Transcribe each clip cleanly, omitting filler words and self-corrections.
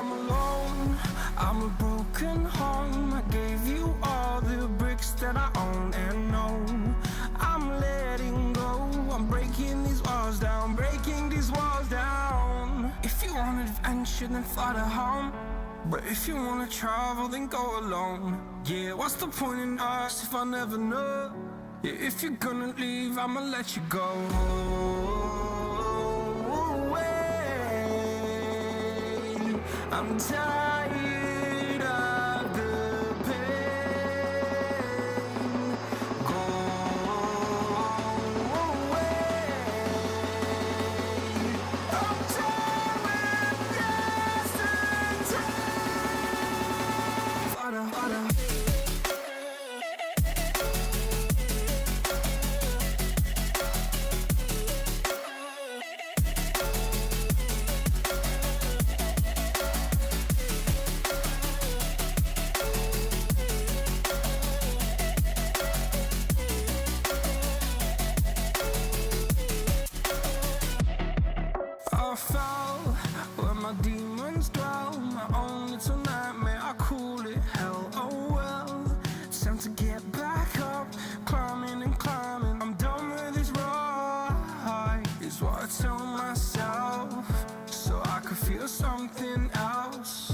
I'm alone, I'm a broken home. I gave you all the bricks that I own and know. I'm letting go, I'm breaking these walls down, breaking these walls down. If you want adventure, then fly to home. But if you wanna travel, then go alone. Yeah, what's the point in us if I never know? Yeah, if you're gonna leave, I'ma let you go. I'm tired of the pain. Go away. I'm tired of yesterday. Harder. I fell where my demons dwell. My own little nightmare, I call it hell. Oh well, it's time to get back up. Climbing and climbing, I'm done with this ride, is what I tell myself, so I could feel something else.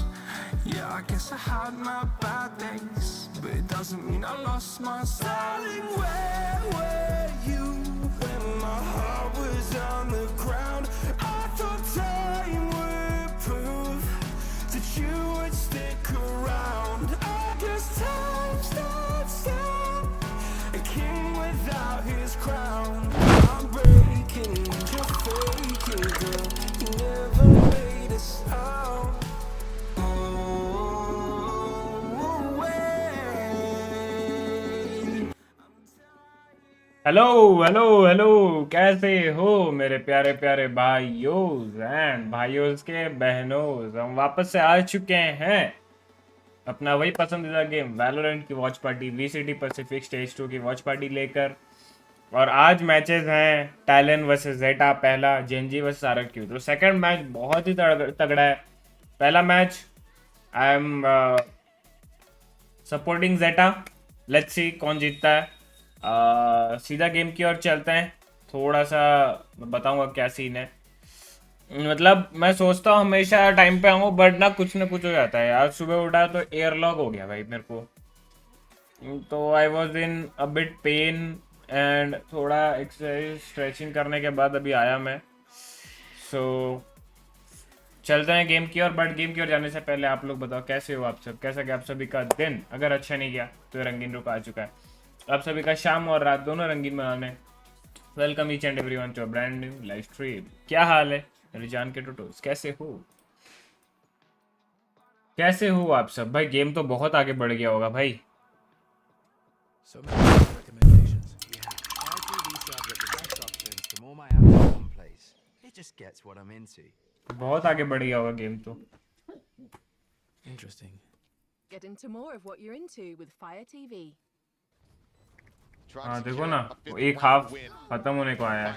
Yeah, I guess I had my bad days, but it doesn't mean I lost myself. Darling, where were you when my heart was on the ground? I thought time would prove that you would stick around. I guess time starts still, a king without his crown. I'm breaking, you're faking, girl. You never made a sound. Hello कैसे हो मेरे प्यारे प्यारे भाइयों and भाइयों के बहनों। हम वापस से आ चुके हैं अपना वही पसंदीदा गेम वैलोरेंट की watch party VCT Pacific stage 2 की वॉच पार्टी लेकर। और आज मैचेस हैं टैलन वर्सेस जेटा, पहला जेंजी वर्सेस RRQ। तो सेकंड मैच बहुत ही तगड़ा है। पहला match I am supporting Zeta, let's see कौन जीतता है। सीधा गेम की ओर चलते हैं। थोड़ा सा बताऊंगा क्या सीन है। मतलब मैं सोचता हूँ हमेशा टाइम पे आऊँ, बट ना कुछ हो जाता है। आज सुबह उठा तो एयरलॉक हो गया भाई मेरे को, तो I was in a bit pain and थोड़ा एक्सरसाइज स्ट्रेचिंग करने के बाद अभी आया मैं। सो चलते हैं गेम की ओर। बट गेम की ओर जाने से पहले आप लोग बताओ कैसे हो आप सब, कैसा गया आप सभी का दिन। अगर अच्छा नहीं गया तो रंगीन रुक आ चुका है। आप सभी का शाम और रात दोनों रंगीन बनाने welcome each and everyone to a brand new live stream. क्या हाल है मेरे जान के टोटोस, कैसे हो आप सब भाई। गेम तो बहुत आगे बढ़ गया होगा भाई। So many recommendations. Yeah, I do these subject the best options from all my apps in one place. It just gets what I'm into. बहुत आगे बढ़ गया होगा गेम तो। Interesting. Get into more of what you're into with Fire TV. हाँ देखो ना, एक हाफ खत्म होने को आया है।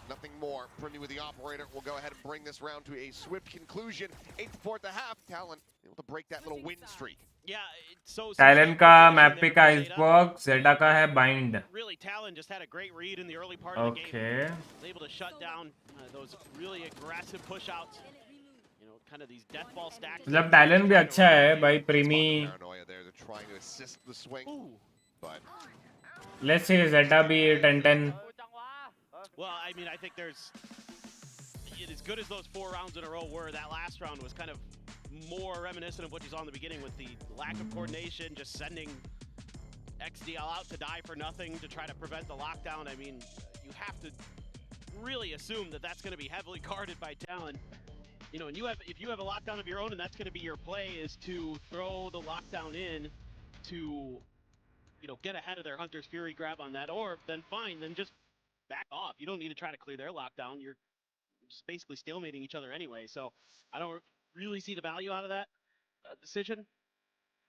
Nothing more. Brittany with the operator will go ahead and bring this round to a swift conclusion. 8th fourth a half. Talon able to break that little win streak. Yeah, it's so talon का map पे का icebox, जेटा का है bind. Really, Talon just had a great read in the early part of the game. Was able to shut down those really aggressive push outs. You know, kind of these death ball stacks. मतलब Talon भी अच्छा है भाई। Primmie They're trying to assist the swing. But let's see Zeta भी 10-10। Well, I mean, I think there's as good as those 4 rounds in a row were. That last round was kind of more reminiscent of what you saw in the beginning with the lack of coordination, just sending XDL out to die for nothing to try to prevent the lockdown. I mean, you have to really assume that that's going to be heavily guarded by Talon. You know, and if you have a lockdown of your own, and that's going to be your play, is to throw the lockdown in to, you know, get ahead of their Hunter's Fury grab on that, or then fine, then just back off. You don't need to try to clear their lockdown. You're just basically stalemating each other anyway. So I don't really see the value out of that decision.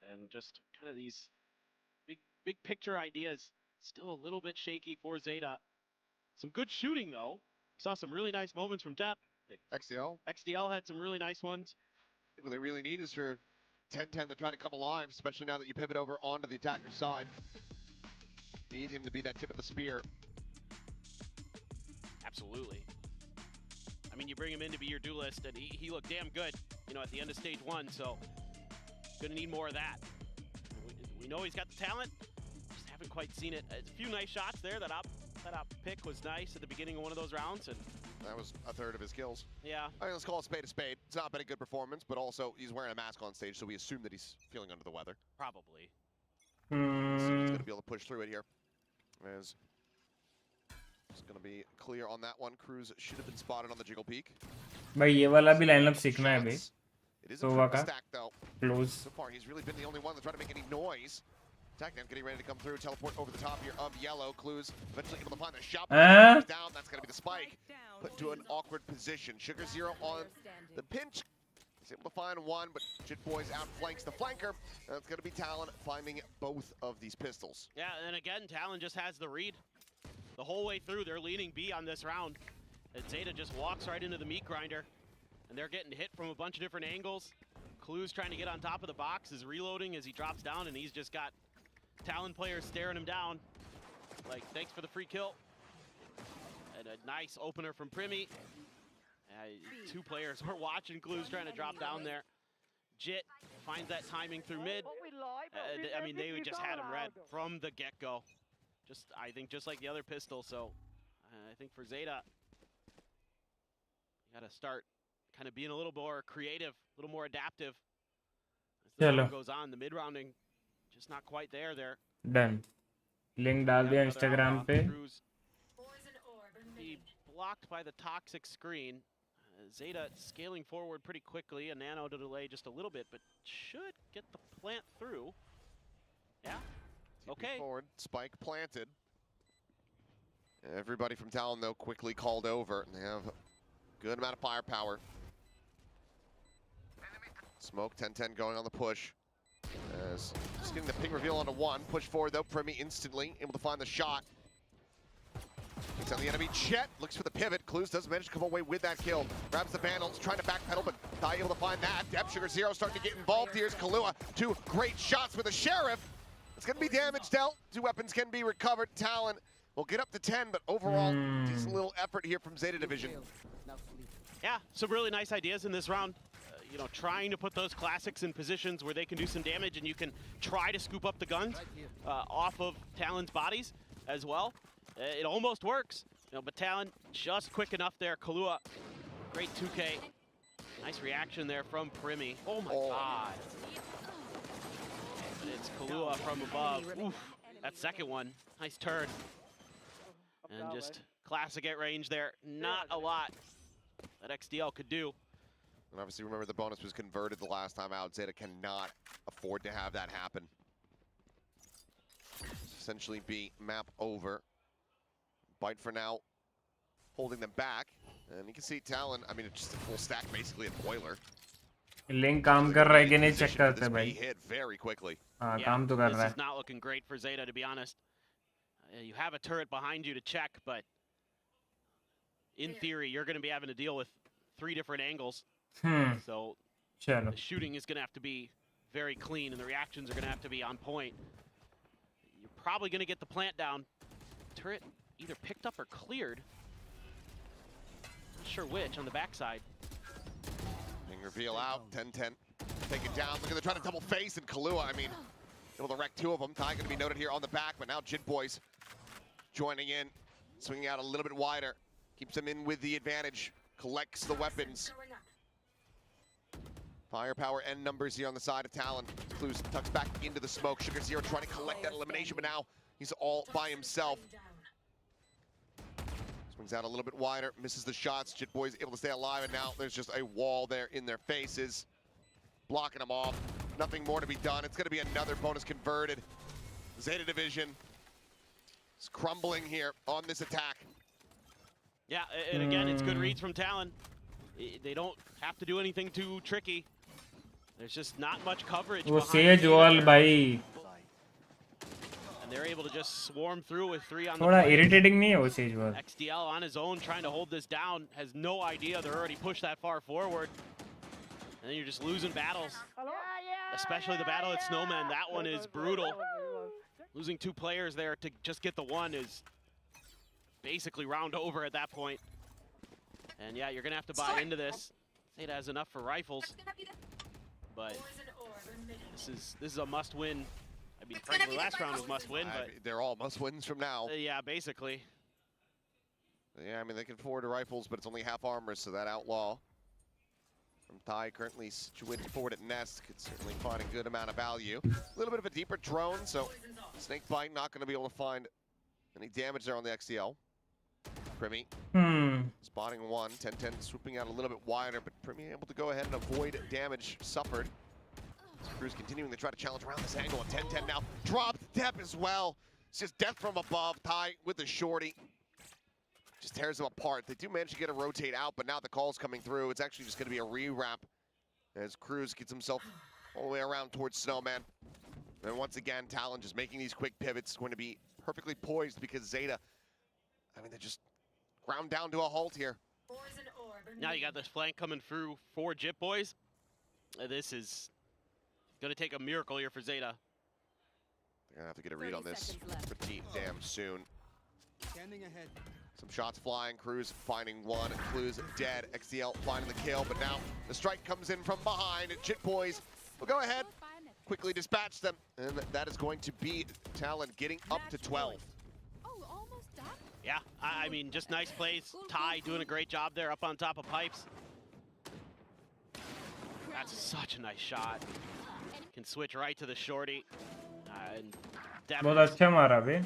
And just kind of these big picture ideas still a little bit shaky for ZETA. Some good shooting though. Saw some really nice moments from Depp. XDL had some really nice ones. What they really need is for 10-10 to try to come alive, especially now that you pivot over onto the attacker's side. Need him to be that tip of the spear. Absolutely. I mean, you bring him in to be your duelist, and he looked damn good, you know, at the end of stage 1, so gonna need more of that. We know he's got the talent, just haven't quite seen it. A few nice shots there. That up pick was nice at the beginning of one of those rounds, and That was a third of his kills. yeah. I mean, let's call a spade a spade. It's not been a good performance, but also he's wearing a mask on stage, so we assume that he's feeling under the weather. Probably. He's Hmm. going to be able to push through it here. As it's going to be clear on that one. Cruz should have been spotted on the jiggle peak. भाई ये वाला भी lineup सीखना है भाई. Shots. It is a Sova triple का stack though. Close. So far, he's really been the only one that's trying to make any noise. TLN getting ready to come through, teleport over the top here of yellow. Clues eventually able to find the shot. Down, that's going to be the spike. Put into an awkward position. Sugar Zero on the pinch. He's able to find one, but Jit Boys outflanks the flanker. And it's going to be TLN finding both of these pistols. Yeah, and again, TLN just has the read. The whole way through, they're leaning B on this round. And ZETA just walks right into the meat grinder. And they're getting hit from a bunch of different angles. Clues trying to get on top of the box, is reloading as he drops down, and he's just got TLN players staring him down. Like, thanks for the free kill. And a nice opener from Primi. Two players were watching Clues trying to drop down there. Jit finds that timing through mid. I mean, they just had him read from the get-go. I think just like the other pistol, so I think for ZETA, you gotta start kind of being a little more creative, a little more adaptive. As the round goes on, the mid-rounding, just not quite there. Done. Link डाल दिया Instagram पे. Be blocked by the toxic screen. ZETA scaling forward pretty quickly. A nano to delay just a little bit, but should get the plant through. Yeah. Okay. Forward, spike planted. Everybody from TLN, though, quickly called over. And they have a good amount of firepower. Smoke, 10-10 going on the push. As just getting the ping reveal onto one. Push forward, though. Primi instantly able to find the shot. It's on the enemy. Chet looks for the pivot. Clues does manage to come away with that kill. Grabs the vandals, trying to backpedal, but not able to find that. Depth Sugar Zero starting to get involved. Here's Kahlua. Two great shots with the Sheriff. It's going to be damage dealt. Two weapons can be recovered. TLN will get up to 10, but overall, decent little effort here from ZETA Division. Yeah, some really nice ideas in this round. You know, trying to put those classics in positions where they can do some damage, and you can try to scoop up the guns off of Talon's bodies as well. It almost works, you know, but Talon just quick enough there. Kahlua, great 2K. Nice reaction there from Primi. Oh my God. But it's Kahlua from above. Oof, that second one, nice turn. And just classic at range there. Not a lot that XDL could do. And obviously, remember the bonus was converted the last time out. ZETA cannot afford to have that happen. Essentially be map over. Bite for now, holding them back. And you can see TLN, I mean, it's just a full stack, basically a boiler. Link काम कर रहा है कि नहीं check करते हैं भाई. Hit very quickly. हाँ काम तो कर रहा है. This is not looking great for ZETA, to be honest. You have a turret behind you to check, but in theory, you're going to be having to deal with 3 different angles. So चलो. the shooting is going to have to be very clean, and the reactions are going to have to be on point. You're probably going to get the plant down. Turret either picked up or cleared. Not sure which on the backside. Ring reveal out, 10-10. Take it down. Look at they're trying to double face, and Kahlua, I mean, able to wreck 2 of them. Tie going to be noted here on the back, but now Jit Boys joining in, swinging out a little bit wider. Keeps them in with the advantage. Collects the weapons. Firepower and numbers here on the side of TLN. Clues tucks back into the smoke. Sugar Zero trying to collect that elimination, but now he's all by himself. Swings out a little bit wider, misses the shots. Jit Boys able to stay alive, and now there's just a wall there in their faces. Blocking them off. Nothing more to be done. It's going to be another bonus converted. ZETA Division is crumbling here on this attack. Yeah, and again, it's good reads from TLN. They don't have to do anything too tricky. There's just not much coverage वो behind says wall भाई. And they're able to just swarm through with 3 on the थोड़ा plate. irritating नहीं है वो says wall. XDL on his own trying to hold this down, has no idea they're already pushed that far forward. And then you're just losing battles. Especially the battle at Snowman. That one is brutal. Losing 2 players there to just get the one is basically round over at that point. And yeah, you're gonna have to buy into this. ZETA has enough for rifles, but this is a must-win. I mean, frankly, last round was must-win, but they're all must-wins from now. Yeah, basically. Yeah, I mean, they can afford the rifles, but it's only half armor, so that outlaw from Thai currently situated forward at Nest could certainly find a good amount of value. A little bit of a deeper drone, so Snakebite not going to be able to find any damage there on the XDL. Primi spotting one, 10-10 swooping out a little bit wider, but Primi able to go ahead and avoid damage suffered. Cruz continuing to try to challenge around this angle, and 10-10 now dropped Depp as well. It's just death from above. Thai with the shorty just tears them apart. They do manage to get a rotate out, but now the call's coming through. It's actually just going to be a re-wrap as Cruz gets himself all the way around towards Snowman. And once again, Talon just making these quick pivots, going to be perfectly poised because ZETA, I mean, they're just ground down to a halt here. Now you got this flank coming through for Jit Boys. This is going to take a miracle here for ZETA. They're going to have to get a read on this pretty damn soon. Standing ahead. Some shots flying, Cruz finding one, Clues dead, XDL finding the kill, but now the strike comes in from behind. Jit Boys will go ahead, quickly dispatch them, and that is going to be Talon getting up to 12. Yeah, I mean, just nice plays. Ty doing a great job there up on top of pipes. That's such a nice shot. Can switch right to the shorty. And बहुत अच्छा मारा बे.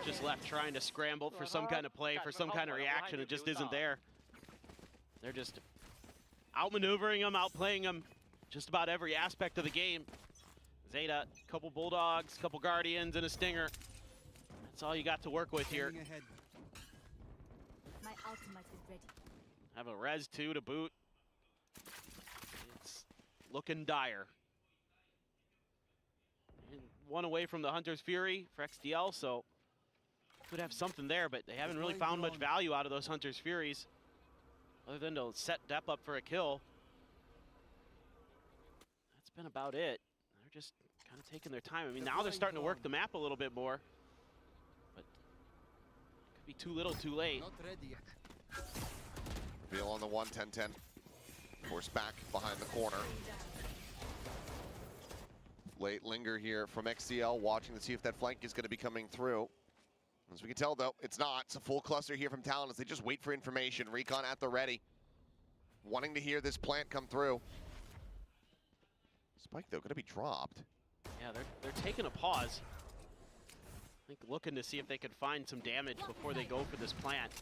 just left trying to scramble for some kind of play, for some kind of reaction. It just isn't there. They're just outmaneuvering him, outplaying him, just about every aspect of the game. ZETA, couple Bulldogs, couple Guardians, and a Stinger. That's all you got to work with here. My ultimate is ready. Have a res 2 to boot. It's looking dire. And one away from the Hunter's Fury for XDL, so could have something there, but they haven't really found much value out of those Hunter's Furies, other than to set Depp up for a kill. That's been about it. They're just kind of taking their time. I mean, now they're starting to work the map a little bit more, but it could be too little, too late. Not ready yet. Reveal on the 1-10-10. Force back behind the corner. Late linger here from XCL, watching to see if that flank is going to be coming through. As we can tell, though, it's not. It's a full cluster here from Talon as they just wait for information. Recon at the ready, wanting to hear this plant come through. Spike, though, going to be dropped. Yeah, they're taking a pause. I think looking to see if they could find some damage before they go for this plant.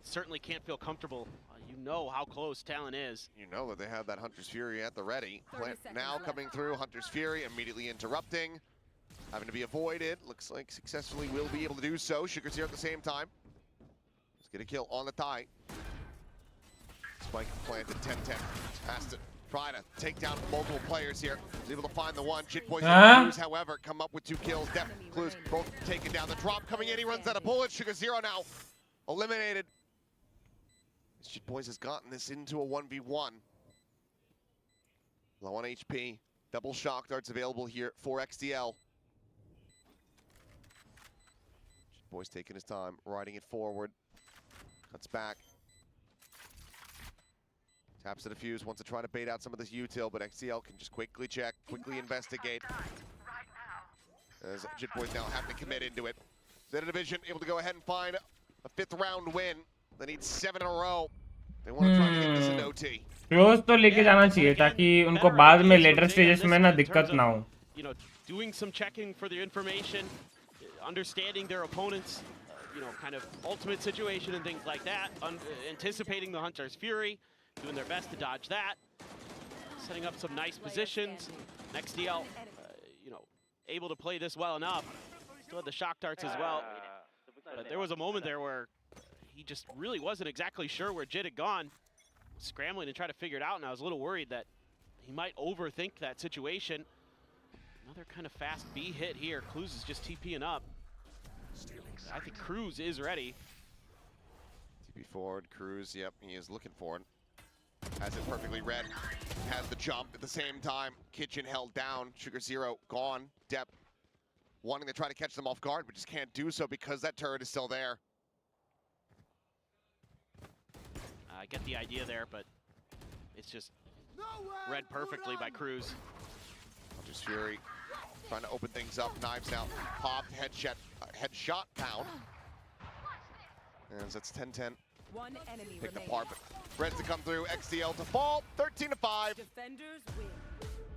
Certainly can't feel comfortable. You know how close Talon is. You know that they have that Hunter's Fury at the ready. Plant now coming through. Hunter's Fury immediately interrupting. Having to be avoided. Looks like successfully will be able to do so. Sugar's here at the same time. Let's get a kill on the Thai. Spike planted 10-10. Has to try to take down multiple players here. He's able to find the one. Jit Boys and Clues, however, come up with 2 kills. Def Clues both taken down. The drop coming in. He runs out of bullets. Sugar 0 now. Eliminated. Jit Boys has gotten this into a 1v1. Low on HP. Double shock darts available here for XDL. Jit Boys taking his time, riding it forward. Cuts back. Taps the defuse, wants to try to bait out some of this util, but XDL can just quickly check, quickly investigate. As Jit Boys now have to commit into it. ZETA Division able to go ahead and find a 5th round win. They need 7 in a row. They want to try to get this in OT. Close तो लेके जाना चाहिए ताकि उनको बाद में later stages में ना दिक्कत ना हो. You know, doing some checking for the information, understanding their opponents, you know, kind of ultimate situation and things like that, anticipating the Hunter's Fury, doing their best to dodge that, setting up some nice positions. XDL, you know, able to play this well enough. Still had the shock darts as well. But there was a moment there where he just really wasn't exactly sure where Jit had gone. Scrambling to try to figure it out, and I was a little worried that he might overthink that situation. Another kind of fast B hit here. Clues is just TPing up. I think Cruz is ready. TP forward, Cruz, yep, he is looking for it. Has it perfectly read. Has the jump at the same time. Kitchen held down. Sugar Zero gone. Depp wanting to try to catch them off guard, but just can't do so because that turret is still there. I get the idea there, but it's just read perfectly by Cruz. Just Fury trying to open things up. Knives out. Popped. Headshot down. And that's 10-10. One enemy Picked remaining. apart, but Reds to come through. XDL to fall. 13-5. Defenders win.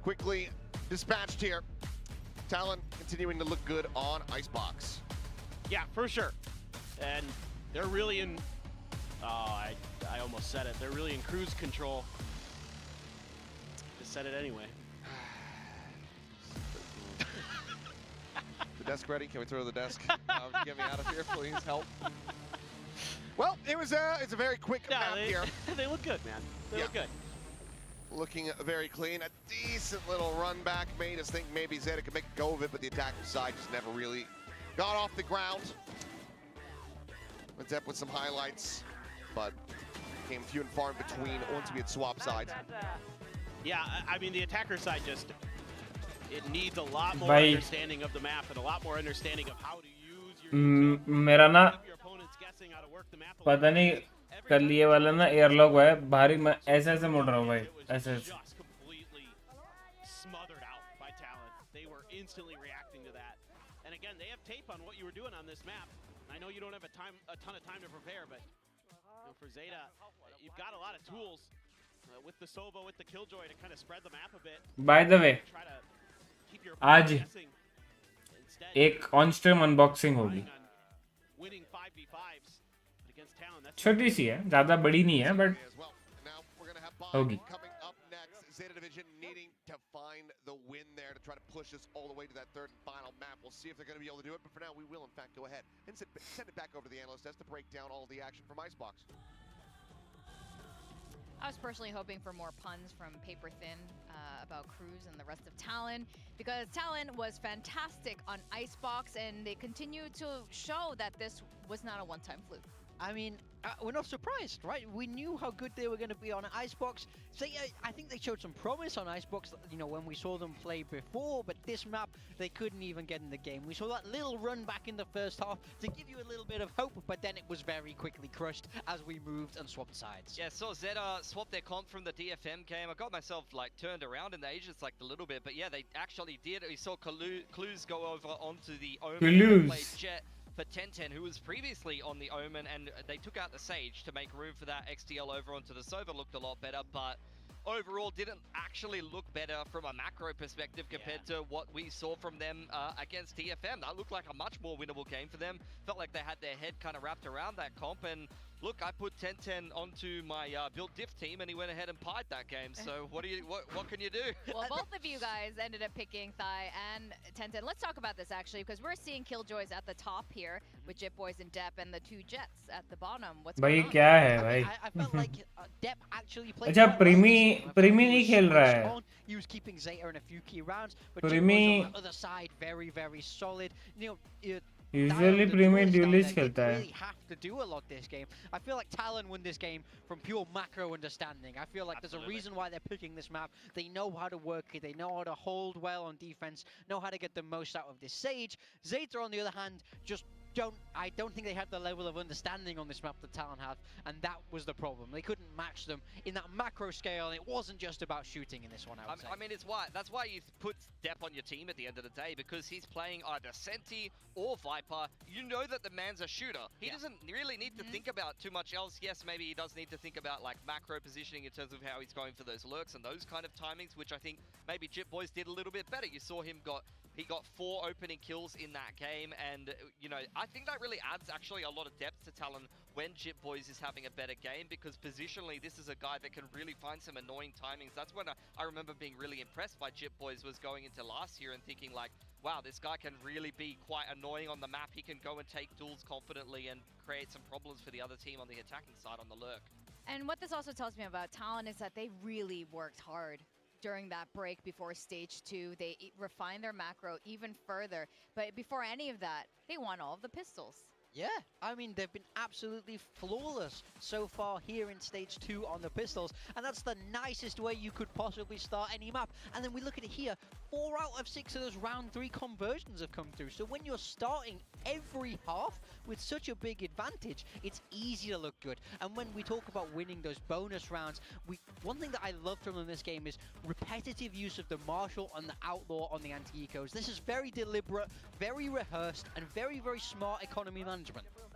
Quickly dispatched here. Talon continuing to look good on Icebox. Yeah, for sure. And they're really in, I almost said it. They're really in cruise control. Just said it anyway. The desk ready? Can we throw the desk? Get me out of here, please. Help. Well, it's a very quick map here. They look good, man. They look good. Looking very clean. A decent little run back made us think maybe ZETA could make a go of it, but the attacker side just never really got off the ground. Went up with some highlights, but came few and far in between once we had swapped sides. Yeah, I mean, the attacker side just, it needs a lot more understanding of the map and a lot more understanding of how to use your मेरा ना opponents guessing how to work the map. पता नहीं कर लिए वाला ना airlock हुआ है भारी मैं ऐसे मुड़ रहा हूँ भाई ऐसे Just completely smothered out by Talon. They were instantly reacting to that. And again, they have tape on what you were doing on this map. I know you don't have a ton of time to prepare, but you know, for ZETA, you've got a lot of tools with the Sova, with the Killjoy to kind of spread the map a bit. By the way, Try to keep your आज guessing. Instead, एक on stream unboxing होगी winning 5v5s against Talon. That's छोटी सी है ज़्यादा बड़ी नहीं है but As well. Now we're gonna have Bond होगी coming up next. ZETA Division needing to find the win there to try to push us all the way to that third and final map. We'll see if they're gonna be able to do it, but for now we will in fact go ahead and send it back over to the analyst desk to break down all the action from Icebox. I was personally hoping for more puns from Paper Thin about Cruz and the rest of Talon, because Talon was fantastic on Icebox, and they continue to show that this was not a one-time fluke. I mean, we're not surprised, right? We knew how good they were going to be on Icebox. So yeah, I think they showed some promise on Icebox, you know, when we saw them play before, but this map, they couldn't even get in the game. We saw that little run back in the first half to give you a little bit of hope, but then it was very quickly crushed as we moved and swapped sides. Yeah, saw ZETA swap their comp from the DFM game. I got myself like turned around in the ages like a little bit, but yeah, they actually did. We saw Clues go over onto the Omen and play Jet for 10-10, who was previously on the Omen, and they took out the Sage to make room for that. XDL over onto the Sova looked a lot better, but overall didn't actually look better from a macro perspective compared to what we saw from them against DFM. That looked like a much more winnable game for them. Felt like they had their head kind of wrapped around that comp, and look, I put 10-10 onto my build diff team, and he went ahead and pied that game. So what can you do? Well, both of you guys ended up picking Thai and 10-10. Let's talk about this actually, because we're seeing Killjoys at the top here with Jit Boys and Depp, and the two Jets at the bottom. What's भाई going on? क्या है भाई I felt like Depp actually played अच्छा quite well प्रीमी this game. I felt प्रीमी he नहीं was खेल रहा switched है on. He was keeping ZETA in a few key rounds, but प्रीमी Jit Boys on the other side, very, very solid. You know, usually Primmie duelist खेलता है really have to do a lot this game. I feel like Talon won this game from pure macro understanding. I feel like there's a reason why they're picking this map. They know how to work it. They know how to hold well on defense, know how to get the most out of this Sage. ZETA, on the other hand, just I don't think they had the level of understanding on this map that Talon have, and that was the problem. They couldn't match them in that macro scale. It wasn't just about shooting in this one, I would say. I mean, that's why you put Depp on your team at the end of the day, because he's playing either Senti or Viper. You know that the man's a shooter. He doesn't really need to think about too much else. Yes, maybe he does need to think about like macro positioning in terms of how he's going for those lurks and those kind of timings, which I think maybe Jit Boys did a little bit better. You saw him he got 4 opening kills in that game, and you know, I think that really adds actually a lot of depth to Talon when Jit Boys is having a better game, because positionally this is a guy that can really find some annoying timings. That's when I remember being really impressed by Jit Boys, was going into last year and thinking like, wow, this guy can really be quite annoying on the map. He can go and take duels confidently and create some problems for the other team on the attacking side on the lurk. And what this also tells me about Talon is that they really worked hard during that break before stage 2. They refined their macro even further, but before any of that, they won all of the pistols. Yeah, I mean, they've been absolutely flawless so far here in Stage 2 on the pistols, and that's the nicest way you could possibly start any map. And then we look at it here, 4 out of 6 of those round 3 conversions have come through. So when you're starting every half with such a big advantage, it's easy to look good. And when we talk about winning those bonus rounds, one thing that I love from them in this game is repetitive use of the Marshal and the Outlaw on the anti-ecos. This is very deliberate, very rehearsed, and very, very smart economy management.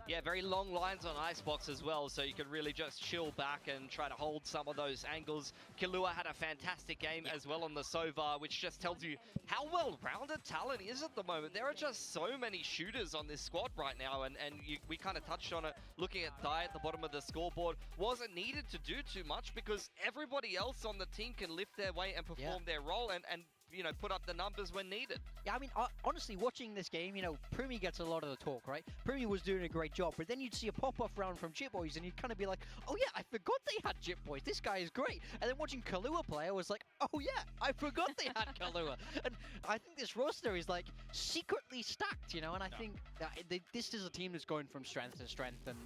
Yeah, very long lines on Icebox as well, so you can really just chill back and try to hold some of those angles. Killua had a fantastic game as well on the Sova, which just tells you how well-rounded Talon is at the moment. There are just so many shooters on this squad right now, and we kind of touched on it, looking at Dai at the bottom of the scoreboard. Wasn't needed to do too much because everybody else on the team can lift their weight and perform their role and you know, put up the numbers when needed. Yeah, I mean, honestly, watching this game, you know, Primi gets a lot of the talk, right? Primi was doing a great job, but then you'd see a pop-off round from Jit Boys, and you'd kind of be like, oh yeah, I forgot they had Jit Boys. This guy is great. And then watching Killua play, I was like, oh yeah, I forgot they had Killua. And I think this roster is like secretly stacked, you know, and I think that this is a team that's going from strength to strength, and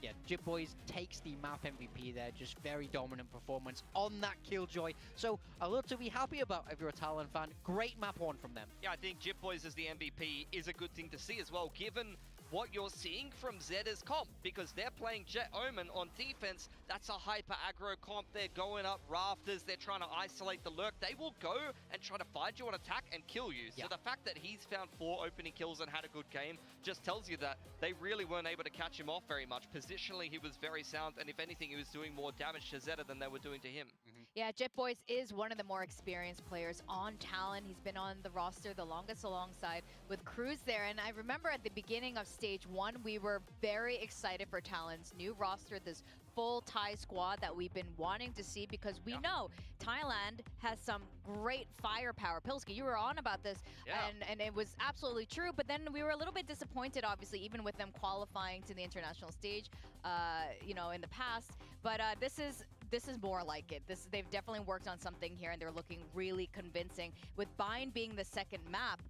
yeah, Jit Boys takes the map MVP there, just very dominant performance on that Killjoy. So a lot to be happy about if you're a Talon fan. Great map 1 from them. Yeah, I think Jit Boys as the MVP is a good thing to see as well, given what you're seeing from ZETA's comp, because they're playing Jet Omen on defense. That's a hyper aggro comp. They're going up rafters. They're trying to isolate the lurk. They will go and try to find you on attack and kill you. So the fact that he's found 4 opening kills and had a good game just tells you that they really weren't able to catch him off very much. Positionally, he was very sound, and if anything, he was doing more damage to ZETA than they were doing to him. Yeah, Jet Boys is one of the more experienced players on Talon. He's been on the roster the longest alongside with Cruz there. And I remember at the beginning of Stage 1, we were very excited for Talon's new roster, this full Thai squad that we've been wanting to see, because we know Thailand has some great firepower. Pilski, you were on about this, and it was absolutely true, but then we were a little bit disappointed, obviously, even with them qualifying to the international stage, you know, in the past. But this is more like it. They've definitely worked on something here, and they're looking really convincing. With Bind being the second map,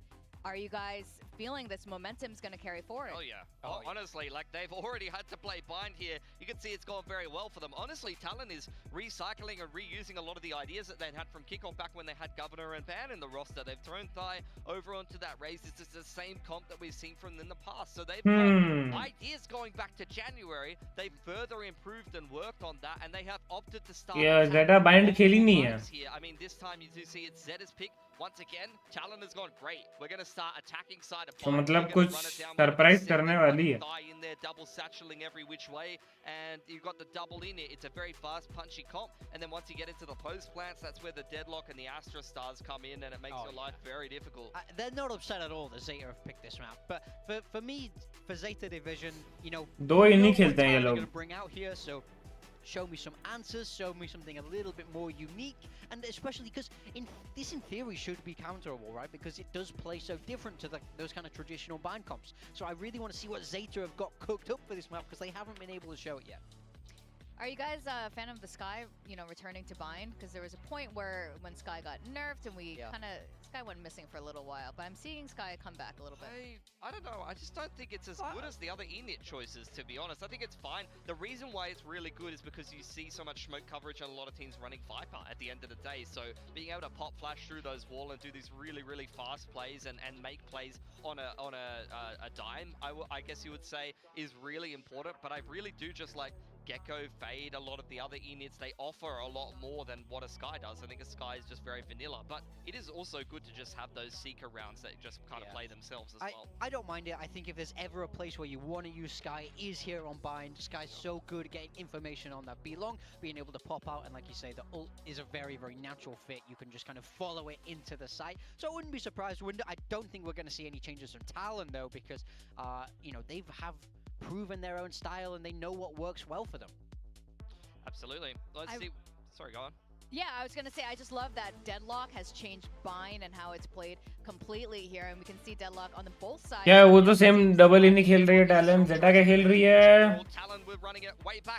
are you guys feeling this momentum's going to carry forward? Oh, yeah. Honestly, like, they've already had to play Bind here. You can see it's gone very well for them. Honestly, Talon is recycling and reusing a lot of the ideas that they'd had from kickoff back when they had Governor and Ban in the roster. They've thrown Thai over onto that raise. This is the same comp that we've seen from in the past. So they've got ideas going back to January. They've further improved and worked on that, and they have opted to start... Yeah, ZETA Bind खेली नहीं है. Here. I mean, this time you do see it's ZETA's pick. Once again, Talon has gone great. We're going to start attacking side of तो मतलब कुछ surprise करने वाली है. In there, double satcheling every which way, and you've got the double in it. It's a very fast, punchy comp, and then once you get into the post plants, that's where the Deadlock and the Astra Stars come in, and it makes your life very difficult. They're not upset at all that ZETA have picked this map, but for me, for ZETA Division, you know, दो ही नहीं खेलते हैं ये लोग. Bring out here, so show me some answers, show me something a little bit more unique, and especially because in theory should be counterable, right? Because it does play so different to those kind of traditional bind comps. So I really want to see what ZETA have got cooked up for this map, because they haven't been able to show it yet. Are you guys a fan of the Sky, you know, returning to Bind? Because there was a point where when Sky got nerfed and we kind of, Sky went missing for a little while, but I'm seeing Sky come back a little bit. I don't know, I just don't think it's as good as the other init choices, to be honest. I think it's fine. The reason why it's really good is because you see so much smoke coverage and a lot of teams running Viper at the end of the day. So being able to pop flash through those walls and do these really, really fast plays and make plays on a dime, I guess you would say, is really important. But I really do just like Gecko, Fade, a lot of the other inits, they offer a lot more than what a Sky does. I think a Sky is just very vanilla, but it is also good to just have those Seeker rounds that just kind of play themselves as well. I don't mind it. I think if there's ever a place where you want to use Sky, it is here on Bind. Sky's so good at getting information on that B-Long, being able to pop out, and like you say, the ult is a very, very natural fit. You can just kind of follow it into the site. So I wouldn't be surprised. I don't think we're going to see any changes from Talon, though, because, you know, they have proven their own style and they know what works well for them. Absolutely. Let's see. Sorry, go on. Yeah, I was going to say, I just love that Deadlock has changed Bind and how it's played completely here, and we can see Deadlock on the both sides. क्या वो तो same double ही नहीं खेल रही है Talon, ZETA क्या खेल रही है?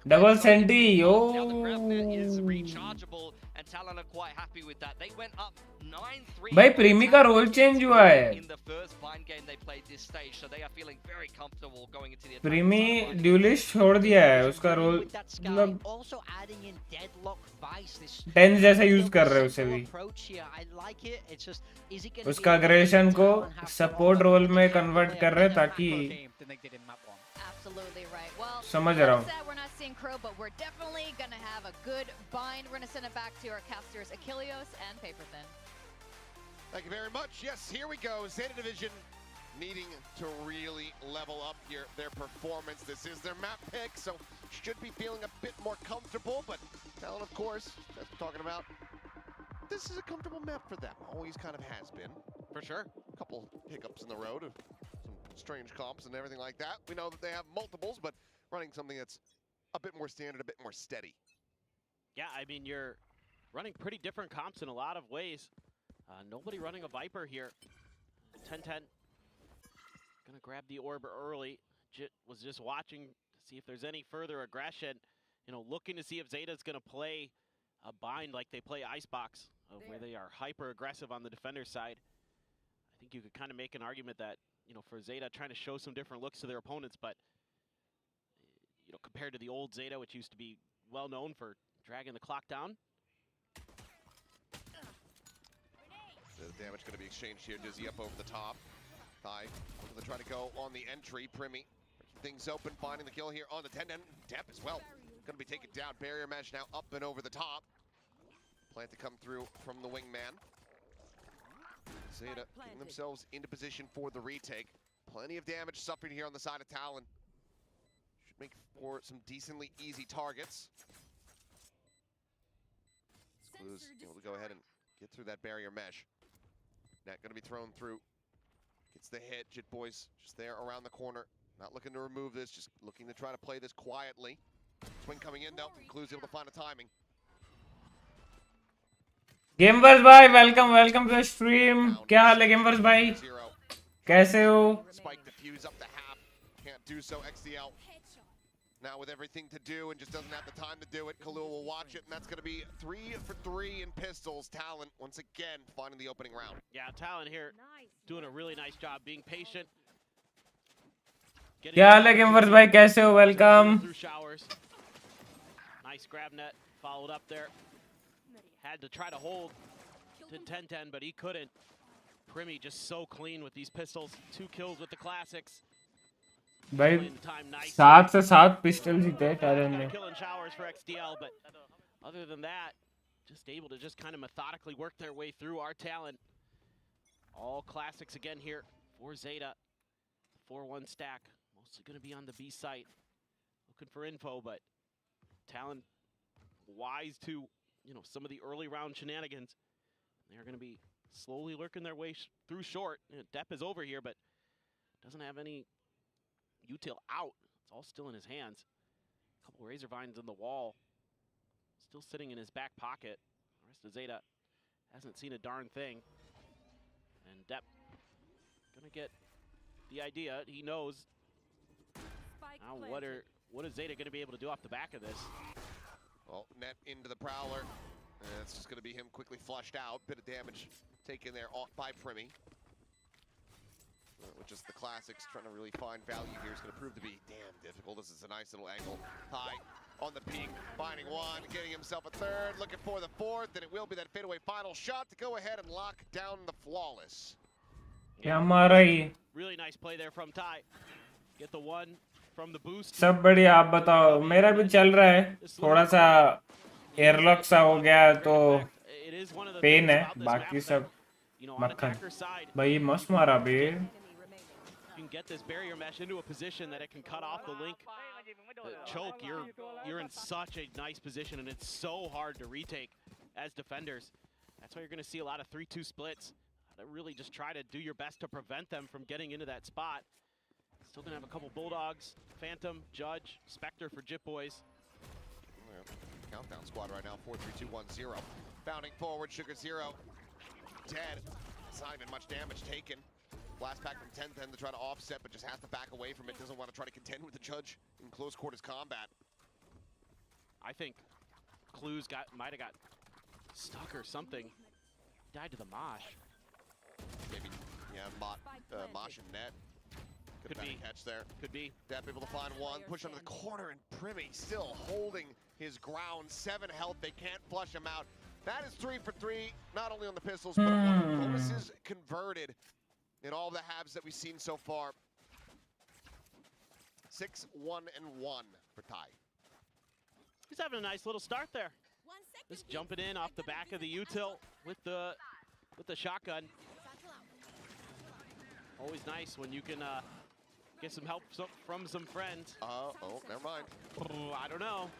Double Sentry, Now the Revenant is rechargeable. and Talon are quite happy with that. They went up 9-3. भाई प्रीमी का रोल चेंज हुआ है. In the first bind game they played this stage, so they are feeling very comfortable going into the attack. Primmie duelist छोड़ दिया है उसका role, मतलब Also adding in deadlock vice, this 10 जैसा यूज कर रहे हैं उसे भी. approach here. I like it. It's just, is it going to उसका अग्रेशन को सपोर्ट रोल में कन्वर्ट कर रहे हैं ताकि Absolutely right. Well, समझ रहा हूँ. we're not seeing Crow, but we're definitely gonna have a good bind. We're gonna send it back to our casters Achilleos and Paperthin. Thank you very much. Yes, here we go. Zeta Division needing to really level up their performance. This is their map pick, so should be feeling a bit more comfortable. But Talon, of course, as we're talking about, this is a comfortable map for them. Always kind of has been. For sure. A couple hiccups in the road, some strange comps and everything like that. We know that they have multiples, but running something that's a bit more standard, a bit more steady. Yeah, I mean, you're running pretty different comps in a lot of ways. Nobody running a Viper here. 10-10. Gonna grab the orb early. Jit was just watching to see if there's any further aggression. You know, looking to see if Zeta's gonna play a bind like they play Icebox, where they are hyper aggressive on the defender side. I think you could kind of make an argument that, you know, for Zeta trying to show some different looks to their opponents, but you know, compared to the old Zeta, which used to be well known for dragging the clock down. The damage going to be exchanged here. Dizzy up over the top. Thai looking to try to go on the entry. Primi things open, finding the kill here on the 10-10. Dep as well. Going to be taken down. Barrier mesh now up and over the top. Plant to come through from the wingman. Zeta getting themselves into position for the retake. Plenty of damage suffered here on the side of Talon. Should make for some decently easy targets. Clues able to go ahead and get through that barrier mesh. Net going to be thrown through. Gets the hit. Jit Boys just there around the corner. Not looking to remove this, just looking to try to play this quietly. Swing coming in though. Clues able to find a timing. गेमवर्स भाई welcome to stream. क्या हाल है गेमवर्स भाई, कैसे हो? Spike diffuse up the half. Can't do so. XDL now with everything to do and just doesn't have the time to do it. Khalil will watch it, and that's going to be 3 for 3 in pistols. Talon once again finding the opening round. Yeah, Talon here doing a really nice job being patient. क्या हाल है गेमवर्स भाई, कैसे हो? Welcome. Nice grab net followed up there. Had to try to hold to 10-10, but he couldn't. Primi just so clean with these pistols. 2 kills with the classics. भाई 7 से 7 pistol जीते talent ने. Killing showers for XDL, but other than that, just able to just kind of methodically work their way through our talent. All classics again here for Zeta. 4-1 stack, mostly going to be on the B site. Looking for info, but Talon wise to, you know, some of the early round shenanigans. They're going to be slowly lurking their way through short. Depp is over here, but doesn't have any util out. It's all still in his hands. A couple razor vines in the wall. Still sitting in his back pocket. The rest of Zeta hasn't seen a darn thing. And Depp gonna get the idea. He knows. Now what is Zeta gonna be able to do off the back of this? Well, net into the Prowler. And it's just going to be him quickly flushed out. Bit of damage taken there by Primi. Which is the classics. Trying to really find value here. It's going to prove to be damn difficult. This is a nice little angle. High on the peak. Finding one. Getting himself a third. Looking for the fourth. And it will be that fadeaway final shot to go ahead and lock down the flawless. Yeah, really nice play there from Ty. Get the one from the boost. सब बढ़िया. आप बताओ, मेरा भी चल रहा है. थोड़ा सा एयरलॉक सा हो गया तो पेन है, बाकी सब मक्खन. भाई मस्त मारा बे. You can get this barrier mesh into a position that it can cut off the link. Choke, you're in such a nice position, and it's so hard to retake as defenders. That's why you're going to see a lot of 3-2 splits. To really just try to do your best to prevent them from getting into that spot. Still going to have a couple Bulldogs, Phantom, Judge, Spectre for Jit Boys. Countdown squad right now, 4-3-2-1-0. Bounding forward, Sugar Zero dead. It's not even much damage taken. Blast back from 10-10 to try to offset, but just has to back away from it. Doesn't want to try to contend with the Judge in close quarters combat. I think Clues might have got stuck or something. Died to the mosh. Maybe, yeah, Mosh and net. Could be catch there. Could be. Depp able to find one, push under the corner, and Primmy still holding his ground. 7 health, they can't flush him out. That is 3 for 3, not only on the pistols, but on bonuses converted in all the halves that we've seen so far. 6, 1, and 1 for Ty. He's having a nice little start there. Just jumping in off the back of the util with the shotgun. Always nice when you can get some help from some friends. Oh, never mind. I don't know.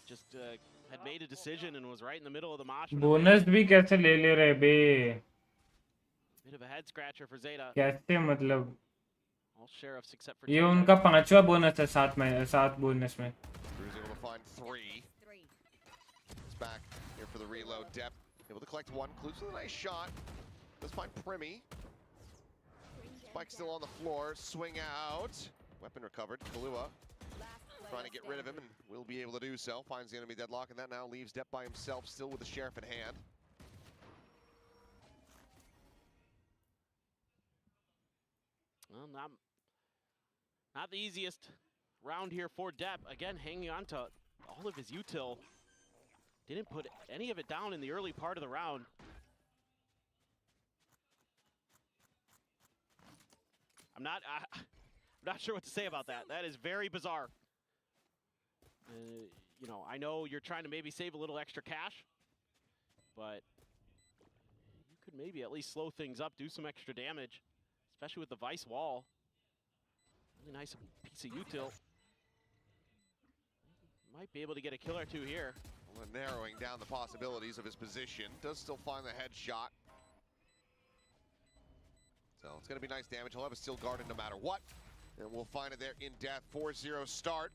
Just had made a decision and was right in the middle of the mosh. Bonus भी कैसे ले ले रहे बे? Bit of a head scratcher for ZETA. कैसे मतलब? All sheriffs except for ये उनका 5वां बोनस है 7 बोनस में. Cruz able to find 3. It's back here for the reload. Depp able to collect 1. Clues with a nice shot. Let's find Primmy. Spike still on the floor. Swing out. Weapon recovered. Kalua trying to get rid of him, and will be able to do so. Finds the enemy deadlock, and that now leaves Depp by himself, still with the sheriff at hand. Well, not the easiest round here for Depp. Again, hanging on to all of his util. Didn't put any of it down in the early part of the round. I'm not sure what to say about that. That is very bizarre. You know, I know you're trying to maybe save a little extra cash, but you could maybe at least slow things up, do some extra damage, especially with the Vice wall. Really nice piece of util. Might be able to get a kill or two here. Well, narrowing down the possibilities of his position. Does still find the headshot. So it's going to be nice damage. He'll have a steel guarded no matter what. And we'll find it there in death. 4-0 start.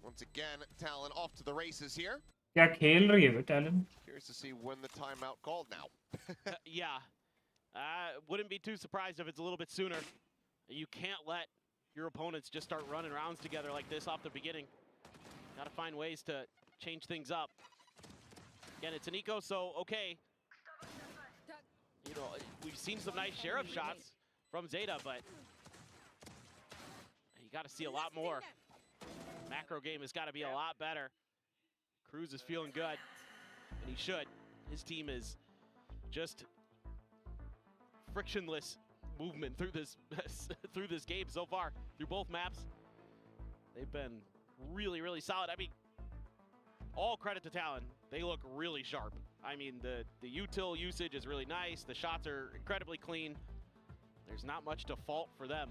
Once again, Talon off to the races here. क्या खेल रही है वो Talon? Curious to see when the timeout called now. Yeah. Wouldn't be too surprised if it's a little bit sooner. You can't let your opponents just start running rounds together like this off the beginning. Got to find ways to change things up. Again, it's an eco, so okay. You know, we've seen some nice sheriff shots from ZETA, but you got to see a lot more. Macro game has got to be a lot better. Cruz is feeling good, and he should. His team is just frictionless movement through this through this game so far, through both maps. They've been really, really solid. I mean, all credit to Talon. They look really sharp. I mean, the util usage is really nice. The shots are incredibly clean. There's not much to fault for them.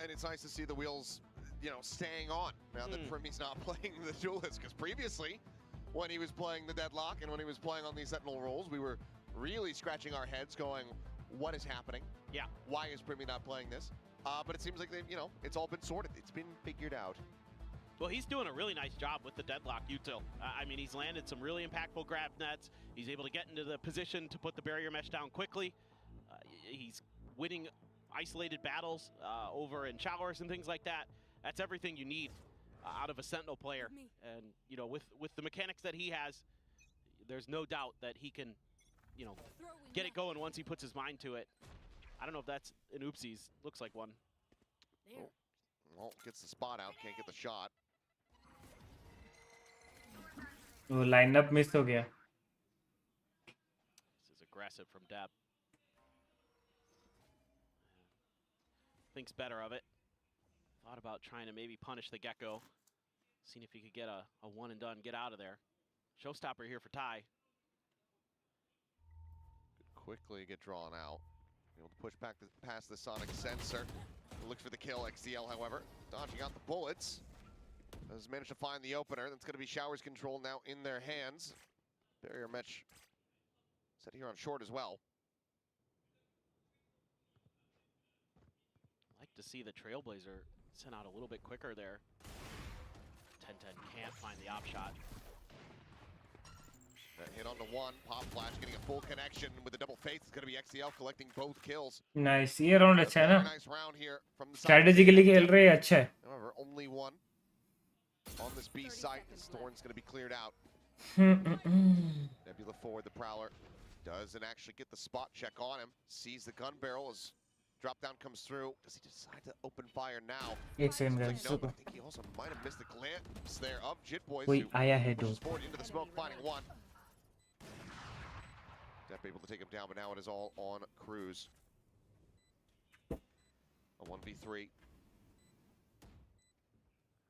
And it's nice to see the wheels, you know, staying on now that Primmy's not playing the duelist. Because previously, when he was playing the deadlock and when he was playing on these Sentinel roles, we were really scratching our heads going, what is happening? Yeah. Why is Primmy not playing this? But it seems like they've, you know, it's all been sorted. It's been figured out. Well, he's doing a really nice job with the deadlock util. I mean, he's landed some really impactful grab nets. He's able to get into the position to put the barrier mesh down quickly. He's winning isolated battles over in showers and things like that. That's everything you need out of a Sentinel player. And, you know, with the mechanics that he has, there's no doubt that he can, you know, get it going once he puts his mind to it. I don't know if that's an oopsies. Looks like one. Oh. Well, gets the spot out, can't get the shot. वो lineup miss हो गया. This is aggressive from Deb. Thinks better of it. Thought about trying to maybe punish the Gecko. Seeing if he could get a one and done, get out of there. Showstopper here for Ty. Could quickly get drawn out. Able to push back past the sonic sensor. Looks for the kill. XDL, however, dodging out the bullets. Has managed to find the opener. That's going to be Showers control now in their hands. Barrier mesh set here on short as well. Like to see the Trailblazer sent out a little bit quicker there. 10-10 can't find the op shot. That hit onto one. Pop flash getting a full connection with the double face. It's going to be XDL collecting both kills. Nice. ये round अच्छा है ना? Nice round here from the Strategically खेल रहे हैं अच्छा है. However, only one. on this B site. This Thorn's going to be cleared out. Nebula forward, the Prowler doesn't actually get the spot check on him. Sees the gun barrel as drop down comes through. Does he decide to open fire now? एक second Like, guys no, रुको but I think he also might have missed the glance there of Jit Boys. कोई who आया है pushes दो forward into the smoke, finding one. Depp able to take him down, but now it is all on Cruz. A 1v3.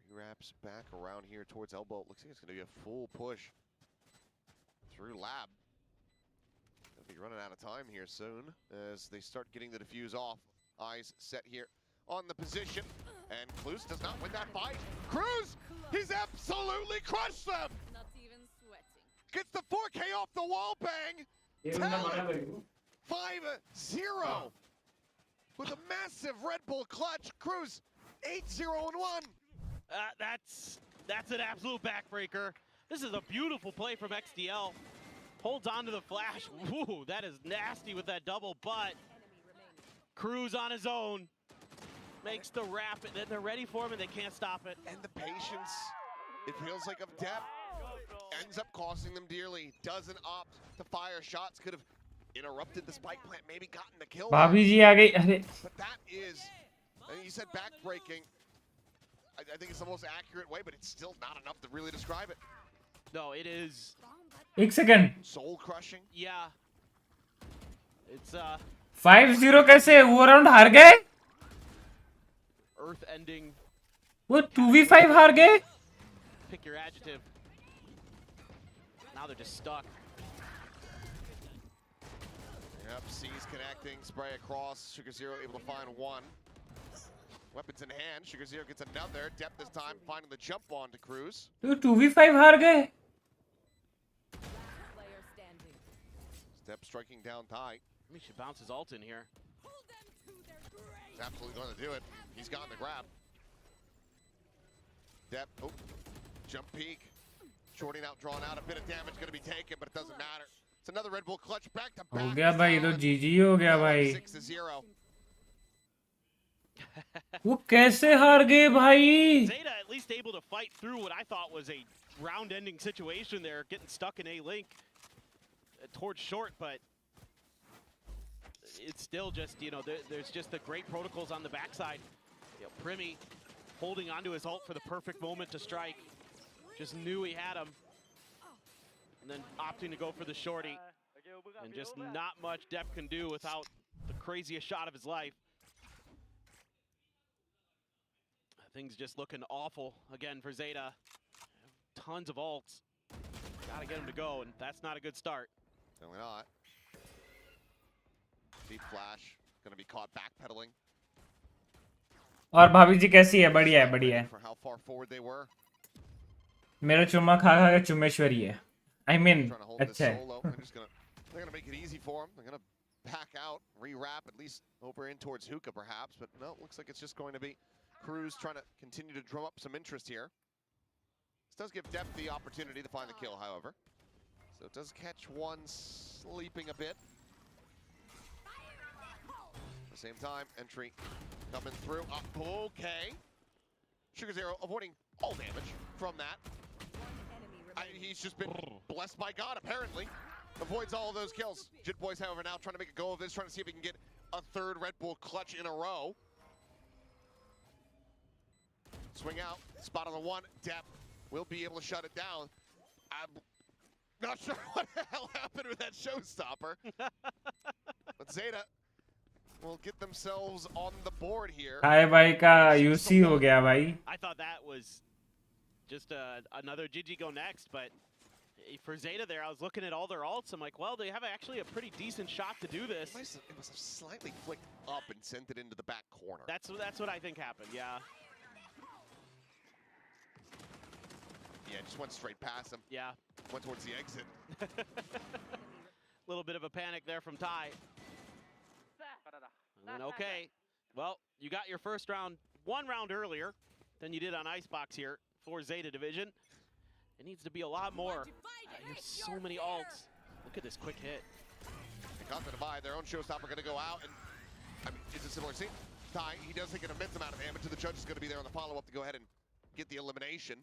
He wraps back around here towards elbow. Looks like it's going to be a full push through lab. They'll be running out of time here soon as they start getting the defuse off. Eyes set here on the position, and Cruz does not win that fight. Cruz, he's absolutely crushed them. Not even sweating. Gets the 4K off the wall bang. Talon 5-0 with a massive Red Bull clutch. Cruz 8-0-1. That's an absolute backbreaker. This is a beautiful play from XDL. Holds on to the flash. Ooh, that is nasty with that double, but Cruz on his own makes the wrap. They're ready for him and they can't stop it. And the patience, it feels like, of Depp ends up costing them dearly. Doesn't opt to fire shots. Could have interrupted the spike plant, maybe gotten the kill. भाभी जी आ गई अरे But that is, I mean, you said backbreaking. I think it's the most accurate way, but it's still not enough to really describe it. No, it is. एक second Soul crushing. Yeah. It's 5-0 कैसे वो round हार गए earth ending. वो 2v5 हार गए Pick your adjective. Now they're just stuck. Yep, C's connecting, spray across. Sugar Zero able to find one. Weapons in hand. Sugar Zero gets another. Depth this time, finding the jump on to Cruz. तो 2v5 हार गए Player standing. Step striking down tight. He should bounce his ult in here. He's absolutely going to do it. He's gotten the grab. Depth, oh, jump peek. Shorting out, drawn out. A bit of damage going to be taken, but it doesn't matter. It's another Red Bull clutch back to back. हो गया भाई तो जीजी हो गया भाई 6-0. वो कैसे हार गए भाई Zeta at least able to fight through what I thought was a round-ending situation there, getting stuck in A-Link towards short, but it's still just, you know, there's just the great protocols on the backside. You know, Primi holding onto his ult for the perfect moment to strike. Just knew he had him. And then opting to go for the shorty. And just not much Depp can do without the craziest shot of his life. Things just looking awful again for Zeta. Tons of ults. Gotta get him to go, and that's not a good start. Certainly not. Deep flash. Gonna be caught backpedaling. और भाभी जी कैसी है बढ़िया है बढ़िया है For how far forward they were. मेरा चुम्मा खा खा के चुम्मेश्वरी है I mean Trying to hold this अच्छा है solo. They're gonna make it easy for him. They're gonna back out, re-wrap at least over in towards Hookah perhaps, but no, looks like it's just going to be Cruz trying to continue to drum up some interest here. This does give Depth the opportunity to find the kill, however. So it does catch one sleeping a bit. At the same time, entry coming through. Okay. Sugar Zero avoiding all damage from that. He's just been blessed by God, apparently. Avoids all of those kills. Jit Boys, however, now trying to make a go of this, trying to see if he can get a third Red Bull clutch in a row. Swing out, spot on the one. Depp will be able to shut it down. I'm not sure what the hell happened with that showstopper. But Zeta will get themselves on the board here. हाय भाई का UC हो गया भाई I thought that was just another GG go next, but for Zeta there, I was looking at all their ults. I'm like, well, they have actually a pretty decent shot to do this. It must have slightly flicked up and sent it into the back corner. That's what I think happened, yeah. Yeah, just went straight past him. Yeah. Went towards the exit. Little bit of a panic there from Ty. And then, okay, well, you got your first round, one round earlier than you did on Icebox here for Zeta Division. It needs to be a lot more. You have so many ults. Look at this quick hit. They caught the divide. Their own showstopper going to go out. And I mean, it's a similar scene. Ty, he does take an immense amount of damage. The judge is going to be there on the follow-up to go ahead and get the elimination.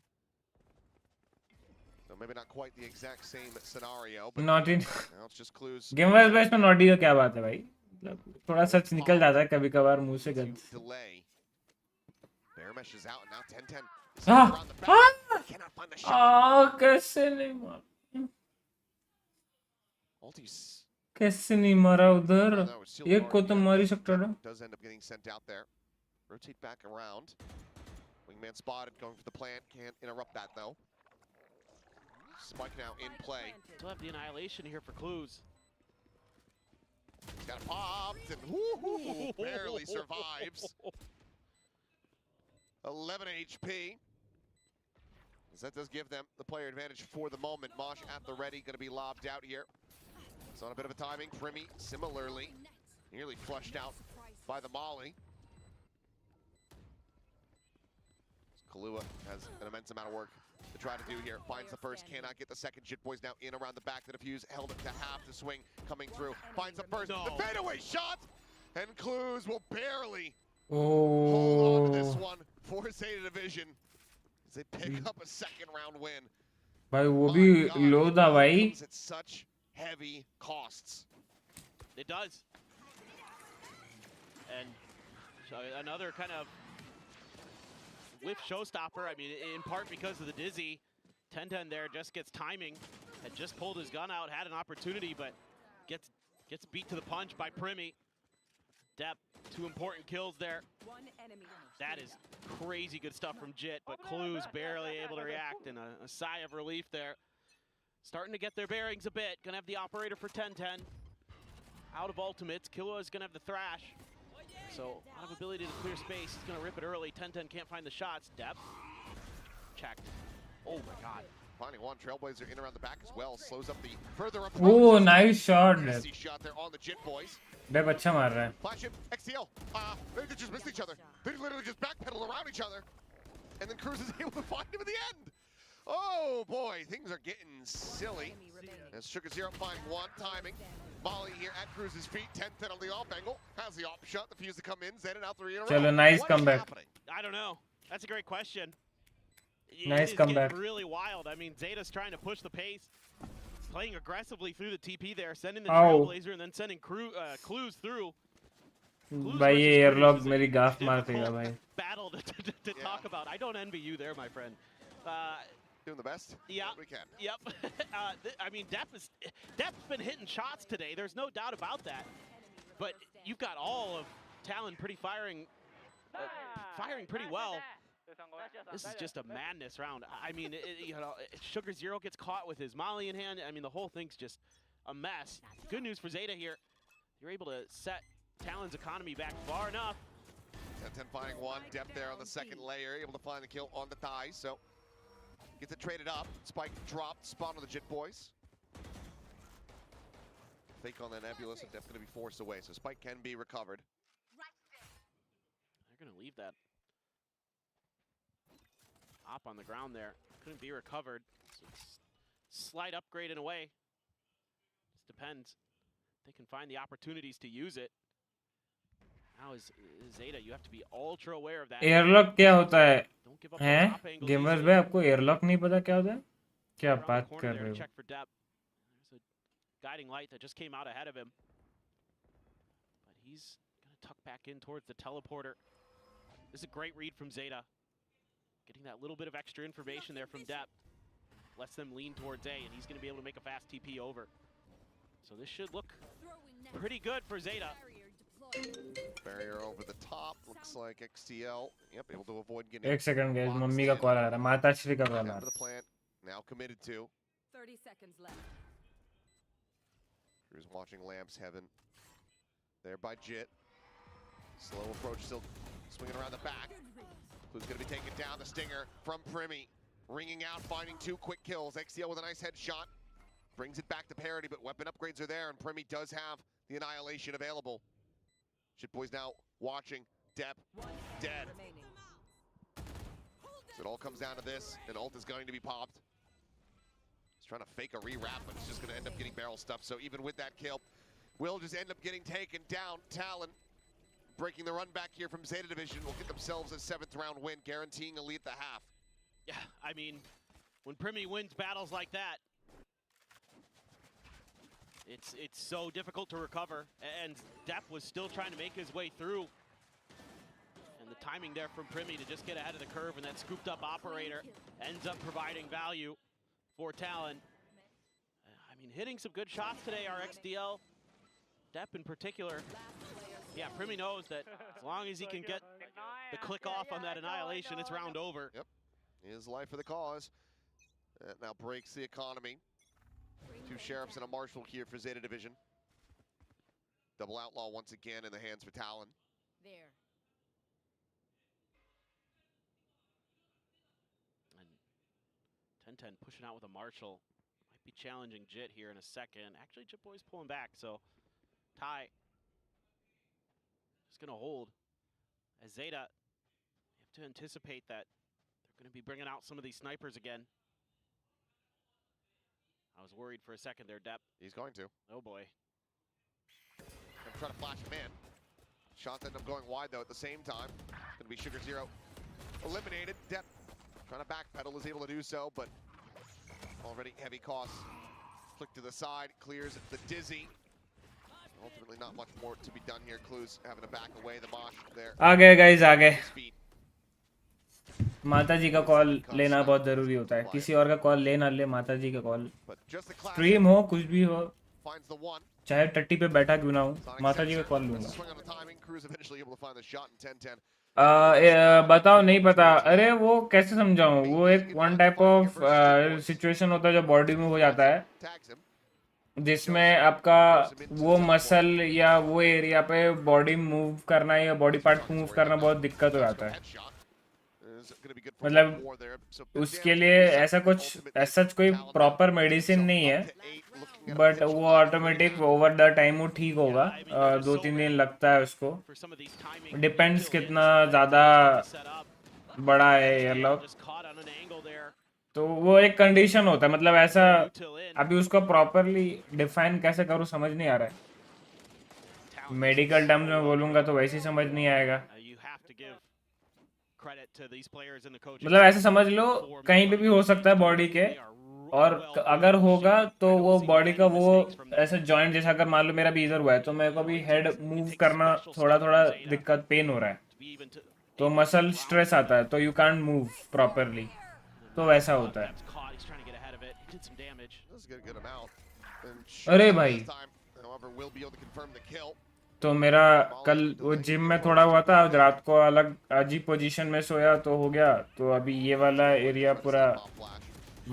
So maybe not quite the exact same scenario, but Naughty. now it's just clues. Gamers base में naughty का क्या बात है भाई? मतलब थोड़ा सच निकल जाता है कभी कभार मुंह से गलत. Delay. Bear mesh is out, and now 10-10 is Ah! around the back. Cannot find the shot. कैसे नहीं मारा? Ulti's कैसे नहीं मारा उधर? no, it's still एक को तो already मार ही out. सकता था. Does end up getting sent out there. Rotate back around. Wingman spotted, going for the plant. Can't interrupt that though. Spike now in play. Still have the annihilation here for clues. He's got it popped and woo-hoo, barely survives. 11 HP. As that does give them the player advantage for the moment. Mosh at the ready, going to be lobbed out here. It's on a bit of a timing. Primi similarly, nearly flushed out by the Molly. Kahlua has an immense amount of work to try to do here. Finds the first, cannot get the second. Jit Boy's now in around the back. The defuse held it to half. The swing coming through. Finds the first. No. The fadeaway shot! And Clues will barely Oh. hold on to this one for ZETA Division as they pick up a second round win. भाई वो My भी God, लो था भाई. comes at such heavy costs. It does. And so another kind of whiff showstopper. I mean, in part because of the dizzy. 10-10 there just gets timing. Had just pulled his gun out, had an opportunity, but gets beat to the punch by Primi. Depp, 2 important kills there. That is crazy good stuff from Jit, but Clues barely able to react, and a sigh of relief there. Starting to get their bearings a bit. Gonna have the operator for 10-10. Out of ultimates. Killua is gonna have the thrash. So, a lot of ability to clear space. He's gonna rip it early. 10-10 can't find the shots. Depth. Checked. Oh my god. Finding one. Trailblazer in around the back as well. Slows up the further approach. Oh, nice shot. Easy shot there on the Jit Boys. डेप अच्छा मार रहा है. Flash him. XTL. They just missed each other. They literally just backpedal around each other. And then Cruz is able to find him at the end. Oh boy, things are getting silly. As Sugar Zero find one timing. Molly here at Cruz's feet. 10-10 on the off angle. Has the op shot. The fuse to come in. Zen and out 3 in a row. चलो, nice What is comeback. happening? I don't know. That's a great question. Nice It is comeback. getting really wild. I mean, Zeta's trying to push the pace. Playing aggressively through the TP there, sending the Ow. Trailblazer and then sending Clues through. भाई ये airlock मेरी गाफ मार देगा भाई. Battle to talk about. I don't envy you there, my friend. Doing the best? Yeah. We can. Yep. I mean, Depp's been hitting shots today. There's no doubt about that. But you've got all of Talon firing pretty well. This is just a madness round. I mean, Sugar Zero gets caught with his Molly in hand. I mean, the whole thing's just a mess. Good news for ZETA here. You're able to set Talon's economy back far enough. 10-10 finding one. Depth there on the second layer. Able to find the kill on the thighs. So gets it traded up. Spike dropped. Spawn on the Jit Boys. Fake on the Nebulous, and Depth going to be forced away. So Spike can be recovered. They're going to leave that op on the ground there. Couldn't be recovered. So slight upgrade in a way. Just depends. They can find the opportunities to use it. Now is ZETA, you have to be ultra aware of that. Airlock क्या होता है? Don't give up हैं? the top angle gamers easily. भाई आपको airlock नहीं पता क्या होता है? क्या Around the बात corner कर there रहे to हो? check for depth. There's a guiding light that just came out ahead of him. But he's going to tuck back in towards the teleporter. This is a great read from ZETA. Getting that little bit of extra information there from depth. Lets them lean towards A, and he's going to be able to make a fast TP over. So this should look pretty good for ZETA. Barrier over the top. Looks like XTL. Yep, able to avoid getting. एक second guys, boxed mummy का in. Call आ रहा है. माताश्री का call आ Down रहा to है. the plant. Now committed to. 30 seconds left. Cruz watching Lamps Heaven. There by Jit. Slow approach, still swinging around the back. Who's going to be taking down the stinger from Primi. Ringing out, finding 2 quick kills. XTL with a nice headshot. Brings it back to parity, but weapon upgrades are there, and Primi does have the annihilation available. Jit Boys now watching. Depp dead. So it all comes down to this, and ult is going to be popped. He's trying to fake a re-wrap, but it's just going to end up getting barrel stuff. So even with that kill, will just end up getting taken down. Talon breaking the run back here from ZETA Division will get themselves a 7th round win, guaranteeing a lead at the half. Yeah, I mean, when Primi wins battles like that, it's so difficult to recover. And Depp was still trying to make his way through. And the timing there from Primi to just get ahead of the curve, and that scooped up operator ends up providing value for Talon. I mean, hitting some good shots today, RXDL. Depp in particular. Yeah, Primi knows that as long as he can get the click off on that annihilation, it's round over. Yep, his life for the cause. That now breaks the economy. 2 sheriffs and a marshal here for Zeta Division. Double outlaw once again in the hands for Talon. There. And 10-10 pushing out with a marshal. Might be challenging Jit here in a second. Actually, Jit Boy's pulling back, so Ty just gonna hold. As Zeta, you have to anticipate that they're gonna be bringing out some of these snipers again. I was worried for a second there, Depp. He's going to. Oh boy. Gonna try to flash him in. Shots end up going wide though at the same time. It's gonna be Sugar Zero eliminated. Depp trying to backpedal, is able to do so, but already heavy costs. Flick to the side, clears the dizzy. Ultimately not much more to be done here. Clues having to back away. The Mosh there. आ गए guys, आ गए. माता जी का call लेना बहुत जरूरी होता है. किसी और का कॉल ले ना ले, माता जी का कॉल. स्ट्रीम हो, कुछ भी हो, चाहे टट्टी पे बैठा क्यों ना हो, माता जी का कॉल लूंगा. बताओ, नहीं पता. अरे वो कैसे समझाऊं? वो एक वन टाइप ऑफ सिचुएशन होता है जो बॉडी में हो जाता है, जिसमें आपका वो मसल या वो एरिया पे बॉडी मूव करना या बॉडी पार्ट मूव करना बहुत दिक्कत हो जाता है. मतलब उसके लिए ऐसा कुछ ऐसा कोई प्रॉपर मेडिसिन नहीं है, बट वो ऑटोमेटिक ओवर द टाइम वो ठीक होगा. 2-3 दिन लगता है उसको. डिपेंड्स कितना ज़्यादा बड़ा है एयरलॉक. तो वो एक कंडीशन होता है. मतलब ऐसा अभी उसको प्रॉपरली डिफाइन कैसे करूँ समझ नहीं आ रहा है. मेडिकल टर्म्स में बोलूँगा तो वैसे ही समझ नहीं आएगा. मतलब ऐसे समझ लो कहीं पे भी हो सकता है बॉडी के, और अगर होगा तो वो बॉडी का वो ऐसे जॉइंट जैसा, अगर मान लो मेरा भी इधर हुआ है तो मेरे को भी हेड मूव करना थोड़ा थोड़ा दिक्कत, पेन हो रहा है, तो मसल स्ट्रेस आता है, तो यू कांट मूव प्रॉपरली. तो वैसा होता है. अरे भाई, तो मेरा कल वो जिम में थोड़ा हुआ था, आज रात को अलग अजीब पोजीशन में सोया तो हो गया. तो अभी ये वाला एरिया पूरा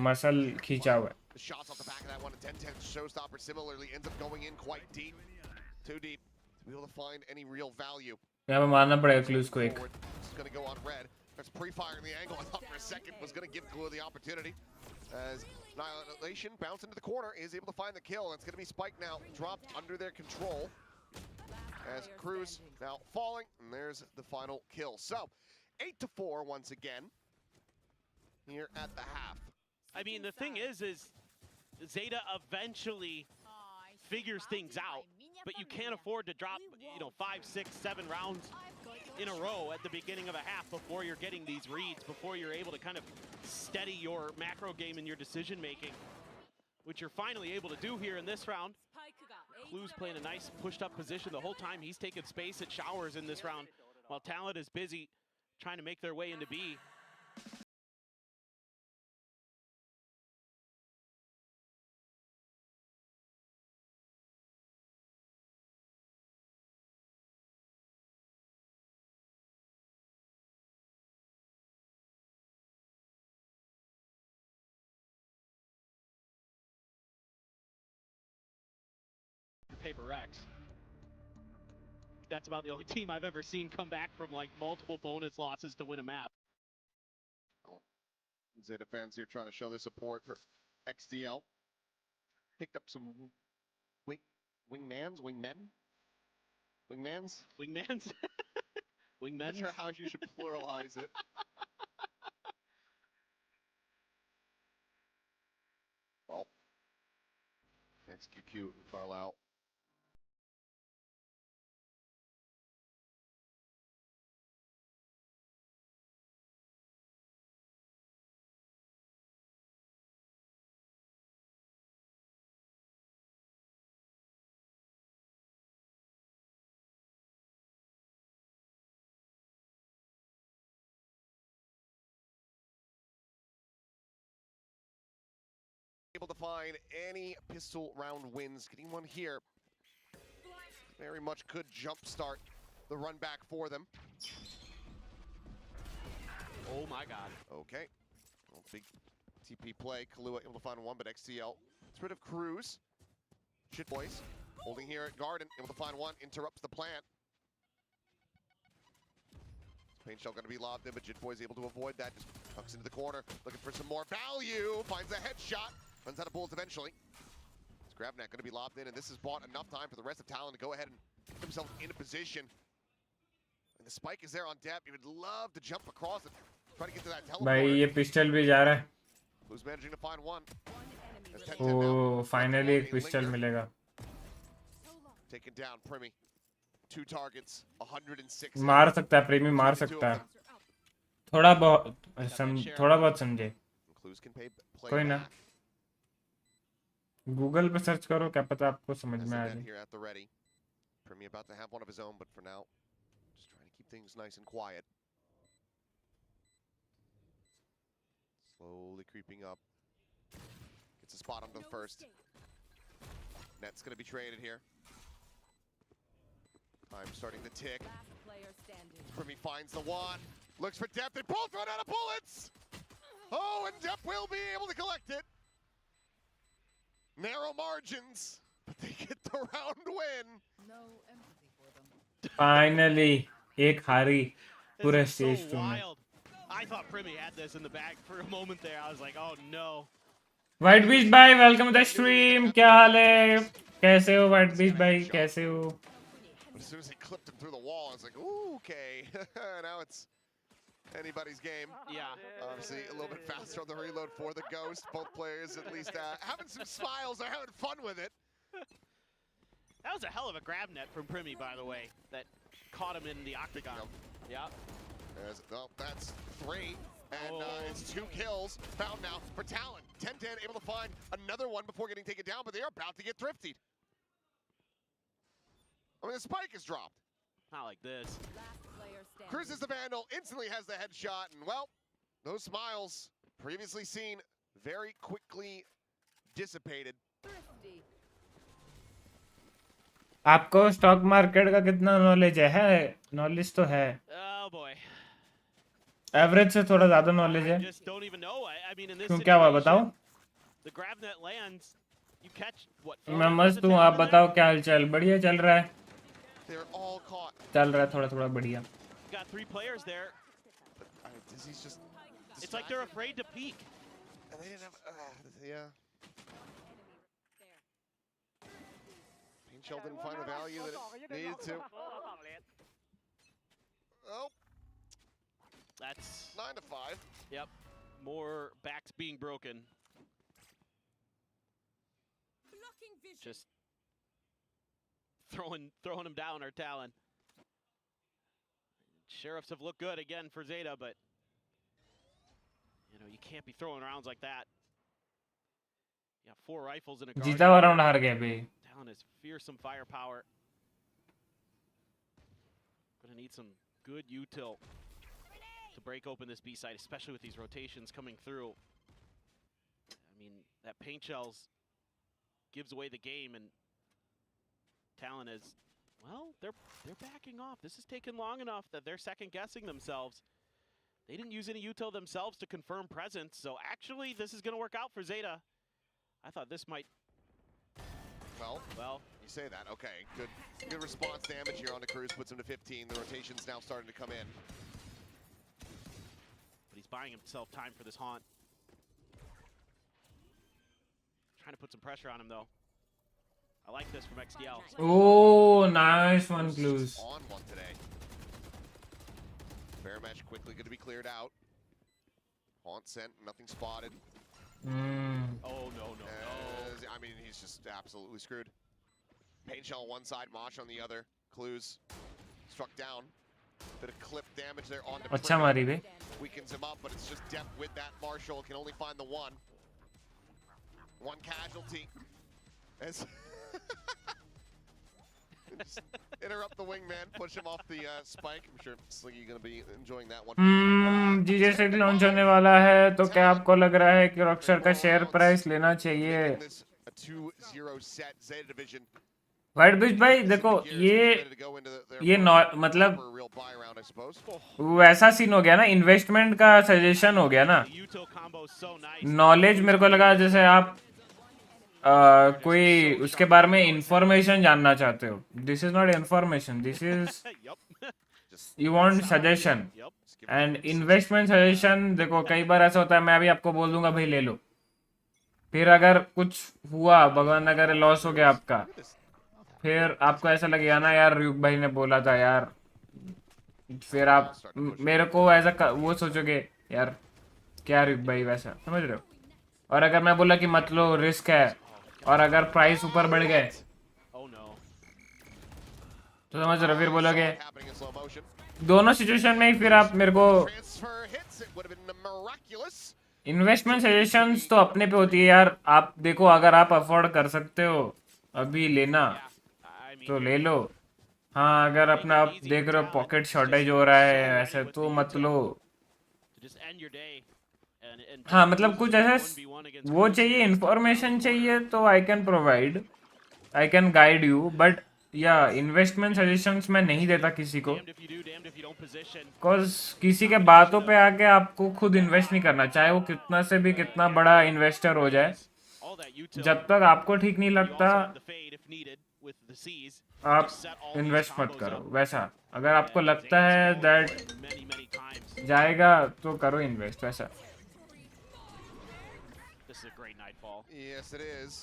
मसल खींचा हुआ है. यहाँ पे मारना पड़ेगा क्लूज को एक. That's pre-firing the angle. I thought for a second was going to give Glue the opportunity. As Annihilation bounce into the corner, is able to find the kill. It's going to be Spike now, dropped under their control. As Cruz now falling, and there's the final kill. So, 8-4 once again here at the half. I mean, the thing is Zeta eventually figures things out, but you can't afford to drop, 5, 6, 7 rounds in a row at the beginning of a half before you're getting these reads, before you're able to kind of steady your macro game and your decision making, which you're finally able to do here in this round. Clue's playing a nice pushed up position the whole time. He's taking space at showers in this round, while Talent is busy trying to make their way into B. Paper X. That's about the only team I've ever seen come back from like multiple bonus losses to win a map. Zeta fans here trying to show their support for XDL. Picked up some wingmans. Wingmen? Not sure how you should pluralize it. Well, XQQ, Carlisle. able to find any pistol round wins. Getting one here very much could jumpstart the run back for them. Oh my god. Okay. Well, big TP play. Kahlua able to find one, but XTL gets rid of Cruz. Shit boys. Holding here at Garden, able to find one, interrupts the plant. Paint shell gonna be lobbed in, but Jit Boy's able to avoid that. Just tucks into the corner, looking for some more value. Finds a headshot, runs out of bullets eventually. It's Grabnet gonna be lobbed in, and this has bought enough time for the rest of Talon to go ahead and put himself in a position. And the spike is there on depth. He would love to jump across it, try to get to that भाई teleporter. ये pistol भी जा रहा है. Who's managing to find one? Oh finally एक pistol मिलेगा. Taken down, Primi. 2 targets, 106. मार सकता है, प्रेमी मार सकता है. थोड़ा बहुत समझे. Clues can play कोई ना. back. गूगल पे सर्च करो, क्या पता आपको समझ As में आ the net जाए. here at the ready. Primi about to have one of his own, but for now, just trying to keep things nice and quiet. Slowly creeping up. Gets a spot on the first. Net's gonna be traded here. Time starting to tick. Primi finds the one. Looks for Depth. They both run out of bullets! Oh, and Depth will be able to collect it. Narrow margins, but they get the round win. No empathy for them. Finally एक हारी पूरे This is stage so 2 में. wild. I thought Primi had this in the bag for a moment there. I was like, oh no. White beach भाई welcome to the stream. क्या हाल है? कैसे हो व्हाइट बीच भाई? कैसे हो? But as soon as he clipped him through the wall, I was like, ooh, okay. Now it's anybody's game. Yeah. Obviously, a little bit faster on the reload for the Ghost. Both players at least having some smiles. They're having fun with it. That was a hell of a grab net from Primi, by the way, that caught him in the octagon. Yeah. Well, that's 3. And it's 2 kills found now for Talon. 10-10 able to find another one before getting taken down, but they are about to get thriftied. I mean, the spike is dropped. Not like this. Cruz is the Vandal, instantly has the headshot, and well, those smiles previously seen very quickly dissipated. आपको stock market का कितना knowledge है? Knowledge तो है. Oh boy. Average से थोड़ा ज्यादा knowledge है. I just don't even know. I mean, in this क्यों क्या हुआ बताओ? the grab net lands, you catch what? मैं मस्त हूँ, आप बताओ क्या हालचाल? बढ़िया चल रहा है. They're all caught. चल रहा है थोड़ा बढ़िया. Got 3 players there. Dizzy's just. It's like they're afraid to peek. And they didn't have. Yeah. Paint Shell didn't find the value that it needed to. Oh. That's 9 to 5. Yep. More backs being broken. Just throwing him down our Talon. Sheriffs have looked good again for ZETA, but you know, you can't be throwing rounds like that. Yeah, 4 rifles in a guard. जीता हुआ round हार गए भाई. Talon has fearsome firepower. Gonna need some good util to break open this B side, especially with these rotations coming through. I mean, that paint shells gives away the game, and Talon is, well, they're backing off. This has taken long enough that they're second guessing themselves. They didn't use any util themselves to confirm presence, so actually this is going to work out for ZETA. I thought this might. Well, you say that. Okay, good response damage here on the Cruz. Puts him to 15. The rotation's now starting to come in. But he's buying himself time for this haunt. Trying to put some pressure on him, though. I like this from XDL. Oh, nice one, Clues. On one today. Bear mesh quickly going to be cleared out. Haunt sent, nothing spotted. Oh, no. I mean, he's just absolutely screwed. Paint shell on one side, Mosh on the other. Clues struck down. Bit of clip damage there on the अच्छा मारी बे. Weakens him up, but it's just depth with that Marshall. Can only find the one. One casualty. As Interrupt the wingman, push him off the spike. I'm sure Sliggy gonna be enjoying that one. जीजे से launch होने वाला है तो क्या आपको लग रहा है कि रॉकस्टार का शेयर प्राइस लेना चाहिए? In this a 2-0 set, Zeta Division white बीच भाई देखो ये मतलब for a real buy round, I suppose. वैसा सीन हो गया ना, इन्वेस्टमेंट का सजेशन हो गया ना. Yuto combo so nice. Knowledge मेरे को लगा जैसे आप कोई उसके बारे में इंफॉर्मेशन जानना चाहते हो. This is not information, this is Yup. You want suggestion. And investment suggestion देखो कई बार ऐसा होता है, मैं अभी आपको बोल दूंगा भाई ले लो, फिर अगर कुछ हुआ भगवान न करे लॉस हो गया आपका, फिर आपको ऐसा लगेगा ना यार RyuK भाई ने बोला था यार, फिर आप मेरे को ऐसा वो सोचोगे यार क्या RyuK भाई वैसा, समझ रहे हो. और अगर मैं बोला कि मत लो रिस्क है, और अगर प्राइस ऊपर बढ़ गए Oh no. तो समझ रहे हो, फिर बोलोगे Happening in slow motion. दोनों सिचुएशन में ही फिर आप मेरे को Transfer hits. It would have been miraculous. Investment suggestions तो अपने पे होती है यार. आप देखो अगर आप अफोर्ड कर सकते हो अभी लेना I mean, तो ले लो. हाँ अगर अपना आप देख रहे हो पॉकेट शॉर्टेज हो रहा है ऐसे तो मत लो. to just end your day and हाँ मतलब कुछ ऐसा 1v1 against वो चाहिए, इंफॉर्मेशन चाहिए तो I can provide, I can guide you, but या इन्वेस्टमेंट सजेशंस मैं नहीं देता किसी को. damned if you do, damned if you don't position. Because किसी के बातों पे आके आपको खुद इन्वेस्ट नहीं करना, चाहे वो कितना से भी कितना बड़ा इन्वेस्टर हो जाए. All that Yuto. जब तक आपको ठीक नहीं You also लगता have the fade if needed with the C's. आप Just set all these invest मत combos करो. up. वैसा अगर आपको And लगता Zeta's है going दैट many times. जाएगा तो करो इन्वेस्ट. वैसा This is a great nightfall. Yes, it is.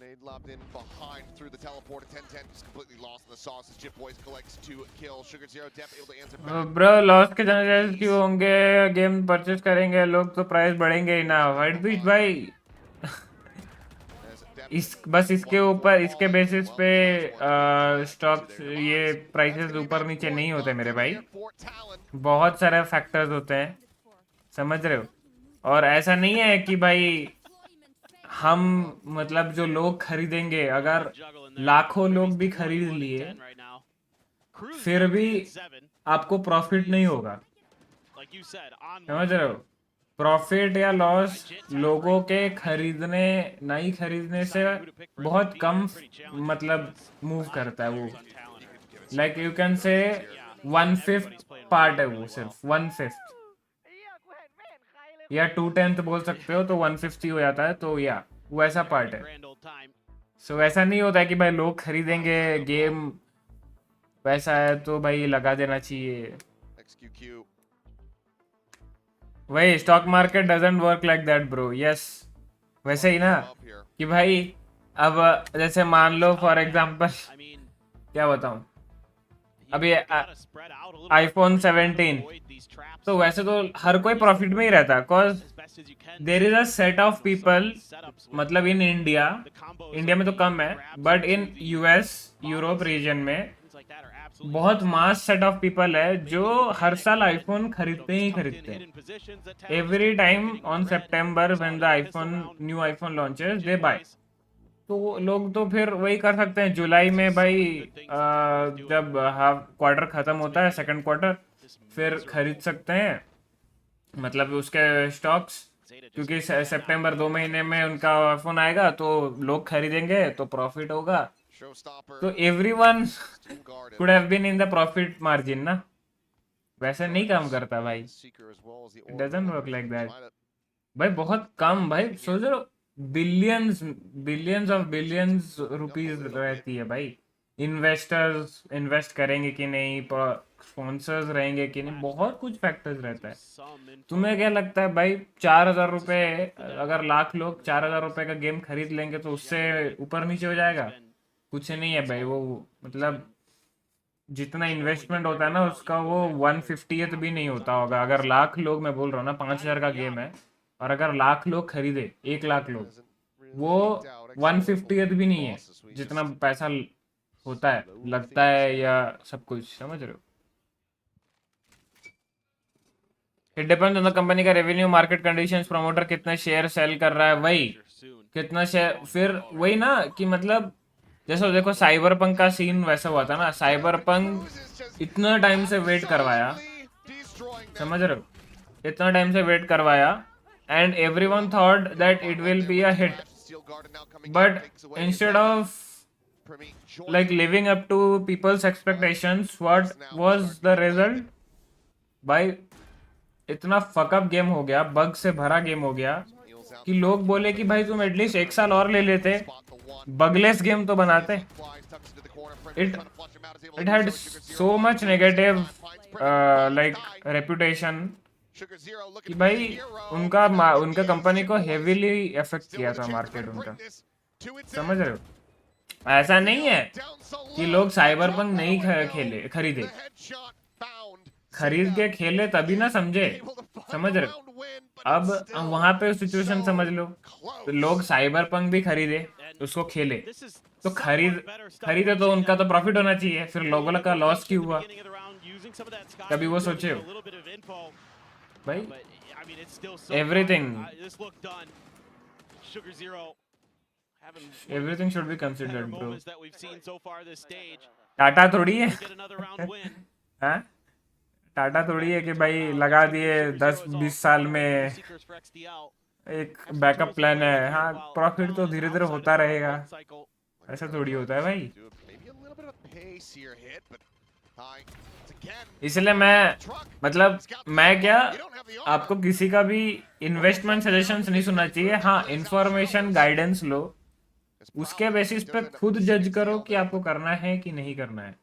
Nade lobbed in behind through the teleport. 10-10 just completely lost in the sauce as Chip Boys collects 2 kills. Sugar Zero Dep able to answer back. Bro loss के chances क्यों होंगे? Game purchase करेंगे लोग तो price बढ़ेंगे ही ना. White बीच भाई As Dep इस बस इसके ऊपर इसके बेसिस पे स्टॉक्स ये प्राइसेस ऊपर नीचे नहीं होते मेरे भाई. for Talon. बहुत सारे फैक्टर्स होते हैं, समझ रहे हो. और ऐसा नहीं है कि भाई हम मतलब जो लोग खरीदेंगे, अगर Juggle in there. लाखों लोग भी खरीद लिए 10 right now. Cruz फिर भी 7. आपको प्रॉफिट नहीं होगा. Like you said, on समझ रहे हो. प्रॉफिट या लॉस लोगों के खरीदने नहीं खरीदने से बहुत कम मतलब मूव करता है वो. Like you can say 1/5 part है वो, सिर्फ 1/5 या 2/10 बोल सकते हो, तो 150 हो जाता है. तो या वो ऐसा पार्ट है. grand old time. सो ऐसा नहीं होता है कि भाई लोग खरीदेंगे गेम वैसा है तो भाई लगा देना चाहिए. XQQ. वही stock market doesn't work like that bro. Yes वैसे ही ना Up here. कि भाई अब जैसे मान लो फॉर एग्जांपल I mean, क्या बताऊं, अभी gotta spread out a little bit iPhone more to 17 avoid these traps तो वैसे तो हर कोई प्रॉफिट में ही रहता, because as best as you can. There is a set of people, Setups with मतलब in India, the combos India में तो of कम है, grabs but and in the US Europe region में things like that are absolutely बहुत मास set of people है जो हर साल आईफोन खरीदते ही खरीदते हैं. hidden positions that Talon's every time getting on red. सितंबर Saw when the the pistol iPhone round. New iPhone launches they Jim बाय. Boys. तो वो लोग तो फिर वही कर सकते हैं जुलाई में भाई, जब हाफ क्वार्टर खत्म होता है, सेकंड क्वार्टर, फिर खरीद सकते हैं मतलब उसके स्टॉक्स, क्योंकि सितंबर 2 महीने में उनका फोन आएगा तो लोग खरीदेंगे तो प्रॉफिट होगा. Showstopper. तो everyone Too guarded. Could have been in the profit margin ना. वैसे नहीं काम करता भाई. Seeker as well as the It doesn't work like that. Try to- भाई बहुत कम भाई, सोच रहे हो बिलियंस ऑफ बिलियंस रुपीस रहती है भाई. इन्वेस्टर्स इन्वेस्ट करेंगे कि नहीं, स्पॉन्सर्स रहेंगे कि नहीं, बहुत कुछ फैक्टर्स रहता है. Some info. तुम्हें क्या लगता है भाई 4,000 रुपए, अगर लाख लोग 4,000 रुपए का गेम खरीद लेंगे तो उससे ऊपर नीचे हो जाएगा? कुछ नहीं है भाई. वो मतलब जितना इन्वेस्टमेंट होता है ना उसका वो 1/50th भी नहीं होता होगा. अगर लाख लोग, मैं बोल रहा हूँ ना 5,000 का गेम है, और अगर लाख लोग खरीदे, 1 लाख लोग, वो 1/50th भी नहीं है जितना पैसा होता है, लगता है या सब कुछ, समझ रहे हो. It depends on the company का रेवेन्यू, मार्केट कंडीशंस, प्रमोटर कितना शेयर सेल कर रहा है, वही Soon. कितना शेयर, फिर वही ना कि मतलब जैसे देखो साइबर पंक का सीन वैसा हुआ था ना, साइबर पंक इतना टाइम से वेट करवाया, समझ रहे हो, इतना टाइम से वेट करवाया and everyone thought that it will be a hit, but instead of like living up to people's expectations, what was the result? भाई इतना फकअप गेम हो गया, बग से भरा गेम हो गया कि लोग बोले कि भाई तुम एटलीस्ट 1 साल और ले लेते, बगलेस गेम तो बनाते. It had so much negative like reputation कि भाई उनका कंपनी को हेवीली इफेक्ट किया था मार्केट उनका, समझ रहे हो. ऐसा नहीं है कि लोग साइबर पंक नहीं खरीदे, खरीद के खेले तभी ना समझे, समझ रहे हो. अब वहां पे सिचुएशन समझ लो, तो लोग साइबर पंक भी खरीदे, उसको खेले, तो खरीदे तो उनका तो प्रॉफिट होना चाहिए, फिर लोगों का लॉस क्यों हुआ, कभी वो सोचे हो भाई. Everything should be considered bro. Tata थोड़ी है हाँ, टाटा थोड़ी है कि भाई लगा दिए 10-20 साल में एक बैकअप प्लान है. हाँ, प्रॉफिट तो धीरे धीरे होता रहेगा, ऐसा थोड़ी होता है भाई. इसलिए मैं क्या, आपको किसी का भी इन्वेस्टमेंट सजेशंस नहीं सुनना चाहिए. हाँ, इंफॉर्मेशन गाइडेंस लो, उसके बेसिस पे खुद जज करो कि आपको करना है कि नहीं करना है.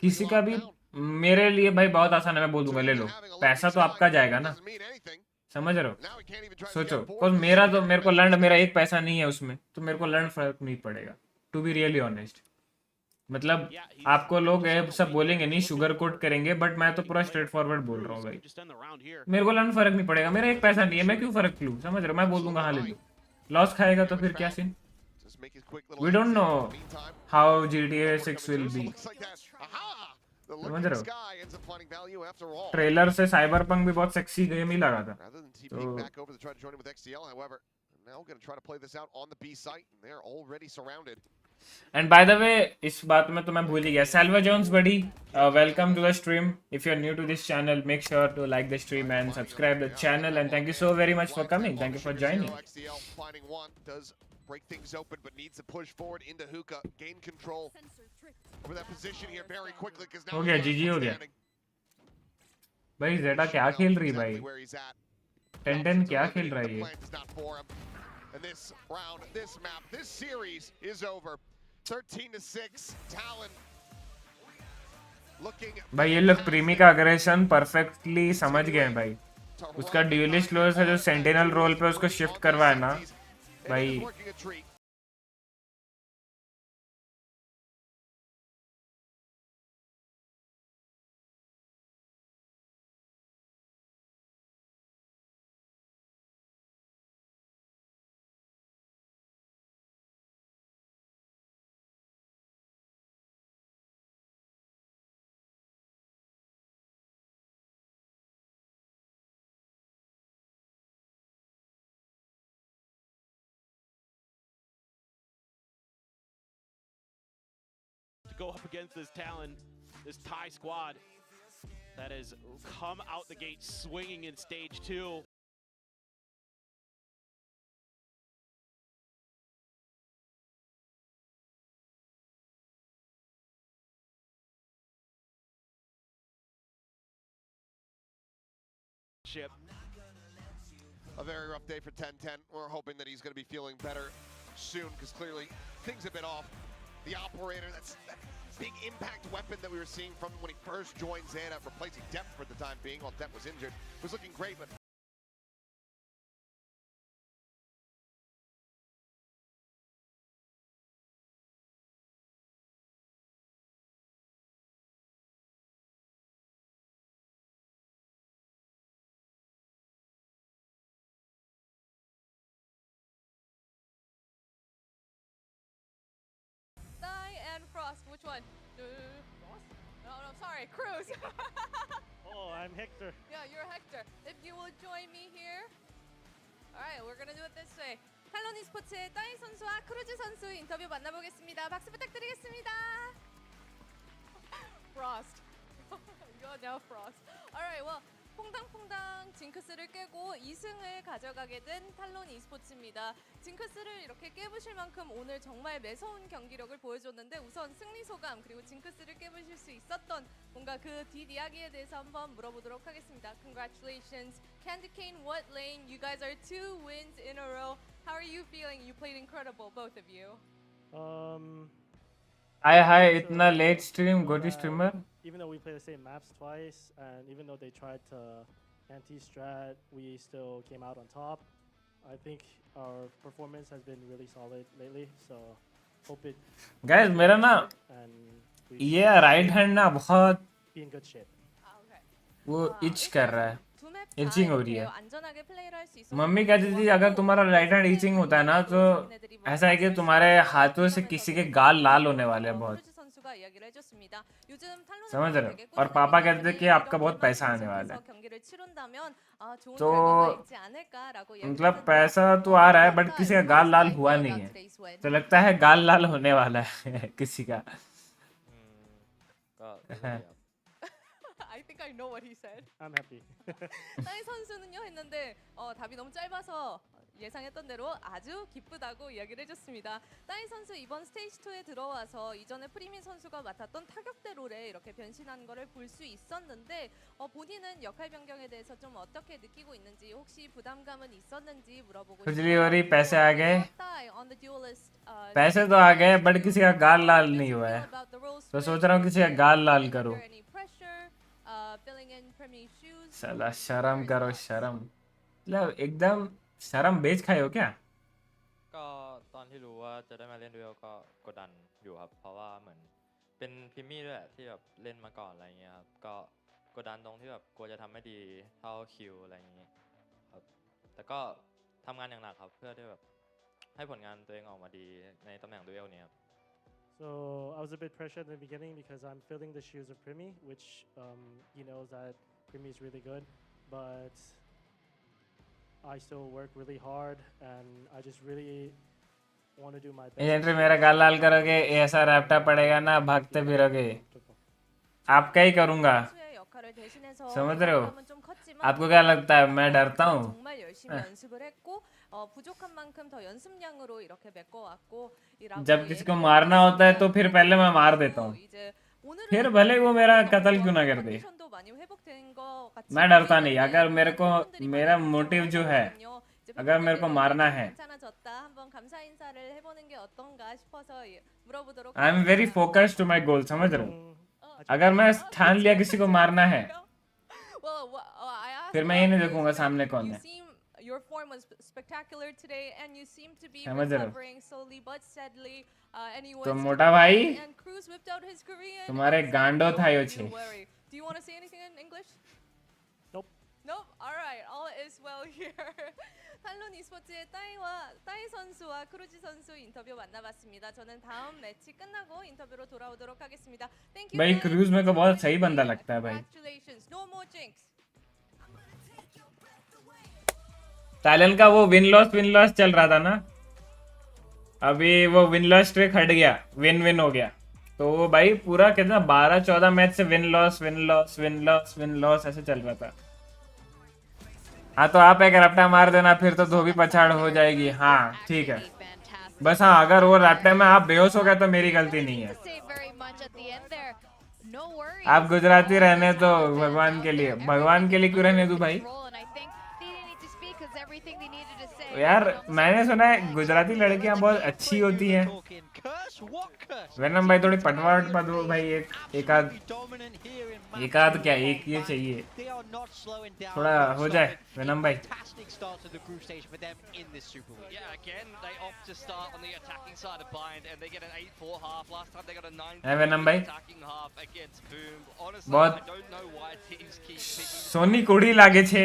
किसी का भी, मेरे लिए भाई बहुत आसान है, मैं बोल दूंगा ले लो, पैसा तो आपका जाएगा ना, समझ रहे हो. सोचो मेरे को लर्न, मेरा एक पैसा नहीं है उसमें, तो मेरे को लर्न फर्क नहीं पड़ेगा, टू बी रियली ऑनेस्ट. मतलब आपको लोग सब बोलेंगे नहीं, शुगर कोट करेंगे, बट मैं तो पूरा स्ट्रेट फॉरवर्ड बोल रहा हूँ भाई. मेरे को लर्न फर्क नहीं पड़ेगा, मेरा एक पैसा नहीं है, मैं क्यों फर्क लूँ, समझ रहे हो. मैं बोल दूंगा हाँ ले लो, लॉस खाएगा तो फिर क्या scene. We don't know how GTA 6 will be. समझ रहे हो, ट्रेलर से साइबर पंक भी बहुत सेक्सी गेम ही लगा था. एंड बाय द वे, इस बात में तो मैं भूल ही गया, Selva Jones buddy, welcome to the stream. If you are new to this channel, make sure to like the stream and subscribe the channel, and thank you so very much for coming, thank you for joining. Break things open, but needs to push forward into hookah, gain control over that position here very quickly because now हो गया, जीजी हो गया भाई. जेटा क्या खेल रही भाई, 10-10 क्या खेल रहा है ये. And this round, this map, this series is over. 13-6, Talon looking. भाई ये लोग प्रीमी का अग्रेशन परफेक्टली समझ गए भाई. उसका ड्यूलिस्ट लोअर से जो सेंटिनल रोल पे उसको शिफ्ट करवाया ना भाई, go up against this Talon, this Thai squad that has come out the gate swinging in stage 2. A very rough day for 10-10. We're hoping that he's going to be feeling better soon because clearly things have been off. The operator, that's that big impact weapon that we were seeing from when he first joined ZETA, replacing Depp for the time being while Depp was injured, was looking great, but Which one? No, sorry, Cruz. Oh, I'm Hector. Yeah, you're Hector. If you will join me here. All right, we're gonna do it this way. 탈론 e스포츠의 따이 선수와 크루즈 선수 인터뷰 만나보겠습니다. 박수 부탁드리겠습니다. Frost. You're now Frost. Alright, well, 퐁당퐁당 징크스를 깨고 2승을 가져가게 된 탈론 e스포츠입니다. 징크스를 이렇게 깨부실 만큼 오늘 정말 매서운 경기력을 보여줬는데 우선 승리 소감 그리고 징크스를 깨부실 수 있었던 뭔가 그 뒷이야기에 대해서 한번 물어보도록 하겠습니다. Congratulations, Candy Cane, What Lane? You guys are 2 wins in a row. How are you feeling? You played incredible, both of you. हाय इतना late stream गोटी streamer Even though we play the same maps twice, and even though they tried to anti-strat, we still came out on top. I think our performance has been really solid lately, so hope it. Guys मेरा ना and we ये right hand ना बहुत be in good shape. Okay. वो etch कर रहा है 두 맵 다 itching हो रही 이렇게 है 안전하게 플레이를 할 수 있어서 मम्मी कहती थी अगर तुम्हारा राइट हैंड इचिंग होता है ना तो ऐसा है कि तुम्हारे हाथों से किसी के गाल लाल होने वाले हैं बहुत 크루즈 선수가 이야기를 해줬습니다. 요즘 탈론 समझ 선수가 रहे हो 되게 और 꾸준히 पापा कहते थे कि 이런 आपका बहुत 것만 पैसा आने वाला है 계속해서 경기를 치른다면 좋은 तो 결과가 있지 않을까라고 मतलब 이야기했는데 पैसा तो आ रहा है बट किसी का गाल लाल हुआ नहीं है तो लगता है गाल लाल होने वाला है किसी का I think I know what he said. I'm happy. 따이 선수는요 했는데 답이 너무 짧아서 예상했던 대로 아주 기쁘다고 이야기를 해줬습니다. 따이 선수 이번 스테이지 2에 들어와서 이전에 프리민 선수가 맡았던 타격대 롤에 이렇게 변신한 거를 볼 수 있었는데 본인은 역할 변경에 대해서 좀 어떻게 느끼고 있는지 혹시 부담감은 있었는지 물어보고 खुजली हो रही पैसे आ गए 따이 on the duelist, पैसे तो आ गए बट किसी का गाल लाल नहीं हुआ है तो सोच रहा हूँ किसी का गाल लाल करूँ any pressure, filling in Premier shoes. साला शर्म करो शर्म मतलब एकदम शर्म बेच खाए हो क्या ก็ตอนที่รู้ว่าจะได้มาเล่นด้วยก็กดดันอยู่ครับเพราะว่าเหมือนเป็นพรีมี่ด้วยแหละที่แบบเล่นมาก่อนอะไรเงี้ยครับก็กดดันตรงที่แบบกลัวจะทำไม่ดีเท่าคิวอะไรอย่างงี้ครับแต่ก็ทำงานอย่างหนักครับเพื่อที่แบบให้ผลงานตัวเองออกมาดีในตำแหน่งดูเอลนี้ครับ So I was a bit pressured in the beginning because I'm filling the shoes of Primi, which he knows that Primi is really good, but I still work really hard and I just really want to do my best. एजेंट्री मेरा गाल लाल करोगे ऐसा रैप्टा पड़ेगा ना भागते फिरोगे आपका ही करूंगा 선수의 역할을 대신해서 समझ रहे हो 부담감은 좀 컸지만 आपको क्या लगता है मैं डरता हूँ 정말 열심히 연습을 했고 부족한 만큼 더 연습량으로 이렇게 메꿔왔고 जब किसी को मारना होता है तो फिर पहले मैं मार देता हूँ 이제 오늘은 फिर भले वो मेरा कत्ल क्यों ना कर दे 컨디션도 많이 회복된 것 मैं डरता नहीं अगर मेरे को मेरा मोटिव जो है अगर मेरे को मारना है 괜찮아졌다. 한번 감사 인사를 해보는 게 어떤가 싶어서 물어보도록 I am very focused to my goal समझ रहे हो अगर मैं ठान लिया किसी को मारना है फिर मैं ये नहीं देखूंगा सामने कौन है Your form was spectacular today, and you seem to be समझ रहे हो recovering slowly but steadily. And you तो मोटा भाई and Cruz whipped out his Korean. तुम्हारे गांडो था यो छे Do you want to say anything in English? Nope. Nope. All right. All is well here. 탈론 e스포츠의 따이 선수와 크루즈 선수 인터뷰 만나봤습니다. 저는 다음 매치 끝나고 인터뷰로 돌아오도록 하겠습니다. Thank you. भाई guys. Cruise मेरे को बहुत सही बंदा लगता है भाई Congratulations. No more jinx. टाइलन का वो विन लॉस चल रहा था ना अभी वो विन लॉस ट्रिक हट गया विन हो गया तो वो भाई पूरा कितना 12-14 मैच से विन लॉस ऐसे चल रहा था हाँ तो आप एक रैप्टा मार देना फिर तो धोबी पछाड़ हो जाएगी हाँ ठीक है बस हाँ अगर वो रैप्टा में आप बेहोश हो गए तो मेरी गलती नहीं है आप गुजराती रहने तो भगवान के लिए क्यों रहने दो भाई यार मैंने सुना है गुजराती लड़कियां बहुत अच्छी होती हैं वरना भाई थोड़ी पटवा दो भाई एक आध क्या एक ये चाहिए थोड़ा हो जाए वेनम भाई Yeah, again, they opt to start on the attacking side of Bind, and they get an 8-4 half. Last time they got a 9 venom भाई attacking half against Boom. Honestly, बहुत I don't know why teams keep picking सोनी कुड़ी लागे छे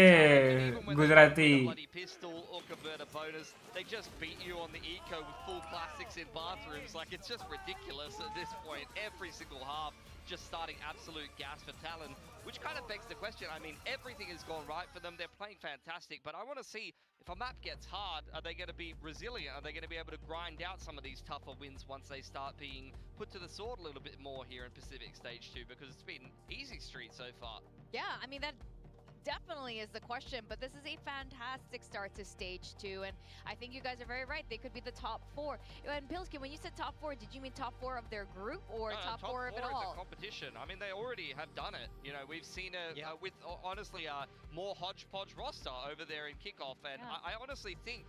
Gujarati bloody pistol or converter bonus. They just beat you on the eco with full plastics in bathrooms. Like, it's just ridiculous at this point. Every single half, just starting absolute gas for Talon. which kind of begs the question. I mean, everything has gone right for them. They're playing fantastic, but I want to see if a map gets hard, are they going to be resilient? Are they going to be able to grind out some of these tougher wins once they start being put to the sword a little bit more here in Pacific Stage 2? Because it's been easy street so far. Yeah, I mean, that definitely is the question, but this is a fantastic start to stage 2, and I think you guys are very right. They could be the top 4. And Pilsky, when you said top 4, did you mean top 4 of their group or top 4 of it all? In the competition. I mean, they already have done it. You know, we've seen with honestly a more hodgepodge roster over there in kickoff, and I honestly think,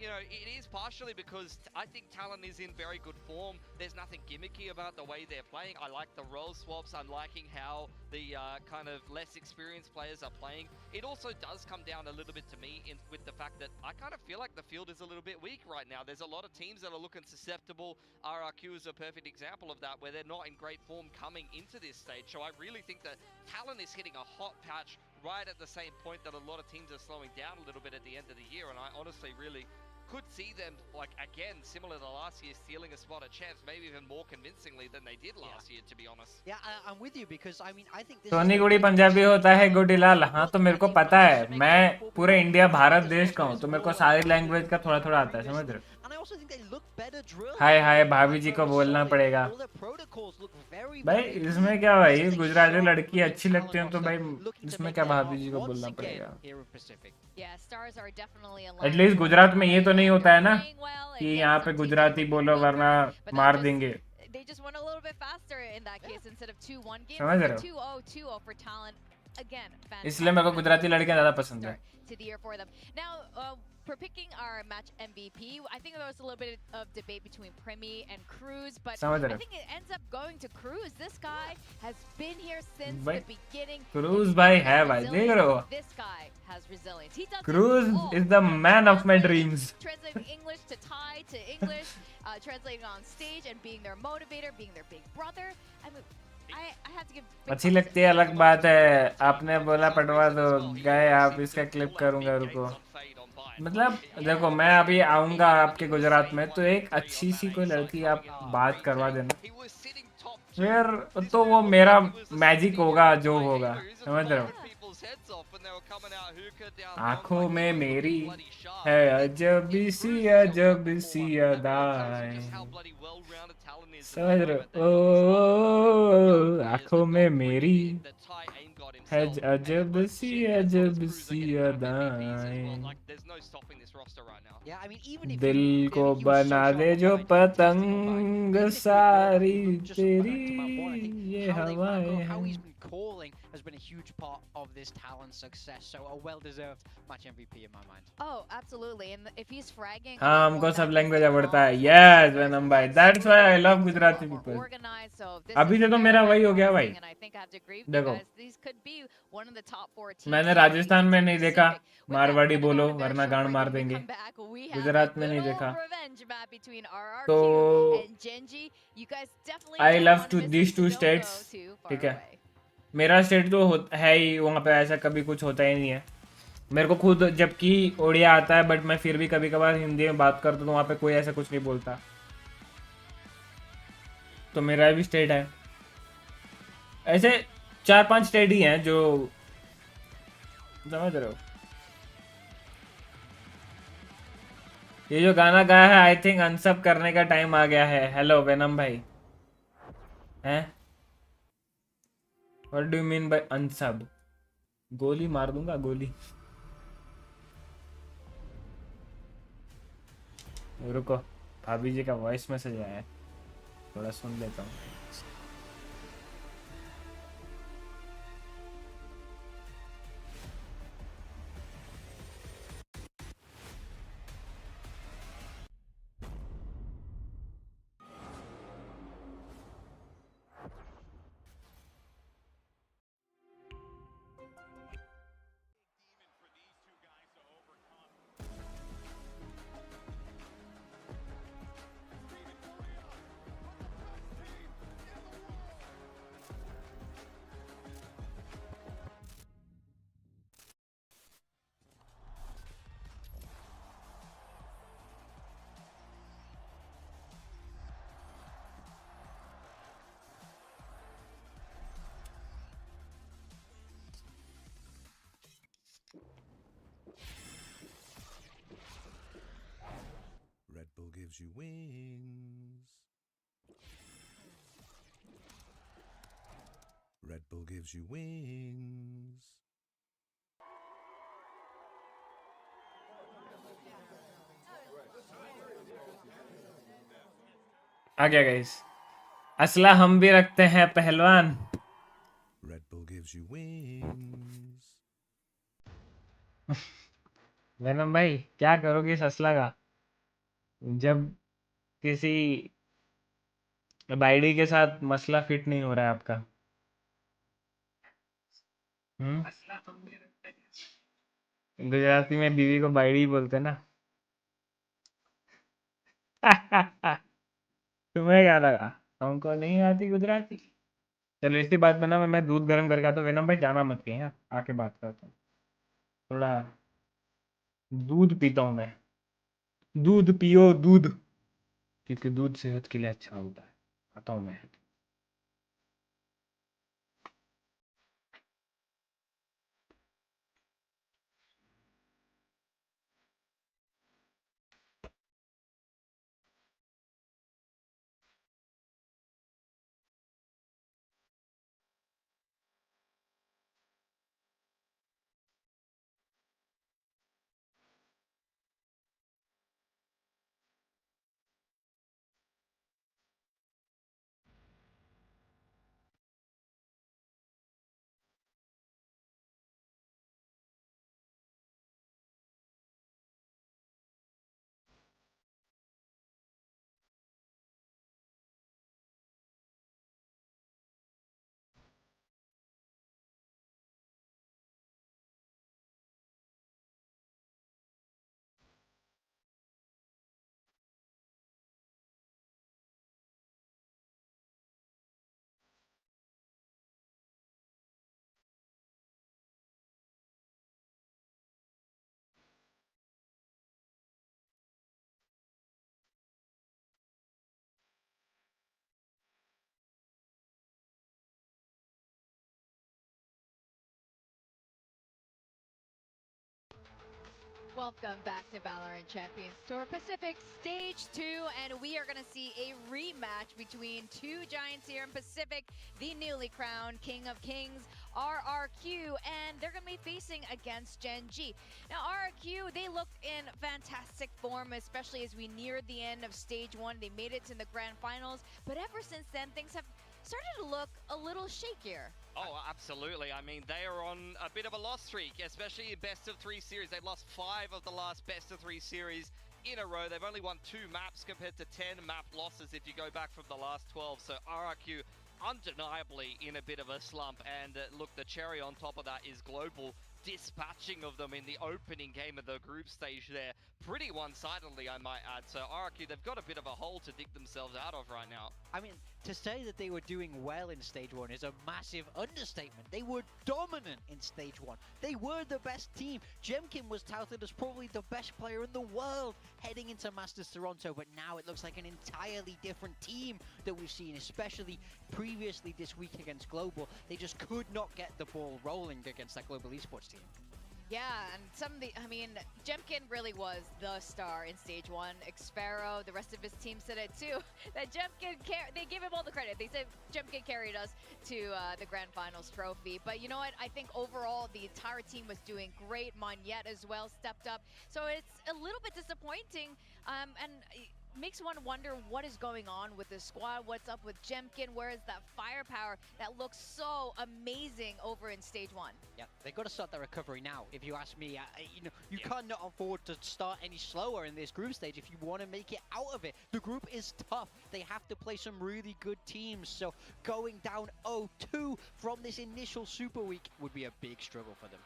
you know, it is partially because I think Talon is in very good form. There's nothing gimmicky about the way they're playing. I like the role swaps. I'm liking how the kind of less experienced players are playing. It also does come down a little bit to me with the fact that I kind of feel like the field is a little bit weak right now. There's a lot of teams that are looking susceptible. RRQ is a perfect example of that, where they're not in great form coming into this stage. So I really think that Talon is hitting a hot patch right at the same point that a lot of teams are slowing down a little bit at the end of the year. And I honestly really could see them, like, again, similar to last year, stealing a spot at champs, maybe even more convincingly than they did last year, to be honest. Yeah, I'm with you because I mean, I think this Soni Gudi Punjabi होता है गुडीलाल. हाँ तो मेरे को पता है, मैं पूरे इंडिया भारत देश का हूँ, तो मेरे को सारी लैंग्वेज का थोड़ा थोड़ा आता है, समझ रहे हो? हाय हाय भाभी जी को बोलना पड़ेगा. भाई इसमें क्या भाई, गुजराती लड़की अच्छी लगती है तो भाई इसमें क्या भाभी जी को बोलना पड़ेगा? एटलीस्ट गुजरात में ये तो नहीं होता है ना कि यहाँ पे गुजराती बोलो वरना मार देंगे. They just went a little bit faster in that case instead of 2-1 games. समझ रहे हो? 2-0 for Talon. Again, इसलिए मेरे को गुजराती लड़कियां ज़्यादा पसंद है. To the year for them. Now, for picking our match MVP, I think there was a little bit of debate between Primi and Cruz, but I think it ends up going to Cruz. This guy has been here since the beginning. Cruz भाई है भाई, देख रहे हो? This guy has resilience. He does Cruz is the man of my dreams. Translating English to Thai to English, translating on stage and being their motivator, being their big brother. I mean, I have to give. अच्छी लगती है, अलग बात है. आपने बोला पटवा दो, गए आप, इसका क्लिप करूंगा, रुको. मतलब देखो, मैं अभी आऊंगा आपके गुजरात में, तो एक अच्छी सी कोई लड़की आप बात करवा देना, फिर तो वो मेरा मैजिक होगा जो होगा, समझ रहे हो? आंखों में मेरी है अजब सी अदाएं, समझ रहे हो? ओ आंखों में मेरी है अजब सी अदाएं, दिल को बना दे जो पतंग सारी तेरी ये हवाएं हैं. Calling has been a huge part of this Talon success, so a well-deserved match MVP in my mind. Oh, absolutely, and if he's fragging, हाँ हमको सब लैंग्वेज आवड़ता है. Yes, वेनम भाई, that's why I love Gujarati people. अभी से तो मेरा वही हो गया भाई. देखो, मैंने राजस्थान में नहीं देखा मारवाड़ी बोलो वरना गांड मार देंगे, गुजरात में नहीं देखा, तो I love to these two states. ठीक है, मेरा स्टेट तो है ही, वहाँ पे ऐसा कभी कुछ होता ही नहीं है. मेरे को खुद जबकि उड़िया आता है, बट मैं फिर भी कभी कभार हिंदी में बात करता हूँ, तो वहाँ पे कोई ऐसा कुछ नहीं बोलता. तो मेरा भी स्टेट है. ऐसे 4-5 स्टेट ही हैं जो, समझ रहे हो? ये जो गाना गाया है, आई थिंक अनसब करने का टाइम आ गया है. हेलो वेनम भाई, हैं? What do you mean by unsub? गोली मार दूंगा, गोली. रुको, भाभी जी का वॉइस मैसेज आया है, थोड़ा सुन लेता हूँ. gives you wings. Red Bull gives you wings. आ गया गाइस, असला हम भी रखते हैं पहलवान। Red Bull gives you wings. Venom भाई क्या करोगे इस असला का जब किसी बाइडी के साथ मसला फिट नहीं हो रहा है आपका? गुजराती में बीवी को बाइडी बोलते ना। तुम्हें क्या लगा हमको नहीं आती गुजराती? चलो इसी बात पे ना मैं दूध गर्म करके आता हूँ। वेनम भाई जाना मत कहीं, हाँ? आके बात करता हूँ। थोड़ा दूध पीता हूँ मैं। दूध पियो दूध, क्योंकि दूध सेहत के लिए अच्छा होता है। आता हूँ मैं। Welcome back to Valorant Champions Tour Pacific Stage 2, and we are going to see a rematch between two giants here in Pacific, the newly crowned King of Kings, RRQ, and they're going to be facing against GENG. Now, RRQ, they look in fantastic form, especially as we neared the end of Stage 1. They made it to the Grand Finals, but ever since then, things have started to look a little shakier. Oh, absolutely. I mean, they are on a bit of a loss streak, especially in best of 3 series. They've lost 5 of the last best of 3 series in a row. They've only won 2 maps compared to 10 map losses if you go back from the last 12. So RRQ undeniably in a bit of a slump. And look, the cherry on top of that is Global dispatching of them in the opening game of the group stage there. Pretty one-sidedly, I might add. So RRQ, they've got a bit of a hole to dig themselves out of right now. I mean, to say that they were doing well in Stage 1 is a massive understatement. They were dominant in Stage 1. They were the best team. Jemkin was touted as probably the best player in the world heading into Masters Toronto, but now it looks like an entirely different team that we've seen, especially previously this week against Global. They just could not get the ball rolling against that Global Esports team. Yeah, and I mean, Jemkin really was the star in Stage 1. Xfaro, the rest of his team said it too, that Jemkin, they gave him all the credit. They said Jemkin carried us to the Grand Finals trophy. But you know what? I think overall, the entire team was doing great. Monyet as well stepped up. So it's a little bit disappointing, and makes one wonder what is going on with this squad. What's up with Jemkin? Where is that firepower that looks so amazing over in Stage 1? Yeah, they've got to start their recovery now, if you ask me. You cannot afford to start any slower in this group stage if you want to make it out of it. The group is tough. They have to play some really good teams, so going down 0-2 from this initial Super Week would be a big struggle for them.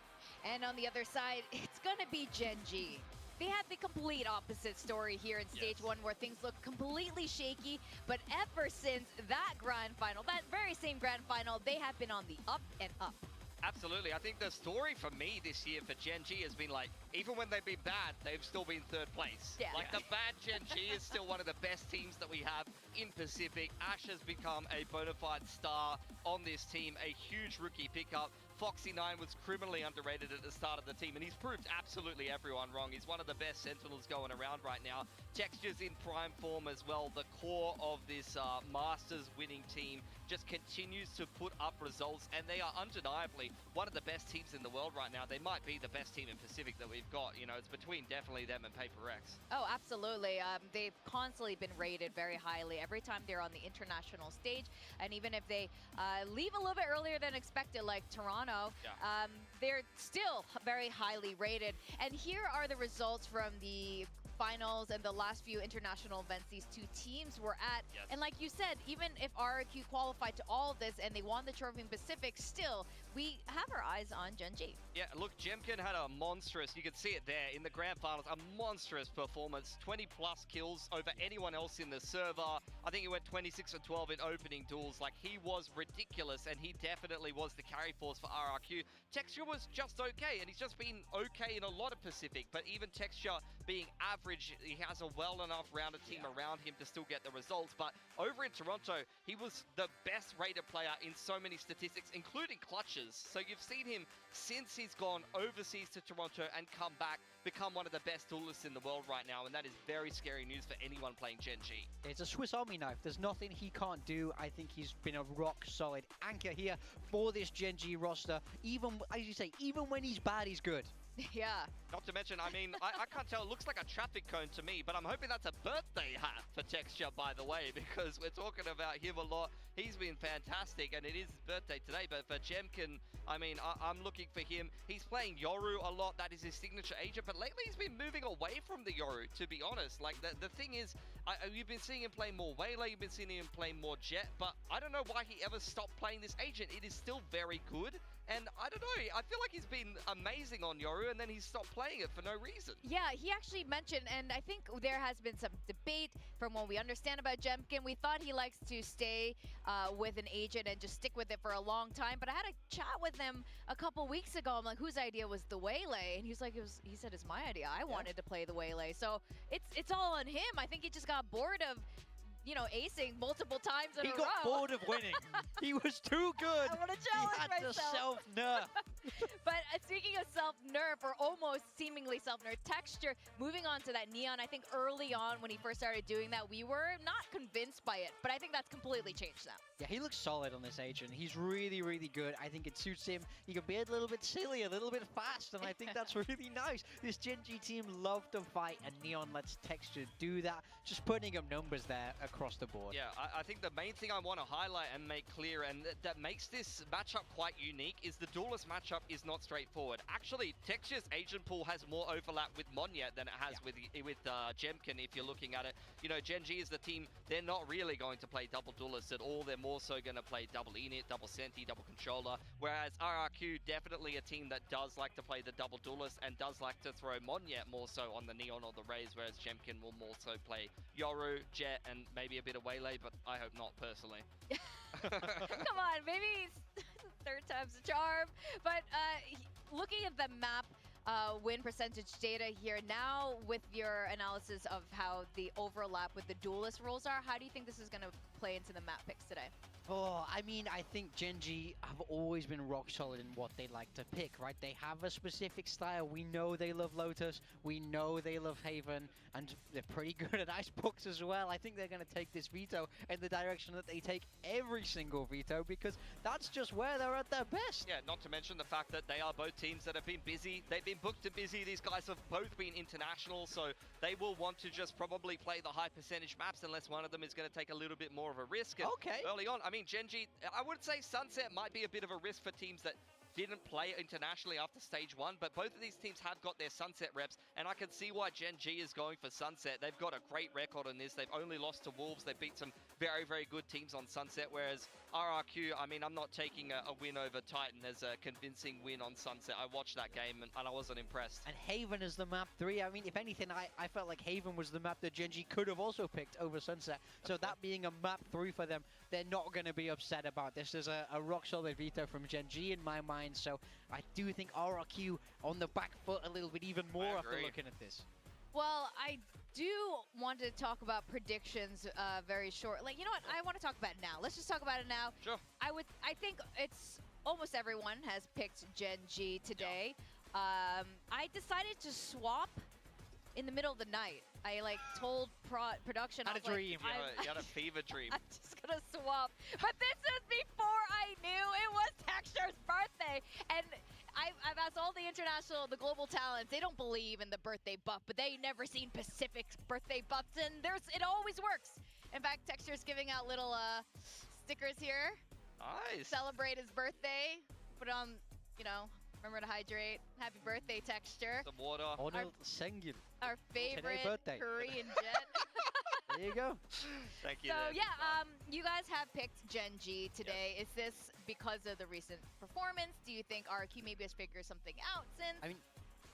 And on the other side, it's going to be GENG. They had the complete opposite story here in Stage 1, where things look completely shaky, but ever since that Grand Final, that very same Grand Final, they have been on the up and up. Absolutely. I think the story for me this year for GENG has been like, even when they've been bad, they've still been 3rd place. Yeah. Like the bad GENG is still one of the best teams that we have in Pacific. Ash has become a bona fide star on this team, a huge rookie pickup. Foxy9 was criminally underrated at the start of the team, and he's proved absolutely everyone wrong. He's one of the best Sentinels going around right now. Texture's in prime form as well. The core of this Masters winning team just continues to put up results, and they are undeniably one of the best teams in the world right now. They might be the best team in Pacific that we've got. You know, it's between definitely them and Paper Rex. Oh, absolutely. They've constantly been rated very highly every time they're on the international stage. And even if they leave a little bit earlier than expected, like Toronto, they're still very highly rated. And here are the results from the finals and the last few international events these two teams were at. Yes. And like you said, even if RRQ qualified to all of this and they won the trophy in Pacific, still, we have our eyes on GENG. Yeah, look, Jemkin had a monstrous, you can see it there in the grand finals, a monstrous performance. 20 plus kills over anyone else in the server. I think he went 26 and 12 in opening duels. Like, he was ridiculous, and he definitely was the carry force for RRQ. Texture was just okay, and he's just been okay in a lot of Pacific, but even Texture being average, he has a well enough rounded team around him to still get the results. But over in Toronto, he was the best rated player in so many statistics, including clutches. So you've seen him since he's gone overseas to Toronto and come back, become one of the best duelists in the world right now, and that is very scary news for anyone playing GENG. It's a Swiss Army knife. There's nothing he can't do. I think he's been a rock-solid anchor here for this GENG roster. Even, as you say, even when he's bad, he's good. Yeah. Not to mention, I mean, I can't tell. It looks like a traffic cone to me, but I'm hoping that's a birthday hat for Texture, by the way, because we're talking about him a lot. He's been fantastic, and it is his birthday today. But for Jemkin, I mean, I'm looking for him. He's playing Yoru a lot. That is his signature agent. But lately, he's been moving away from the Yoru, to be honest. Like, the thing is, you've been seeing him play more Waylay. You've been seeing him play more Jet. But I don't know why he ever stopped playing this agent. It is still very good. And I don't know, I feel like he's been amazing on Yoru, and then he stopped playing it for no reason. Yeah, he actually mentioned, and I think there has been some debate from what we understand about Jemkin. We thought he likes to stay with an agent and just stick with it for a long time. But I had a chat with him a couple weeks ago. I'm like, whose idea was the Waylay? And he was like, he said, it's my idea. I wanted to play the Waylay. So it's all on him. I think he just got bored of, you know, acing multiple times in a row. He got bored of winning. He was too good. I want to challenge He had myself. to self-nerf. But speaking of self-nerf, or almost seemingly self-nerf, Texture, moving on to that Neon, I think early on when he first started doing that, we were not convinced by it, but I think that's completely changed now. Yeah, he looks solid on this agent. He's really, really good. I think it suits him. He can be a little bit silly, a little bit fast, and I think that's really nice. This GENG team love to fight, and Neon lets Texture do that. Just putting up numbers there across the board. Yeah, I think the main thing I want to highlight and make clear, and that makes this matchup quite unique, is the duelist matchup is not straightforward. Actually, Texture's agent pool has more overlap with Monyet than it has with Jemkin, if you're looking at it. You know, GENG is the team, they're not really going to play double duelist at all. They're more so going to play double init, double senti, double controller, whereas RRQ, definitely a team that does like to play the double duelist and does like to throw Monyet more so on the Neon or the Rays, whereas Jemkin will more so play Yoru, Jet, and maybe a bit of Waylay, but I hope not personally. Come on, maybe third time's a charm. But looking at the map win percentage data here now, with your analysis of how the overlap with the duelist roles are, how do you think this is going to play into the map picks today? Oh, I mean, I think GENG have always been rock solid in what they like to pick, right? They have a specific style. We know they love Lotus. We know they love Haven. And they're pretty good at Icebox as well. I think they're going to take this veto in the direction that they take every single veto, because that's just where they're at their best. Yeah, not to mention the fact that they are both teams that have been busy. They've been booked and busy. These guys have both been international, so they will want to just probably play the high percentage maps unless one of them is going to take a little bit more of a risk. And okay. Early on, I mean, GENG, I would say Sunset might be a bit of a risk for teams that didn't play internationally after stage 1, but both of these teams have got their Sunset reps, and I can see why GENG is going for Sunset. They've got a great record on this. They've only lost to Wolves. They've beat some very, very good teams on Sunset, whereas RRQ, I mean, I'm not taking a win over Titan as a convincing win on Sunset. I watched that game, and I wasn't impressed. And Haven is the map 3. I mean, if anything, I felt like Haven was the map that GENG could have also picked over Sunset. So that being a map 3 for them, they're not going to be upset about this. There's a rock-solid veto from GENG in my mind. So I do think RRQ on the back foot a little bit even more after looking at this. Well, I do want to talk about predictions very short. Like, you know what? I want to talk about it now. Let's just talk about it now. Sure. I think it's almost everyone has picked Gen G today. I decided to swap in the middle of the night. I like told production. Had a dream. You had a fever dream. I'm just gonna swap. But this is before I knew it was Texture's birthday. And I've asked all the the global talents, they don't believe in the birthday buff, but they never seen Pacific's birthday buffs, and it always works. In fact, Texture's giving out little stickers here. Nice. Celebrate his birthday. Put on, remember to hydrate. Happy birthday, Texture. Some water. Our favorite birthday. Korean jet. There you go. Thank you. So there. yeah, you guys have picked Gen G today. Is this because of the recent performance? Do you think RRQ maybe has figured something out since? I mean,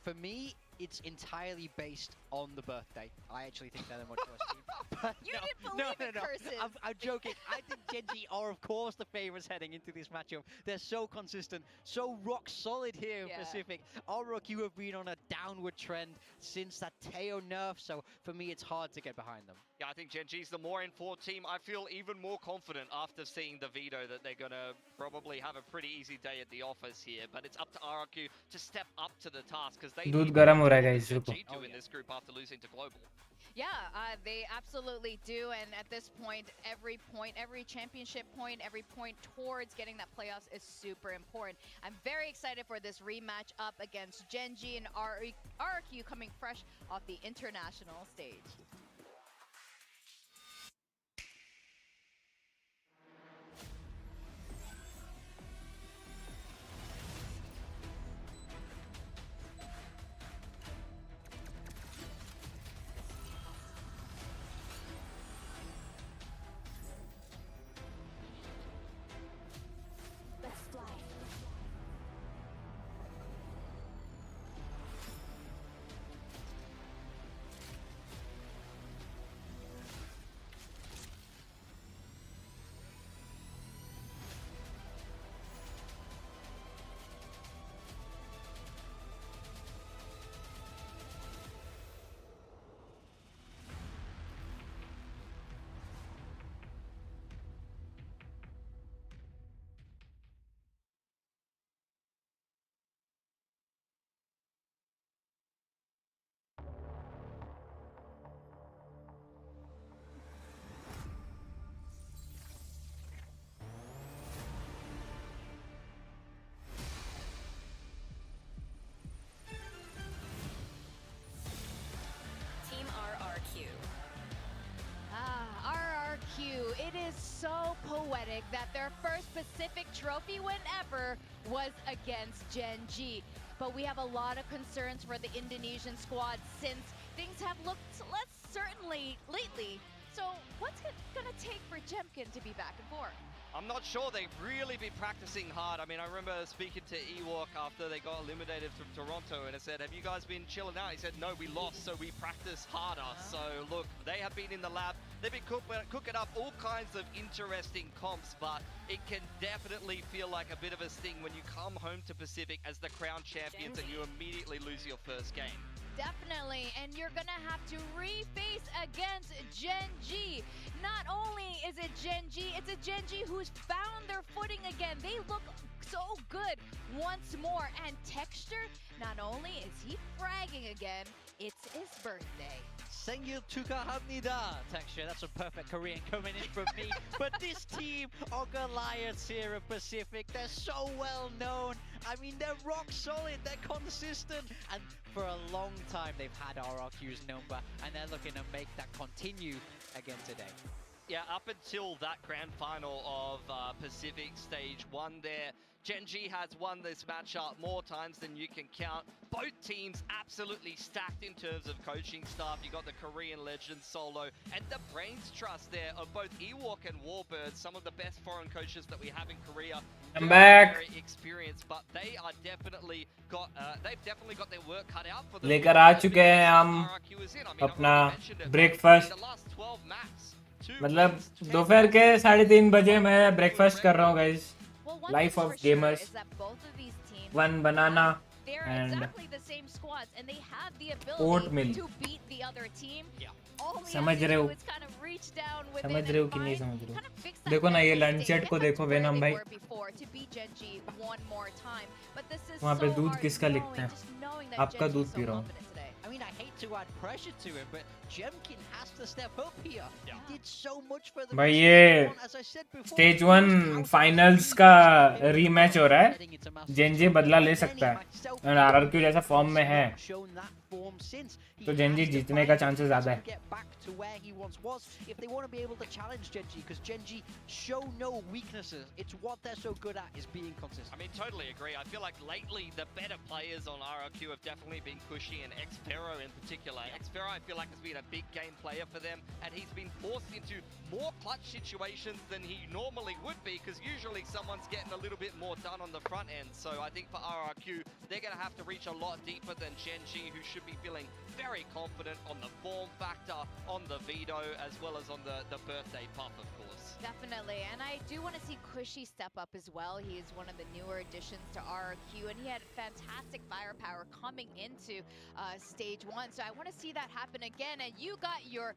for me, it's entirely based on the birthday. I actually think they're the much worse team. But You didn't believe in curses. I'm joking. I think Gen G are, of course, the favorites heading into this matchup. They're so consistent, so rock solid here in Pacific. RRQ have been on a downward trend since that Teo nerf, so for me, it's hard to get behind them. Yeah, I think Gen G's the more informed team. I feel even more confident after seeing the veto that they're going to probably have a pretty easy day at the office here. But it's up to RRQ to step up to the task because they दूध गर्म हो रहा है guys, रुको. G2 in this group after losing to Global. Yeah, they absolutely do. And at this point, every championship point, every point towards getting that playoffs is super important. I'm very excited for this rematch up against Gen G and RRQ coming fresh off the international stage. RRQ. It is so poetic that their first Pacific trophy win ever was against Gen G. But we have a lot of concerns for the Indonesian squad since things have looked less certainly lately. So what's it gonna take for Jemkin to be back in form? I'm not sure. They've really been practicing hard. I mean, I remember speaking to Ewok after they got eliminated from Toronto, and I said, have you guys been chilling out? He said, no, we lost, so we practice harder. So look, they have been in the lab. They've been cooking up all kinds of interesting comps, but it can definitely feel like a bit of a sting when you come home to Pacific as the crown champions and you immediately lose your first game. Definitely, and you're gonna have to reface against Gen G. Not only is it Gen G, it's a Gen G who's found their footing again. They look so good once more. And Texture, not only is he fragging again, it's his birthday. Sengil Tukahapnida, Texture. That's a perfect Korean coming in from me. But this team are Goliaths here at Pacific. They're so well known. I mean, they're rock solid. They're consistent. And for a long time, they've had RRQ's number. And they're looking to make that continue again today. Yeah, up until that grand final of Pacific Stage 1 there, Gen G has won this matchup more times than you can count. Both teams absolutely stacked in terms of coaching staff. You got the Korean legend Solo and the brains trust there of both Ewok and Warbird, some of the best foreign coaches that we have in Korea. I'm back. Very experienced, but they are definitely got they've definitely got their work cut out for them. लेकर आ चुके हैं हम अपना breakfast. मतलब दोपहर के 3:30 बजे मैं ब्रेकफास्ट कर रहा हूँ guys. Life of gamers. 1 banana, they're and exactly the same squads, and they have the Oatmeal. ability to beat the other team. All we have समझ to रहे do हो is kind of reach down within समझ and रहे हो कि नहीं find, समझ रहे kind of fix हो that देखो ना ये mental लंच state, सेट को get back देखो to where वेनम they भाई were before, to beat Genji one more time. But this is वहाँ so पे दूध hard किसका knowing, लिखता है just knowing that आपका Genji दूध is पी so रहा हूँ confident today. I mean, I hate to add pressure to him, but Jemkin has to step up here. He did so much for them. भाई in ये stage one, as I said before, stage he one was out finals of का the rematch हो रहा है heading into Masters Gen Z Champions. बदला ले Many, सकता है myself और आरआरक्यू जैसा फॉर्म में है not shown that form since. He तो जेंजी has to जीतने find का it, चांसेस he ज्यादा has है to get back to where he once was if they want to be able to challenge Genji, because Genji show no weaknesses. It's what they're so good at, is being consistent. I mean, totally agree. I feel like lately the better players on RRQ have definitely been Cushy and Xfero in particular. Xfero, I feel like, has been a big game player for them, and he's been forced into more clutch situations than he normally would be, because usually someone's getting a little bit more done on the front end. So I think for RRQ, they're going to have to reach a lot deeper than GENG, who should be feeling very confident on the form factor, on the veto, as well as on the birthday buff, of course. Definitely, and I do want to see Cushy step up as well. He is one of the newer additions to RRQ, and he had fantastic firepower coming into stage one. So I want to see that happen again, and you got your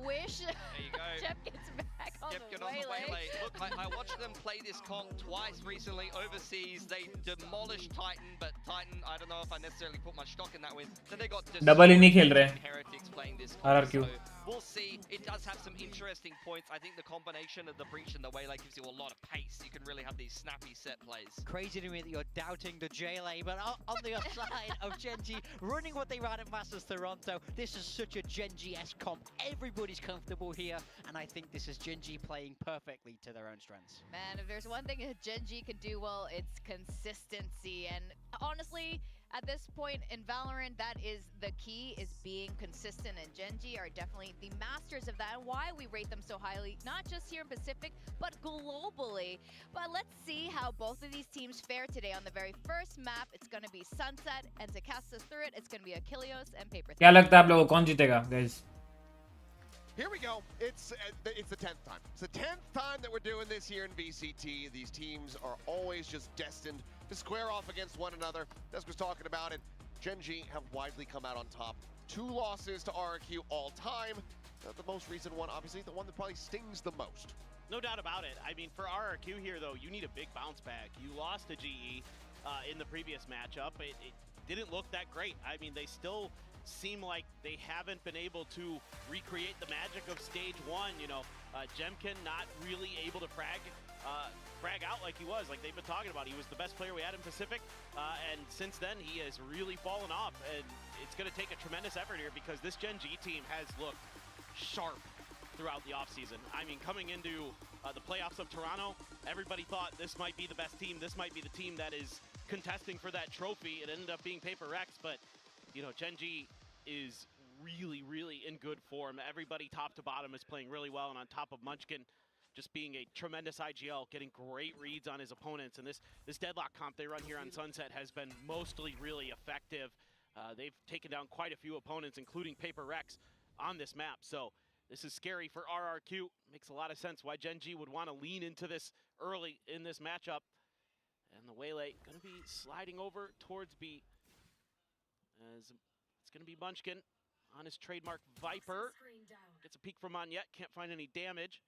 wish. There you go. Jeff gets back on Yep, the get on the waylay. waylay. Look, I watched them play this comp twice recently overseas. They demolished Titan, but Titan, I don't know if I necessarily put much stock in that win. Then they got double ही नहीं खेल रहे Heretics playing this comp. RRQ So we'll see. It does have some interesting points. I think the combination of the breach and the waylay gives you a lot of pace. You can really have these snappy set plays. Crazy to me that you're doubting the JLA, but on the other side of Genji, running what they ran at Masters Toronto, this is such a Genji-esque comp. Everybody's comfortable here, and I think this is Genji playing perfectly to their own strengths. Man, if there's one thing that Genji can do well, it's consistency. And honestly, at this point in Valorant, that is the key, is being consistent. And Genji are definitely the masters of that, and why we rate them so highly, not just here in Pacific, but globally. But let's see how both of these teams fare today on the very first map. It's going to be Sunset, and to cast us through it, it's going to be Achilleos and Paper. क्या लगता है आप लोगों को कौन जीतेगा guys Here we go. It's the 10th time. It's the 10th time that we're doing this here in VCT. These teams are always just destined to square off against one another. Desk was talking about it. GENG have widely come out on top. 2 losses to RRQ all time. The most recent one, obviously, the one that probably stings the most. No doubt about it. I mean, for RRQ here, though, you need a big bounce back. You lost to GE in the previous matchup. It didn't look that great. I mean, they still seem like they haven't been able to recreate the magic of stage one. You know, Jemkin not really able to frag out like he was, like they've been talking about. He was the best player we had in Pacific, and since then he has really fallen off, and it's going to take a tremendous effort here, because this GENG team has looked sharp throughout the offseason. I mean, coming into the playoffs of Toronto, everybody thought this might be the best team, this might be the team that is contesting for that trophy. It ended up being Paper Rex, but you know, GENG is really in good form. Everybody top to bottom is playing really well, and on top of Munchkin just being a tremendous IGL, getting great reads on his opponents. And this deadlock comp they run here on Sunset has been mostly really effective. They've taken down quite a few opponents, including Paper Rex, on this map. So this is scary for RRQ. Makes a lot of sense why GENG would want to lean into this early in this matchup. And the waylay going to be sliding over towards B. As it's going to be Munchkin on his trademark Viper. Gets a peek from Monyet, can't find any damage.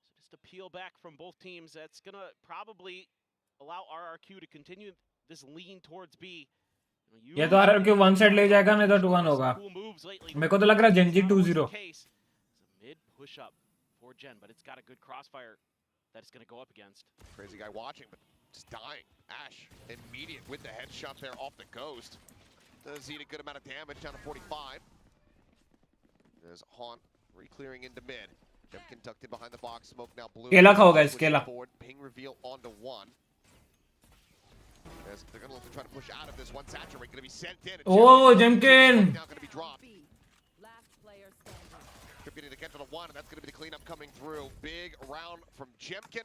So just a peel back from both teams. That's going to probably allow RRQ to continue this lean towards B. या तो RRQ 1 side ले जाएगा नहीं तो 2-1 होगा मेरे को तो लग रहा है GENG 2-0 mid push up for Gen, but it's got a good crossfire that it's going to go up against. Crazy guy watching, but just dying. Ash, immediate with the headshot there off the ghost. Does eat a good amount of damage, down to 45. There's Haunt re-clearing into mid. Jemkin tucked in behind the box, smoke now blue. केला खाओ guys, केला. Ping reveal onto 1. As they're going to look to try to push out of this one. Saturate going to be sent in. Oh, Jemkin! Now going to be dropped. Contributing to get to the 1, and that's going to be the cleanup coming through. Big round from Jemkin.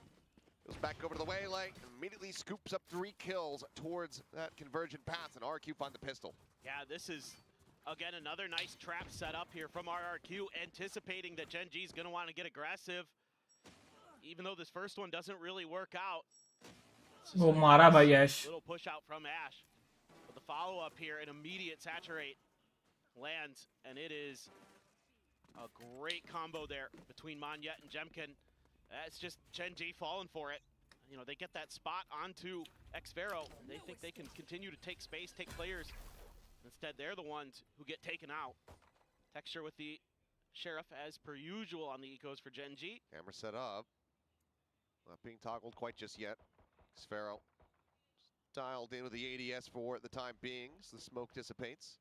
Goes back over to the waylay, and immediately scoops up 3 kills towards that convergent path, and RRQ find the pistol. Yeah, this is, again, another nice trap set up here from RRQ, anticipating that GENG is going to want to get aggressive. Even though this first one doesn't really work out. वो मारा भाई Ash. Little push out from Ash. But the follow-up here, an immediate saturate lands, and it is a great combo there between Monyet and Jemkin. It's just GENG falling for it. You know, they get that spot onto Xvero, and they think they can continue to take space, take players. Instead, they're the ones who get taken out. Texture with the Sheriff as per usual on the ecos for GENG. Camera set up. Not being toggled quite just yet. Xvero dialed in with the ADS for the time being, so the smoke dissipates.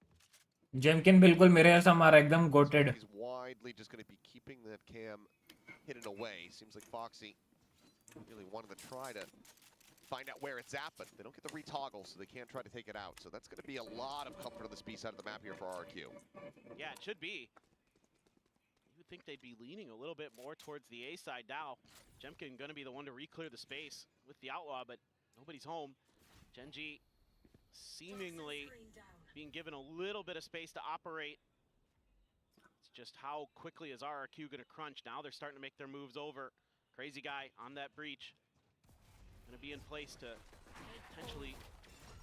जेमकिन बिल्कुल मेरे जैसा मारा एकदम GOATed. He's widely just going to be keeping that cam hidden away. Seems like Foxy really wanted to try to find out where it's at, but they don't get the retoggle, so they can't try to take it out. So that's going to be a lot of comfort on this B side of the map here for RRQ. Yeah, it should be. You would think they'd be leaning a little bit more towards the A side now. Jemkin going to be the one to re-clear the space with the Outlaw, but nobody's home. GENG seemingly being given a little bit of space to operate. It's just how quickly is RRQ going to crunch. Now they're starting to make their moves over. Crazy guy on that breach. Going to be in place to potentially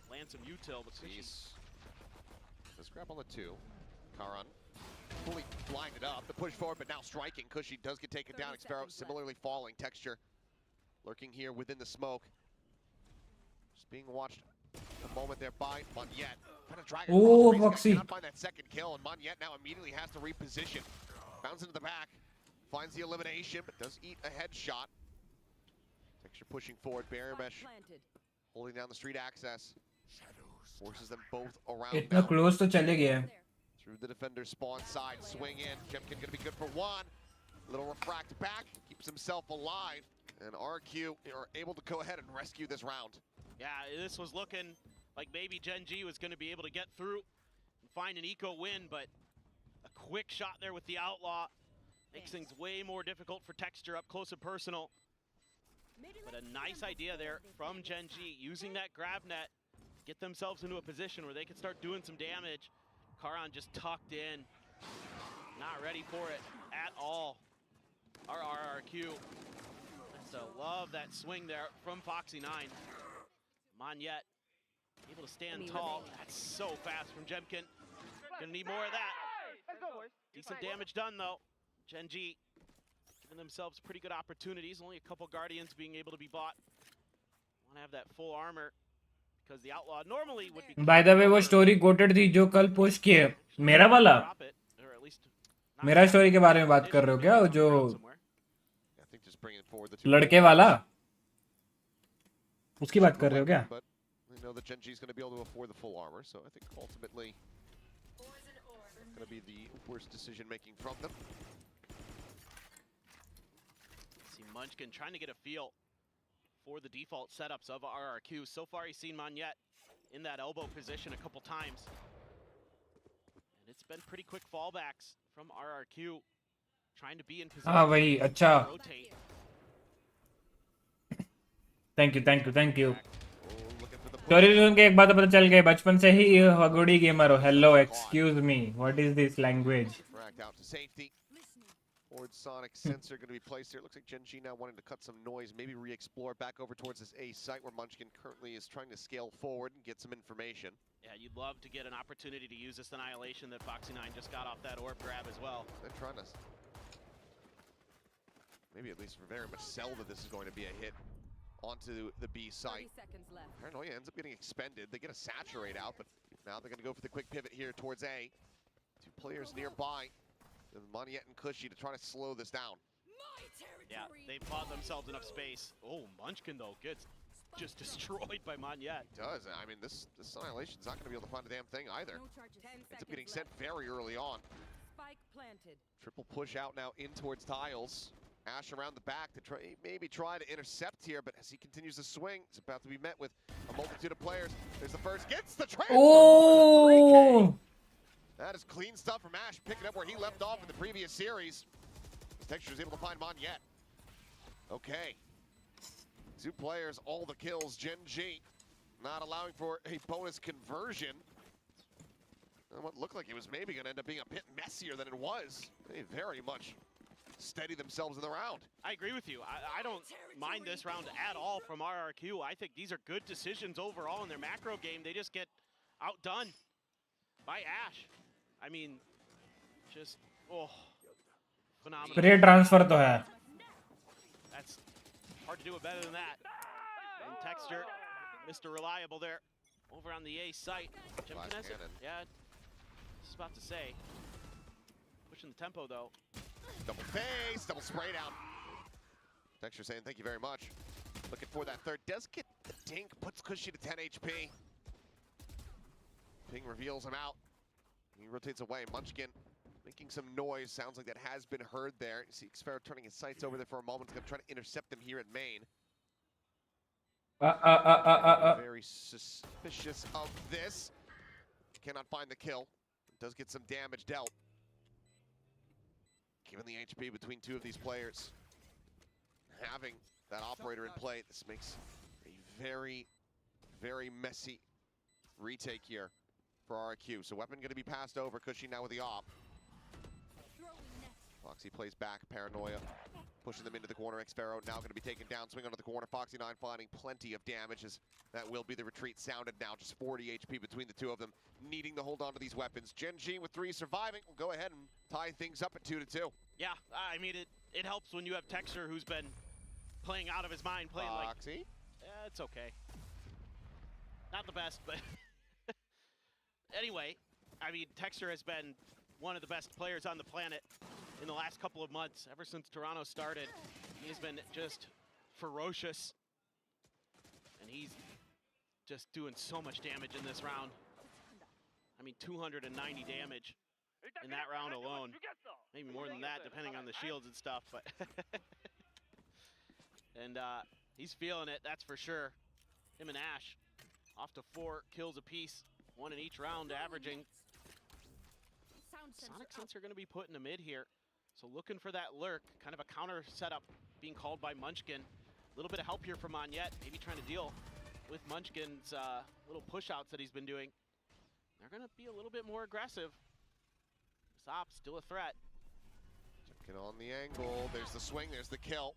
land some util. But let's grab on the 2. Karan fully blinded up. The push forward, but now striking. Cushy does get taken down. Xvero similarly falling. Texture lurking here within the smoke. Just being watched a moment there by Monyet. Trying to drag it Oh, across. Foxy. Cannot find that second kill, and Monyet now immediately has to reposition. Bounds into the back. Finds the elimination, but does eat a headshot. Texture pushing forward. Barrier mesh holding down the street access. Forces them both around. इतना close तो चले गए. Through the defender's spawn side, swing in. Jemkin gonna be good for one. Little refract back, keeps himself alive. And RQ are able to go ahead and rescue this round. yeah, this was looking like maybe GENG was going to be able to get through and find an eco win, but a quick shot there with the Outlaw makes things way more difficult for Texture up close and personal. But a nice idea there from GENG, using that grab net, get themselves into a position where they can start doing some damage. Karan just tucked in, not ready for it at all. Our RRQ, so love that swing there from Foxy9. Monyet able to stand tall. That's so fast from Jemkin. Gonna need more of that. Decent damage done though. GENG giving themselves pretty good opportunities. Only a couple Guardians being able to be bought. Want to have that full armor because the Outlaw normally would be. By the way, वो story goated थी जो कल post की है. मेरा वाला. मेरा story के बारे में बात कर रहे हो क्या? जो लड़के वाला. उसकी बात कर रहे हो क्या? But we know that GENG is going to be able to afford the full armor, so I think ultimately going to be the worst decision making from them. See Munchkin trying to get a feel for the default setups of RRQ. So far he's seen Monyet in that elbow position a couple times. And it's been pretty quick fallbacks from RRQ. Trying to be in position. हाँ वही अच्छा. Rotate. Thank you. Story सुन के एक बात पता चल गई. बचपन से ही हगोड़ी गेमर हो. Hello, excuse me. What is this language? Fragged out to safety. Forward sonic sensor going to be placed here. Looks like GENG now wanting to cut some noise, maybe re-explore back over towards this A site where Munchkin currently is trying to scale forward and get some information. Yeah, you'd love to get an opportunity to use this annihilation that Foxy9 just got off that orb grab as well. They're trying to maybe at least very much sell that this is going to be a hit onto the B site. Paranoia ends up getting expended. They get a saturate out, but now they're going to go for the quick pivot here towards A. 2 players nearby. Monyet and Cushy to try to slow this down. Yeah, they've bought themselves enough space. Oh, Munchkin though gets just destroyed by Monyet. It does. I mean, this Annihilation's not going to be able to find a damn thing either. Ends up getting sent very early on. Triple push out now in towards tiles. Ash around the back to try to intercept here, but as he continues to swing, he's about to be met with a multitude of players. There's the first, gets the transfer. Oh! That is clean stuff from Ash, picking up where he left off in the previous series. Texture is able to find Monyet. Okay. 2 players, all the kills. GENG not allowing for a bonus conversion. And what looked like it was maybe going to end up being a bit messier than it was. They very much steady themselves in the round. I agree with you. I don't mind this round at all from RRQ. I think these are good decisions overall in their macro game. They just get outdone by Ash. I mean, just, phenomenal. Free transfer तो है. That's hard to do it better than that. And Texture, Mr. Reliable there, over on the A site. Flash cannon. Yeah, just about to say. Pushing the tempo though. Double face, double spray down. Texture saying thank you very much. Looking for that third. Does get the dink, puts Cushy to 10 HP. Ping reveals him out. He rotates away. Munchkin making some noise. Sounds like that has been heard there. You see Xfero turning his sights over there for a moment. He's going to try to intercept them here at main. Very suspicious of this. Cannot find the kill. Does get some damage dealt. Given the HP between two of these players, having that operator in play, this makes a very, very messy retake here for RRQ. So weapon going to be passed over. Cushy now with the op. Foxy plays back, Paranoia, pushing them into the corner. Xfero now going to be taken down, swing onto the corner. Foxy 9 finding plenty of damages. That will be the retreat sounded now. Just 40 HP between the two of them, needing to hold on to these weapons. GENG with 3 surviving will go ahead and tie things up at 2-2. Yeah, I mean, it helps when you have Texture who's been playing out of his mind, playing Foxy. It's okay. Not the best, but anyway, I mean, Texture has been one of the best players on the planet in the last couple of months. Ever since Toronto started, he has been just ferocious. And he's just doing so much damage in this round. I mean, 290 damage in that round alone. Maybe more than that, depending on the shields and stuff, but and he's feeling it, that's for sure. Him and Ash off to 4 kills apiece, 1 in each round, averaging. Sonic Sensor going to be put in the mid here, so looking for that lurk, kind of a counter setup being called by Munchkin. A little bit of help here from Monyet, maybe trying to deal with Munchkin's little push-outs that he's been doing. They're going to be a little bit more aggressive. Sop still a threat. Checking on the angle. There's the swing. There's the kill.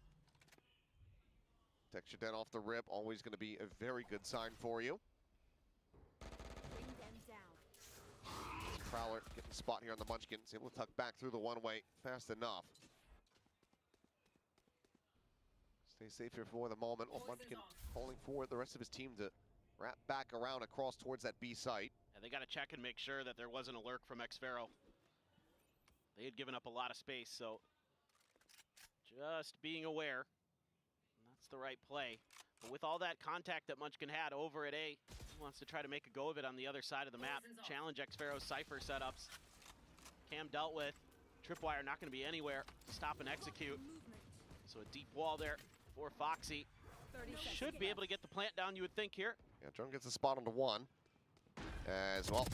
Texture dead off the rip. Always going to be a very good sign for you. Prowler getting the spot here on the Munchkin. He's able to tuck back through the one-way fast enough. Stay safe here for the moment. Well, Munchkin calling for the rest of his team to wrap back around across towards that B site. Yeah, they got to check and make sure that there wasn't a lurk from Xfero. They had given up a lot of space, so just being aware. That's the right play. But with all that contact that Munchkin had over at A, he wants to try to make a go of it on the other side of the map. Challenge Xfero's Cypher setups. Cam dealt with. Tripwire not going to be anywhere. Stop and execute. So a deep wall there for Foxy. Should be able to get the plant down, you would think, here. Yeah, Drone gets the spot onto 1. As well.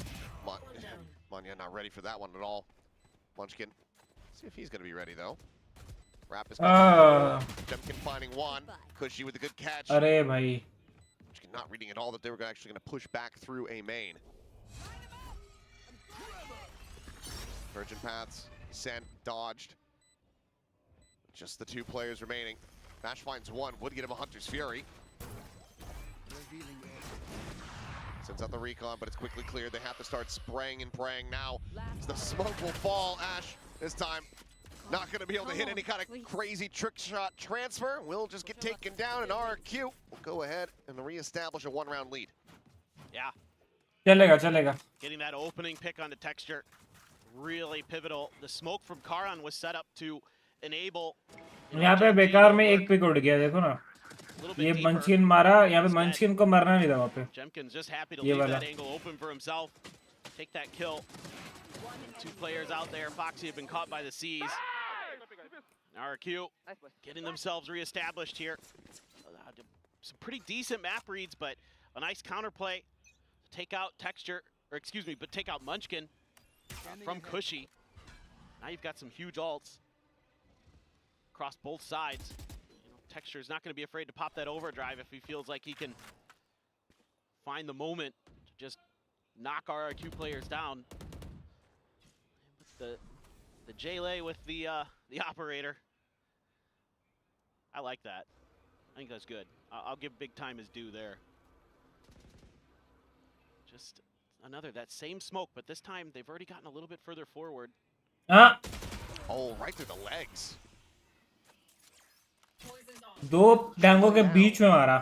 Manya not ready for that one at all. Munchkin. See if he's going to be ready, though. Rap is coming. Jemkin finding 1. Cushy with a good catch. अरे भाई. Munchkin not reading at all that they were actually going to push back through a main. Virgin paths. Sent. Dodged. Just the 2 players remaining. Bash finds 1. Would get him a Hunter's Fury. Sends out the recon, but it's quickly cleared. They have to start spraying and praying now. The smoke will fall. Ash, this time, not going to be able to hit any kind of crazy trick shot transfer. Will just get taken down, and RRQ will go ahead and reestablish a 1-round lead. Yeah. चलेगा. Getting that opening pick on the Texture, really pivotal. The smoke from Karan was set up to enable. यहाँ पे बेकार में एक pick उड़ गया, देखो ना. ये मंचकिन मारा, यहाँ पे मंचकिन को मरना नहीं था वहाँ पे. Jemkin's just happy to leave that angle open for himself. Take that kill. 2 players out there. Foxy have been caught by the C's. RRQ getting themselves reestablished here. Some pretty decent map reads, but a nice counterplay to take out Texture, or excuse me, but take out Munchkin from Cushy. Now you've got some huge ults across both sides. Texture is not going to be afraid to pop that overdrive if he feels like he can find the moment to just knock RRQ players down. The J-Lay with the operator. I like that. I think that's good. I'll give big time his due there. Just Another, that same smoke, but this time they've already gotten a little bit further forward. हाँ Oh, right through the legs. दो टांगों के बीच में मारा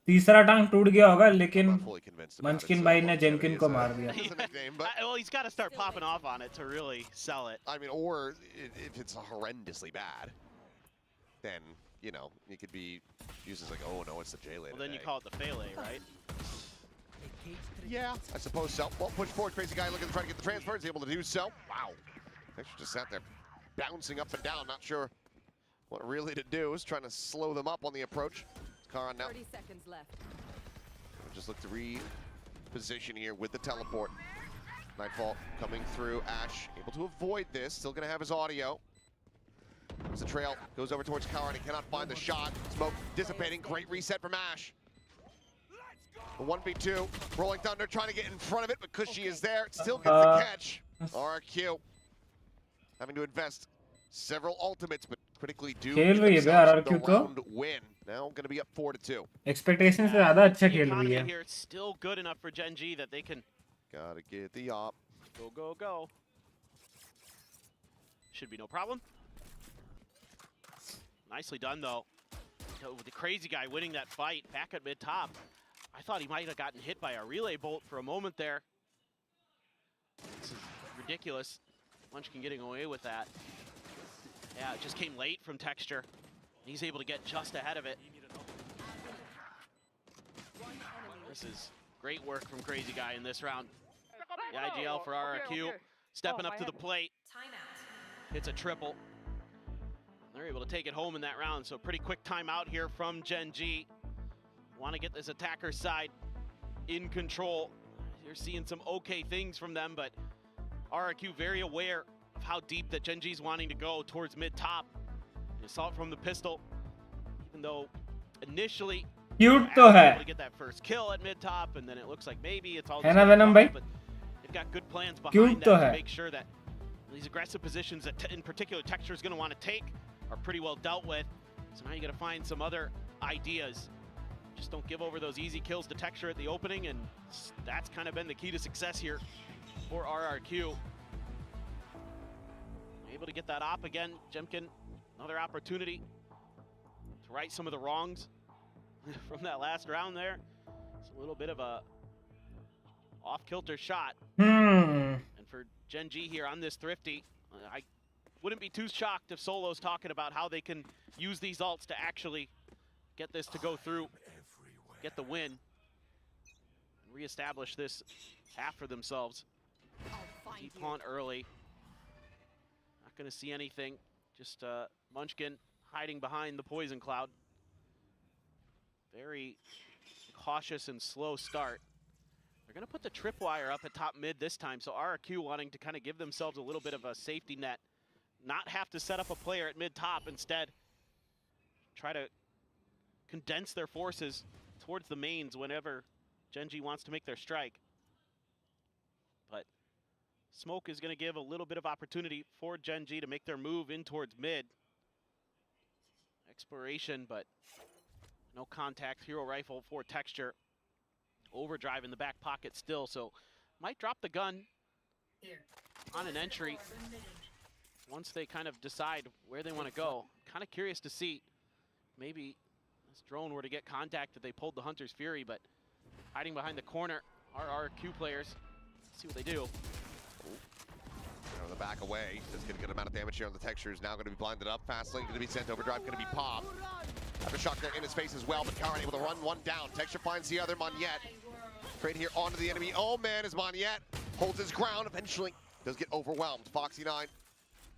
तीसरा टांग टूट गया होगा लेकिन I'm not fully convinced about मंचकिन its भाई ने longevity जेनकिन as को a- मार दिया as a nickname, but Well, he's got to start popping off on it to really sell it. I mean, or if it's horrendously bad, then you know it could be used as like, oh no, it's the J lane. Well, then you call it the Fele, right? Yeah, I suppose so. Well, push forward, crazy guy looking to try to get the transfer. Is able to do so. Wow. Actually just sat there bouncing up and down, not sure what really to do. Is trying to slow them up on the approach. Karan now. 30 seconds left. Just look to reposition here with the teleport. Nightfall coming through. Ash able to avoid this. Still going to have his audio. As the trail goes over towards Karan. He cannot find the shot. Smoke dissipating. Great reset from Ash. The 1v2. Rolling Thunder trying to get in front of it because she is there. Still gets the catch. RRQ having to invest several ultimates, but critically do खेल रही है बे themselves RRQ the तो round win. Now going to be up 4-2. Expectation से ज्यादा अच्छा The खेल रही economy है here is still good enough for GENG that they can Gotta get the op. go. Should be no problem. Nicely done, though. The crazy guy winning that fight back at mid-top. I thought he might have gotten hit by a relay bolt for a moment there. This is ridiculous. Munchkin getting away with that. Yeah, it just came late from Texture. He's able to get just ahead of it. This is great work from Crazy Guy in this round. The IGL for RRQ, stepping up to the plate. Hits a triple. They're able to take it home in that round, so pretty quick timeout here from GENG. Want to get this attacker side in control. You're seeing some okay things from them, but RRQ very aware of how deep that GENG's wanting to go towards mid-top. You saw it from the pistol, even though initially cute तो है able to get that first kill at mid-top, and then it looks like maybe it's all है ना venom भाई but they've got good plans cute behind तो that है to make sure that these aggressive positions that in particular Texture is going to want to take are pretty well dealt with. So now you got to find some other ideas. Just don't give over those easy kills to Texture at the opening, and that's kind of been the key to success here for RRQ. Able to get that op again, Jemkin. Another opportunity to right some of the wrongs from that last round there. It's a little bit of a off-kilter shot. And for GENG here on this Thrifty, I wouldn't be too shocked if Solo's talking about how they can use these ults to actually get this to go through, get the win, and reestablish this half for themselves. Deep haunt early. Not going to see anything. Just Munchkin hiding behind the poison cloud. Very cautious and slow start. They're going to put the tripwire up at top mid this time, so RRQ wanting to kind of give themselves a little bit of a safety net. Not have to set up a player at mid-top, instead try to condense their forces towards the mains whenever GENG wants to make their strike. But smoke is going to give a little bit of opportunity for GENG to make their move in towards mid. Exploration, but no contact. Hero rifle for Texture. Overdrive in the back pocket still, so might drop the gun on an entry once they kind of decide where they want to go. Kind of curious to see maybe this drone were to get contact if they pulled the Hunter's Fury, but hiding behind the corner are RRQ players. Let's see what they do. The back away. Just going to get a amount of damage here on the Texture. Is now going to be blinded up. Fastlane going to be sent overdrive. Going to be popped. Aftershock there in his face as well, but Karan able to run one down. Texture finds the other. Monyet straight here onto the enemy. Oh man, as Monyet holds his ground. Eventually does get overwhelmed. Foxy9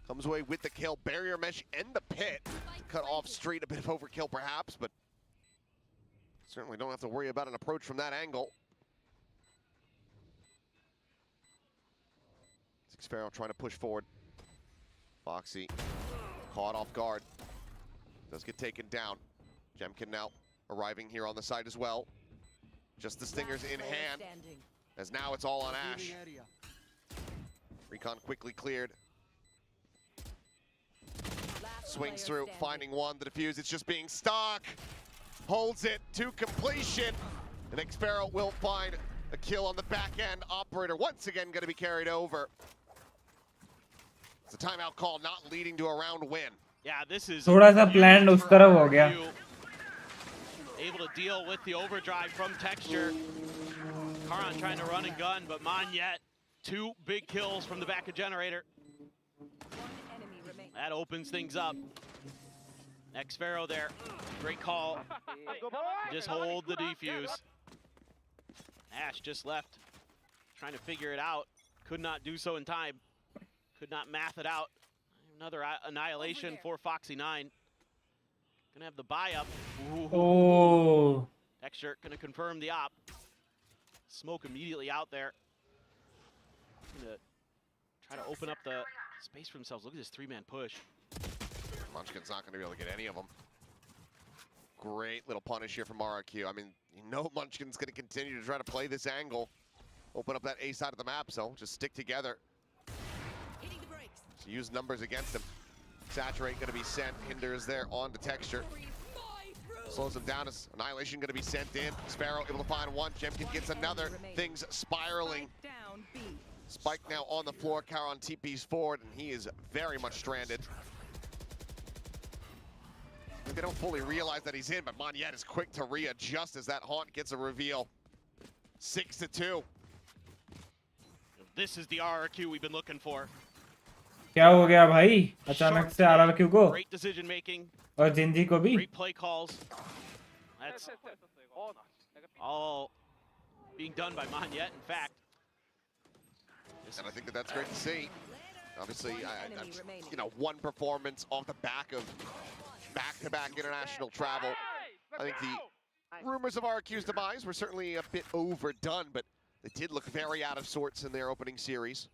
comes away with the kill. Barrier mesh and the pit to cut off street. A bit of overkill perhaps, but certainly don't have to worry about an approach from that angle. Sparrow trying to push forward. Foxy caught off guard. Does get taken down. Jemkin now arriving here on the side as well. Just the stingers in hand. As now it's all on Ash. Recon quickly cleared. Swings through, finding one. The defuse, it's just being stuck. Holds it to completion. The next Sparrow will find A kill on the back end. Operator once again going to be carried over. It's a timeout call, not leading to a round win. Yeah, this is थोड़ा सा planned उस तरफ हो गया. Able to deal with the overdrive from Texture. Karan trying to run and gun, but Monyet, 2 big kills from the back of Generator. That opens things up. Xfero there, great call. Just hold the defuse. Ash just left, trying to figure it out. Could not do so in time. Could not math it out. Another annihilation for Foxy9. Gonna have the buy up. Ooh. Oh. Texture gonna confirm the op. Smoke immediately out there. Gonna try to open up the space for themselves. Look at this 3-man push. Munchkin's not going to be able to get any of them. Great little punish here from RRQ. I mean, you know Munchkin's going to continue to try to play this angle. Open up that A side of the map, so just stick together. So use numbers against him. Saturate going to be sent. Hinders there on the Texture. Slows him down as Annihilation going to be sent in. Sparrow able to find one. Jemkin gets another. Things spiraling. Spike now on the floor. Karan TP's forward, and he is very much stranded. They don't fully realize that he's in, but Monyet is quick to readjust as that haunt gets a reveal. 6-2. This is the RRQ we've been looking for. क्या हो गया भाई? अचानक से RRQ को Great decision making. और जिंजी को भी. Great play calls. That's all being done by Monyet, in fact. And I think that that's great to see. Obviously, you know, one performance off the back of back-to-back international travel. I think the rumors of RRQ's demise were certainly a bit overdone, but they did look very out of sorts in their opening series.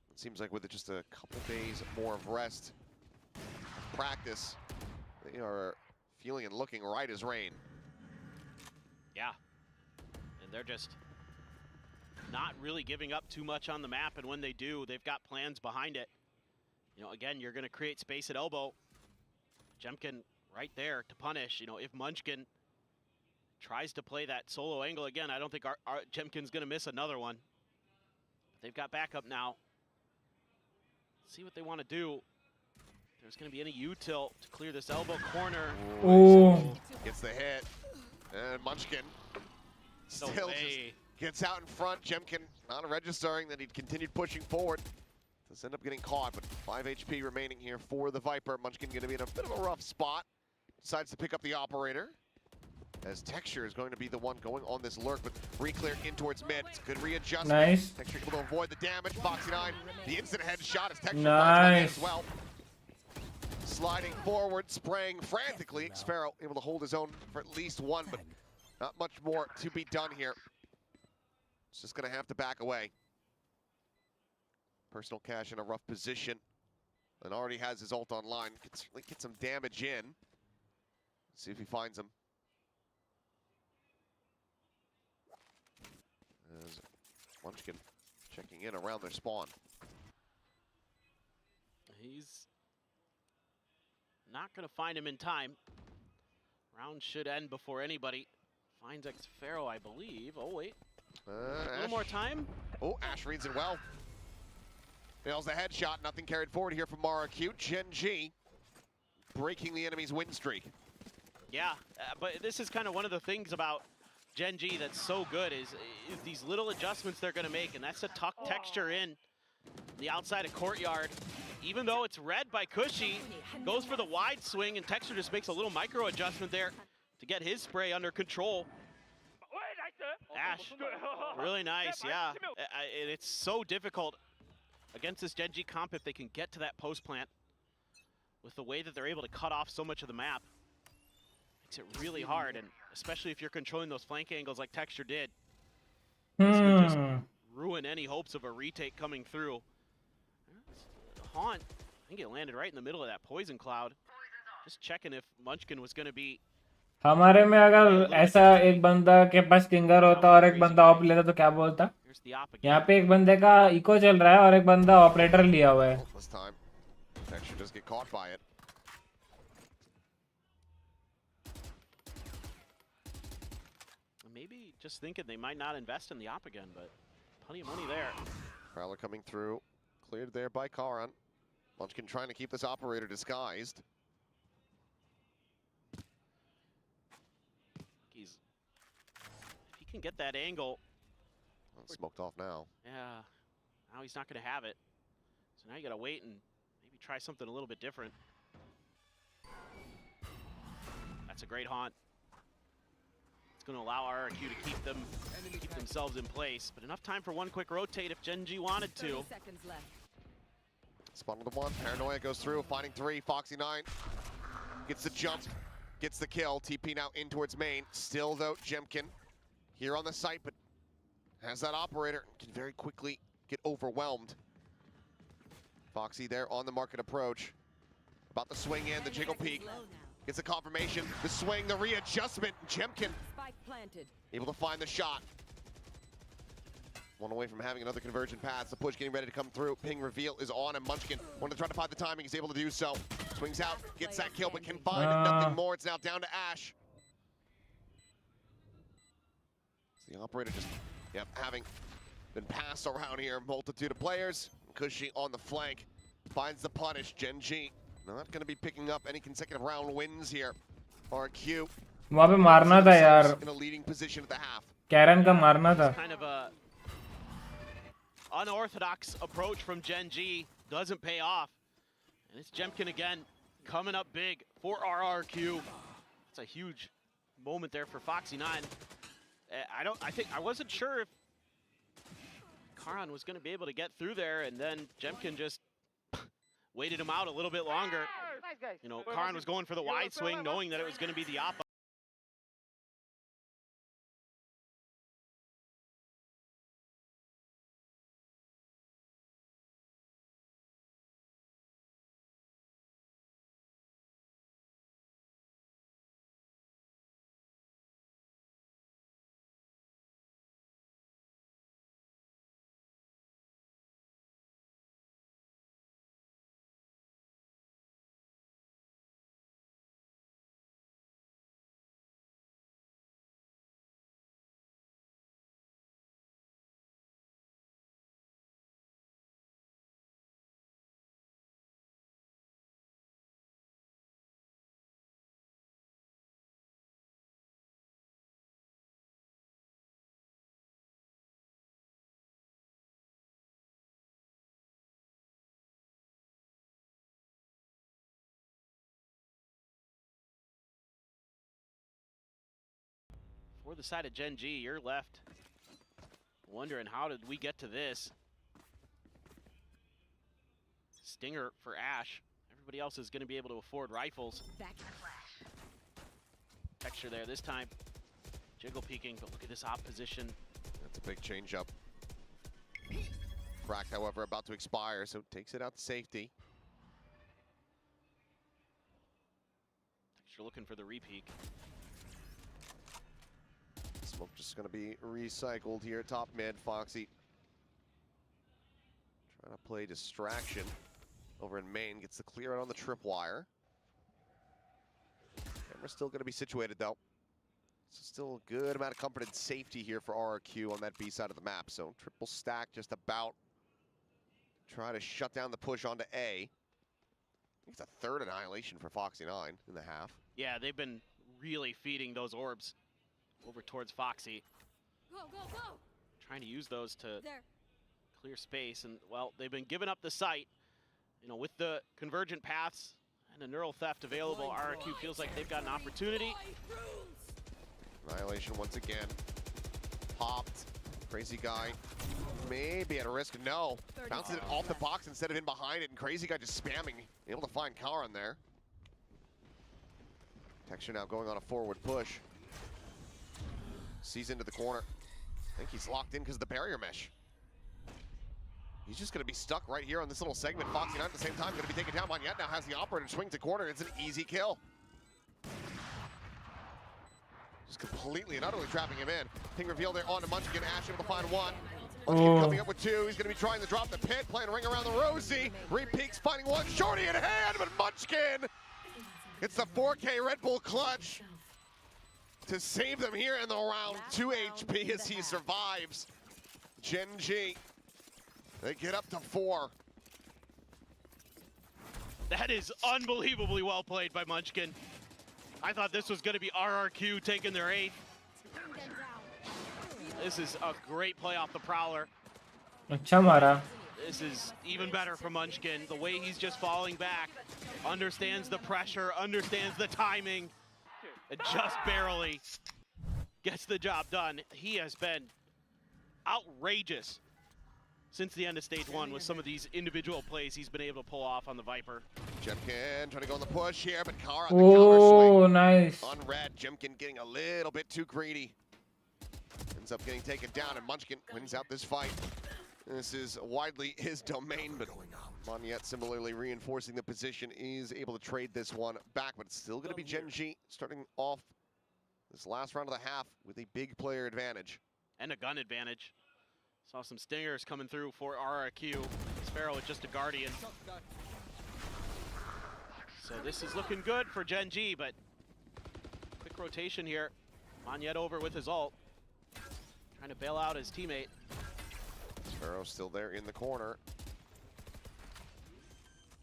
It seems like with just a couple days more of rest, practice, they are feeling and looking right as rain. Yeah, and they're just not really giving up too much on the map, and when they do, they've got plans behind it. You know, again, you're going to create space at elbow. Jemkin right there to punish. You know, if Munchkin tries to play that solo angle again, I don't think our Jemkin's going to miss another one. They've got backup now. See what they want to do. There's going to be any U-tilt to clear this elbow corner. Oh. Gets the hit. And Munchkin still just gets out in front. Jemkin not registering that he'd continued pushing forward. Does end up getting caught, but 5 HP remaining here for the Viper. Munchkin going to be in a bit of a rough spot. Decides to pick up the operator. As Texture is going to be the one going on this lurk, but re-clear in towards mid. It's a good readjustment. Nice. Texture able to avoid the damage. Foxy9, the instant headshot as Texture Nice. as well. Sliding forward, spraying frantically. Xfero able to hold his own for at least one, but not much more to be done here. It's just going to have to back away. Personal Cash in a rough position and already has his ult online. Get some damage in. Let's see if he finds him. As Munchkin checking in around their spawn. He's not going to find him in time. Round should end before anybody finds Xfero, I believe. Oh, wait. A little more time. Oh, Ash reads it well. Fails the headshot. Nothing carried forward here from RRQ. GENG breaking the enemy's win streak. Yeah, but this is kind of one of the things about GENG that's so good is these little adjustments they're going to make, and that's to tuck Texture in the outside of courtyard. Even though it's read by Cushy, goes for the wide swing, and Texture just makes a little micro adjustment there to get his spray under control. Ash, really nice, yeah. It's so difficult against this GENG comp if they can get to that post plant with the way that they're able to cut off so much of the map. Makes it really hard, and especially if you're controlling those flank angles like Texture did. This could just ruin any hopes of a retake coming through. Haunt, I think it landed right in the middle of that poison cloud. Just checking if Munchkin was going to be. हमारे में अगर ऐसा एक बंदा के पास stinger होता और एक बंदा ऑप लेता तो क्या बोलता? यहाँ पे एक बंदे का इको चल रहा है और एक बंदा ऑपरेटर लिया हुआ है. Texture does get caught by it. Maybe just thinking they might not invest in the op again, but plenty of money there. Prowler coming through. Cleared there by Karan. Munchkin trying to keep this operator disguised. If he can get that angle. Smoked off now. Yeah, now he's not going to have it. So now you got to wait and maybe try something a little bit different. That's a great haunt. It's going to allow RRQ to keep themselves in place. But enough time for one quick rotate if GENG wanted to. Spun with the one. Paranoia goes through, finding three. Foxy9 gets the jump, gets the kill. TP now in towards main. Still though, Jemkin here on the site, but has that operator, can very quickly get overwhelmed. Foxy there on the market approach. About the swing in, the jiggle peek. Gets a confirmation, the swing, the readjustment. Jemkin able to find the shot. One away from having another convergent pass. The push getting ready to come through. Ping reveal is on, and Munchkin wanted to try to find the timing. He's able to do so. Swings out, gets that kill, but can find nothing more. It's now down to Ash. So the operator just, having been passed around here. Multitude of players. Cushy on the flank. Finds the punish. GENG not going to be picking up any consecutive round wins here. RRQ. वहाँ पे मारना था यार. In a leading position at the half. Karen का मारना था. Kind of a unorthodox approach from GENG. Doesn't pay off. And it's Jemkin again, coming up big for RRQ. It's a huge moment there for Foxy9. I wasn't sure if Karan was going to be able to get through there, and then Jemkin just waited him out a little bit longer. You know, Karan was going for the wide swing, knowing that it was going to be the opposite. For the side of GENG, you're left wondering, how did we get to this? Stinger for Ash. Everybody else is going to be able to afford rifles. Texture there this time. Jiggle peeking, but look at this op position. That's a big change up. Crack, however, about to expire, so takes it out to safety. Texture looking for the repeak. Smoke just going to be recycled here. Top mid, Foxy trying to play distraction over in main. Gets the clear out on the tripwire. Camera's still going to be situated though. So still a good amount of comfort and safety here for RRQ on that B side of the map. So triple stack just about. Try to shut down the push onto A. I think it's a third annihilation for Foxy9 in the half. Yeah, they've been really feeding those orbs over towards Foxy. Go, go, go! Trying to use those to clear space, and well, they've been giving up the site. You know, with the convergent paths and a neural theft available, RRQ feels like they've got an opportunity. Annihilation once again. Popped. Crazy Guy maybe at a risk. No. Bounces it off the box instead of in behind it, and Crazy Guy just spamming. Able to find Karan there. Texture now going on a forward push. Sees into the corner. I think he's locked in because of the barrier mesh. He's just going to be stuck right here on this little segment. Foxy9 at the same time going to be taken down by Yet. Now has the operator swing to corner. It's an easy kill. Just completely and utterly trapping him in. Ping reveal there on to Munchkin. Ash able to find one. Munchkin coming up with two. He's going to be trying to drop the pit. Playing a ring around the Rosie. Repeaks finding one. Shorty in hand, but Munchkin. It's the 4K Red Bull clutch. to save them here in the round. 2 HP as he survives. GENG, they get up to 4. That is unbelievably well played by Munchkin. I thought this was going to be RRQ taking their 8th. This is a great play off the Prowler. अच्छा मारा. This is even better for Munchkin. The way he's just falling back, understands the pressure, understands the timing, and just barely gets the job done. He has been outrageous since the end of stage 1 with some of these individual plays he's been able to pull off on the Viper. Jemkin trying to go on the push here, but Kara on the counter swing. Oh, nice. Unread, Jemkin getting a little bit too greedy. Ends up getting taken down, and Munchkin wins out this fight. This is widely his domain, but Monyet similarly reinforcing the position, is able to trade this one back, but it's still going to be GENG starting off this last round of the half with a big player advantage. And a gun advantage. Saw some stingers coming through for RRQ. Sparrow with just a Guardian. So this is looking good for GENG, but quick rotation here. Monyet over with his ult. Trying to bail out his teammate. Sparrow still there in the corner.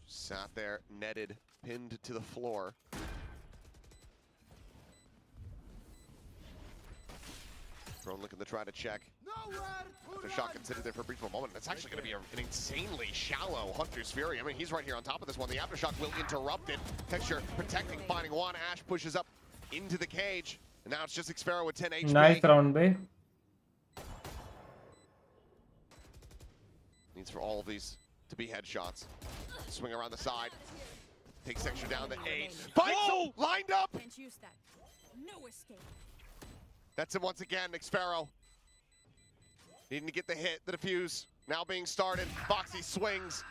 Sat there, netted, pinned to the floor. Drone looking to try to check. Aftershock considered there for a brief moment. That's actually going to be an insanely shallow Hunter's Fury. I mean, he's right here on top of this one. The Aftershock will interrupt it. Texture protecting, finding one. Ash pushes up into the cage. And now it's just Xfero with 10 HP. Nice round, babe. Needs for all of these to be headshots. Swing around the side. Takes Texture down to 8. Fights lined up! No escape. That's him once again, Xfero. Needing to get the hit, the defuse. Now being started. Foxy swings,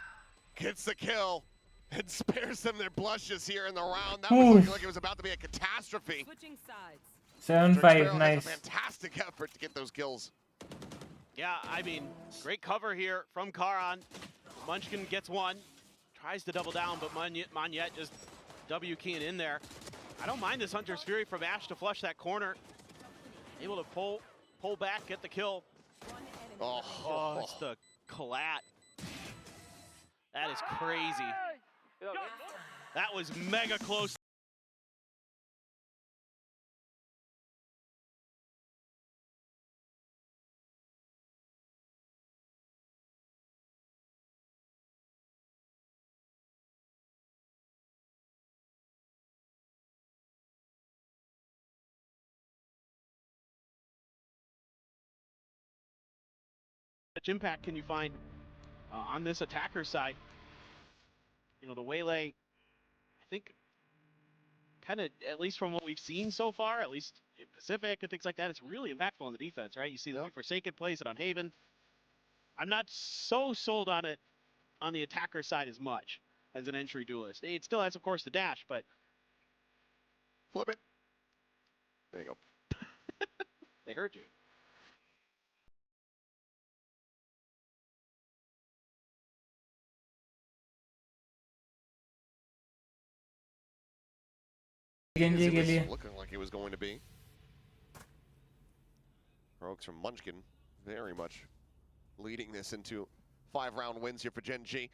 gets the kill, and spares them their blushes here in the round. That was looking like it was about to be a catastrophe. Switching sides. 7-5, nice. A fantastic effort to get those kills. Yeah, I mean, great cover here from Karan. Munchkin gets one, tries to double down, but Monyet just W keying in there. I don't mind this Hunter's Fury from Ash to flush that corner. Able to pull back, get the kill. Oh, it's the collat. That is crazy. That was mega close. How much impact can you find on this attacker side? You know, the Waylay, I think, kind of, at least from what we've seen so far, at least in Pacific and things like that, it's really impactful on the defense, right? You see the Forsaken plays it on Haven. I'm not so sold on it on the attacker side as much as an entry duelist. It still has, of course, the dash, but... Flip it. There you go. They heard you. GENG के लिए Looking like it was going to be. Rogues from Munchkin very much leading this into 5-round wins here for GENG.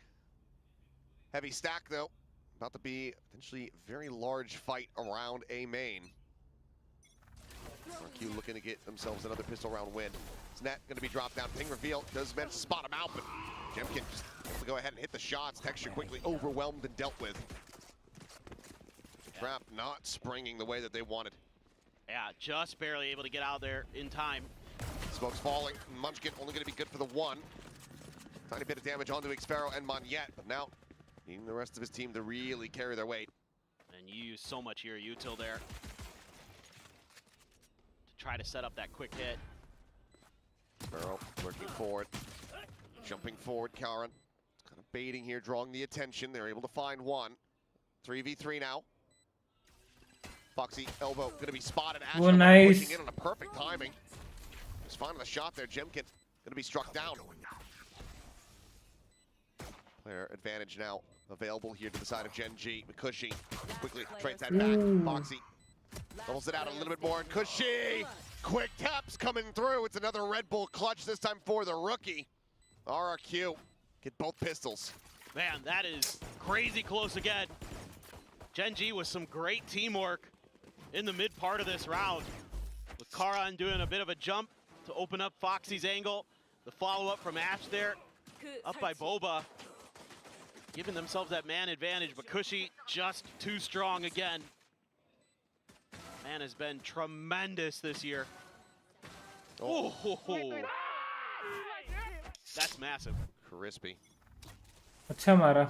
Heavy stack though, about to be potentially very large fight around A main. RRQ looking to get themselves another pistol round win. Net going to be dropped down. Ping reveal does manage to spot him out, but Jemkin just able to go ahead and hit the shots. Texture quickly overwhelmed and dealt with. Trap not springing the way that they wanted. Yeah, just barely able to get out there in time. Smoke's falling. Munchkin only going to be good for the one. Tiny bit of damage onto Xfero and Monyet, but now needing the rest of his team to really carry their weight. And you use so much here, util there, to try to set up that quick hit. Xfero working forward, jumping forward. Karan kind of baiting here, drawing the attention. They're able to find one. 3v3 now. Foxy elbow going to be spotted. Ash nice. pushing in on a perfect timing. Just finding the shot there. Jemkin going to be struck down. Player advantage now available here to the side of GENG. McCushy quickly trades that back. Foxy Doubles it out a little bit more, and Cushy! Quick taps coming through. It's another Red Bull clutch, this time for the rookie. RRQ, get both pistols. Man, that is crazy close again. GENG with some great teamwork in the mid part of this round. With Karan doing a bit of a jump to open up Foxy's angle. The follow-up from Ash there, up by Boba. Giving themselves that man advantage, but Cushy just too strong again. Man has been tremendous this year. Oh, that's massive. Crispy. अच्छा मारा.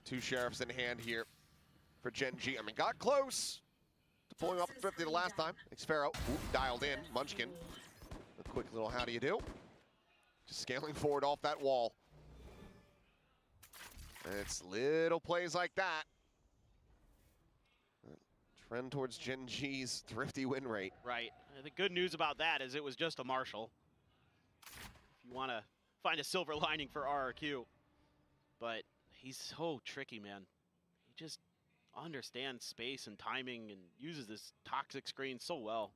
Two sheriffs in hand here for GENG. I mean, got close to pulling off the Thrifty the last time. Xpharaoh dialed in. Munchkin, a quick little how do you do? Just scaling forward off that wall. And it's little plays like that. Trend towards GENG's Thrifty win rate. Right. The good news about that is it was just a Marshall. If you want to find a silver lining for RRQ. But he's so tricky, man. He just understands space and timing and uses this toxic screen so well.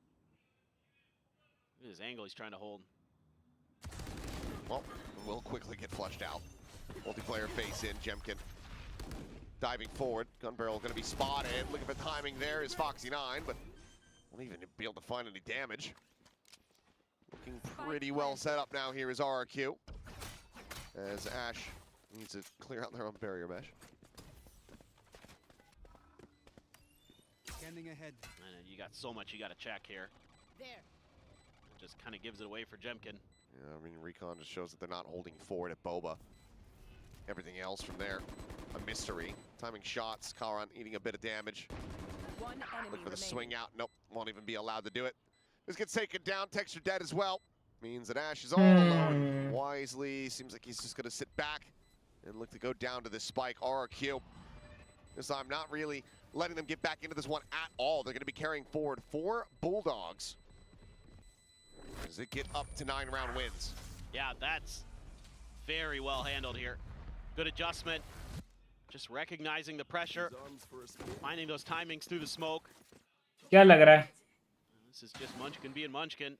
Look at his angle he's trying to hold. Well, will quickly get flushed out. Multiplayer face in, Jemkin diving forward. Gun barrel going to be spotted. Looking for timing there is Foxy9, but won't even be able to find any damage. Looking pretty well set up now here is RRQ. As Ash needs to clear out their own barrier mesh. Scanning ahead. And you got so much you got to check here. There. It just kind of gives it away for Jemkin. Yeah, I mean, Recon just shows that they're not holding forward at Boba. Everything else from there, a mystery. Timing shots, Karan eating a bit of damage. One enemy Look for the remaining. swing out. Nope, won't even be allowed to do it. This gets taken down. Texture dead as well. Means that Ash is all alone. Wisely, seems like he's just going to sit back and look to go down to this spike. RRQ. This time, not really letting them get back into this one at all. They're going to be carrying forward 4 Bulldogs as they get up to 9-round wins. Yeah, that's very well handled here. Good adjustment. Just recognizing the pressure. Finding those timings through the smoke. क्या लग रहा है? This is just Munchkin being Munchkin.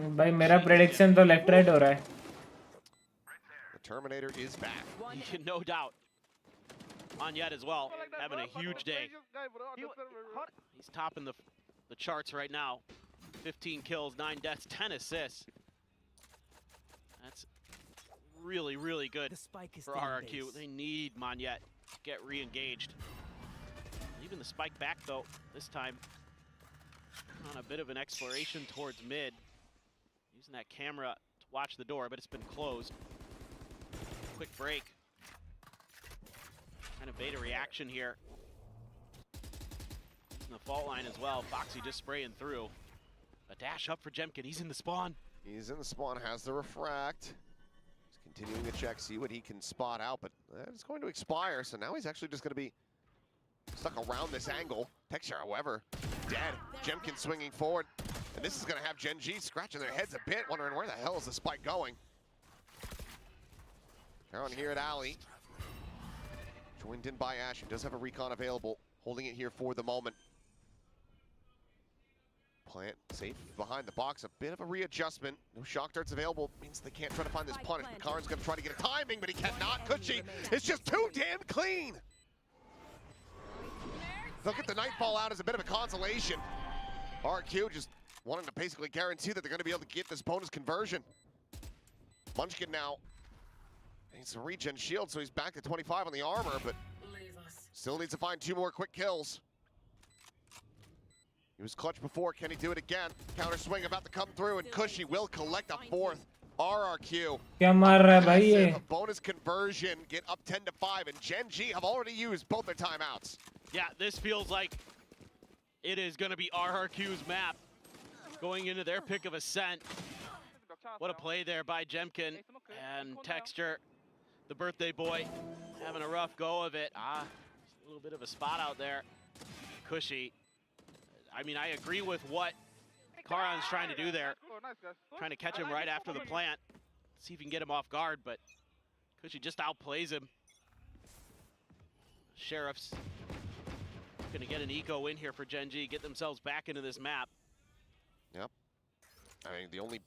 भाई मेरा prediction तो left right हो रहा है. The Terminator is back. No doubt. Onyet as well, having a huge day. He's topping the charts right now. 15 kills, 9 deaths, 10 assists. That's really, really good for RRQ. They need Monyet to get re-engaged. Leaving the spike back though, this time on a bit of an exploration towards mid. Using that camera to watch the door, but it's been closed. Quick break. Kind of beta reaction here. Using the fault line as well. Foxy just spraying through. A dash up for Jemkin. He's in the spawn. He's in the spawn, has the refract. He's continuing to check, see what he can spot out, but it's going to expire, so now he's actually just going to be stuck around this angle. Texture, however, dead. Jemkin swinging forward, and this is going to have GENG scratching their heads a bit, wondering where the hell is the spike going. Aaron here at Alley. Joined in by Ash, who does have a recon available, holding it here for the moment. Plant safe behind the box, a bit of a readjustment. No shock darts available, means they can't try to find this punish. Karan's gonna try to get a timing, but he cannot. Cushy, it's just too damn clean. They'll get the Nightfall out as a bit of a consolation. RQ just wanting to basically guarantee that they're gonna be able to get this bonus conversion. Munchkin now needs to regen shield, so he's back to 25 on the armor, but still needs to find 2 more quick kills. He was clutch before, can he do it again? Counter swing about to come through, and Cushy will collect a 4th. RRQ. क्या मार रहा है भाई ये? A bonus conversion, get up 10-5, and GENG have already used both their timeouts. Yeah, this feels like it is going to be RRQ's map going into their pick of ascent. What a play there by Jemkin, and Texture, the birthday boy, having a rough go of it. A little bit of a spot out there. Cushy. I mean, I agree with what Karan's trying to do there. Trying to catch him right after the plant. See if he can get him off guard, but Cushy just outplays him. Sheriffs Gonna get an eco in here for GENG, get themselves back into this map. Yep. I mean, the only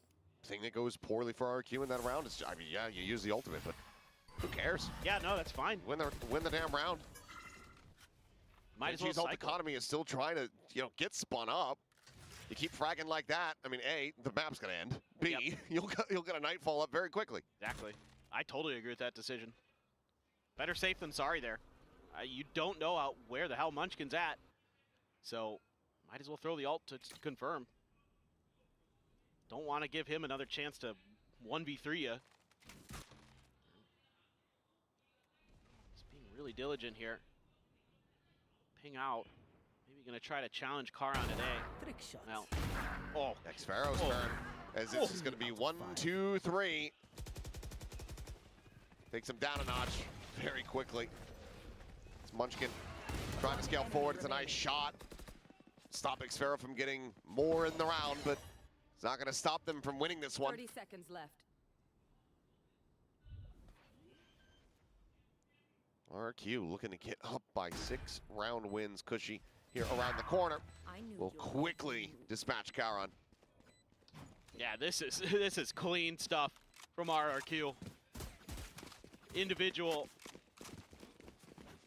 thing that goes poorly for RRQ in that round is, I mean, yeah, you use the ultimate, but who cares? Yeah, no, that's fine. Win the damn round. Might as well GEG's ult cycle. economy is still trying to, get spun up. You keep fragging like that, I mean, A, the map's gonna end. B, Yep. you'll get a nightfall up very quickly. Exactly. I totally agree with that decision. Better safe than sorry there. You don't know where the hell Munchkin's at, so might as well throw the ult to confirm. Don't want to give him another chance to 1v3 you. He's being really diligent here. Ping out. Maybe gonna try to challenge Karan today. Trick shots. Well, oh, Xfero's turn, as this is gonna be 1, 2, 3. Takes him down a notch very quickly. It's Munchkin trying to scale forward. It's a nice shot. Stop Xfero from getting more in the round, but it's not gonna stop them from winning this one. 30 seconds left. RRQ looking to get up by 6 round wins. Cushy here around the corner will quickly dispatch Karan. yeah, this is clean stuff from RRQ. Individual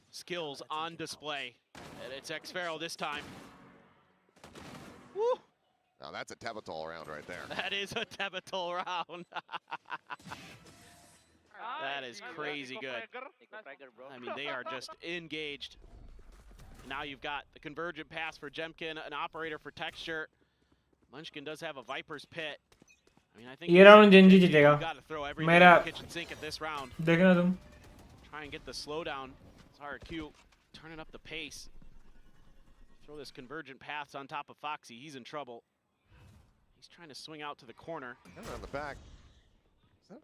skills on display, and it's Xfero this time. Woo! Now that's a Tebatol round right there. That is a Tebatol round. That is crazy good. I mean, they are just engaged. Now you've got the convergent pass for Jemkin, an operator for Texture. Munchkin does have a Viper's Pit. I mean, I think ये round GENG you've जीतेगा. got to throw everything मेरा- in the kitchen sink at this round. देखना तुम. Try and get the slowdown. It's RRQ turning up the pace. Throw this convergent pass on top of Foxy. He's in trouble. He's trying to swing out to the corner. Around the back. Is that?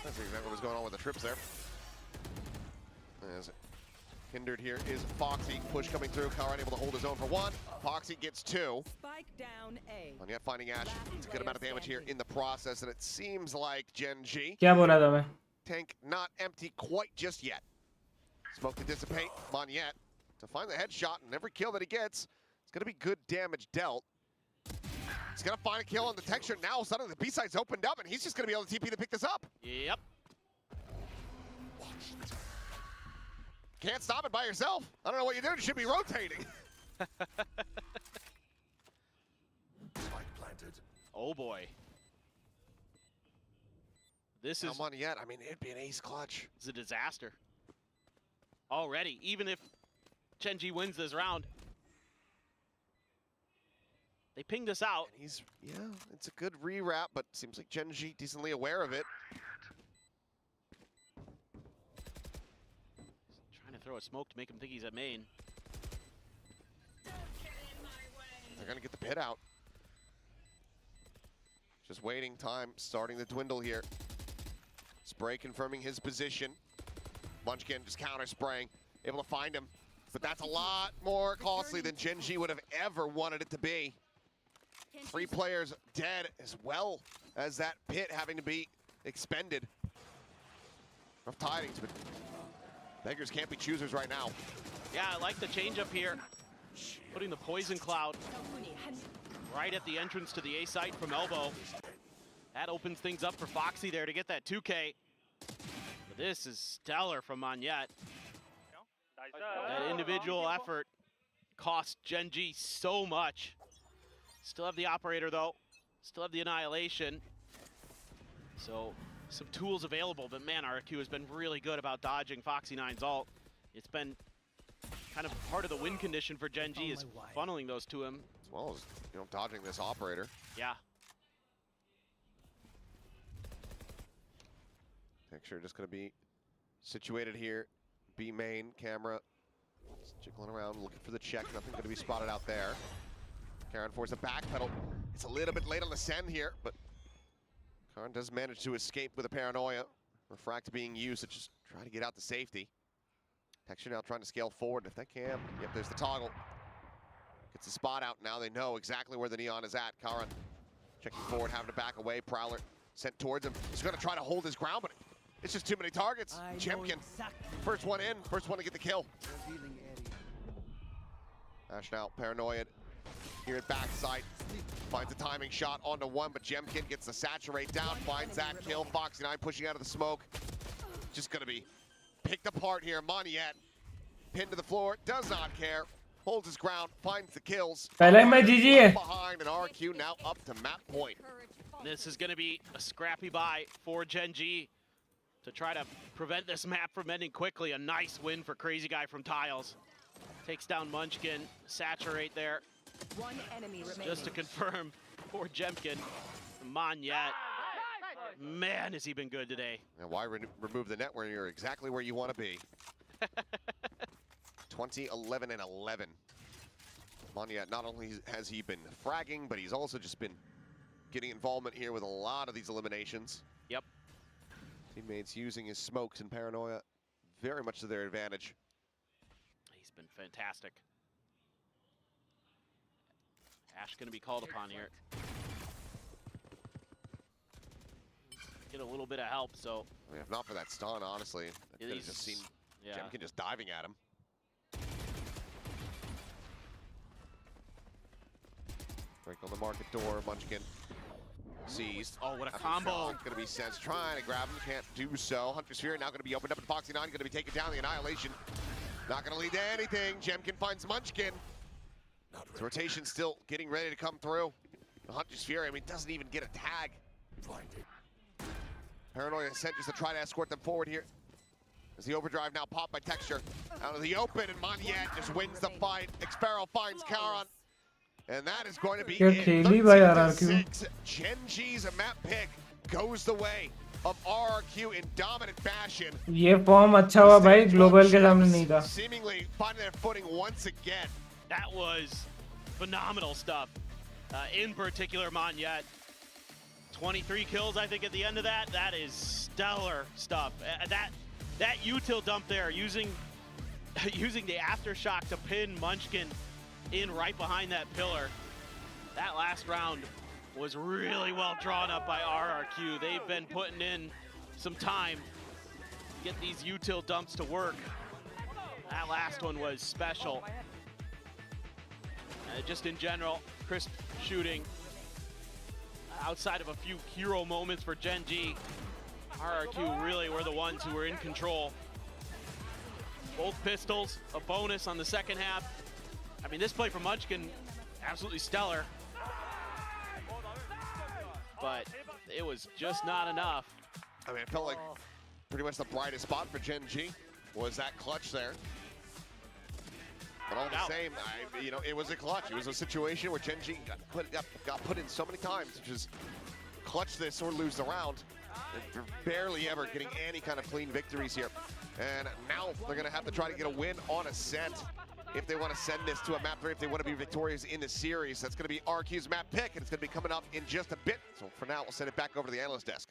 That's exactly what was going on with the trips there. As hindered here is Foxy. Push coming through. Karan able to hold his own for 1. Foxy gets 2. Spike down A. And yet finding Ash. It's a good amount of damage here in the process, and it seems like GENG क्या बोला था मैं? tank not empty quite just yet. Smoke to dissipate. Monyet to find the headshot, and every kill that he gets, it's going to be good damage dealt. He's going to find a kill on the Texture. Now suddenly the B-side's opened up, and he's just going to be able to TP to pick this up. Yep. Can't stop it by yourself. I don't know what you're doing. You should be rotating. Oh boy. This is Not Monyet. I mean, it'd be an ace clutch. It's a disaster. Already, even if GENG wins this round. They pinged us out. And he's, yeah, it's a good rewrap, but seems like GENG decently aware of it. Trying to throw a smoke to make him think he's at main. They're going to get the pit out. Just waiting time, starting to dwindle here. Spray confirming his position. Munchkin just counter spraying, able to find him. But that's a lot more costly than GENG would have ever wanted it to be. 3 players dead, as well as that pit having to be expended. Rough tidings, but beggars can't be choosers right now. Yeah, I like the change up here. Putting the poison cloud right at the entrance to the A site from elbow. That opens things up for Foxy there to get that 2K. But this is stellar from Monyet. That individual effort cost GENG so much. Still have the operator though. Still have the annihilation. So some tools available, but man, RRQ has been really good about dodging Foxy 9's ult. It's been kind of part of the win condition for GENG is funneling those to him. As well as, dodging this operator. Yeah. Texture just going to be situated here. B main, camera. Just jiggling around, looking for the check. Nothing going to be spotted out there. Karan forces a backpedal. It's a little bit late on the send here, but Karan does manage to escape with a paranoia. Refract being used to just try to get out to safety. Texture now trying to scale forward. If that can, yep, there's the toggle. Gets the spot out. Now they know exactly where the neon is at. Karan checking forward, having to back away. Prowler sent towards him. He's going to try to hold his ground, but it's just too many targets. Jemkin, first one in, first one to get the kill. Ash now paranoid here at backside. Finds a timing shot onto one, but Jemkin gets the saturate down, finds that kill. Foxy9 pushing out of the smoke. Just gonna be picked apart here. Monyet pinned to the floor, does not care. Holds his ground, finds the kills. पहले मैं GG है. Behind, and RRQ now up to map point. This is going to be a scrappy buy for GENG to try to prevent this map from ending quickly. A nice win for Crazy Guy from Tiles. Takes down Munchkin, saturate there. One enemy remaining. Just to confirm for Jemkin, Monyet. Man, has he been good today. And why remove the net when you're exactly where you want to be? 20-11 and 11. Monyet, not only has he been fragging, but he's also just been getting involvement here with a lot of these eliminations. Yep. Teammates using his smokes and paranoia very much to their advantage. He's been fantastic. Ash going to be called upon here. Get a little bit of help, so. I mean, if not for that stun, honestly, I could have just seen Jemkin just diving at him. Break on the market door, Munchkin seized. Oh, what a combo. Gonna be Sense trying to grab him, can't do so. Hunter's Fury now gonna be opened up, and Foxy9 gonna be taken down. The Annihilation not gonna lead to anything. Jemkin finds Munchkin. The rotation still getting ready to come through. The Hunter's Fury, I mean, doesn't even get a tag. Paranoia sent just to try to escort them forward here. As the overdrive now popped by Texture. Out of the open, and Monyet just wins the fight. Xpero finds Karon. And that is going to be it. 13-6. GENG's map pick goes the way of RRQ in dominant fashion. ये form अच्छा हुआ भाई, global के सामने नहीं था. Seemingly finding their footing once again. That was phenomenal stuff. In particular, Monyet. 23 kills, I think, at the end of that. That is stellar stuff. That util dump there, using the aftershock to pin Munchkin in right behind that pillar. That last round was really well drawn up by RRQ. They've been putting in some time to get these util dumps to work. That last one was special. Just in general, crisp shooting. Outside of a few hero moments for GENG, RRQ really were the ones who were in control. Both pistols, a bonus on the second half. I mean, this play from Munchkin, absolutely stellar. But it was just not enough. I mean, it felt like pretty much the brightest spot for GENG was that clutch there. But all the same, it was a clutch. It was a situation where GENG got put in so many times, which is clutch this or lose the round. They're barely ever getting any kind of clean victories here. And now they're going to have to try to get a win on Ascent if they want to send this to a map 3, if they want to be victorious in the series. That's going to be RQ's map pick, and it's going to be coming up in just a bit. So for now, we'll send it back over to the analyst desk.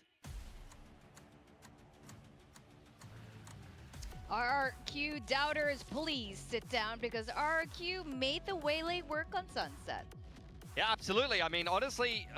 RRQ doubters, please sit down, because RRQ made the waylay work on Sunset. Yeah, absolutely. I mean, honestly,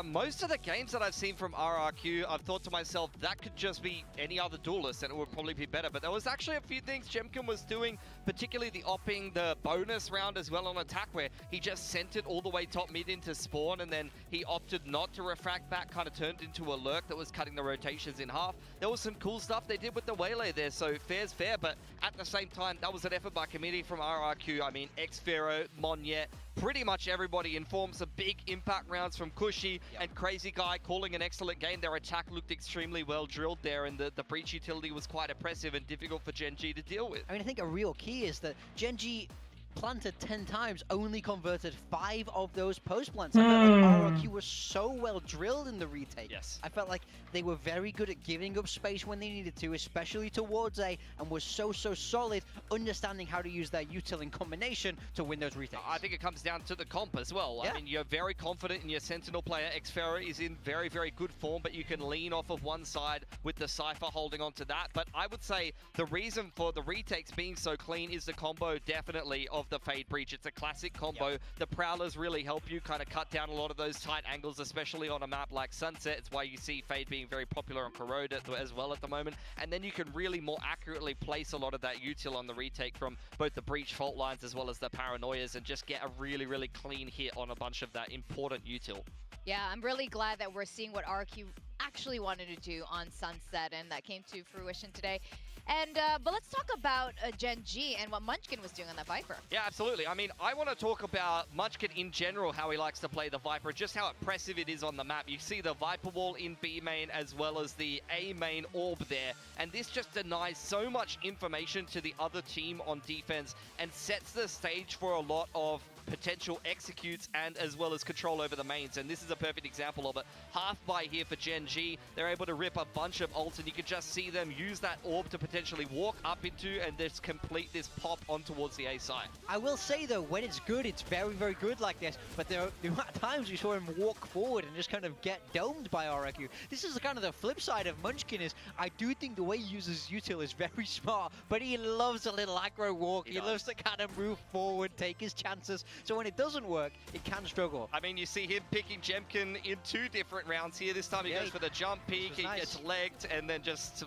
most of the games that I've seen from RRQ, I've thought to myself, that could just be any other duelist and it would probably be better. But there was actually a few things Jemkin was doing, particularly the opping the bonus round as well on attack, where he just sent it all the way top mid into spawn, and then he opted not to refract back, kind of turned into a lurk that was cutting the rotations in half. There was some cool stuff they did with the waylay there, so fair's fair, but at the same time, that was an effort by committee from RRQ. I mean, Xpero, Monyet, pretty much everybody in form. Some big impact rounds from Cushy and Crazy Guy calling an excellent game. Their attack looked extremely well drilled there, and the breach utility was quite oppressive and difficult for GENG to deal with. I mean, I think a real key is that GENG planted 10 times, only converted 5 of those post plants. I felt like RRQ was so well drilled in the retake. Yes. I felt like they were very good at giving up space when they needed to, especially towards A, and was so solid, understanding how to use their util in combination to win those retakes. I think it comes down to the comp as well. Yeah. I mean, you're very confident in your Sentinel player. Xpero is in very, very good form, but you can lean off of one side with the Cypher holding on to that. But I would say the reason for the retakes being so clean is the combo, definitely, of of the Fade Breach. It's a classic combo. The Prowlers really help you kind of cut down a lot of those tight angles, especially on a map like Sunset. It's why you see Fade being very popular on Corrode as well at the moment. And then you can really more accurately place a lot of that util on the retake from both the Breach fault lines as well as the Paranoias and just get a really, really clean hit on a bunch of that important util. Yeah, I'm really glad that we're seeing what RRQ actually wanted to do on Sunset, and that came to fruition today. And but let's talk about GENG and what Munchkin was doing on that Viper. Yeah, absolutely. I mean, I want to talk about Munchkin in general, how he likes to play the Viper, just how impressive it is on the map. You see the Viper wall in B main as well as the A main orb there, and this just denies so much information to the other team on defense and sets the stage for a lot of potential executes and as well as control over the mains, and this is a perfect example of it. Half buy here for GENG. They're able to rip a bunch of ults, and you can just see them use that orb to potentially walk up into and just complete this pop on towards the A side. I will say though, when it's good, it's very, very good like this, but there are times we saw him walk forward and just kind of get domed by RRQ. This is kind of the flip side of Munchkin. Is I do think the way he uses util is very smart, but he loves a little aggro walk. He loves to kind of move forward, take his chances. So when it doesn't work, it can struggle. I mean, you see him picking Jemkin in 2 different rounds here. This time he goes for the jump peek, he gets legged, and then just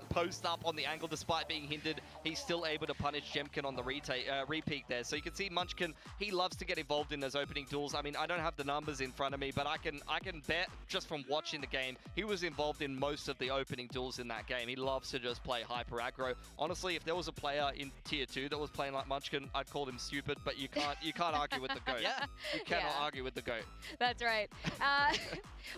post up on the angle. Despite being hindered, he's still able to punish Jemkin on the repeat there. So you can see Munchkin, he loves to get involved in those opening duels. I mean, I don't have the numbers in front of me, but I can bet just from watching the game, he was involved in most of the opening duels in that game. He loves to just play hyper aggro. Honestly, if there was a player in tier 2 that was playing like Munchkin, I'd call him stupid, but you can't argue with the GOAT. You cannot argue with the GOAT. That's right.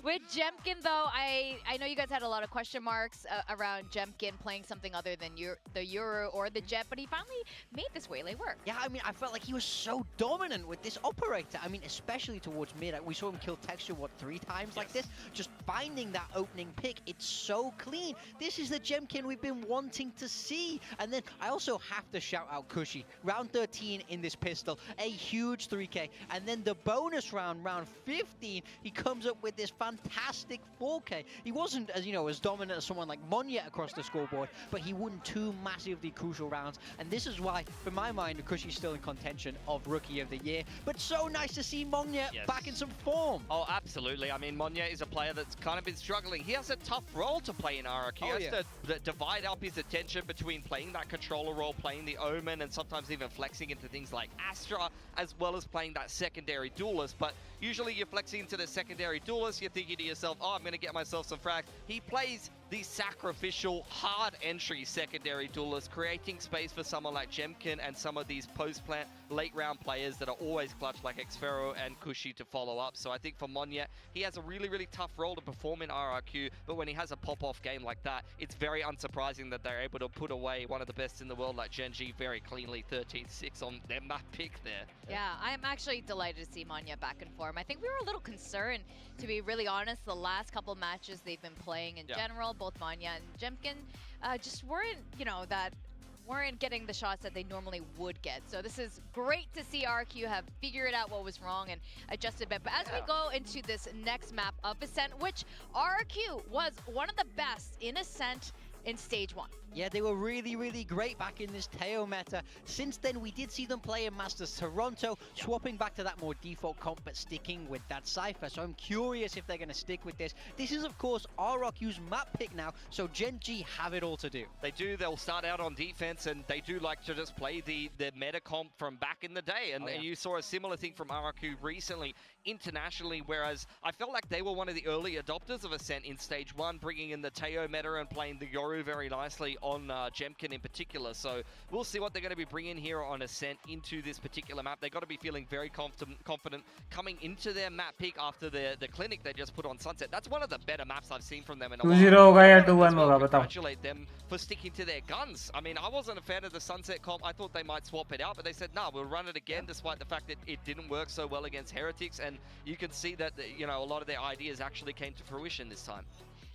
With Jemkin, though, I know you guys had a lot of question marks around Jemkin playing something other than the Euro or the Jet, but he finally made this Waylay work. Yeah, I mean, I felt like he was so dominant with this operator. I mean, especially towards mid. We saw him kill Texture, 3 times like this? Just finding that opening pick, it's so clean. This is the Jemkin we've been wanting to see. And then I also have to shout out Cushy. Round 13 in this pistol, a huge 3K. And then the bonus round, round 15, he comes up with this fantastic 4K. He wasn't, as dominant as someone like Monya across the scoreboard, but he won 2 massively crucial rounds. And this is why, for my mind, Cushy's still in contention of Rookie of the Year. But so nice to see Monya back in some form. Oh, absolutely. I mean, Monya is a player that's kind of been struggling. He has a tough role to play in RRQ. He has to divide up his attention between playing that controller role, playing the Omen, and sometimes even flexing into things like Astra, as well as playing that secondary duelist. But usually you're flexing into the secondary duelist, you're thinking to yourself, oh, I'm going to get myself some frags. He plays the sacrificial, hard entry secondary duelist, creating space for someone like Jemkin and some of these post-plant late round players that are always clutch like Xfero and Cushy to follow up. So I think for Monya, he has a really, really tough role to perform in RRQ, but when he has a pop-off game like that, it's very unsurprising that they're able to put away one of the best in the world like GENG very cleanly, 13-6 on their map pick there. Yeah, I'm actually delighted to see Monya back in form. I think we were a little concerned, to be really honest, the last couple matches they've been playing in general, both Monya and Jemkin just weren't, weren't getting the shots that they normally would get. So this is great to see RRQ have figured out what was wrong and adjusted a bit. But as we go into this next map of Ascent, which RRQ was one of the best in Ascent in stage 1. Yeah, they were really, really great back in this Teo meta. Since then, we did see them play in Masters Toronto, swapping back to that more default comp, but sticking with that Cypher. So I'm curious if they're going to stick with this. This is, of course, RRQ's map pick now, so GENG have it all to do. They do. They'll start out on defense, and they do like to just play the meta comp from back in the day. And, and you saw a similar thing from RRQ recently, internationally, whereas I felt like they were one of the early adopters of Ascent in stage 1, bringing in the Teo meta and playing the Yoru very nicely on Jemkin in particular. So we'll see what they're going to be bringing here on Ascent into this particular map. They've got to be feeling very confident coming into their map pick after the clinic they just put on Sunset. That's one of the better maps I've seen from them in a while. 2-0 होगा या 2-1 होगा बताओ. Congratulate them for sticking to their guns. I mean, I wasn't a fan of the Sunset comp. I thought they might swap it out, but they said, no, we'll run it again, despite the fact that it didn't work so well against Heretics. And you can see that, a lot of their ideas actually came to fruition this time.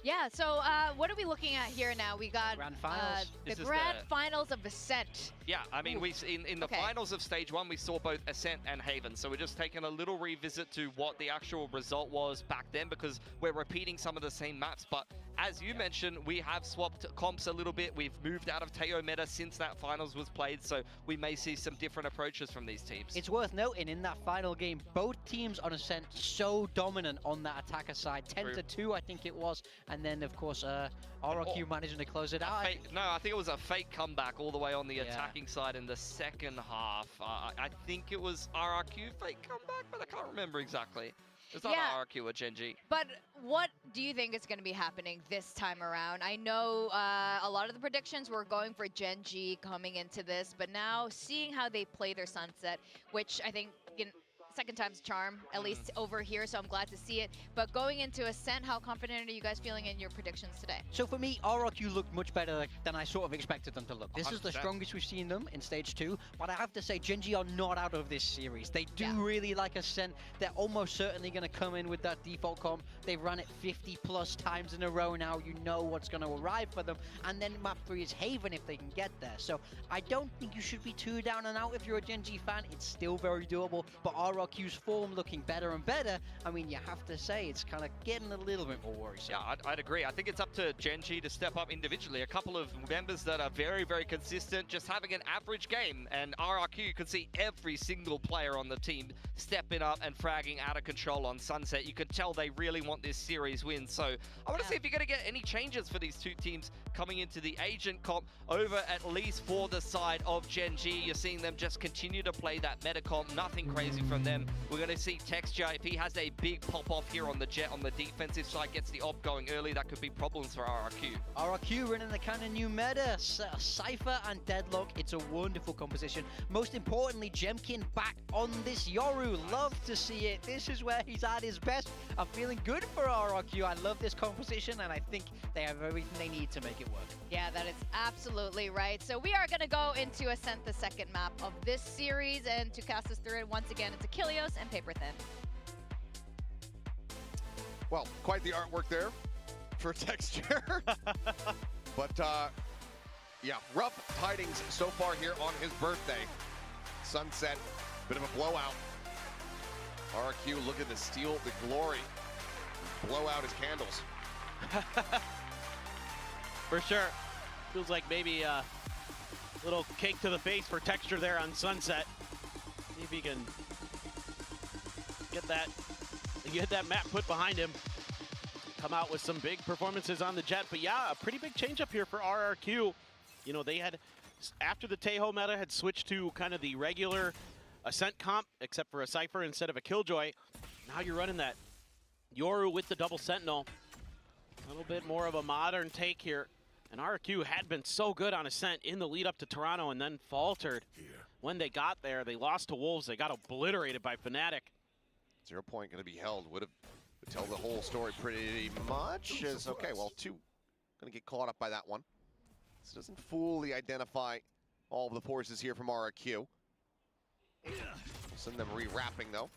Yeah, so what are we looking at here now? We got Grand finals. the This is grand the- finals of Ascent. Yeah, I mean, in the Okay. finals of stage 1, we saw both Ascent and Haven. So we're just taking a little revisit to what the actual result was back then, because we're repeating some of the same maps. But as you mentioned, we have swapped comps a little bit. We've moved out of Teo meta since that finals was played, so we may see some different approaches from these teams. It's worth noting in that final game, both teams on Ascent so dominant on that attacker side. 10-2, I think it was. And then, of course, RRQ managing to close it out. No, I think it was a fake comeback all the way on the Yeah. attacking side in the second half. I think it was RRQ fake comeback, but I can't remember exactly. It's not Yeah. RRQ or GENG. But what do you think is going to be happening this time around? I know a lot of the predictions were going for GENG coming into this, but now seeing how they play their Sunset, which I think second time's a charm, at least over here, so I'm glad to see it. But going into Ascent, how confident are you guys feeling in your predictions today? So for me, RRQ looked much better than I sort of expected them to look. This is the 100%. strongest we've seen them in stage 2, but I have to say, GENG are not out of this series. They do really like Ascent. They're almost certainly going to come in with that default comp. They've run it 50 plus times in a row now. You know what's going to arrive for them. And then map 3 is Haven if they can get there. So I don't think you should be too down and out if you're a GENG fan. It's still very doable, but RRQ's form looking better and better. I mean, you have to say it's kind of getting a little bit more worrisome. Yeah, I'd agree. I think it's up to GENG to step up individually. A couple of members that are very, very consistent, just having an average game. And RRQ, you can see every single player on the team stepping up and fragging out of control on Sunset. You can tell they really want this series win. So I want to see if you're going to get any changes for these two teams coming into the agent comp over at least for the side of GENG. You're seeing them just continue to play that meta comp. Nothing crazy from them. We're going to see Texture. If he has a big pop-off here on the Jet on the defensive side, gets the op going early, that could be problems for RRQ. RRQ running the kind of new meta, Cypher and Deadlock. It's a wonderful composition. Most importantly, Jemkin back on this Yoru. Love to see it. This is where he's at his best. I'm feeling good for RRQ. I love this composition, and I think they have everything they need to make it work. Yeah, that is absolutely right. So we are going to go into Ascent, the second map of this series, and to cast us through it once again, it's Achilleos and Paper Thin. Well, quite the artwork there for Texture. But yeah, rough tidings so far here on his birthday. Sunset, bit of a blowout. RRQ looking to steal the glory, blow out his candles. For sure. Feels like maybe a little cake to the face for Texture there on Sunset. See if he can get that map put behind him. Come out with some big performances on the Jet. But yeah, a pretty big change up here for RRQ. You know, they had, after the Tejo meta had switched to kind of the regular Ascent comp, except for a Cypher instead of a Killjoy. Now you're running that Yoru with the double Sentinel. A little bit more of a modern take here. And RRQ had been so good on Ascent in the lead up to Toronto and then faltered. When they got there, they lost to Wolves. They got obliterated by Fnatic. 0 point going to be held. Would tell the whole story pretty much. As okay, well, 2 going to get caught up by that one. This doesn't fully identify all of the forces here from RRQ. Send them re-wrapping though.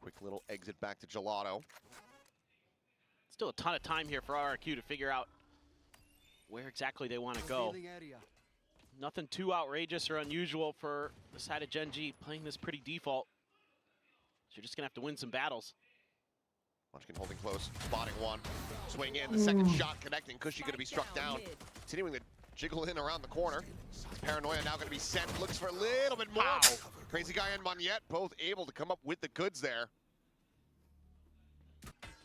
Quick little exit back to Gelato. Still a ton of time here for RRQ to figure out where exactly they want to go. Nothing too outrageous or unusual for the side of GENG, playing this pretty default. So you're just going to have to win some battles. Munchkin holding close, spotting one. Swing in, the second shot connecting. Cushy going to be struck down. Continuing to jiggle in around the corner. Paranoia now going to be sent. Looks for a little bit more. Wow. Crazy Guy and Monette both able to come up with the goods there.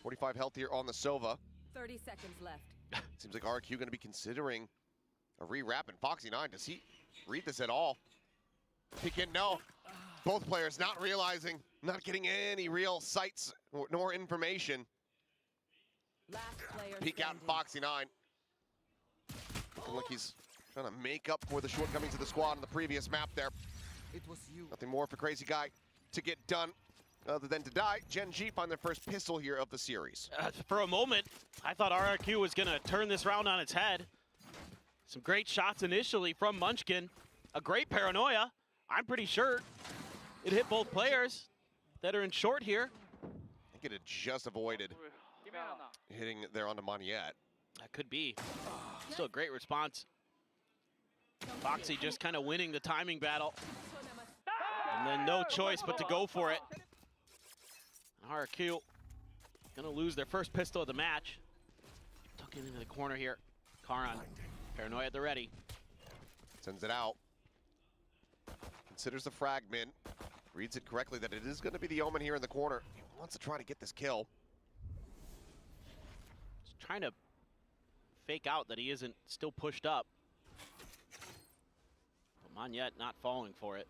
45 health here on the Sova. 30 seconds left. Seems like RRQ going to be considering a re-wrap. And Foxy9, does he read this at all? Peek in, no. Both players not realizing, not getting any real sights nor information. Last player Peek out standing. Foxy9. Looking like he's trying to make up for the shortcomings of the squad on the previous map there. It was you. Nothing more for Crazy Guy to get done other than to die. GENG find their first pistol here of the series. For a moment, I thought RRQ was going to turn this round on its head. Some great shots initially from Munchkin. A great Paranoia. I'm pretty sure it hit both players that are in short here. I think it had just avoided hitting there onto Moniette. That could be. Still a great response. Foxy just kind of winning the timing battle. And then no choice but to go for it. RRQ gonna lose their first pistol of the match. Tuck it into the corner here. Karan, Paranoia at the ready. Sends it out. Considers the fragment. Reads it correctly that it is going to be the Omen here in the corner. He wants to try to get this kill. Just trying to fake out that he isn't still pushed up. But Moniette not falling for it.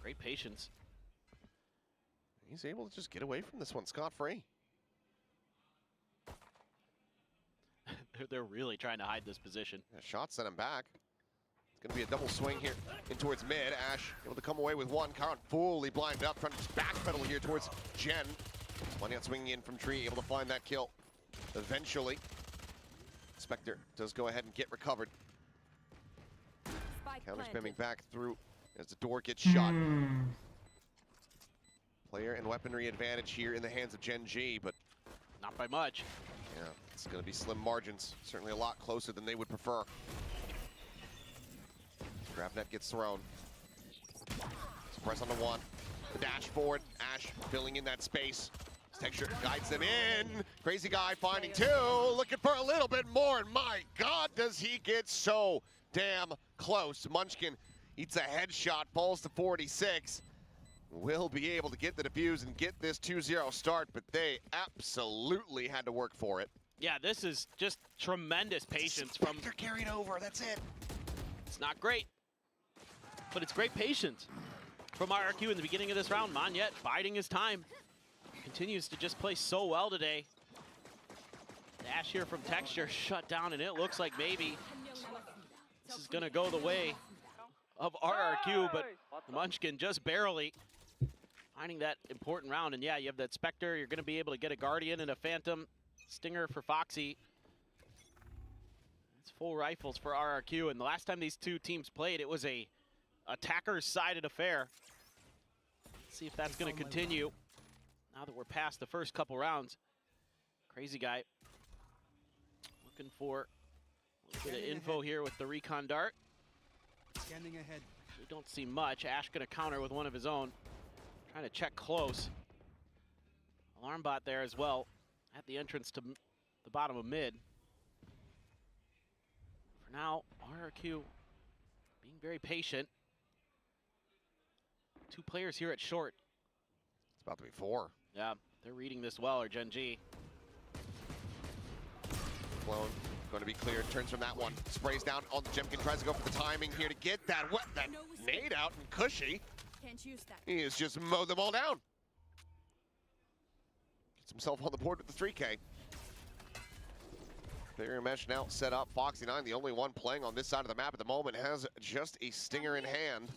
Great patience. He's able to just get away from this one scot-free. They're really trying to hide this position. Yeah, shot sent him back. It's going to be a double swing here in towards mid. Ash able to come away with one. Karan fully blinded up, trying to just backpedal here towards Gen. Moniette swinging in from tree, able to find that kill. Eventually, Spectre does go ahead and get recovered. Counter spamming back through as the door gets shot. Player and weaponry advantage here in the hands of Gen G, but not by much. Yeah, it's going to be slim margins. Certainly a lot closer than they would prefer. Grab net gets thrown. Press on the one. The dash forward. Ash filling in that space. Texture guides them in. Crazy guy finding two. Looking for a little bit more. And my God, does he get so damn close. Munchkin eats a headshot, falls to 46. Will be able to get the defuse and get this 2-0 start, but they absolutely had to work for it. Yeah, this is just tremendous patience from... They're carried over, that's it. It's not great, but it's great patience from RRQ in the beginning of this round. Moniette biding his time. Continues to just play so well today. Dash here from Texture, shut down, and it looks like maybe this is gonna go the way of RRQ, but Munchkin just barely finding that important round. And yeah, you have that Spectre, you're gonna be able to get a Guardian and a Phantom. Stinger for Foxy. It's full rifles for RRQ, and the last time these two teams played, it was a attacker-sided affair. Let's see if that's gonna continue now that we're past the first couple rounds. Crazy guy looking for a little bit of info here with the recon dart. Scanning ahead. We don't see much. Ash gonna counter with one of his own. Trying to check close. Alarm bot there as well at the entrance to the bottom of mid. For now, RRQ being very patient. Two players here at short. It's about to be four. Yeah, they're reading this well, or Gen G. Blown. Going to be cleared, turns from that one, sprays down on the Jemkin, tries to go for the timing here to get that nade out, and Cushy, he has just mowed them all down. Gets himself on the board with the 3K. Barrier mesh now set up. Foxy9, the only one playing on this side of the map at the moment, has just a stinger in hand.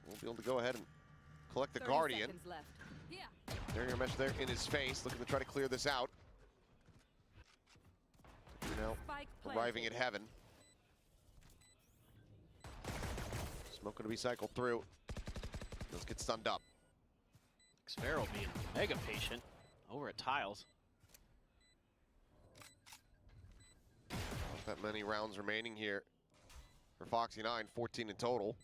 We'll be able to go ahead and collect the Guardian. Barrier mesh there in his face, looking to try to clear this out. You know, arriving at heaven. Smoke going to be cycled through. Let's get stunned up. Xfero being mega patient over at Tiles. Not that many rounds remaining here for Foxy9, 14 in total.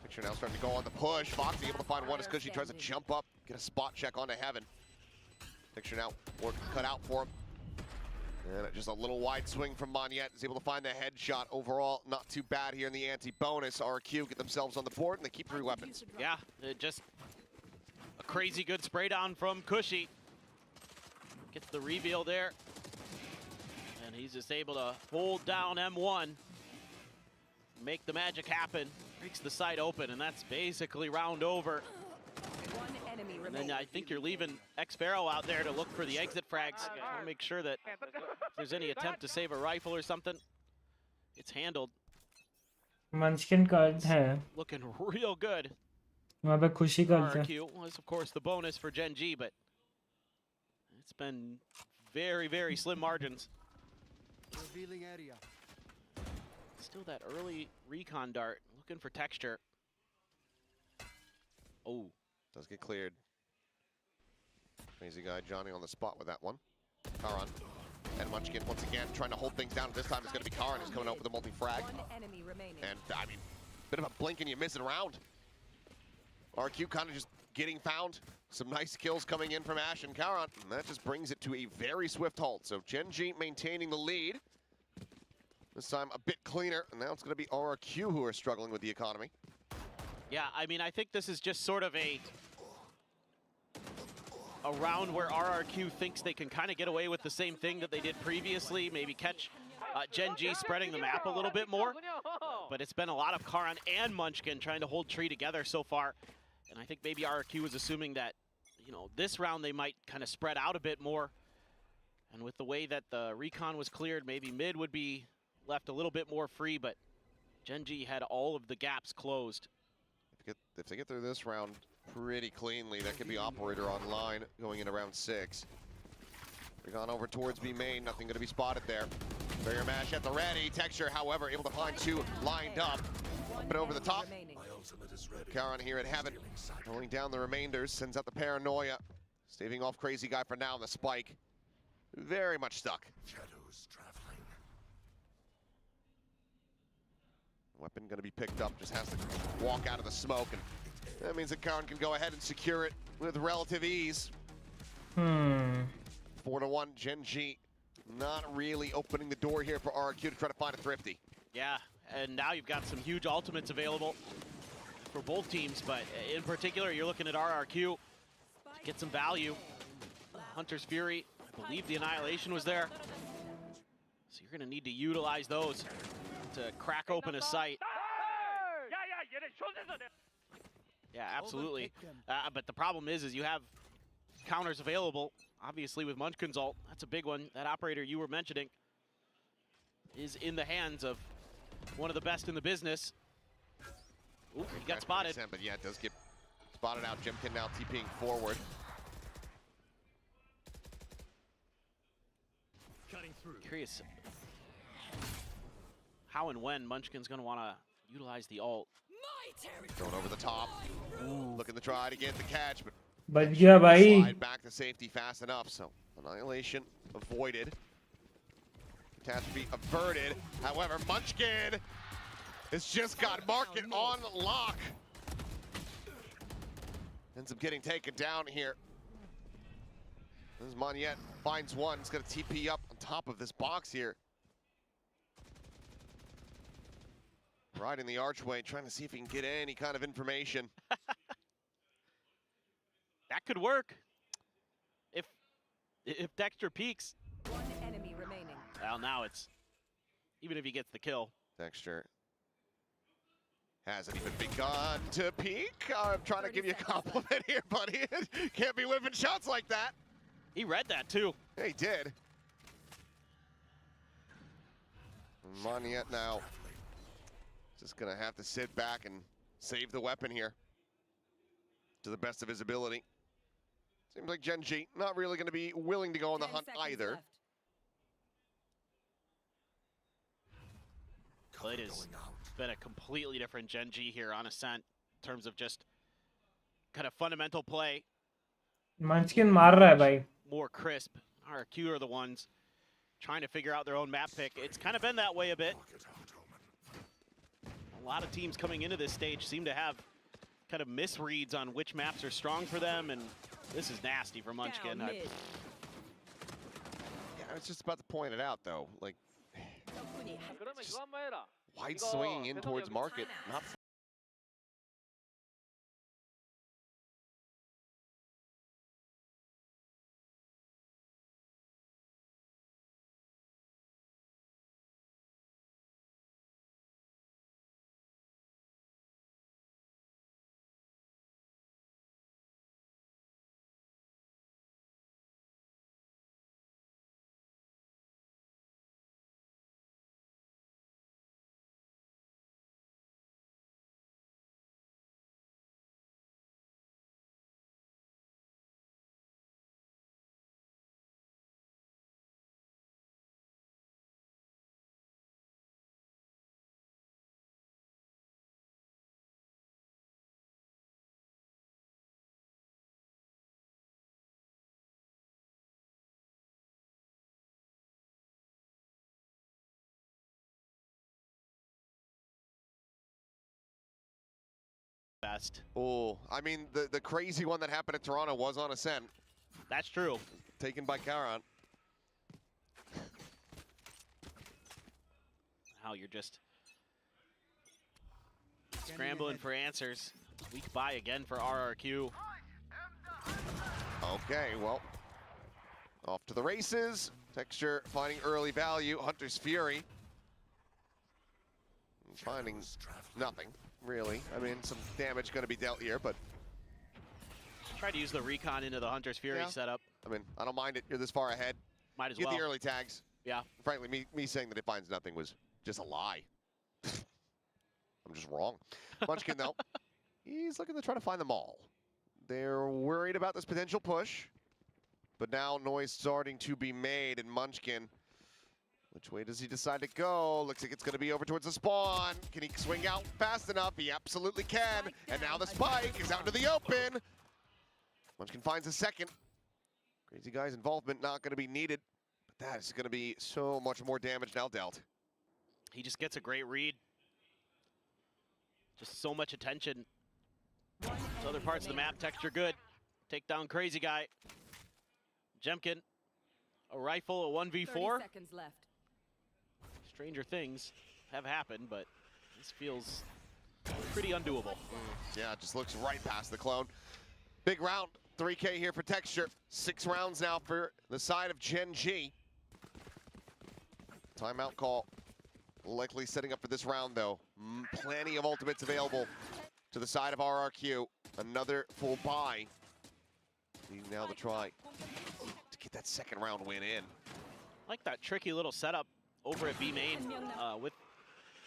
Picture now starting to go on the push. Foxy able to find one as Cushy tries to jump up, get a spot check onto heaven. Picture now, work cut out for him. And just a little wide swing from Moniette is able to find the headshot. Overall, not too bad here in the anti-bonus. RRQ get themselves on the board, and they keep 3 weapons. Yeah, just a crazy good spray down from Cushy. Gets the reveal there. And he's just able to hold down M1. Make the magic happen. Breaks the site open, and that's basically round over. And then I think you're leaving Xfero out there to look for the exit frags. Trying to make sure that if there's any attempt to save a rifle or something, it's handled. Munchkin card hai. Looking real good. वहाँ पे खुशी करते हैं. RRQ was of course the bonus for Gen G, but it's been very, very slim margins. Revealing area. Still that early recon dart, looking for texture. Oh, Does get cleared. Crazy guy Johnny on the spot with that one. Karan and Munchkin once again trying to hold things down. This time it's going to be Karan who's coming out with a multi-frag. And I mean, bit of a blink and you miss it around. RQ kind of just getting found. Some nice kills coming in from Ash and Karan. And that just brings it to a very swift halt. So GENG maintaining the lead. This time a bit cleaner. And now it's going to be RRQ who are struggling with the economy. Yeah, I mean, I think this is just sort of a round where RRQ thinks they can kind of get away with the same thing that they did previously, maybe catch GENG spreading the map a little bit more. But it's been a lot of Karan and Munchkin trying to hold tree together so far. And I think maybe RRQ was assuming that, you know, this round they might kind of spread out a bit more. And with the way that the recon was cleared, maybe mid would be left a little bit more free, but GENG had all of the gaps closed. If they get through this round pretty cleanly, that could be Operator online going into round 6. They're gone over towards B main, nothing going to be spotted there. Barrier mash at the ready. Texture, however, able to find 2 lined up. But over the top. Karan here at Heaven, throwing down the remainders, sends out the paranoia. Staving off Crazy Guy for now, the spike. Very much stuck. Shadows traveling. Weapon going to be picked up, just has to walk out of the smoke, and that means that Karan can go ahead and secure it with relative ease. 4-1, GENG not really opening the door here for RRQ to try to find a thrifty. Yeah, and now you've got some huge ultimates available for both teams, but in particular, you're looking at RRQ to get some value. Hunter's Fury, I believe the Annihilation was there. So you're gonna need to utilize those to crack open a site. Yeah, absolutely. But the problem is you have counters available. Obviously with Munchkin's ult, that's a big one. That operator you were mentioning is in the hands of one of the best in the business. Ooh, he got spotted. But yeah, it does get spotted out. Jimkin now TPing forward. Curious how and when Munchkin's gonna want to utilize the ult. Going over the top. Looking to try to get the catch, but बच गया भाई. slide back to safety fast enough. So Annihilation avoided. Catastrophe averted. However, Munchkin has just got Market on lock. Ends up getting taken down here. This is Moniette, finds one. He's going to TP up on top of this box here. Right in the archway, trying to see if he can get any kind of information. That could work. If Dexter peeks. One enemy remaining. Well, now it's, even if he gets the kill. Dexter hasn't even begun to peek. I'm trying to give you a compliment here, buddy. Can't be whipping shots like that. He read that too. He did. Moniette now just gonna have to sit back and save the weapon here to the best of his ability. Seems like GENG not really gonna be willing to go on the hunt either. It has been a completely different GENG here on Ascent in terms of just kind of fundamental play. Munchkin मार रहा है भाई. More crisp. RRQ are the ones trying to figure out their own map pick. It's kind of been that way a bit. A lot of teams coming into this stage seem to have kind of misreads on which maps are strong for them, and this is nasty for Munchkin. Yeah, I was just about to point it out though. Like, wide swinging in towards Market, not fast. Oh, I mean, the crazy one that happened at Toronto was on Ascent. That's true. Taken by Karan. How you're just scrambling for answers. Weak buy again for RRQ. Okay, well, off to the races. Texture finding early value. Hunter's Fury. Finding nothing, really. I mean, some damage going to be dealt here, but... Try to use the recon into the Hunter's Fury setup. I mean, I don't mind it. You're this far ahead. Might as Get well. the early tags. Yeah. Frankly, me saying that it finds nothing was just a lie. I'm just wrong. Munchkin, though, he's looking to try to find them all. They're worried about this potential push, but now noise starting to be made, and Munchkin, which way does he decide to go? Looks like it's going to be over towards the spawn. Can he swing out fast enough? He absolutely can. And now the spike is out into the open. Munchkin finds a second. Crazy Guy's involvement not going to be needed, but that is going to be so much more damage now dealt. He just gets a great read. Just so much attention. To other parts of the map, Texture good. Take down Crazy Guy. Jemkin, a rifle, a 1v4. 30 seconds left. Stranger things have happened, but this feels pretty undoable. Yeah, it just looks right past the clone. Big round, 3K here for Texture. 6 rounds now for the side of GENG. Timeout call. Likely setting up for this round, though. Plenty of ultimates available to the side of RRQ. Another full buy. Needing now to try to get that second round win in. Like that tricky little setup over at B main with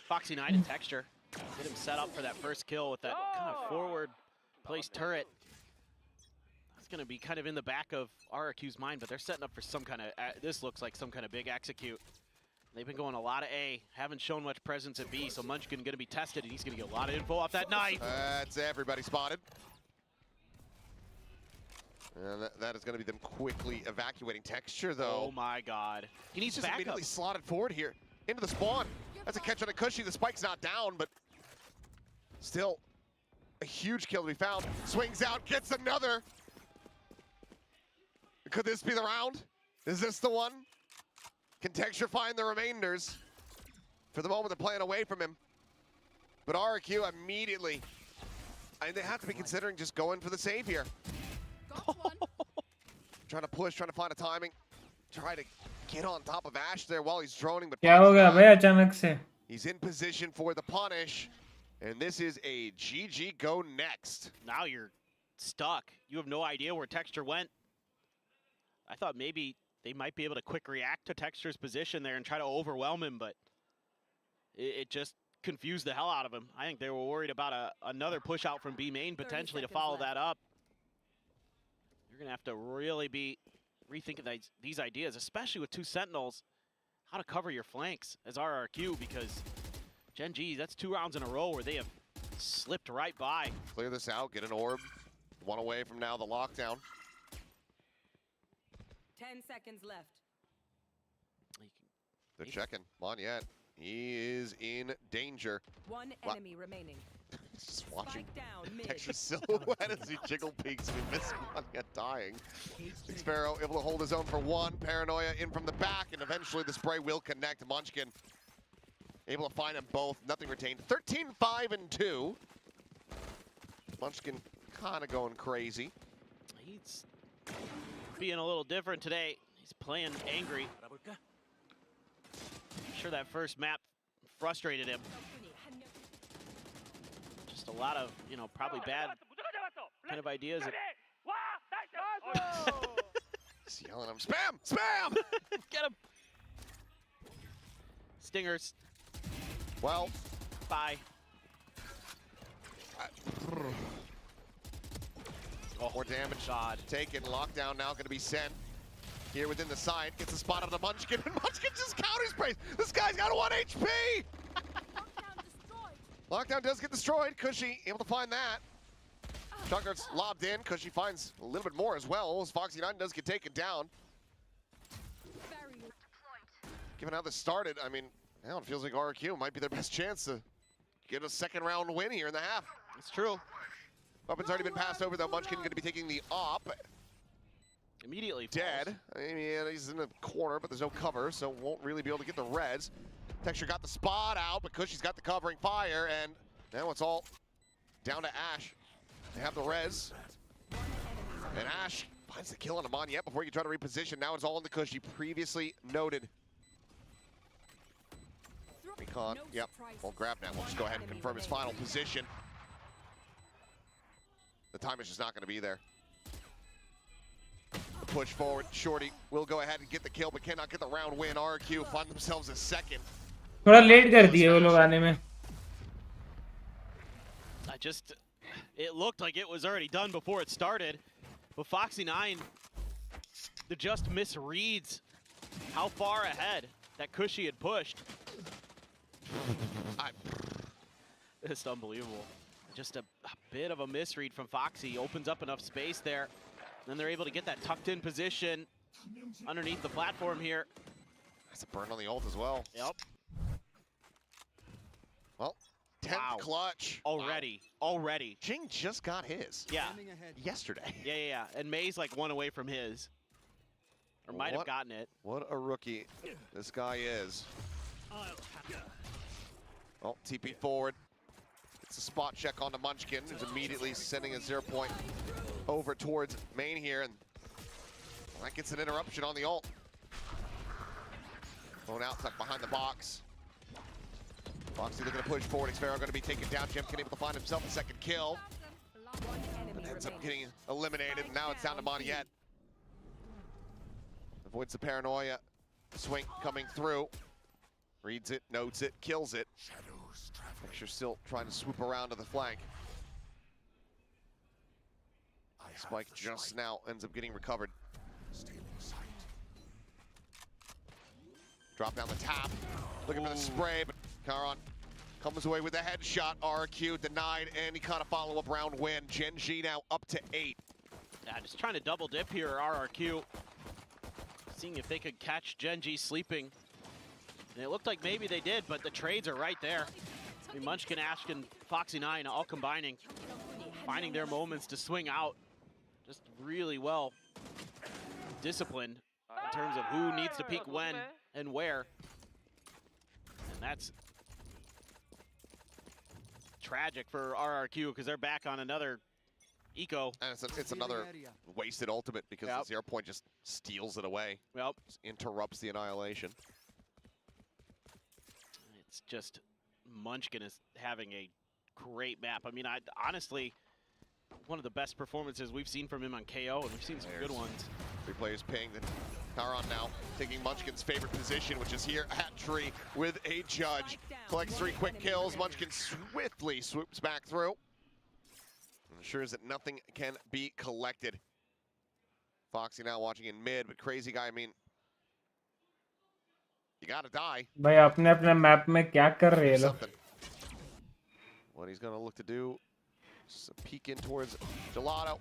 Foxy9 and Texture. Get him set up for that first kill with that kind of forward placed turret. That's going to be kind of in the back of RRQ's mind, but they're setting up for some kind of, this looks like some kind of big execute. They've been going a lot of A, haven't shown much presence at B, so Munchkin going to be tested, and he's going to get a lot of info off that knife. That's everybody spotted. And that is going to be them quickly evacuating Texture, though. Oh my god. He needs just backup. immediately slotted forward here into the spawn. That's a catch on a cushy. The spike's not down, but still a huge kill to be found. Swings out, gets another. Could this be the round? Is this the one? Can Texture find the remainders? For the moment, they're playing away from him. But RRQ immediately, they have to be considering just going for the save here. Trying to push, trying to find a timing. Try to get on top of Ash there while he's droning. But क्या हो गया भाई अचानक से? He's in position for the punish. And this is a GG go next. Now you're stuck. You have no idea where Texture went. I thought maybe they might be able to quick react to Texture's position there and try to overwhelm him, but it just confused the hell out of him. I think they were worried about another push out from B main potentially to follow that up. You're going to have to really be rethinking these ideas, especially with 2 Sentinels, how to cover your flanks as RRQ, because GENG, that's 2 rounds in a row where they have slipped right by. Clear this out, get an orb. 1 away from now the lockdown. 10 seconds left. They're checking. Monyet, he is in danger. 1 enemy remaining. Just watching Spike down, mid. Texture silhouette as he jiggle peeks. We miss Monyet dying. Sparrow able to hold his own for 1. Paranoia in from the back, and eventually the spray will connect. Munchkin able to find them both. Nothing retained. 13, 5, and 2. Munchkin kind of going crazy. He's being a little different today. He's playing angry. I'm sure that first map frustrated him. Just a lot of, probably bad kind of ideas. He's yelling at him, spam, spam! Get him! Stingers. Well, bye. More damage taken. Lockdown now going to be sent here within the side. Gets a spot on the Munchkin, and Munchkin just counter sprays. This guy's got 1 HP! Lockdown does get destroyed. Cushy able to find that. Shotgun's lobbed in. Cushy finds a little bit more as well. As Foxy9 does get taken down. Given how this started, I mean, now it feels like RRQ might be their best chance to get a second round win here in the half. It's true. Weapon's already been passed over though. Munchkin going to be taking the op. Immediately Dead. I mean, he's in the corner, but there's no cover, so won't really be able to get the res. Texture got the spot out because she's got the covering fire, and now it's all down to Ash. They have the res. And Ash finds the kill on Amon yet before you try to reposition. Now it's all in the cushy, previously noted. Recon, yep, won't grab now. We'll just go ahead and confirm his final position. The time is just not going to be there. The push forward, Shorty will go ahead and get the kill, but cannot get the round win. RRQ find themselves a second. थोड़ा late कर दिए वो लोग आने में. It looked like it was already done before it started, but Foxy9 just misreads how far ahead that Cushy had pushed. It's unbelievable. Just a bit of a misread from Foxy. Opens up enough space there. Then they're able to get that tucked in position underneath the platform here. That's a burn on the ult as well. Yep. Well, 10th clutch. Already. Already. GENG just got his. Yeah. Yesterday. Yeah. And May's like 1 away from his. Or might have gotten it. What a rookie this guy is. Oh, TP forward. It's a spot check onto Munchkin, who's immediately sending a 0 point over towards main here, and that gets an interruption on the ult. Going out, tucked behind the box. Foxy looking to push forward. Xfero going to be taken down. Jemkin able to find himself a second kill. And ends up getting eliminated, and now it's down to Montiette. Avoids the paranoia. Swing coming through. Reads it, notes it, kills it. Picture still trying to swoop around to the flank. Spike just now ends up getting recovered. Drop down the tap. Looking for the spray, but Karan comes away with a headshot. RRQ denied any kind of follow-up round win. GENG now up to 8. Yeah, just trying to double dip here, RRQ. Seeing if they could catch GENG sleeping. And it looked like maybe they did, but the trades are right there. I mean, Munchkin, Ash, and Foxy9 all combining, finding their moments to swing out. Just really well disciplined in terms of who needs to peek when and where. And that's tragic for RRQ because they're back on another eco. And it's another wasted ultimate because the 0 point just steals it away. Yep. Just interrupts the annihilation. It's just Munchkin is having a great map. I mean, honestly, one of the best performances we've seen from him on KO, and we've seen some good ones. 3 players pinged, and Karan now taking Munchkin's favorite position, which is here at tree with a judge. Collects 3 quick kills. Munchkin swiftly swoops back through. Ensures that nothing can be collected. Foxy now watching in mid, but Crazy Guy, I mean, you gotta die. भाई अपने अपने map में क्या कर रहे हैं लोग? What he's gonna look to do, just a peek in towards Gelato.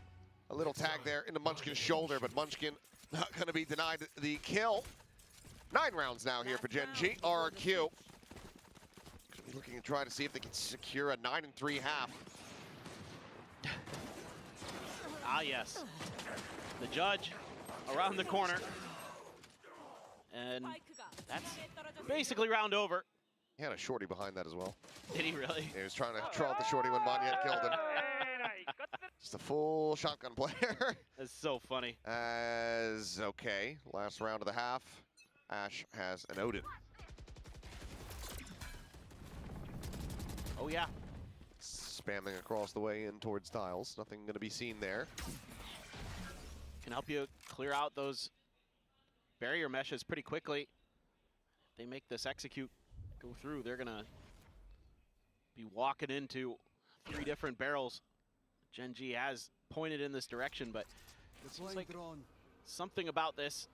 A little tag there into Munchkin's shoulder, but Munchkin not gonna be denied the kill. 9 rounds now here for GENG. RRQ looking to try to see if they can secure a 9-3 half. Ah, yes. The judge around the corner. And that's basically round over. He had a shorty behind that as well. Did he really? He was trying to troll the shorty when Montiette killed him. Just a full shotgun player. That's so funny. As okay, last round of the half. Ash has an Odin. Oh yeah. Spamming across the way in towards Styles. Nothing going to be seen there. Can help you clear out those barrier meshes pretty quickly. If they make this execute go through, they're gonna be walking into 3 different barrels. GENG has pointed in this direction, but it seems like something about this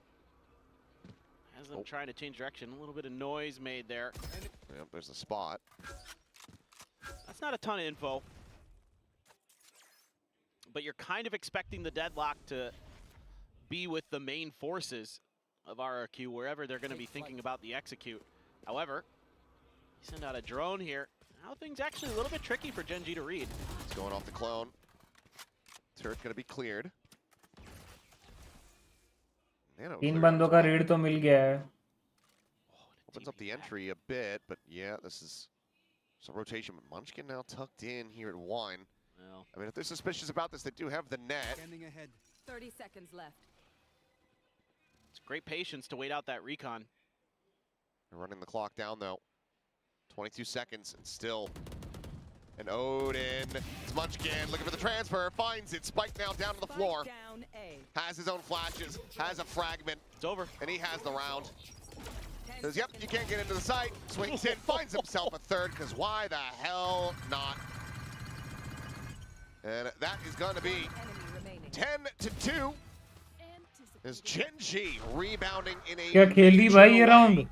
has them trying to change direction. A little bit of noise made there. Yep, there's a spot. That's not a ton of info, but you're kind of expecting the deadlock to be with the main forces of RRQ, wherever they're going to be thinking about the execute. However, you send out a drone here. Now things actually a little bit tricky for GENG to read. It's going off the clone. Turret gonna be cleared. Nano 3 cleared बंदों as का well. Read तो मिल गया है. Opens up the entry a bit, but yeah, this is some rotation. Munchkin now tucked in here at 1. Well, I mean, if they're suspicious about this, they do have the net. Scanning ahead. 30 seconds left. it's great patience to wait out that recon. They're running the clock down, though. 22 seconds, and still an Odin. It's Munchkin looking for the transfer, finds it. Spike now down to the floor. Spike down A. Has his own flashes, has a fragment, It's over. and he has the round. 10 Says, yep, you can't get into the site. Swings in, finds himself a third, because why the hell not? And that is going to be enemy remaining. 10-2. Is GENG rebounding in a क्या खेल ली भाई ये major round? way.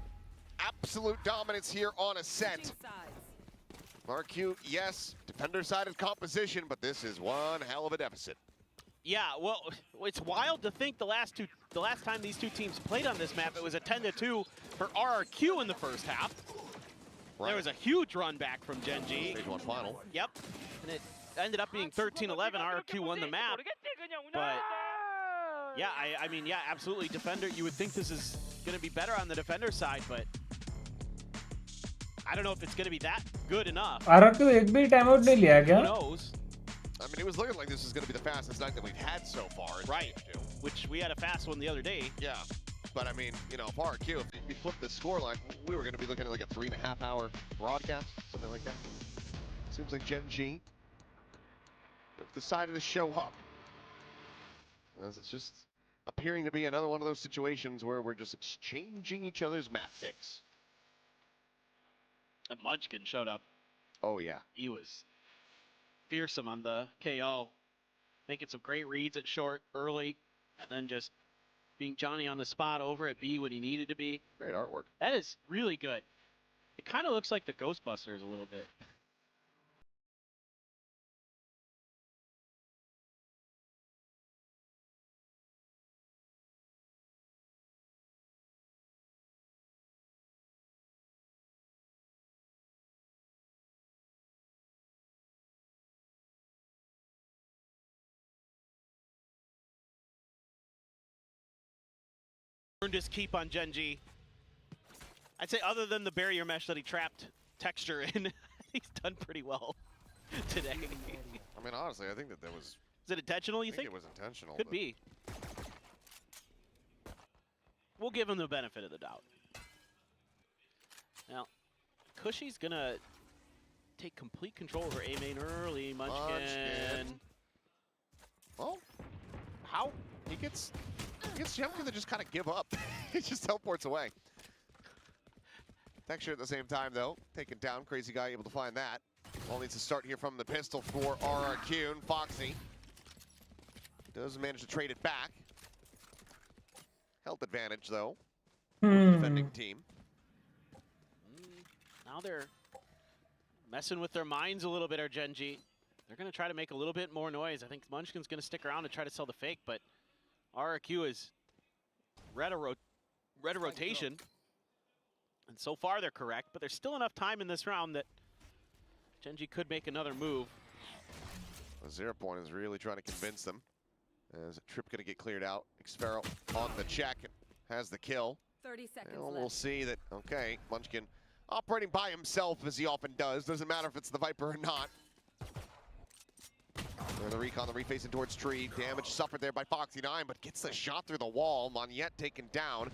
Absolute dominance here on Ascent. Switching sides. RRQ, yes, defender-sided composition, but this is one hell of a deficit. Yeah, well, it's wild to think the last time these two teams played on this map, it was a 10-2 for RRQ in the first half. Right. There was a huge run back from GENG. Stage 1 final. Yep, and it ended up being 13-11. RRQ won the map, but yeah, I mean, yeah, absolutely. Defender, you would think this is going to be better on the defender side, but I don't know if it's going to be that good enough. RRQ एक भी time out नहीं लिया Who क्या? knows? I mean, it was looking like this was going to be the fastest night that we've had so far. Right, which we had a fast one the other day. Yeah, but I mean, you know, if RRQ, if we flip the scoreline, we were going to be looking at like a 3.5 hour broadcast, something like that. Seems like GENG decided to show up. As it's just appearing to be another one of those situations where we're just exchanging each other's map picks. And Munchkin showed up. Oh, yeah. He was fearsome on the KO, making some great reads at short early, and then just being Johnny on the spot over at B when he needed to be. Great artwork. That is really good. It kind of looks like the Ghostbusters a little bit. Earned his keep on GENG. I'd say other than the barrier mesh that he trapped texture in, he's done pretty well today. I mean, honestly, I think that was... Is it intentional, you I think? it was intentional. Could but be. We'll give him the benefit of the doubt. Now, Cushy's gonna take complete control over A main early. Munchkin. Well, how? He gets Jemkin to just kind of give up. He just teleports away. Texture at the same time, though. Taken down. Crazy guy able to find that. All needs to start here from the pistol for RRQ. And Foxy does manage to trade it back. Health advantage, though, for the defending team. Now they're messing with their minds a little bit, our GENG. They're going to try to make a little bit more noise. I think Munchkin's going to stick around and try to sell the fake, but RRQ is read a rotation. And so far they're correct, but there's still enough time in this round that GENG could make another move. Zero Point is really trying to convince them. As a trip going to get cleared out. Xfero on the check, has the kill. 30 seconds And left. we'll see that, okay, Munchkin operating by himself as he often does. Doesn't matter if it's the Viper or not. The recon, the refacing towards tree. Damage suffered there by Foxy9, but gets the shot through the wall. Moniette taken down.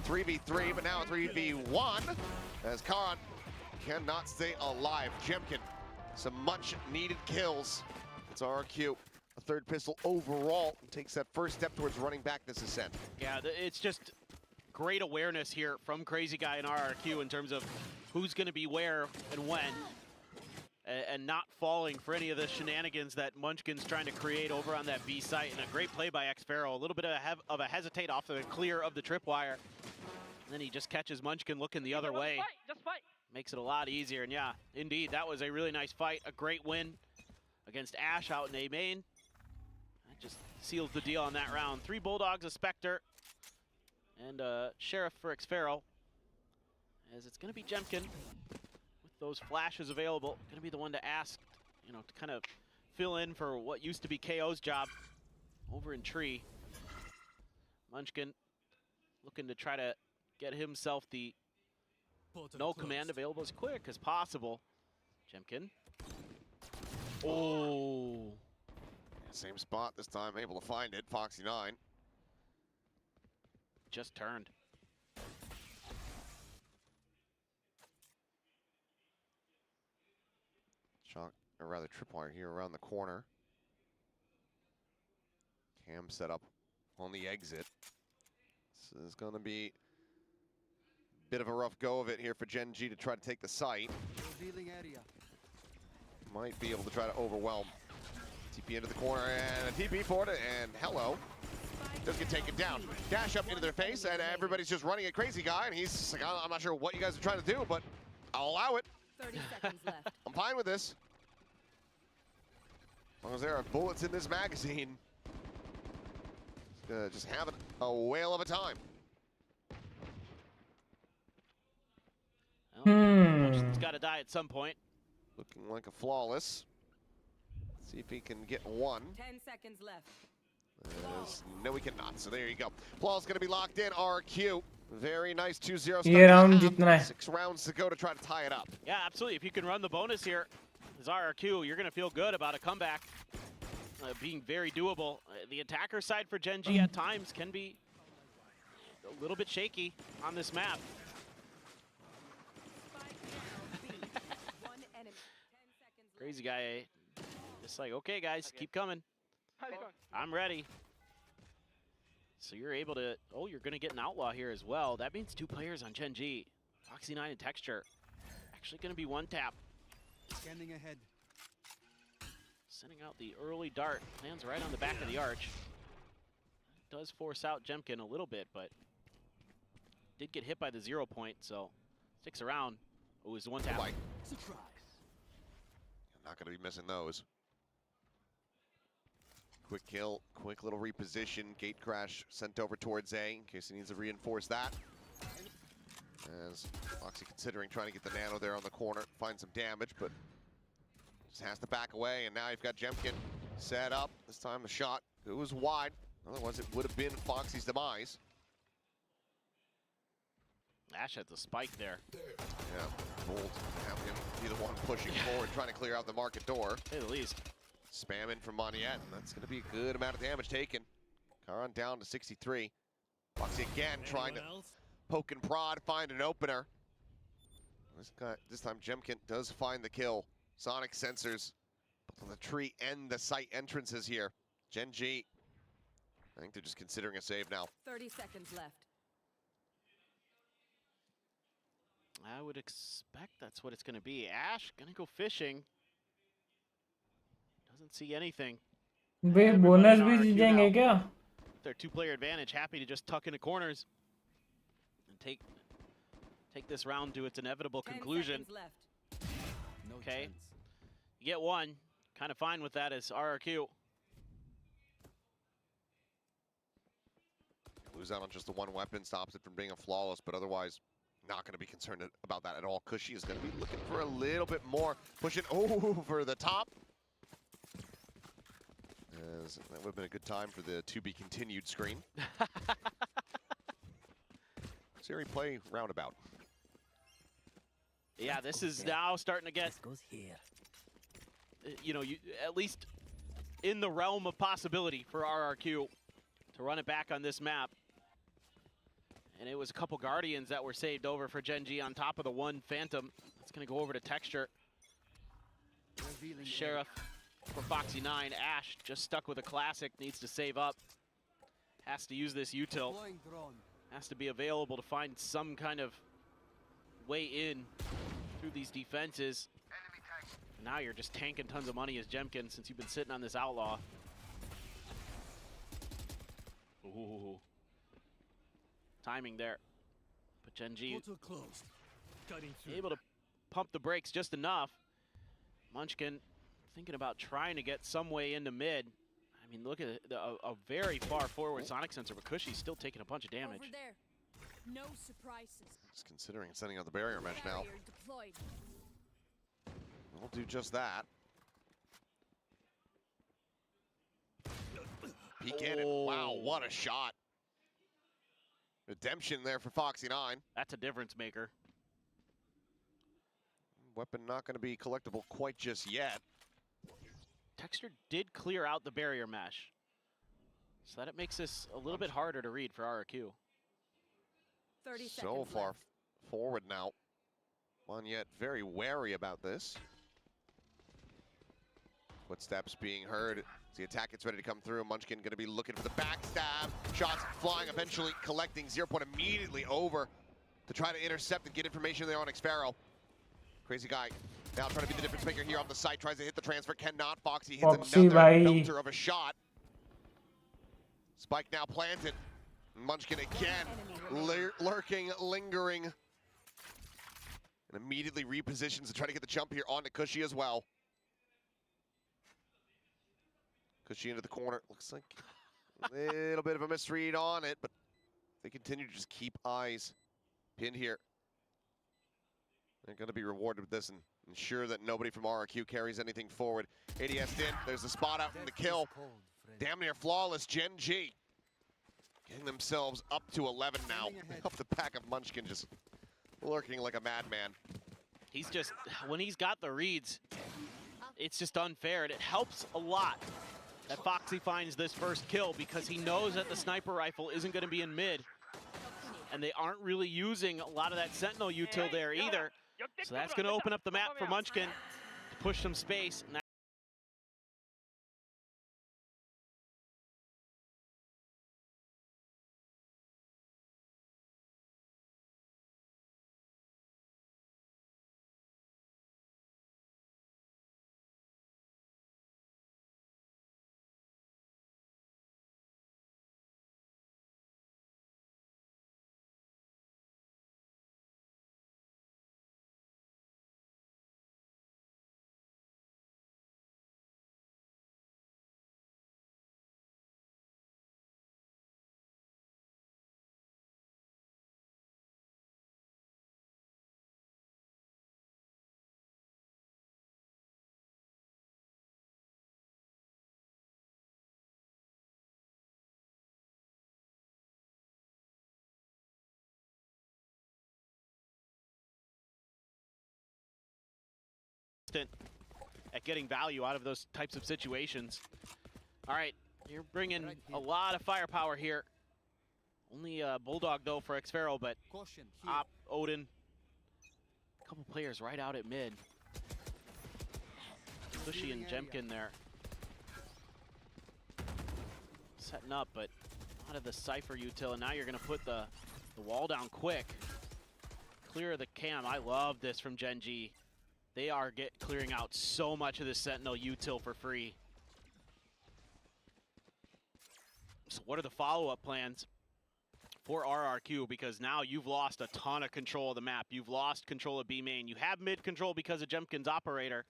3v3, but now 3v1 as Karan cannot stay alive. Jemkin, some much needed kills. It's RRQ, a third pistol overall, and takes that first step towards running back this ascent. Yeah, it's just great awareness here from Crazy Guy and RRQ in terms of who's going to be where and when, and not falling for any of the shenanigans that Munchkin's trying to create over on that B site. And a great play by Xfero, a little bit of a hesitate off the clear of the tripwire. And then he just catches Munchkin looking the other way. Just fight. Makes it a lot easier. And yeah, indeed, that was a really nice fight. A great win against Ash out in A main. That just seals the deal on that round. 3 Bulldogs, a Spectre, and Sheriff for Xfero. As it's going to be Jemkin with those flashes available. Going to be the one to ask, you know, to kind of fill in for what used to be KO's job over in Tree. Munchkin looking to try to get himself the no command available as quick as possible. Jemkin. Oh. Same spot this time, able to find it. Foxy9. Just turned. Shock, or rather tripwire here around the corner. Cam set up on the exit. This is going to be a bit of a rough go of it here for Gen G to try to take the site. Revealing area. Might be able to try to overwhelm. TP into the corner and a TP for it, and hello. Does get taken down. Dash up into their face, and everybody's just running a crazy guy, and he's like, I'm not sure what you guys are trying to do, but I'll allow it. 30 seconds left. I'm fine with this. As long as there are bullets in this magazine. Just having a whale of a time. It's got to die at some point. Looking like a flawless. See if he can get one. 10 seconds left. No, we cannot. So there you go. Flawless going to be locked in. RRQ. Very nice 2-0 ये round start. जीतना है. 6 rounds to go to try to tie it up. Yeah, absolutely. If you can run the bonus here as RRQ, you're going to feel good about a comeback being very doable. The attacker side for Gen G at times can be a little bit shaky on this map. One enemy. 10 seconds left. Crazy guy. Just like, okay, guys, keep coming. I'm ready. So you're able to, oh, you're going to get an outlaw here as well. That means 2 players on Gen G. Foxy9 and Texture. Actually going to be one tap. Scanning ahead. Sending out the early dart. Lands right on the back of the arch. Does force out Jemkin a little bit, but did get hit by the 0 point, so sticks around. Oh, it was one tap. Like, surprise. Not going to be missing those. Quick kill, quick little reposition. Gate crash sent over towards A in case he needs to reinforce that. As Foxy considering trying to get the nano there on the corner, find some damage, but just has to back away. And now you've got Jemkin set up. This time the shot goes wide. Otherwise it would have been Foxy's demise. Ash had the spike there. Yeah, bold. Have him be the one pushing forward, trying to clear out the market door. At least. Spam in from Moniette, and that's going to be a good amount of damage taken. Karan down to 63. Foxy again trying to poke and prod, find an opener. This time Jemkin does find the kill. Sonic sensors, both on the tree and the site entrances here. Gen G, I think they're just considering a save now. 30 seconds left. I would expect that's what it's going to be. Ash gonna go fishing. Doesn't see anything. बे bonus भी जीतेंगे क्या? Their 2-player advantage, happy to just tuck into corners and take this round to its inevitable conclusion. Left. Okay, you get one. Kind of fine with that as RRQ. Lose out on just the one weapon, stops it from being a flawless, but otherwise not going to be concerned about that at all. Cushy is going to be looking for a little bit more. Pushing over the top. As that would have been a good time for the to be continued screen. Siri play roundabout. Yeah, this is now starting to get, you know, at least in the realm of possibility for RRQ to run it back on this map. And it was a couple Guardians that were saved over for Gen G on top of the one Phantom. It's going to go over to Texture. Sheriff for Foxy9. Ash just stuck with a classic, needs to save up. Has to use this util. Has to be available to find some kind of way in through these defenses. And now you're just tanking tons of money as Jemkin since you've been sitting on this outlaw. Ooh. Timing there. But Gen G able to pump the brakes just enough. Munchkin thinking about trying to get some way into mid. I mean, look at a very far forward Sonic sensor, but Cushy's still taking a bunch of damage. Over there. No surprises. Just considering setting out the barrier mesh now. Deployed. We'll do just that. peek in, and wow, what a shot. Redemption there for Foxy9. That's a difference maker. Weapon not going to be collectible quite just yet. Texture did clear out the barrier mesh, so that it makes this a little bit harder to read for RRQ. 30 So seconds far left. forward now. One yet very wary about this. Footsteps being heard. The attack gets ready to come through. Munchkin going to be looking for the backstab. Shots flying, eventually collecting. 0 point immediately over to try to intercept and get information there on Xfero. Crazy guy now trying to be the difference maker here on the site. Tries to hit the transfer, cannot. Foxy hits Foxy another bhai. belter of a shot. Spike now planted. Munchkin again, lurking, lingering. And immediately repositions to try to get the jump here onto Cushy as well. Cushy into the corner. Looks like a little bit of a misread on it, but they continue to just keep eyes pinned here. They're going to be rewarded with this and ensure that nobody from RRQ carries anything forward. ADS in. There's the spot out from the kill. Damn near flawless. GENG getting themselves up to 11 now. Up the back of Munchkin, just lurking like a madman. He's just, when he's got the reads, it's just unfair, and it helps a lot that Foxy finds this first kill because he knows that the sniper rifle isn't going to be in mid, and they aren't really using a lot of that Sentinel util there either. So that's going to open up the map for Munchkin to push some space. And at getting value out of those types of situations. All right, you're bringing a lot of firepower here. Only Bulldog though for Xfero, but Op, Odin, a couple players right out at mid. Cushy and Jemkin there. Setting up, but out of the Cypher util, and now you're gonna put the wall down quick. Clear the cam. I love this from GENG. They are clearing out so much of the Sentinel util for free. So what are the follow-up plans for RRQ? Because now you've lost a ton of control of the map. You've lost control of B main. You have mid control because of Jemkin's operator.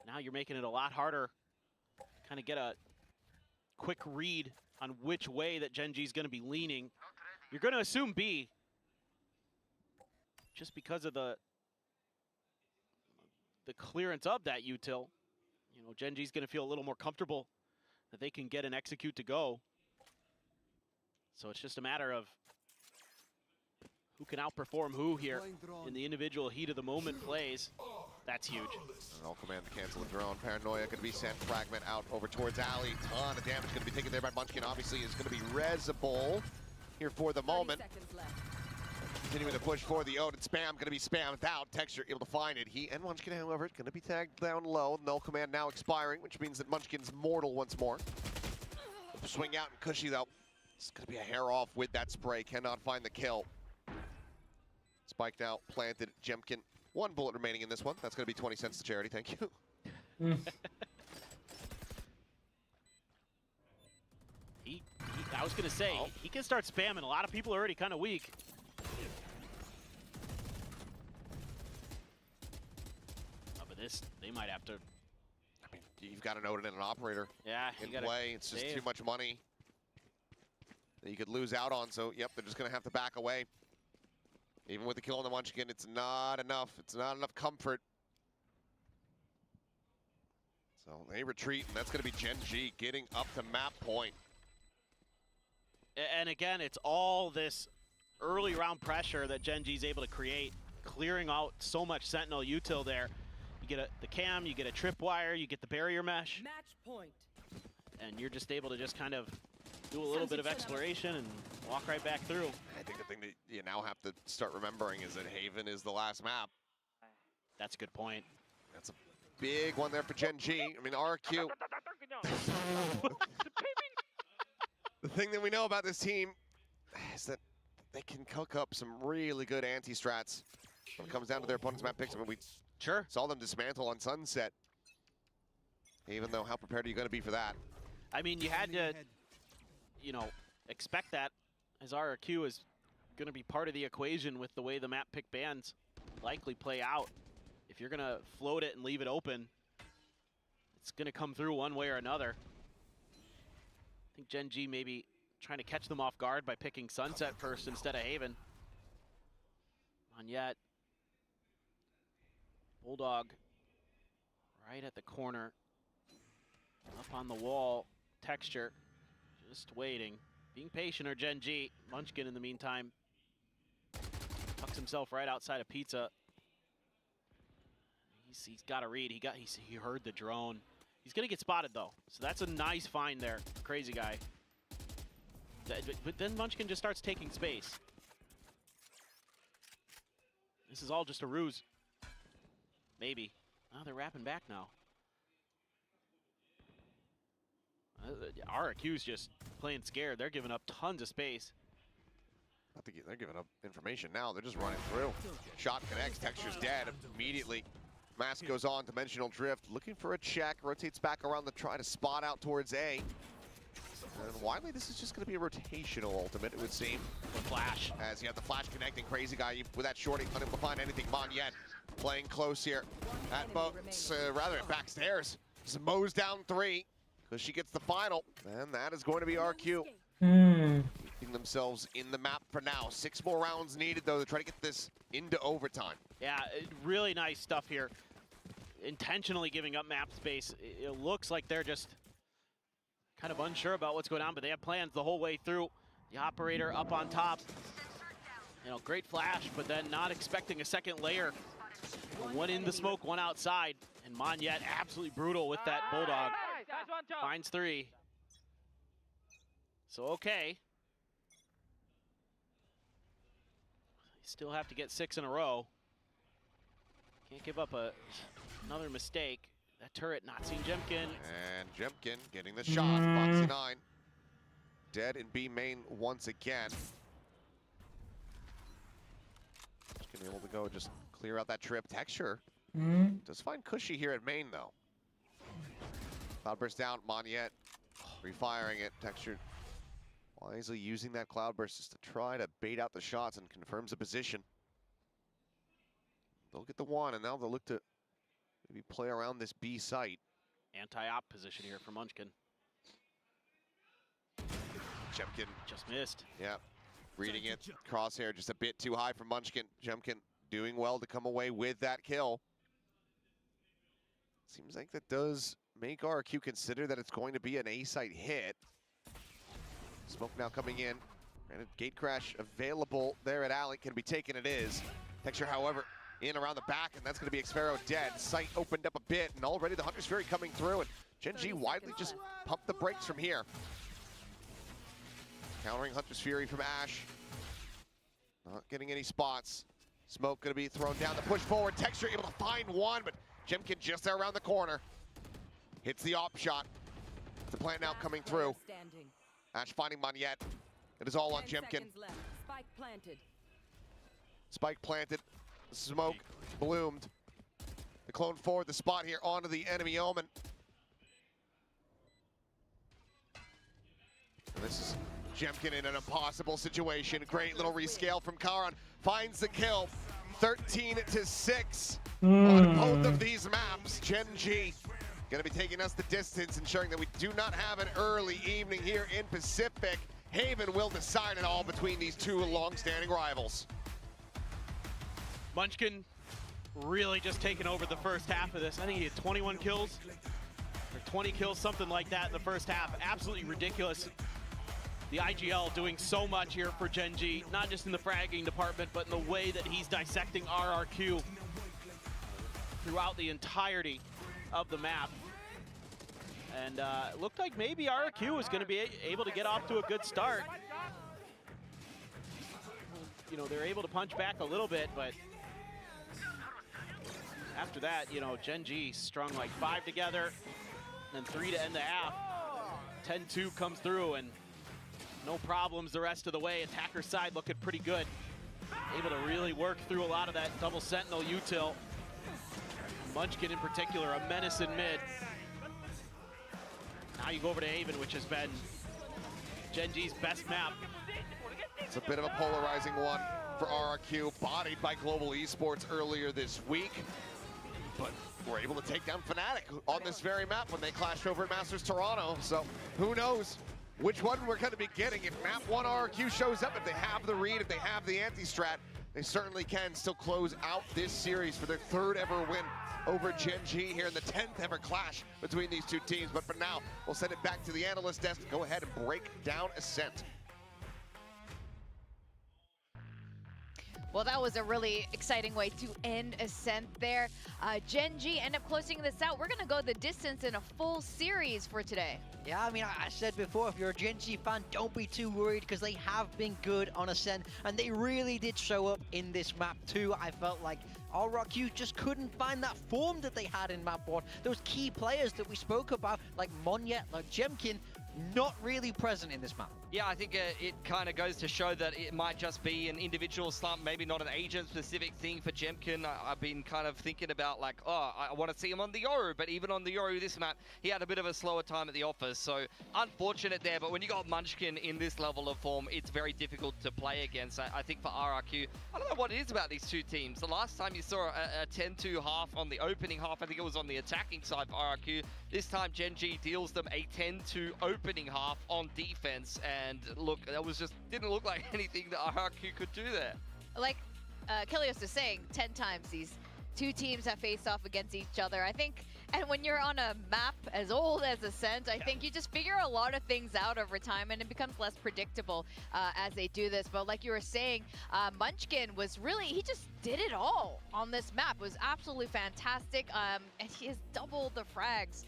Now you're making it a lot harder to kind of get a quick read on which way that GENG's going to be leaning. You're going to assume B just because of the clearance of that util. You know, GENG's going to feel a little more comfortable that they can get an execute to go. So it's just a matter of who can outperform who here in the individual heat of the moment plays. That's huge. And all command to cancel the drone. Paranoia going to be sent. Fragment out over towards Alley. Ton of damage going to be taken there by Munchkin. Obviously is going to be resable here for the moment. Continuing to push for the Odin. Spam going to be spammed out. Texture able to find it. He and Munchkin, however, going to be tagged down low. Null command now expiring, which means that Munchkin's mortal once more. Swing out and Cushy though. It's going to be a hair off with that spray. Cannot find the kill. Spiked out, planted. Jemkin. 1 bullet remaining in this one. That's going to be 20 cents to charity. Thank you. I was going to say, he can start spamming. A lot of people are already kind of weak. But this, they might have to. I mean, you've got an Odin and an operator in play. It's just too much money that you could lose out on. So, yep, they're just going to have to back away. Even with the kill on the Munchkin, it's not enough. It's not enough comfort. So they retreat, and that's going to be GENG getting up to map point. And again, it's all this early round pressure that GENG's able to create, clearing out so much Sentinel util there. You get the cam, you get a tripwire, you get the barrier mesh. Match point. And you're just able to just kind of do a little bit of exploration and walk right back through. I think the thing that you now have to start remembering is that Haven is the last map. That's a good point. That's a big one there for GENG. I mean, RRQ. The thing that we know about this team is that they can cook up some really good anti-strats when it comes down to their opponent's map picks. I mean, we saw them dismantle on Sunset. Even though, how prepared are you going to be for that? I mean, you had to, you know, expect that, as RRQ is going to be part of the equation with the way the map pick bans likely play out. If you're going to float it and leave it open, it's going to come through one way or another. I think GENG maybe trying to catch them off guard by picking Sunset first instead of Haven. Yet Bulldog right at the corner, up on the wall, Texture just waiting, being patient, or GENG. Munchkin in the meantime tucks himself right outside of Pizza. He's got a read. He heard the drone. He's gonna get spotted though, so that's a nice find there. Crazy guy. But then Munchkin just starts taking space. This is all just a ruse. Maybe. Oh, they're wrapping back now. RRQ's just playing scared. They're giving up tons of space. I think they're giving up information now. They're just running through. Shot connects. Texture's dead immediately. Mask goes on. Dimensional drift. Looking for a check. Rotates back around to try to spot out towards A. And Wiley, this is just going to be a rotational ultimate, it would seem. The flash. As you have the flash connecting. Crazy guy with that shorty. Unable to find anything. Monyet playing close here. At boats, rather at backstairs. Just mows down 3. Because she gets the final. And that is going to be RQ. Keeping themselves in the map for now. 6 more rounds needed, though, to try to get this into overtime. Yeah, really nice stuff here. Intentionally giving up map space. It looks like they're just kind of unsure about what's going on, but they have plans the whole way through. The operator up on top. You know, great flash, but then not expecting a second layer. One in the smoke, one outside. And Monyet absolutely brutal with that Bulldog. Finds 3. So, okay. Still have to get 6 in a row. Can't give up another mistake. That turret not seeing Jemkin. And Jemkin getting the shot. Foxy9 dead in B main once again. Just gonna be able to go just clear out that trip. Texture does find Cushy here at main though. Cloudburst down. Monyet refiring it. Texture wisely using that Cloudburst just to try to bait out the shots and confirms the position. They'll get the 1, and now they'll look to maybe play around this B site. Anti-op position here for Munchkin. Jemkin just missed. Yeah, reading it. Crosshair just a bit too high for Munchkin. Jemkin doing well to come away with that kill. Seems like that does make RRQ consider that it's going to be an A site hit. Smoke now coming in. And a gate crash available there at Alley. Can be taken, it is. Texture, however, in around the back, and that's going to be Xfero dead. Sight opened up a bit, and already the Hunter's Fury coming through, and GENG widely just pumped the brakes from here. Countering Hunter's Fury from Ash. Not getting any spots. Smoke going to be thrown down. The push forward. Texture able to find 1, but Jemkin just there around the corner. Hits the op shot. The plant now coming through. Ash finding Monyet. It is all on Jemkin. Spike planted. Spike planted. Smoke bloomed. The clone forward the spot here onto the enemy Omen. And this is Jemkin in an impossible situation. Great little rescale from Karan. Finds the kill. 13-6 on both of these maps. GENG gonna be taking us the distance, ensuring that we do not have an early evening here in Pacific. Haven will decide it all between these two long-standing rivals. Munchkin really just taking over the first half of this. I think he had 21 kills. Or 20 kills, something like that in the first half. Absolutely ridiculous. The IGL doing so much here for GENG, not just in the fragging department, but in the way that he's dissecting RRQ throughout the entirety of the map. And it looked like maybe RRQ was going to be able to get off to a good start. You know, they're able to punch back a little bit, but after that, you know, GENG strung like 5 together, and 3 to end the half. 10-2 comes through, and no problems the rest of the way. Attacker side looking pretty good. Able to really work through a lot of that double sentinel util. Munchkin in particular, a menace in mid. Now you go over to Haven, which has been GENG's best map. It's a bit of a polarizing one for RRQ, bodied by Global Esports earlier this week. But we're able to take down Fnatic on this very map when they clashed over at Masters Toronto. So who knows which one we're going to be getting if map 1 RRQ shows up. If they have the read, if they have the anti-strat, they certainly can still close out this series for their 3rd ever win over GENG here in the 10th ever clash between these two teams. But for now, we'll send it back to the analyst desk to go ahead and break down Ascent. Well, that was a really exciting way to end Ascent there. GENG end up closing this out. We're going to go the distance in a full series for today. Yeah, I mean, I said before, if you're a GENG fan, don't be too worried because they have been good on Ascent, and they really did show up in this map too. I felt like RRQ just couldn't find that form that they had in map 1. Those key players that we spoke about, like Monyet, like Jemkin, not really present in this map. Yeah, I think it kind of goes to show that it might just be an individual slump, maybe not an agent-specific thing for Jemkin. I've been kind of thinking about like, oh, I want to see him on the Yoru, but even on the Yoru this map, he had a bit of a slower time at the office, so unfortunate there. But when you got Munchkin in this level of form, it's very difficult to play against. I think for RRQ, I don't know what it is about these two teams. The last time you saw a 10-2 half on the opening half, I think it was on the attacking side for RRQ. This time, GENG deals them a 10-2 opening half on defense, and look, that was just didn't look like anything that RRQ could do there. Like Kilios is saying, 10 times these two teams have faced off against each other. I think, and when you're on a map as old as Ascent, I think you just figure a lot of things out over time, and it becomes less predictable as they do this. But like you were saying, Munchkin was really, he just did it all on this map. It was absolutely fantastic, and he has doubled the frags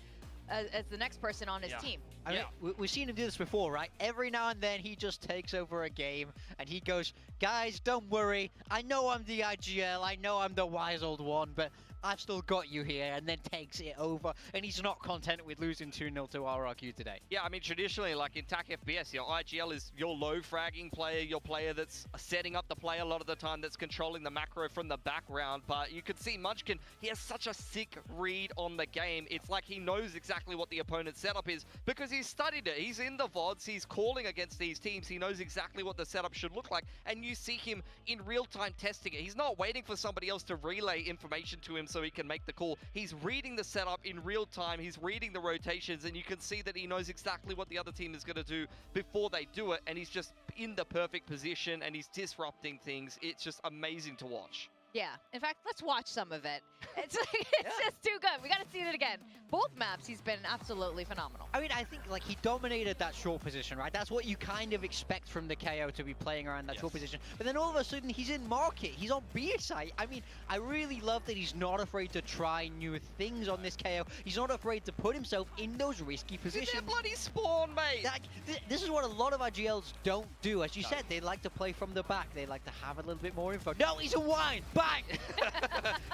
as the next person on his team. I mean, we've seen him do this before, right? Every now and then he just takes over a game and he goes, guys, don't worry. I know I'm the IGL. I know I'm the wise old one, but I've still got you here, and then takes it over. And he's not content with losing 2-0 to RRQ today. Yeah, I mean, traditionally, like in TAC FPS, your IGL is your low fragging player, your player that's setting up the play a lot of the time, that's controlling the macro from the background. But you could see Munchkin, he has such a sick read on the game. It's like he knows exactly what the opponent's setup is because he's studied it. He's in the VODs, he's calling against these teams. He knows exactly what the setup should look like. And you see him in real time testing it. He's not waiting for somebody else to relay information to him so he can make the call. He's reading the setup in real time. He's reading the rotations, and you can see that he knows exactly what the other team is going to do before they do it, and he's just in the perfect position, and he's disrupting things. It's just amazing to watch. Yeah, in fact, let's watch some of it. It's like, it's just too good. We got to see it again. Both maps, he's been absolutely phenomenal. I mean, I think like he dominated that short position, right? That's what you kind of expect from the KO, to be playing around that short position. But then all of a sudden, he's in market. He's on B side. I mean, I really love that he's not afraid to try new things on this KO. He's not afraid to put himself in those risky positions. He's a bloody spawn, mate. Like, this is what a lot of IGLs don't do. As you said, they like to play from the back. They like to have a little bit more info. No, he's a wine. Bang!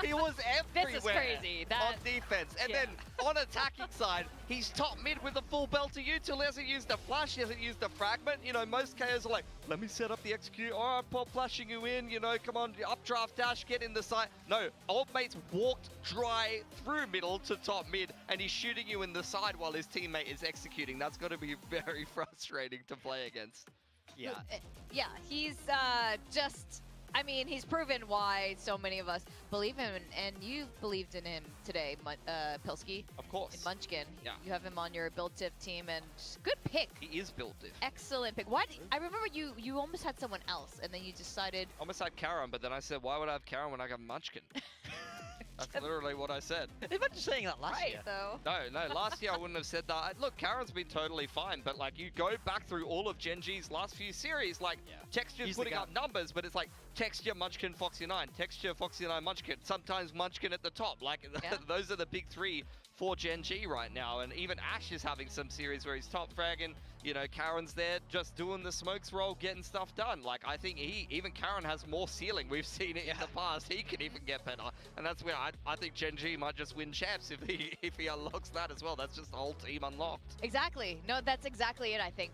He was everywhere. This is crazy. On defense. And then on attacking side, he's top mid with a full belt to util. He hasn't used the flash, he hasn't used the fragment. You know, most KOs are like, let me set up the execute. All right, pop flashing you in. You know, come on, updraft dash, get in the side. No, old mate's walked dry through middle to top mid, and he's shooting you in the side while his teammate is executing. That's got to be very frustrating to play against. Yeah. Yeah, he's just... I mean, he's proven why so many of us believe him, and you believed in him today, Pilsky. Of course. In Munchkin. Yeah. You have him on your build tip team, and good pick. He is build diff. Excellent pick. Why? I remember you almost had someone else, and then you decided... Almost had Karam, but then I said, why would I have Karam when I got Munchkin? That's literally what I said. Imagine saying that last year. though. No, last year I wouldn't have said that. Look, Karen's been totally fine, but like you go back through all of GenG's last few series, like Texture's He's the putting guy. up numbers, but it's like Texture, Munchkin, Foxy9, Texture, Foxy9, Munchkin, sometimes Munchkin at the top. Like those are the big three for GenG right now, and even Ash is having some series where he's top fragging. You know, Karen's there just doing the smokes roll, getting stuff done. Like, I think even Karen has more ceiling. We've seen it in the past. He can even get better. And that's where I think GenG might just win champs if he unlocks that as well. That's just the whole team unlocked. Exactly. No, that's exactly it, I think,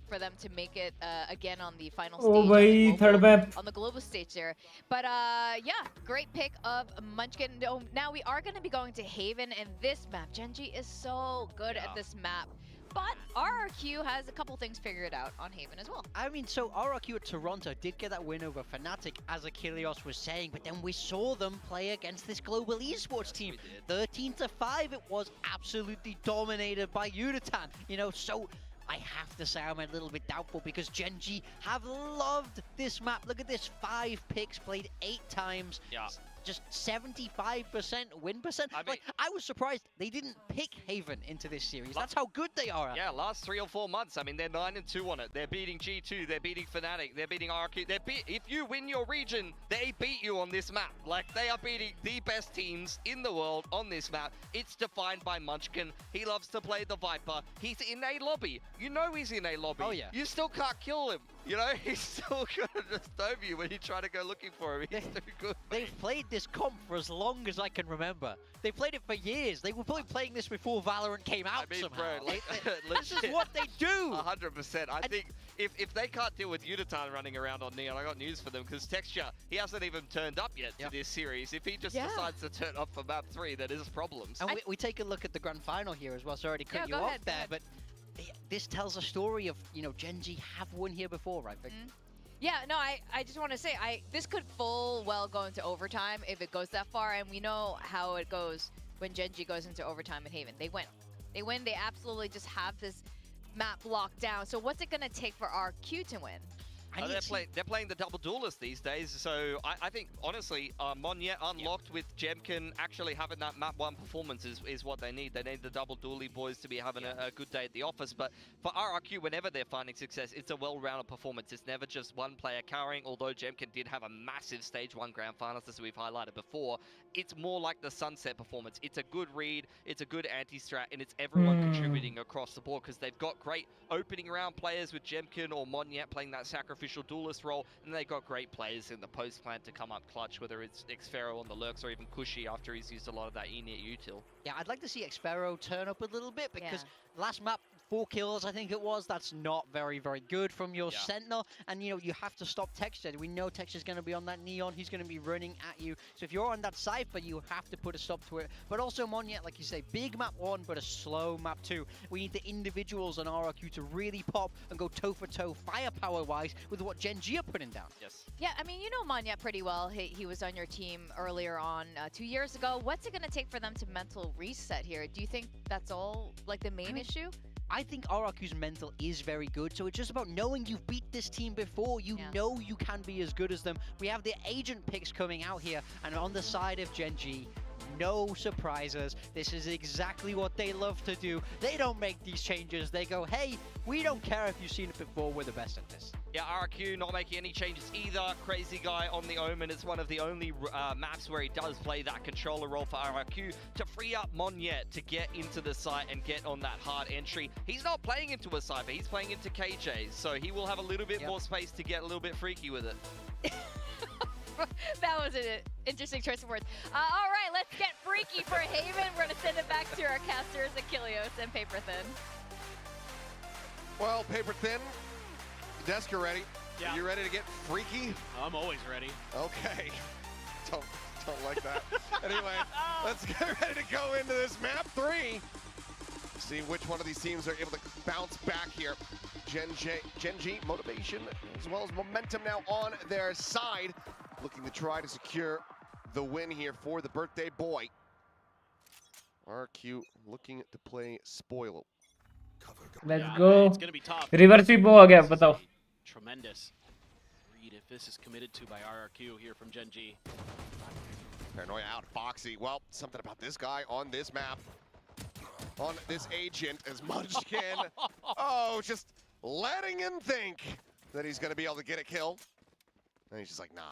for them to make it again on the final Oh, stage. bhai, third map. On the global stage there. But yeah, great pick of Munchkin. No, now we are going to be going to Haven, and this map, GenG is so good at this map. But RRQ has a couple things figured out on Haven as well. I mean, so RRQ at Toronto did get that win over Fnatic, as Achilles was saying, but then we saw them play against this global esports team. 13-5, it was absolutely dominated by Unitán. You know, so I have to say I'm a little bit doubtful because GenG have loved this map. Look at this, 5 picks, played 8 times. Yeah. Just 75% win percent. I mean, I was surprised they didn't pick Haven into this series. That's how good they are. Yeah, last 3 or 4 months. I mean, they're 9-2 on it. They're beating G2. They're beating Fnatic. They're beating RRQ. If you win your region, they beat you on this map. Like, they are beating the best teams in the world on this map. It's defined by Munchkin. He loves to play the Viper. He's in a lobby. You know he's in a lobby. Oh, yeah. You still can't kill him. You know, he's still gonna just dome you when you try to go looking for him. He's too good. They've played this comp for as long as I can remember. They played it for years. They were probably playing this before Valorant came out somehow. Bro, like, This is what they do. 100%. I think if they can't deal with Unitán running around on Neon, I got news for them, because Texture, he hasn't even turned up yet to this series. If he just decides to turn up for map 3, then there's problems. And we take a look at the grand final here as well. Sorry to cut you off there, but this tells a story of, you know, GenG have won here before, right, Vic? Yeah, no, I just want to say, this could full well go into overtime if it goes that far, and we know how it goes when GenG goes into overtime at Haven. They win. They win. They absolutely just have this map locked down. So what's it going to take for RQ to win? They're playing the double duelist these days, so I think, honestly, Monyet unlocked with Jemkin actually having that map 1 performance is what they need. They need the double duelie boys to be having a good day at the office, but for RRQ, whenever they're finding success, it's a well-rounded performance. It's never just one player carrying, although Jemkin did have a massive Stage 1 Grand Finals, as we've highlighted before. It's more like the Sunset performance. It's a good read, it's a good anti-strat, and it's everyone contributing across the board, because they've got great opening round players with Jemkin or Monyet playing that sacrificial duelist role, and they've got great players in the post plant to come up clutch, whether it's Xfero on the lurks or even Cushy after he's used a lot of that E near util. Yeah, I'd like to see Xfero turn up a little bit, because last map, 4 kills, I think it was. That's not very, very good from your Sentinel. And, you know, you have to stop Texture. We know Texture's going to be on that Neon. He's going to be running at you. So if you're on that Cypher, you have to put a stop to it. But also Monyet, like you say, big map 1, but a slow map 2. We need the individuals on RRQ to really pop and go toe-for-toe, firepower-wise, with what GenG are putting down. Yes. Yeah, I mean, you know Monyet pretty well. He was on your team earlier on 2 years ago. What's it going to take for them to mental reset here? Do you think that's all, like, the main issue? I think RRQ's mental is very good, so it's just about knowing you've beat this team before. You know you can be as good as them. We have the agent picks coming out here, and on the side of GenG, no surprises. This is exactly what they love to do. They don't make these changes. They go, hey, we don't care if you've seen it before. We're the best at this. Yeah, RRQ not making any changes either. Crazy Guy on the Omen is one of the only maps where he does play that controller role for RRQ to free up Monyet to get into the site and get on that hard entry. He's not playing into a Cypher, he's playing into KJ, so he will have a little bit more space to get a little bit freaky with it. That was an interesting choice of words. All right, let's get freaky for Haven. We're going to send it back to our casters, Achilles and Paper Thin. Well, Paper Thin, Desk, you're ready? Yeah. You ready to get freaky? I'm always ready. Okay. Don't like that. Anyway, let's get ready to go into this map 3. See which one of these teams are able to bounce back here. GenG, motivation as well as momentum now on their side. Looking to try to secure the win here for the birthday boy. RQ looking to play spoil. Let's go. It's gonna be tough. Reverse sweep हो गया बताओ. Tremendous read if this is committed to by RRQ here from GenG. Paranoia out, Foxy. Well, something about this guy on this map, on this agent, as Munchkin. Oh, just letting him think that he's going to be able to get a kill. And he's just like, nah.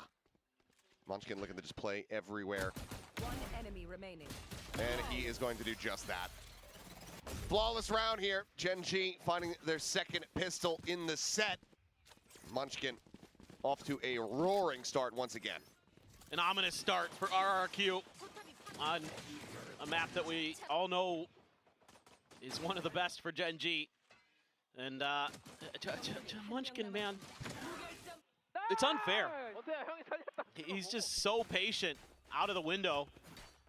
Munchkin looking to just play everywhere. One enemy remaining. And he is going to do just that. Flawless round here. GENG finding their second pistol in the set. Munchkin off to a roaring start once again. An ominous start for RRQ on a map that we all know is one of the best for GENG. And Munchkin, man, it's unfair. He's just so patient out of the window,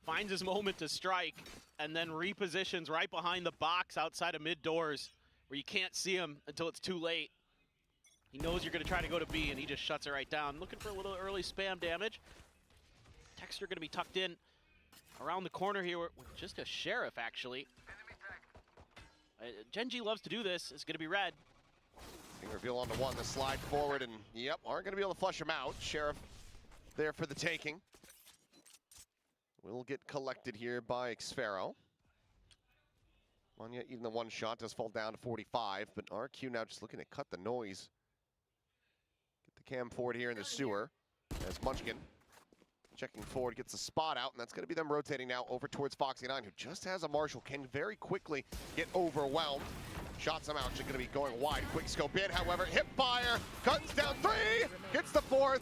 finds his moment to strike, and then repositions right behind the box outside of mid doors where you can't see him until it's too late. He knows you're going to try to go to B, and he just shuts it right down. Looking for a little early spam damage. Texter going to be tucked in around the corner here with just a Sheriff, actually. GENG loves to do this. It's going to be red. Big reveal onto one, the slide forward, and yep, aren't going to be able to flush him out. Sheriff there for the taking. Will get collected here by Xfero. Manya, even the one shot does fall down to 45, but RQ now just looking to cut the noise. Get the cam forward here in the sewer as Munchkin checking forward, gets the spot out, and that's going to be them rotating now over towards Foxy9, who just has a Marshall, can very quickly get overwhelmed. Shots him out, just going to be going wide. Quick scope in, however, hip fire, cuts down 3, gets the 4th.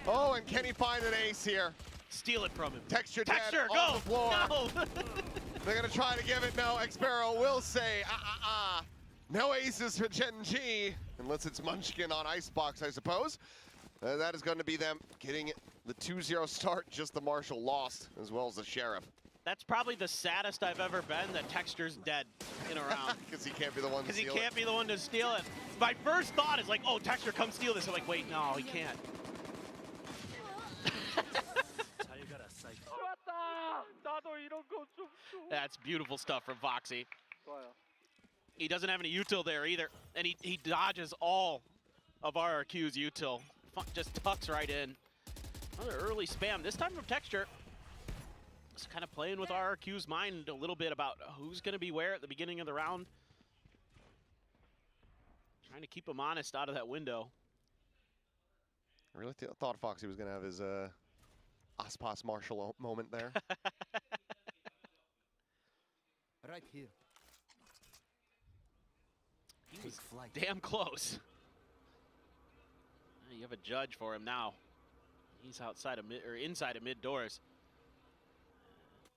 Oh, and can he find an ace here? Steal it from him. Texture dead go! on the floor. No! They're going to try to give it. No, Xfero will say, no aces for GENG, unless it's Munchkin on Icebox, I suppose. That is going to be them getting the 2-0 start, just the Marshall lost, as well as the Sheriff. That's probably the saddest I've ever been, that Texture's dead in a round. Because he can't be the one to steal it. Because he can't be the one to steal it. My first thought is like, oh, Texture, come steal this. I'm like, wait, no, he can't. That's beautiful stuff from Foxy. He doesn't have any util there either, and he dodges all of RRQ's util. Just tucks right in. Another early spam, this time from Texture. Just kind of playing with RRQ's mind a little bit about who's going to be where at the beginning of the round. Trying to keep him honest out of that window. I really thought Foxy was going to have his Aspas Marshall moment there. Right here. He was damn close. You have a judge for him now. He's outside of mid, or inside of mid doors.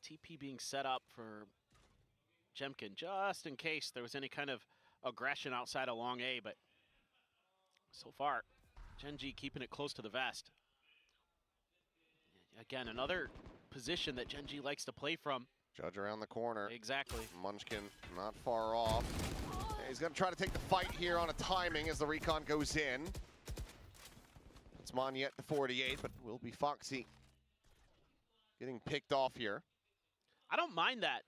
TP being set up for Jemkin, just in case there was any kind of aggression outside of long A, but so far, GENG keeping it close to the vest. Again, another position that GENG likes to play from. Judge around the corner. Exactly. Munchkin not far off. He's going to try to take the fight here on a timing as the recon goes in. It's Monyet to 48, but will be Foxy getting picked off here. I don't mind that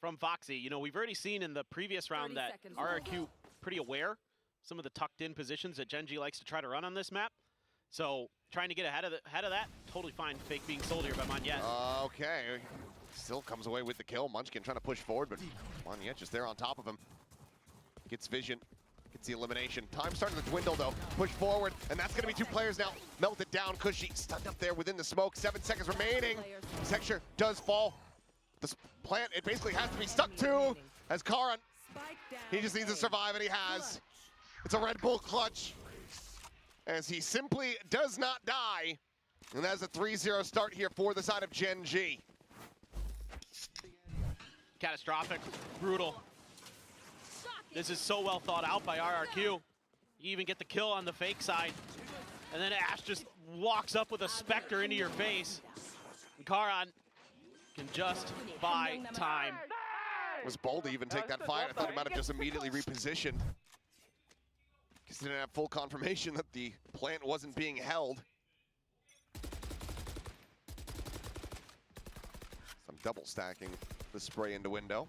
from Foxy. You know, we've already seen in the previous round that RRQ pretty aware some of the tucked in positions that GENG likes to try to run on this map. So trying to get ahead of that, totally fine. Fake being sold here by Monyet. Okay, still comes away with the kill. Munchkin trying to push forward, but Monyet just there on top of him. Gets vision, gets the elimination. Time starting to dwindle though. Push forward, and that's gonna be 2 players now. Melted down, Cushy stunned up there within the smoke. 7 seconds remaining. Texture does fall. The plant, it basically has to be stuck to, as Karan, he just needs to survive, and he has. It's a Red Bull clutch, as he simply does not die. And that's a 3-0 start here for the side of GENG. Catastrophic, brutal. This is so well thought out by RRQ. You even get the kill on the fake side. And then Ash just walks up with a Spectre into your face. And Karan can just buy time. It was bold to even take that fight. I thought he might have just immediately repositioned, because he didn't have full confirmation that the plant wasn't being held. Some double stacking the spray into window.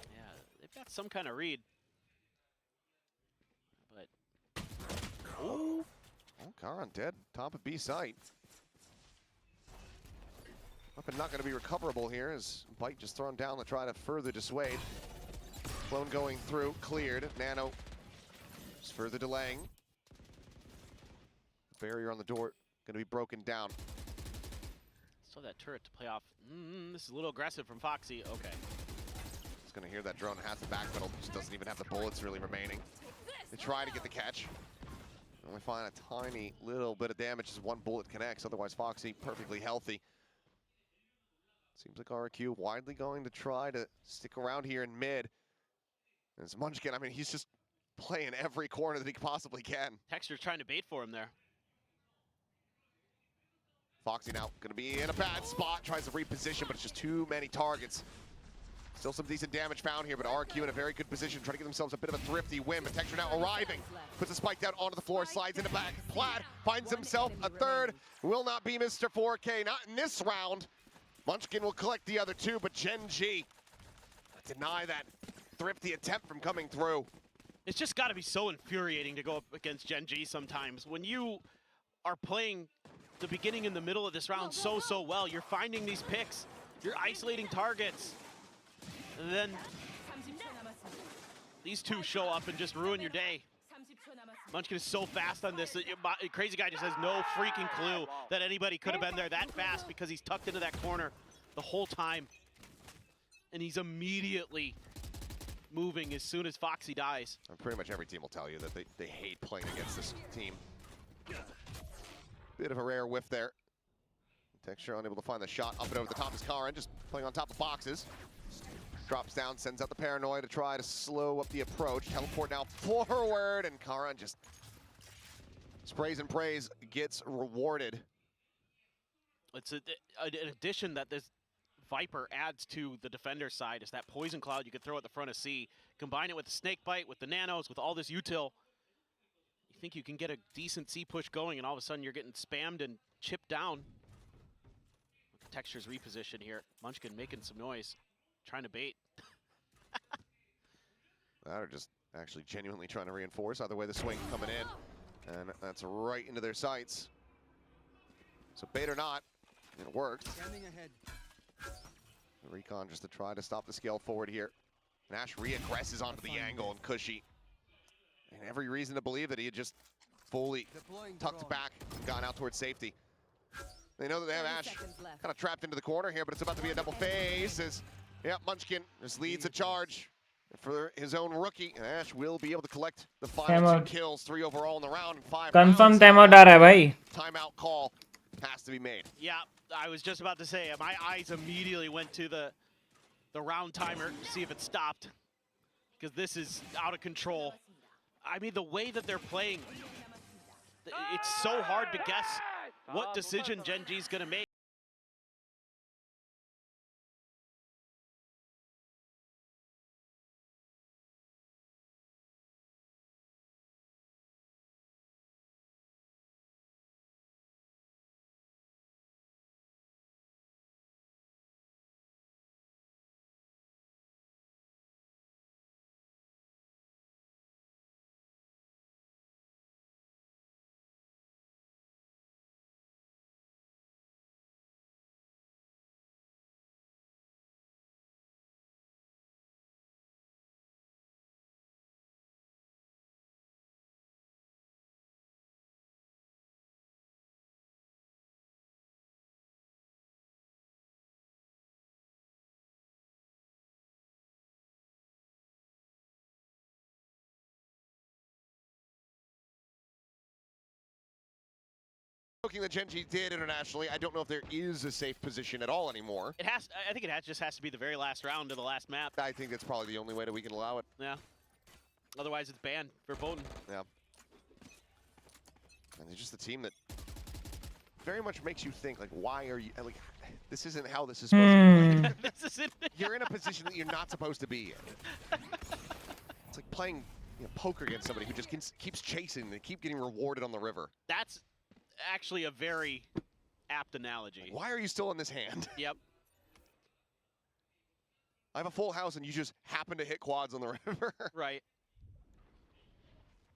Yeah, they've got some kind of read. But, oh, Karan dead, top of B site. Weapon not going to be recoverable here as Bite just thrown down to try to further dissuade. Clone going through, cleared. Nano just further delaying. Barrier on the door going to be broken down. So that turret to play off. This is a little aggressive from Foxy. Okay. He's going to hear that drone, has the backpedal, just doesn't even have the bullets really remaining. They try to get the catch. Only find a tiny little bit of damage as one bullet connects. Otherwise, Foxy perfectly healthy. Seems like RRQ widely going to try to stick around here in mid. And as Munchkin, I mean, he's just playing every corner that he possibly can. Texture's trying to bait for him there. Foxy now going to be in a bad spot, tries to reposition, but it's just too many targets. Still some decent damage found here, but RQ in a very good position, trying to get themselves a bit of a thrifty win. But Texture now arriving, puts a spike down onto the floor, slides into back. Plaid finds himself a third, will not be Mr. 4K, not in this round. Munchkin will collect the other two, but GENG deny that thrifty attempt from coming through. It's just got to be so infuriating to go up against GENG sometimes. When you are playing the beginning and the middle of this round so well, you're finding these picks, you're isolating targets, and then these two show up and just ruin your day. Munchkin is so fast on this. Crazy Guy just has no freaking clue that anybody could have been there that fast because he's tucked into that corner the whole time. And he's immediately moving as soon as Foxy dies. And pretty much every team will tell you that they hate playing against this team. Bit of a rare whiff there. Texture unable to find the shot. Up and over the top is Karan, just playing on top of boxes. Drops down, sends out the Paranoid to try to slow up the approach. Teleport now forward, and Karan just sprays and prays, gets rewarded. It's an addition that this Viper adds to the defender side is that poison cloud you could throw at the front of C. Combine it with the snake bite, with the nanos, with all this util. You think you can get a decent C push going, and all of a sudden you're getting spammed and chipped down. Texture's reposition here. Munchkin making some noise, trying to bait. That are just actually genuinely trying to reinforce. Either way, the swing coming in, and that's right into their sights. So bait or not, it worked. Scanning ahead. Recon just to try to stop the scale forward here. Nash reaggresses onto the angle, and Cushy, and every reason to believe that he had just fully tucked back and gone out towards safety. They know that they have Ash kind of trapped into the corner here, but it's about to be a double phase as, yeah, Munchkin just leads the charge for his own rookie. And Ash will be able to collect the final 2 kills, 3 overall in the round, and 5 Confirm timeout आ रहा है भाई. Timeout call has to be made. Yeah, I was just about to say, my eyes immediately went to the round timer to see if it stopped, because this is out of control. I mean, the way that they're playing, it's so hard to guess what decision GENG's gonna make. That GENG did internationally, I don't know if there is a safe position at all anymore. It has. I think it just has to be the very last round of the last map. I think that's probably the only way that we can allow it. Yeah. Otherwise, it's banned for Bowden. Yeah. And they're just a team that very much makes you think, like, why are you, like, this isn't how this is supposed to be played. This isn't. You're in a position that you're not supposed to be in. It's like playing, you know, poker against somebody who just keeps chasing. They keep getting rewarded on the river. That's actually a very apt analogy. Why are you still in this hand? Yep. I have a full house and you just happen to hit quads on the river. Right.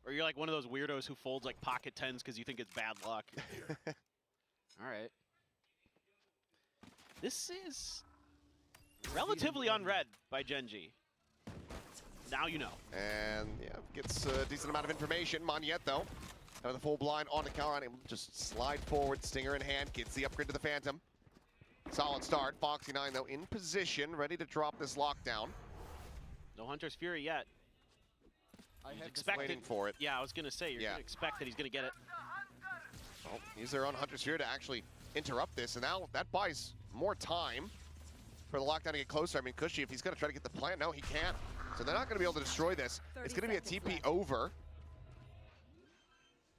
Or you're like one of those weirdos who folds like pocket tens because you think it's bad luck. All right. This is relatively unread by GENG. Now you know. And yeah, gets a decent amount of information. Monyet, though, out of the full blind onto Karan, able to just slide forward, stinger in hand, gets the upgrade to the Phantom. Solid start. Foxy9, though, in position, ready to drop this lockdown. No Hunter's Fury yet. Waiting for it. Yeah, I was going to say, you're going to expect that he's going to get it. Well, he's there on Hunter's Fury to actually interrupt this, and now that buys more time for the lockdown to get closer. I mean, Cushy, if he's going to try to get the plant, no, he can't. So they're not going to be able to destroy this. It's going to be a TP over.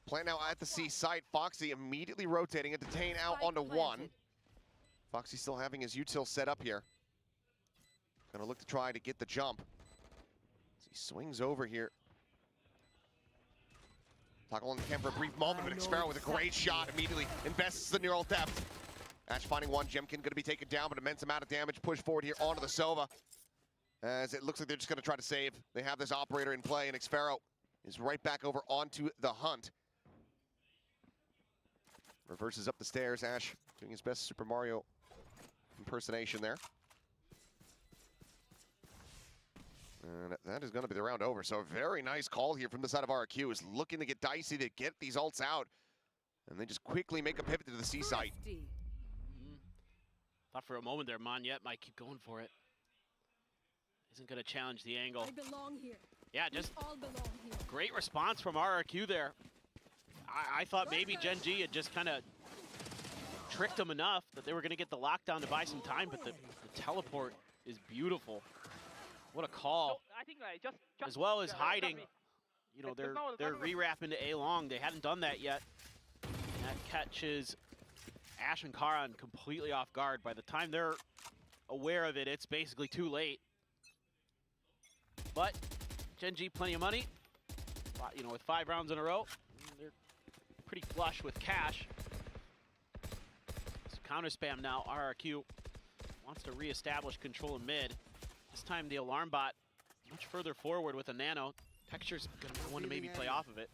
Plant now at the C site. Foxy immediately rotating and detain out onto one. Foxy still having his util set up here. Gonna look to try to get the jump. As he swings over here. Toggle on the cam for a brief moment, but Xfero with a great shot immediately invests the neural depth. Ash finding one. Jemkin gonna be taken down, but immense amount of damage. Push forward here onto the Sova. As it looks like they're just gonna try to save. They have this operator in play, and Xfero is right back over onto the hunt. Reverses up the stairs. Ash doing his best Super Mario impersonation there. And that is going to be the round over. So a very nice call here from the side of RRQ, is looking to get dicey to get these ults out. And they just quickly make a pivot to the C site. Thought for a moment there, Monyet might keep going for it. Isn't going to challenge the angle. I belong here. Yeah, just We all belong here. great response from RRQ there. I thought maybe GENG had just kind of tricked them enough that they were going to get the lockdown to buy some time, but the teleport is beautiful. What a call. I think like just As well as hiding, you know, they're re-wrap into A long. They hadn't done that yet. And that catches Ash and Karan completely off guard. By the time they're aware of it, it's basically too late. But GENG, plenty of money. You know, with 5 rounds in a row, they're pretty flush with cash. So counter spam now. RRQ wants to reestablish control in mid. This time the alarm bot much further forward with a nano. Texture's gonna be the one to maybe play off of it.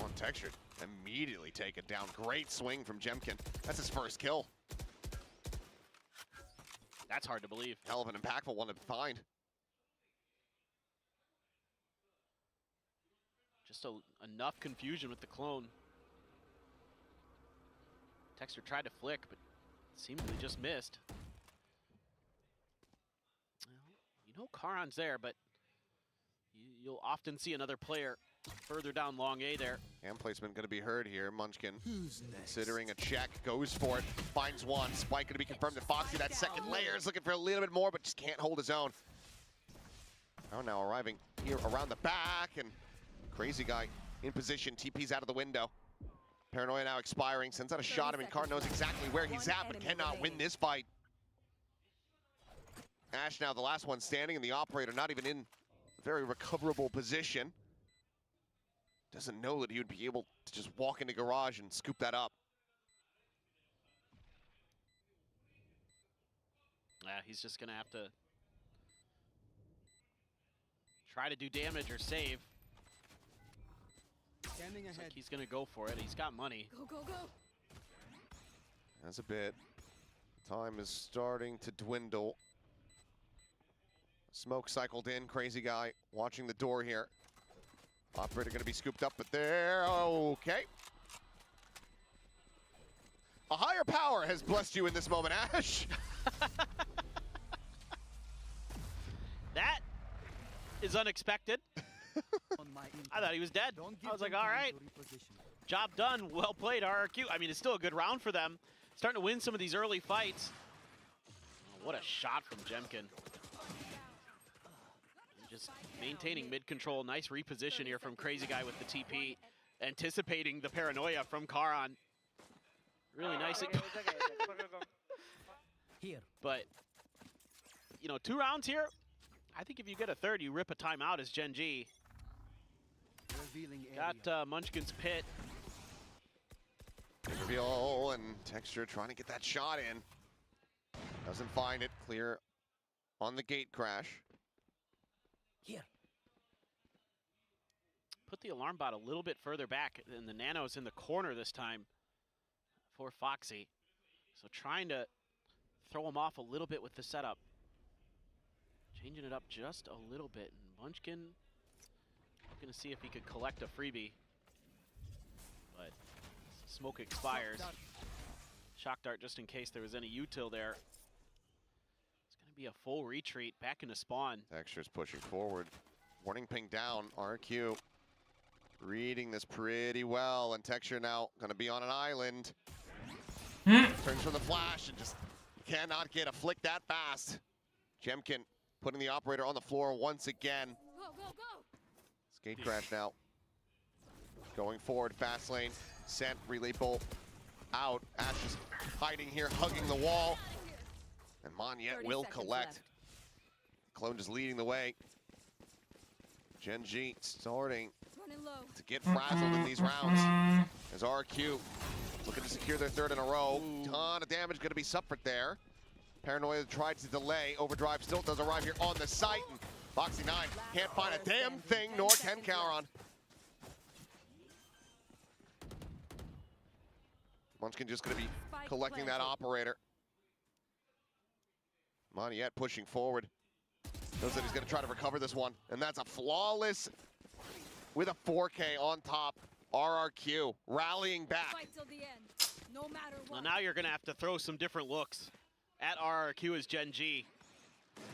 On Texture, immediately taken down. Great swing from Jemkin. That's his first kill. That's hard to believe. Hell of an impactful one to find. Just enough confusion with the clone. Texture tried to flick, but seemingly just missed. Well, you know Karan's there, but you'll often see another player further down long A there. Hand placement going to be heard here. Munchkin considering a check, goes for it, finds one. Spike going to be confirmed to Foxy. That second layer is looking for a little bit more, but just can't hold his own. Oh, now arriving here around the back, and Crazy Guy in position. TP's out of the window. Paranoia now expiring. Sends out a shot. I mean, Car knows exactly where he's at, but cannot win this fight. Ash now the last one standing, and the operator not even in a very recoverable position. Doesn't know that he would be able to just walk into garage and scoop that up. Yeah, he's just gonna have to try to do damage or save. Standing Looks ahead. like he's gonna go for it. He's got money. Go, go, go. That's a bit. Time is starting to dwindle. Smoke cycled in. Crazy Guy watching the door here. Operator going to be scooped up, but there. Okay. A higher power has blessed you in this moment, Ash. That is unexpected. I thought he was dead. I was like, all right. Job done. Well played, RRQ. I mean, it's still a good round for them. Starting to win some of these early fights. Oh, what a shot from Jemkin. Just maintaining mid-control. Nice reposition here from Crazy Guy with the TP. Anticipating the paranoia from Karan. Really nice. Here. But, you know, 2 rounds here. I think if you get a third, you rip a timeout as GENG. Revealing area. Got Munchkin's pit. Reveal and Texture trying to get that shot in. Doesn't find it. Clear on the gate crash. Here. Put the alarm bot a little bit further back, and the nano's in the corner this time. for Foxy. So trying to throw him off a little bit with the setup. Changing it up just a little bit. And Munchkin going to see if he could collect a freebie. But smoke expires. Shock dart just in case there was any util there. It's going to be a full retreat back into spawn. Texture's pushing forward. Warning ping down. RRQ reading this pretty well. And Texture now going to be on an island. Turns from the flash and just cannot get a flick that fast. Jemkin putting the operator on the floor once again. Go, go, go! Skate crash now. Going forward, fast lane. Sent, relay bolt out. Ash is hiding here, hugging the wall. And Monyet will collect. Clone just leading the way. GENG starting to get frazzled in these rounds. As RRQ looking to secure their third in a row. Ton of damage going to be suffered there. Paranoia tried to delay. Overdrive still does arrive here on the site. And Foxy 9 can't find a damn thing, nor can Cowron. Munchkin just going to be collecting that operator. Monyet pushing forward. Knows that he's going to try to recover this one. And that's a flawless with a 4K on top. RRQ rallying back. Fight till the end, no matter what. Well, now you're going to have to throw some different looks at RRQ as GENG.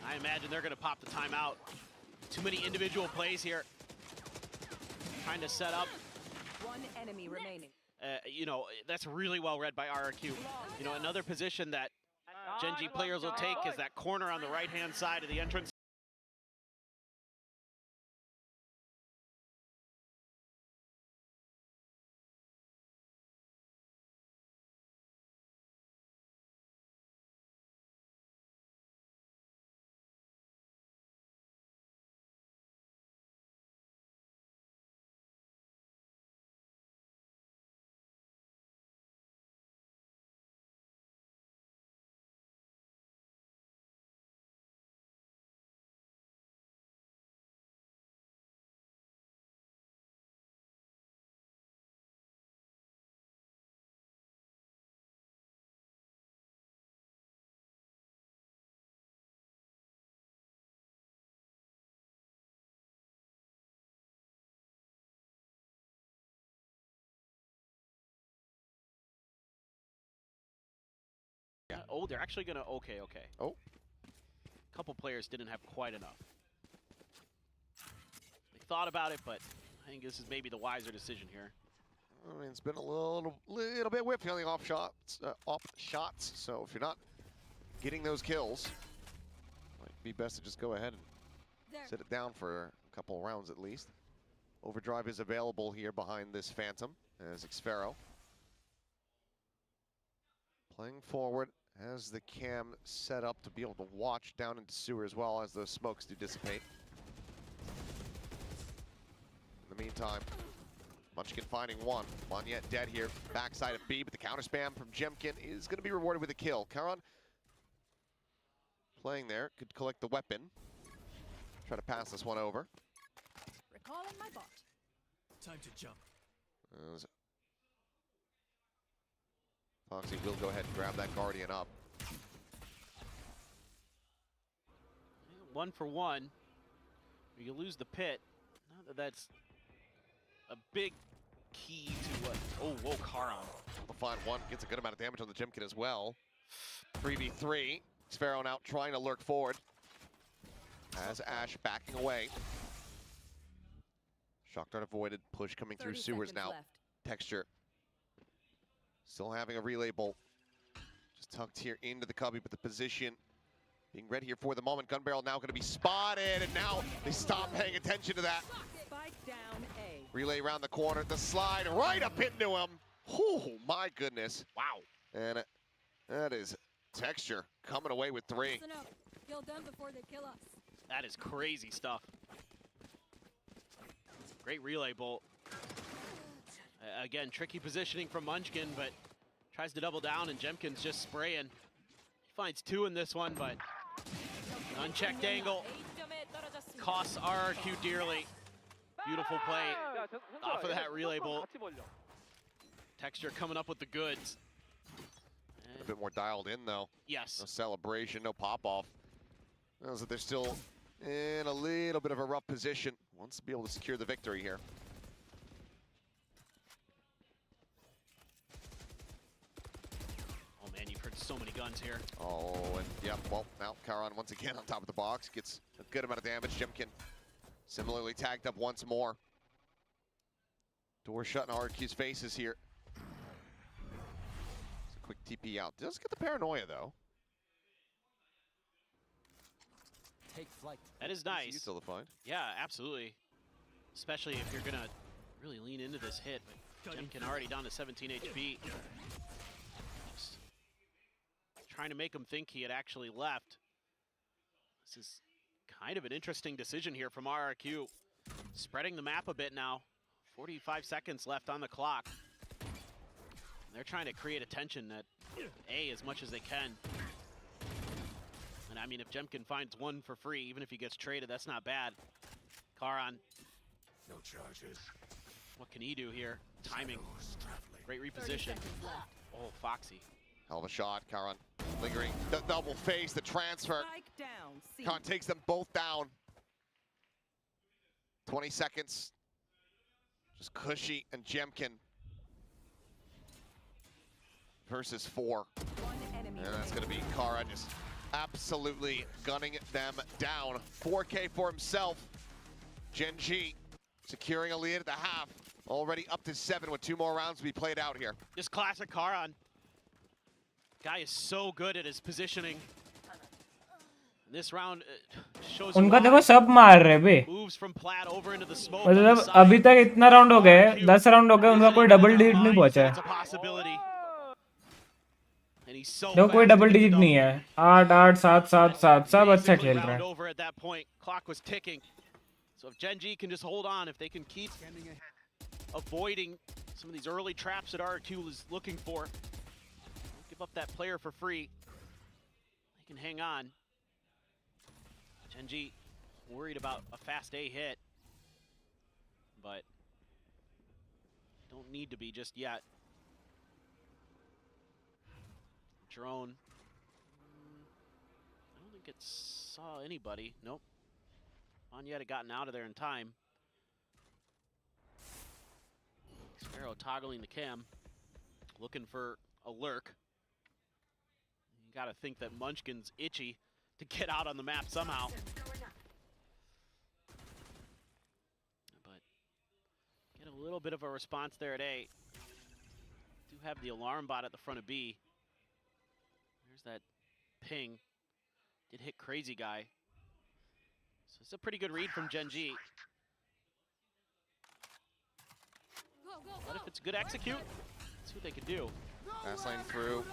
I imagine they're going to pop the timeout. Too many individual plays here. Trying to set up. One enemy remaining. You know, that's really well read by RRQ. You know, another position that GENG players will take is that corner on the right-hand side of the entrance. Oh, they're actually gonna, okay. Oh. Couple players didn't have quite enough. They thought about it, but I think this is maybe the wiser decision here. I mean, it's been a little bit whiffy on the off shots. So if you're not getting those kills, might be best to just go ahead and sit it down for a couple of rounds at least. Overdrive is available here behind this Phantom as Xfero playing forward, has the cam set up to be able to watch down into sewer as well as those smokes do dissipate. In the meantime, Munchkin finding one. Monyet dead here, backside of B, but the counter spam from Jemkin is going to be rewarded with a kill. Cowron playing there, could collect the weapon. Try to pass this one over. Recalling my bot. Time to jump. As Foxy will go ahead and grab that Guardian up. 1 for 1. You lose the pit. Not that that's a big key to what. Oh, whoa, Caron. We'll find one, gets a good amount of damage on the Jemkin as well. 3v3. Sphero now trying to lurk forward. As Ash backing away. Shock dart avoided. Push coming through sewers now. Left. Texture. Still having a relay bolt. Just tucked here into the cubby, but the position being read here for the moment. Gun barrel now going to be spotted, and now they stop paying attention to that. Spike down A. Relay around the corner, the slide right up into him. Oh my goodness. Wow. And that is Texture coming away with 3. Listen up. Kill them before they kill us. That is crazy stuff. Great relay bolt. Again, tricky positioning from Munchkin, but tries to double down, and Jemkin's just spraying. He finds 2 in this one, but an unchecked angle costs RRQ dearly. Beautiful play off of that relay bolt. Texture coming up with the goods. A bit more dialed in though. Yes. No celebration, no pop-off. Knows that they're still in a little bit of a rough position. Wants to be able to secure the victory here. Oh man, you've heard so many guns here. Oh, and yeah, well, now Karan once again on top of the box. Gets a good amount of damage. Jemkin similarly tagged up once more. Door shut in RRQ's faces here. It's a quick TP out. Does get the paranoia though. Take flight. That is nice. Still defined. Yeah, absolutely. Especially if you're gonna really lean into this hit. But Jemkin already down to 17 HP. Just trying to make him think he had actually left. This is kind of an interesting decision here from RRQ. Spreading the map a bit now. 45 seconds left on the clock. And they're trying to create attention at A as much as they can. And I mean, if Jemkin finds one for free, even if he gets traded, that's not bad. Karan. No charges. What can he do here? Timing. Great reposition. Oh, Foxy. Hell of a shot, Karan. Lingering, the double face, the transfer. Strike down. C. Karan takes them both down. 20 seconds. Just Cushy and Jemkin versus 4. One enemy And that's going to be Kara just absolutely gunning them down. 4K for himself. GENG securing a lead at the half. Already up to 7 with 2 more rounds to be played out here. Just classic Karan. Guy is so good at his positioning. This round shows उनका देखो सब मार रहे बे moves from plat over into the smoke. मतलब अभी तक इतना round हो गए 10 राउंड हो गए उनका कोई डबल डिजिट नहीं पहुंचा है It's a possibility. And he's so देखो कोई fast double to get digit it नहीं है 8 8 7 7 7 सब अच्छा basically खेल रहा round है over at that point. Clock was ticking. So if GENG can just hold on, if they can keep avoiding some of these early traps that RRQ is looking for, don't give up that player for free. They can hang on. GENG worried about a fast A hit, but don't need to be just yet. Drone. I don't think it saw anybody. Nope. Onyet had gotten out of there in time. Sparrow toggling the cam, looking for a lurk. You gotta think that Munchkin's itchy to get out on the map somehow. But get a little bit of a response there at A. Do have the alarm bot at the front of B. There's that ping. Did hit Crazy Guy. So it's a pretty good read from GENG. But if it's good execute, that's what they could do. Fast lane through.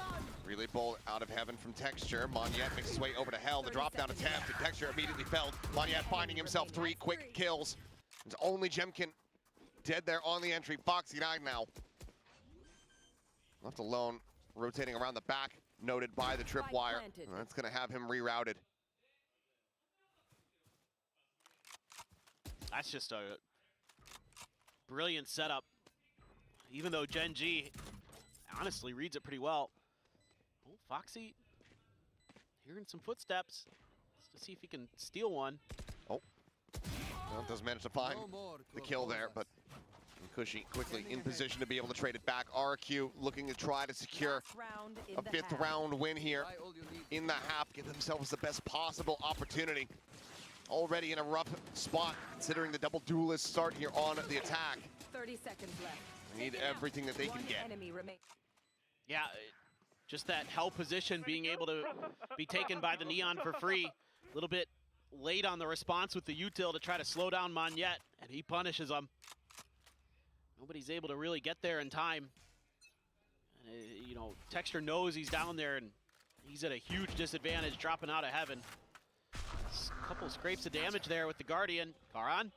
Relay bolt out of heaven from Texture. Monyet makes his way over to Hell. The drop down attempt. And Texture immediately felled. Monyet finding himself 3 quick kills. It's only Jemkin dead there on the entry. Foxy 9 now. Left alone, rotating around the back. Noted by the tripwire. That's going to have him rerouted. That's just a brilliant setup. Even though GENG honestly reads it pretty well. Oh, Foxy hearing some footsteps. Let's see if he can steal one. Oh, well, does manage to find the kill there, but Cushy quickly in position to be able to trade it back. RRQ looking to try to secure a 5th round win here in the half. Give themselves the best possible opportunity. Already in a rough spot, considering the double duelist start here on the attack. 30 seconds left. They need everything that they can get. Yeah, just that hell position being able to be taken by the Neon for free. A little bit late on the response with the util to try to slow down Monyet, and he punishes them. Nobody's able to really get there in time. And, you know, Texture knows he's down there, and he's at a huge disadvantage dropping out of heaven. A couple scrapes of damage there with the Guardian. Karan.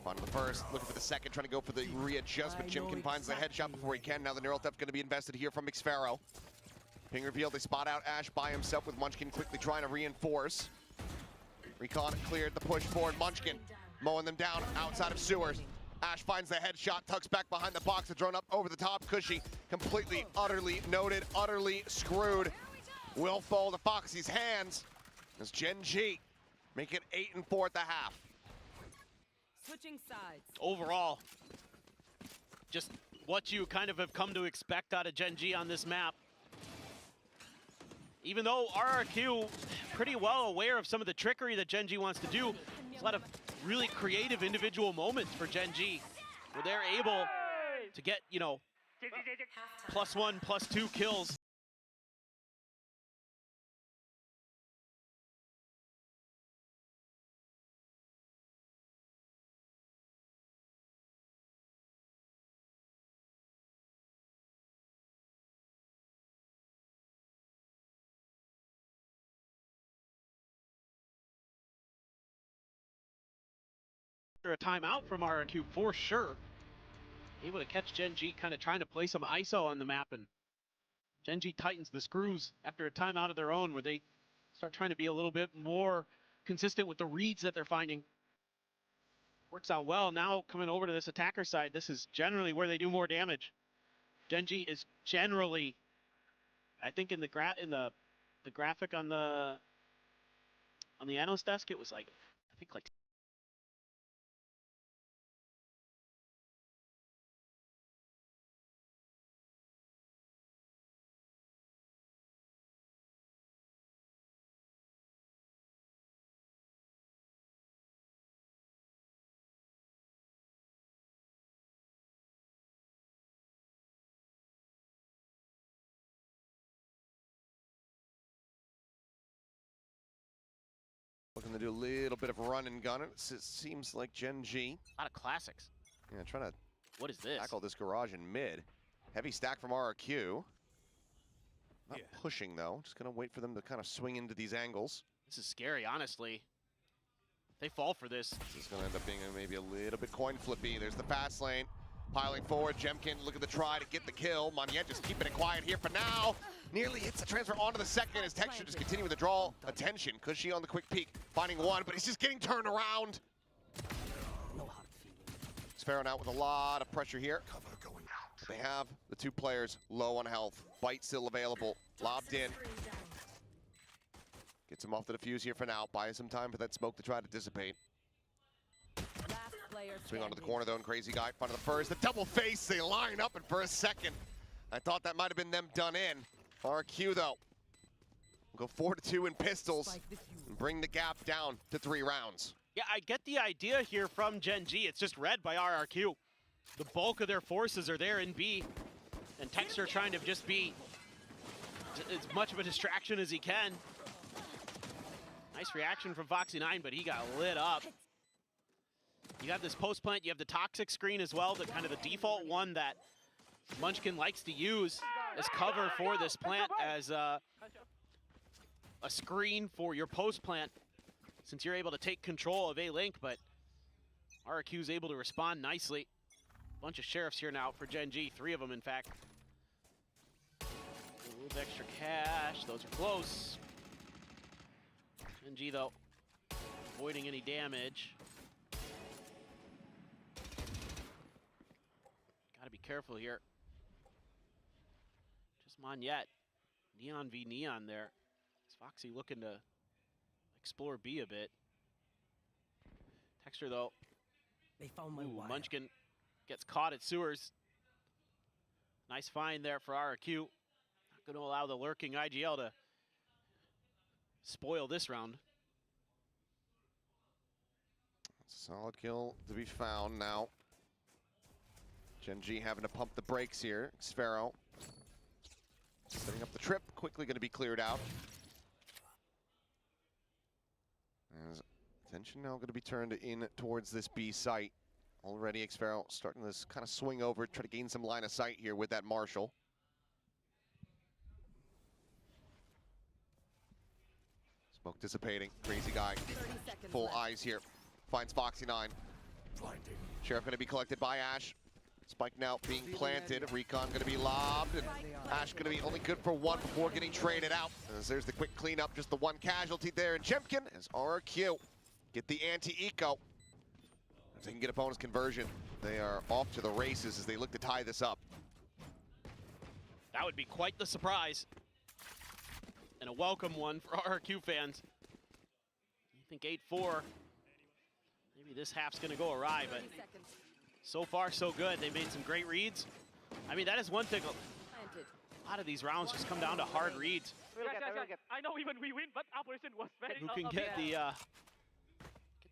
Finding the first, looking for the second, trying to go for the readjustment. Jemkin finds the headshot before he can. Now the neural theft going to be invested here from Xfero. Ping revealed, they spot out Ash by himself with Munchkin quickly trying to reinforce. Recon cleared the push forward. Munchkin mowing them down outside of sewers. Ash finds the headshot, tucks back behind the box, the drone up over the top. Cushy, completely, utterly noted, utterly screwed. Will fall to Foxy's hands as GENG make it 8-4 at the half. Switching sides. Overall, just what you kind of have come to expect out of GENG on this map. Even though RRQ pretty well aware of some of the trickery that GENG wants to do, there's a lot of really creative individual moments for GENG where they're able to get, you know, +1, +2 kills. A timeout from RRQ for sure. Able to catch GENG kind of trying to play some ISO on the map, and GENG tightens the screws after a timeout of their own where they start trying to be a little bit more consistent with the reads that they're finding. Works out well. Now coming over to this attacker side, this is generally where they do more damage. GENG is generally, I think in the graphic on the analyst desk, it was like, I think like Looking to do a little bit of run and gun. It seems like GENG. a lot of classics. Yeah, trying to What is this? tackle this garage in mid. Heavy stack from RRQ. Not pushing though. Just gonna wait for them to kind of swing into these angles. This is scary, honestly. They fall for this. This is gonna end up being maybe a little bit coin flippy. There's the fast lane. Piling forward, Jemkin looking to try to get the kill. Moniette just keeping it quiet here for now. Nearly hits the transfer onto the second as Texture just continuing to draw attention. Cushy on the quick peek, finding one, but he's just getting turned around. Sparrow out with a lot of pressure here. They have the two players low on health. Bite still available, lobbed in. Gets him off the defuse here for now. Buys some time for that smoke to try to dissipate. Swing onto the corner though, and Crazy Guy in front of the first. The double face, they line up, and for a second, I thought that might have been them done in. RQ though, will go 4-2 in pistols and bring the gap down to 3 rounds. Yeah, I get the idea here from GENG. It's just read by RRQ. The bulk of their forces are there in B, and Texture trying to just be as much of a distraction as he can. Nice reaction from Foxy9, but he got lit up. You have this post plant, you have the toxic screen as well, the kind of the default one that Munchkin likes to use as cover for this plant, as a screen for your post plant, since you're able to take control of A-Link, but RRQ is able to respond nicely. Bunch of sheriffs here now for GENG, 3 of them in fact. A little bit extra cash, those are close. GENG though, avoiding any damage. Gotta be careful here. Just Moniette. Neon v Neon there. Is Foxy looking to explore B a bit. Texture though. They found my wire. Munchkin gets caught at sewers. Nice find there for RRQ. Not going to allow the lurking IGL to spoil this round. Solid kill to be found now. GENG having to pump the brakes here. Sparrow setting up the trip, quickly going to be cleared out. As attention now going to be turned in towards this B site. Already Sparrow starting this kind of swing over, try to gain some line of sight here with that Marshall. Smoke dissipating, Crazy Guy, full eyes here. Finds Foxy9. Sheriff going to be collected by Ash. Spike now being planted. Recon going to be lobbed. And Ash going to be only good for 1 before getting traded out. As there's the quick cleanup, just the 1 casualty there. And Jemkin as RRQ get the anti-eco. If they can get a bonus conversion, they are off to the races as they look to tie this up. That would be quite the surprise. And a welcome one for RRQ fans. I think 8-4. Maybe this half's going to go awry, but so far so good. They made some great reads. I mean, that is one thing. A lot of these rounds just come down to hard reads. I know even we win, but our position was very. Who can get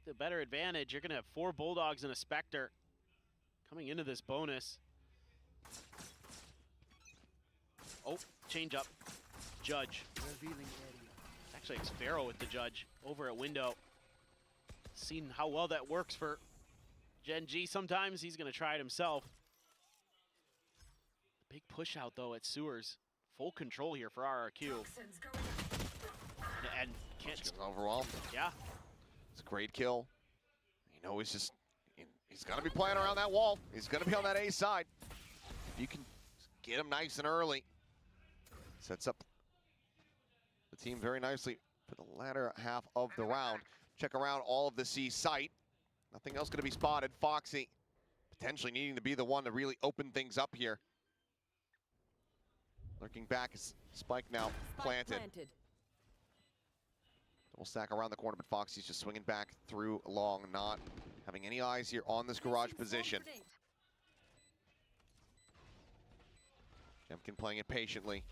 the better advantage? You're going to have 4 Bulldogs and a Spectre coming into this bonus. Oh, change up. Judge. Actually, it's Pharaoh with the Judge over at window. Seen how well that works for GENG. Sometimes he's going to try it himself. Big push out though at Sewers. Full control here for RRQ. And can't overwhelmed. Yeah. It's a great kill. You know, he's going to be playing around that wall. He's going to be on that A side. If you can get him nice and early. Sets up the team very nicely for the latter half of the round. Check around all of the C site. Nothing else going to be spotted. Foxy potentially needing to be the one to really open things up here. Lurking back is Spike now planted. Double stack around the corner, but Foxy's just swinging back through long, not having any eyes here on this garage position. Jemkin playing it patiently.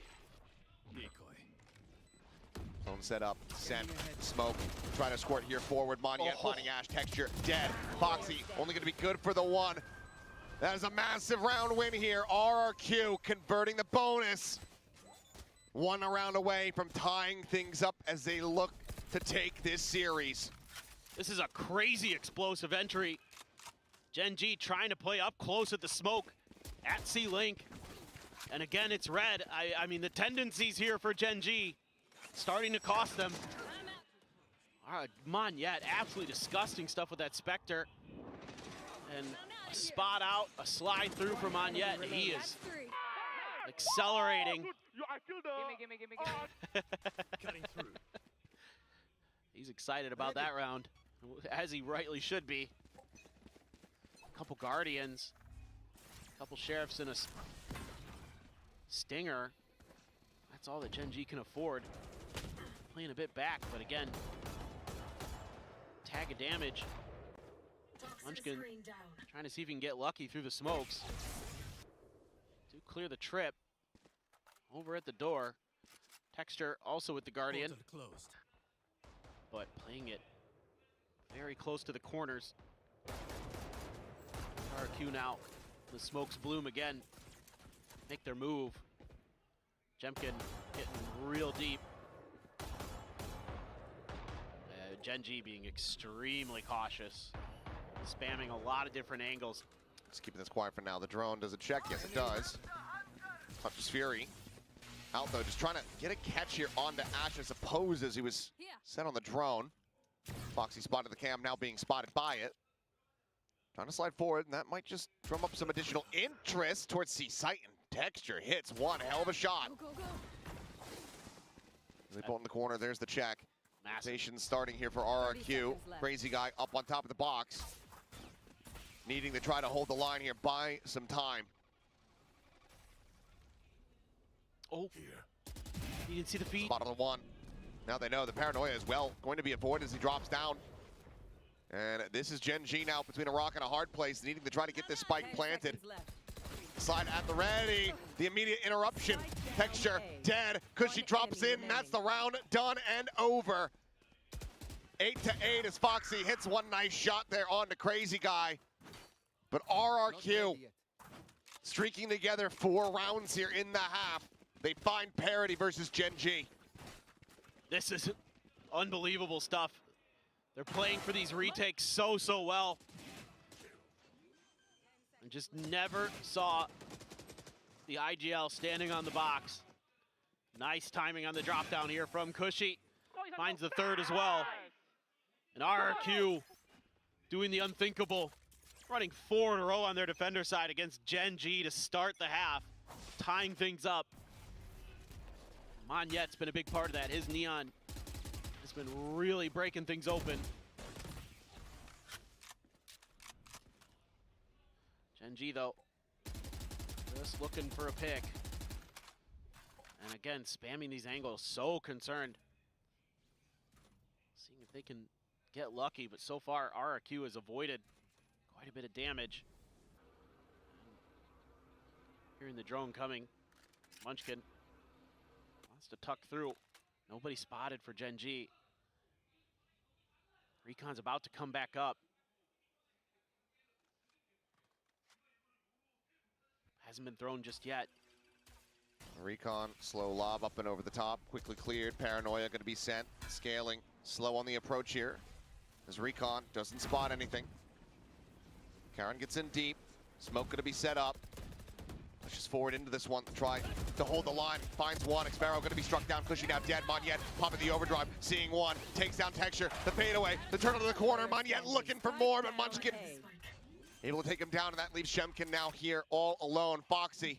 Zone set up, sent, smoke, trying to squirt here forward. Monyet finding Ash, texture, dead. Foxy only gonna be good for the one. That is a massive round win here. RRQ converting the bonus. 1 round away from tying things up as they look to take this series. This is a crazy explosive entry. GENG trying to play up close at the smoke at C-Link. And again, it's red. I mean, the tendencies here for GENG starting to cost them. All right, Monyet, absolutely disgusting stuff with that Spectre. And a spot out, a slide through for Monyet, and he is accelerating. Cutting through. He's excited about that round, as he rightly should be. A couple Guardians, a couple Sheriffs and a Stinger. That's all that GENG can afford. Playing a bit back, but again, tag of damage. Munchkin trying to see if he can get lucky through the smokes. Do clear the trip. Over at the door. Texture also with the Guardian. But playing it very close to the corners. RRQ now. The smokes bloom again. Make their move. Jemkin getting real deep. GENG being extremely cautious. Spamming a lot of different angles. Just keeping this quiet for now. The drone does a check. Yes, it does. Touches Fury. Out though, just trying to get a catch here onto Ash as opposed as he was set on the drone. Foxy spotted the cam, now being spotted by it. Trying to slide forward, and that might just drum up some additional interest towards C-Site, and Texture hits one hell of a shot. They pull in the corner, there's the check. Rotation starting here for RRQ. Crazy guy up on top of the box. Needing to try to hold the line here, buy some time. Oh, you didn't see the feet. Spot on the one. Now they know the paranoia is well going to be avoided as he drops down. And this is GENG now between a rock and a hard place, needing to try to get this spike planted. Slide at the ready. The immediate interruption. Texture dead. Cushy drops in. That's the round done and over. 8-8 as Foxy hits one nice shot there on the Crazy Guy. But RRQ streaking together 4 rounds here in the half. They find parity versus GENG. This is unbelievable stuff. They're playing for these retakes so well. And just never saw the IGL standing on the box. Nice timing on the drop down here from Cushy. Finds the third as well. And RRQ doing the unthinkable. Running 4 in a row on their defender side against GENG to start the half. Tying things up. Monyet's been a big part of that. His Neon has been really breaking things open. GENG though, just looking for a pick. And again, spamming these angles, so concerned. Seeing if they can get lucky, but so far RRQ has avoided quite a bit of damage. Hearing the drone coming, Munchkin wants to tuck through. Nobody spotted for GENG. Recon's about to come back up. Hasn't been thrown just yet. Recon, slow lob up and over the top, quickly cleared. Paranoia going to be sent, scaling, slow on the approach here. As Recon doesn't spot anything. Karen gets in deep, smoke going to be set up. Pushes forward into this one to try to hold the line. Finds one. Xfero going to be struck down. Cushy now dead. Monyet popping the overdrive. Seeing one. Takes down Texture. The fadeaway. The turn to the corner. Monyet looking for more, but Munchkin able to take him down, and that leaves Shemkin now here all alone. Foxy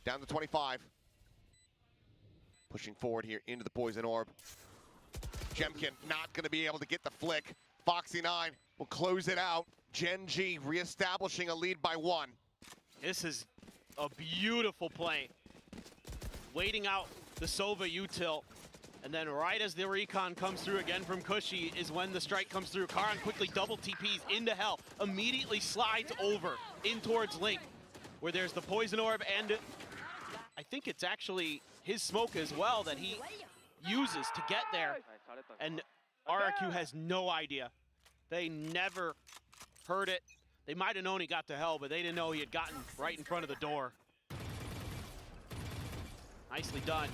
down to 25. Pushing forward here into the poison orb. Shemkin not going to be able to get the flick. Foxy 9 will close it out. GENG reestablishing a lead by 1. This is a beautiful play. Waiting out the Sova util. And then right as the recon comes through again from Cushy is when the strike comes through. Karan quickly double TPs into hell. Immediately slides over in towards Link, where there's the poison orb, and I think it's actually his smoke as well that he uses to get there. And RRQ has no idea. They never heard it. They might have known he got to hell, but they didn't know he had gotten right in front of the door. Nicely done.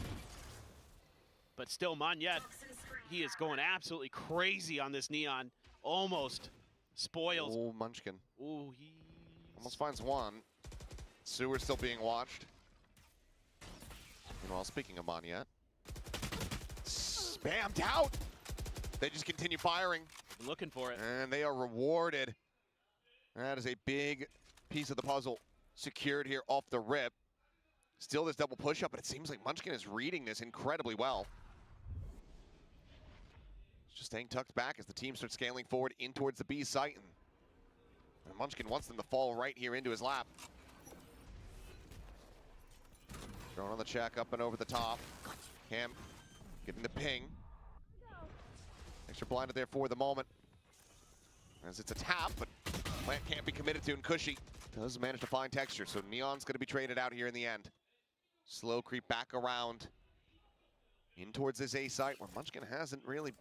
But still, Monyet, he is going absolutely crazy on this Neon. Almost spoils. Oh, Munchkin. Ooh, he almost finds one. Sewer still being watched. Meanwhile, speaking of Monyet, spammed out. They just continue firing. Been looking for it. And they are rewarded. That is a big piece of the puzzle secured here off the rip. Still this double push-up, but it seems like Munchkin is reading this incredibly well. Just staying tucked back as the team starts scaling forward in towards the B site. And Munchkin wants them to fall right here into his lap. Throwing on the check up and over the top. Cam getting the ping. Extra blinded there for the moment. As it's a tap, but Plant can't be committed to, and Cushy does manage to find Texture, so Neon's going to be traded out here in the end. Slow creep back around in towards this A site where Munchkin hasn't really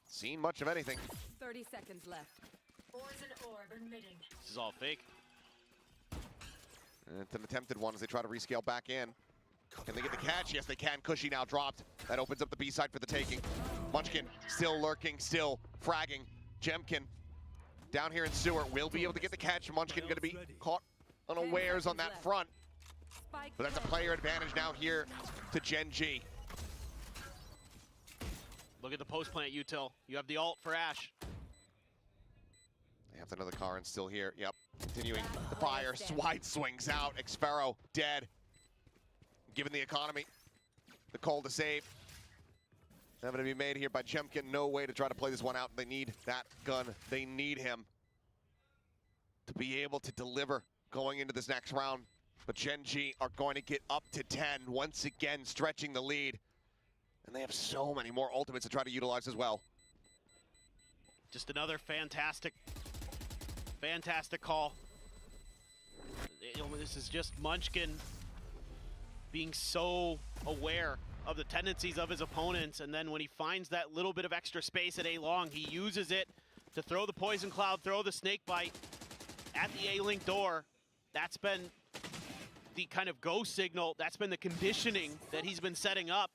seen much of anything. 30 seconds left. This is all fake. And it's an attempted one as they try to rescale back in. Can they get the catch? Yes, they can. Cushy now dropped. That opens up the B side for the taking. Munchkin still lurking, still fragging. Jemkin down here in Sewer will be able to get the catch. Munchkin going to be caught unawares on that front. But that's a player advantage now here to GENG. Look at the post plant util. You have the ult for Ash. They have another Karin still here. Yep, continuing the fire. Wide swings out. Xfero dead. Given the economy, the call to save. Having to be made here by Jemkin. No way to try to play this one out. They need that gun. They need him to be able to deliver going into this next round. But GENG are going to get up to 10, once again stretching the lead. And they have so many more ultimates to try to utilize as well. Just another fantastic call. This is just Munchkin being so aware of the tendencies of his opponents, and then when he finds that little bit of extra space at A-long, he uses it to throw the Poison Cloud, throw the Snake Bite at the A-Link door. That's been the kind of go signal, that's been the conditioning that he's been setting up,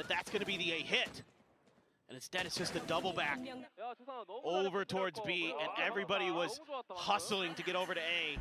that's going to be the A-hit. And instead it's just a double back over towards B, and everybody was hustling to get over to A.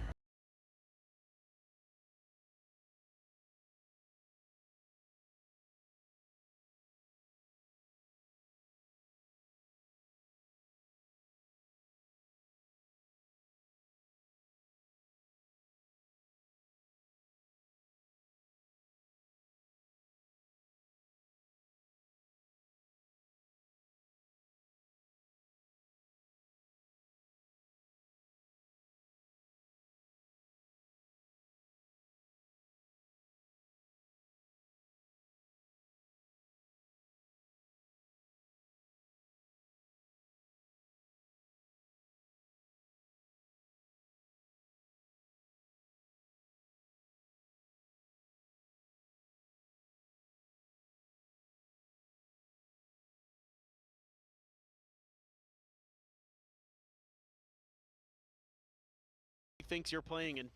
thinks you're playing in.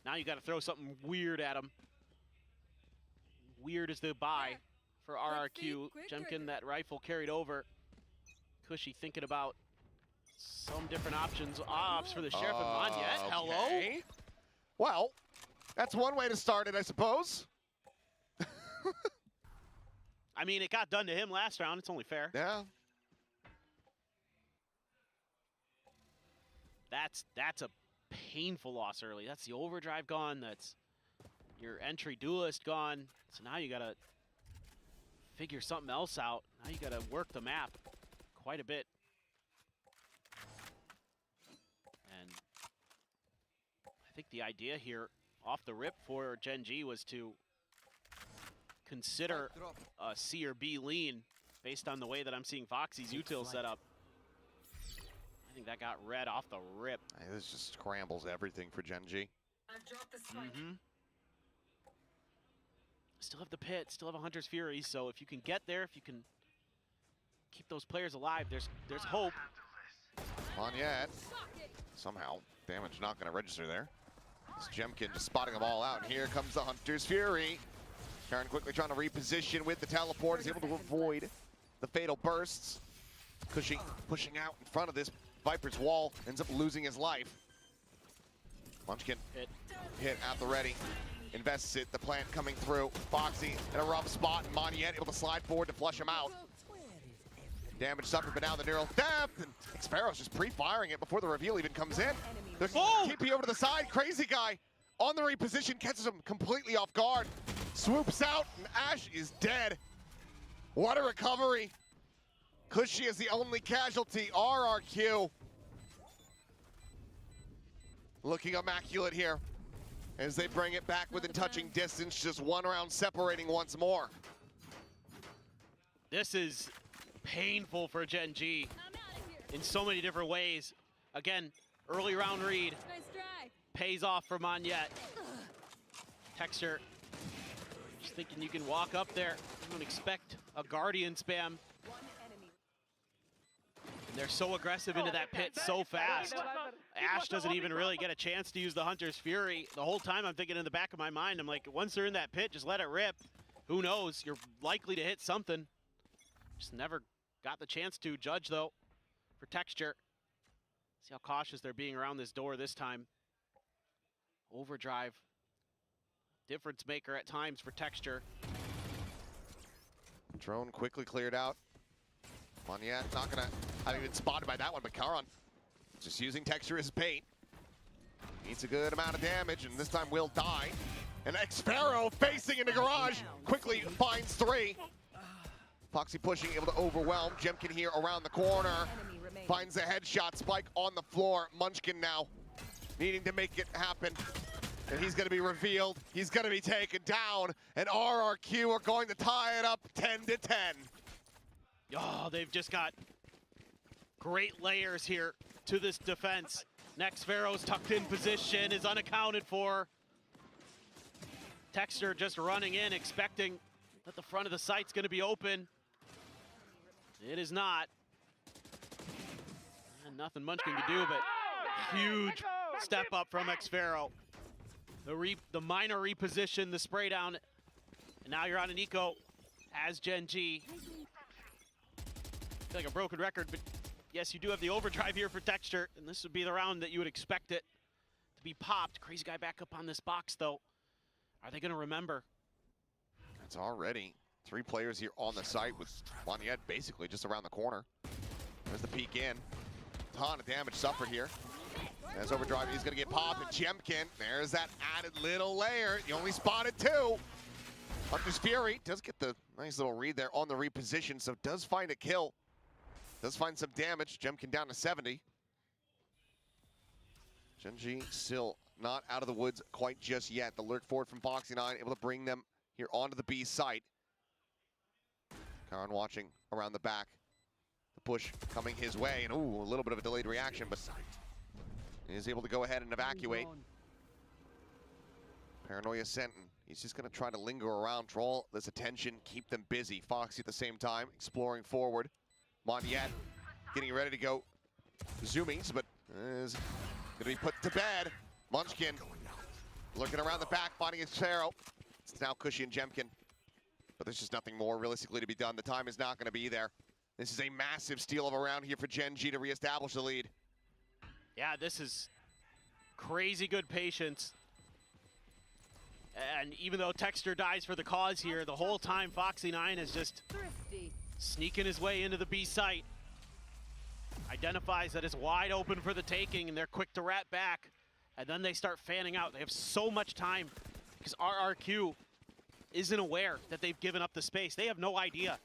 Now you got to throw something weird at him. Weird is the buy for RRQ. Jemkin, that rifle carried over. Cushy thinking about some different options. Ops for the Sheriff and Monyet. Hello? Well, that's one way to start it, I suppose. I mean, it got done to him last round. It's only fair. Yeah. That's a painful loss early. That's the overdrive gone. That's your entry duelist gone. So now you gotta figure something else out. Now you gotta work the map quite a bit. And I think the idea here off the rip for GENG was to consider a C or B lean based on the way that I'm seeing Foxy's util set up. I think that got read off the rip. This just scrambles everything for GENG. Still have the pit, still have a Hunter's Fury, so if you can get there, if you can keep those players alive, there's hope. Monyet, somehow, damage not going to register there. It's Jemkin just spotting them all out, and here comes the Hunter's Fury. Karen quickly trying to reposition with the teleport, is able to avoid the fatal bursts. Cushy pushing out in front of this Viper's wall, ends up losing his life. Munchkin hit at the ready. Invests it, the plant coming through. Foxy in a rough spot, and Monyet able to slide forward to flush him out. Damage suffered, but now the neural depth, and Xpero's just pre-firing it before the reveal even comes in. The TP over to the side, Crazy Guy on the reposition, catches him completely off guard. Swoops out, and Ash is dead. What a recovery. Cushy is the only casualty. RRQ looking immaculate here as they bring it back within touching distance, just one round separating once more. This is painful for GENG in so many different ways. Again, early round read pays off for Monyet. Texture, just thinking you can walk up there. You don't expect a Guardian spam. They're so aggressive into that pit so fast. Ash doesn't even really get a chance to use the Hunter's Fury. The whole time I'm thinking in the back of my mind, I'm like, once they're in that pit, just let it rip. Who knows? You're likely to hit something. Just never got the chance to. Judge, though, for Texture. See how cautious they're being around this door this time. Overdrive. Difference maker at times for Texture. Drone quickly cleared out. Monyet not gonna have even spotted by that one, but Karan just using Texture as bait. Needs a good amount of damage, and this time will die. And Xpero facing into garage, quickly finds 3. Foxy pushing, able to overwhelm. Jemkin here around the corner. Finds a headshot, Spike on the floor. Munchkin now needing to make it happen. And he's gonna be revealed. He's gonna be taken down. And RRQ are going to tie it up 10-10. Oh, they've just got great layers here to this defense. Next Pharaoh's tucked in position, is unaccounted for. Texture just running in, expecting that the front of the site's gonna be open. It is not. And nothing Munchkin can do, but huge step up from Xpharaoh. The minor reposition, the spray down, and now you're on an eco as GENG. I feel like a broken record, but yes, you do have the overdrive here for Texture, and this would be the round that you would expect it to be popped. Crazy Guy back up on this box, though. Are they gonna remember? It's already 3 players here on the site with Monyet basically just around the corner. There's the peek in. Ton of damage suffered here. As overdrive, he's gonna get popped, and Jemkin, there's that added little layer. You only spotted 2. Hunter's Fury does get the nice little read there on the reposition, so does find a kill. Does find some damage. Jemkin down to 70. GENG still not out of the woods quite just yet. The lurk forward from Foxy9, able to bring them here onto the B site. Karan watching around the back. The push coming his way, and ooh, a little bit of a delayed reaction, but he is able to go ahead and evacuate. Paranoia Sentin. He's just going to try to linger around, draw this attention, keep them busy. Foxy at the same time, exploring forward. Monyet getting ready to go zoomies, but is going to be put to bed. Munchkin looking around the back, finding his Pharaoh. It's now Cushy and Jemkin. But there's just nothing more realistically to be done. The time is not going to be there. This is a massive steal of a round here for GENG to reestablish the lead. Yeah, this is crazy good patience. And even though Texture dies for the cause here, the whole time Foxy9 is just sneaking his way into the B site. Identifies that it's wide open for the taking, and they're quick to rat back. And then they start fanning out. They have so much time because RRQ isn't aware that they've given up the space. They have no idea.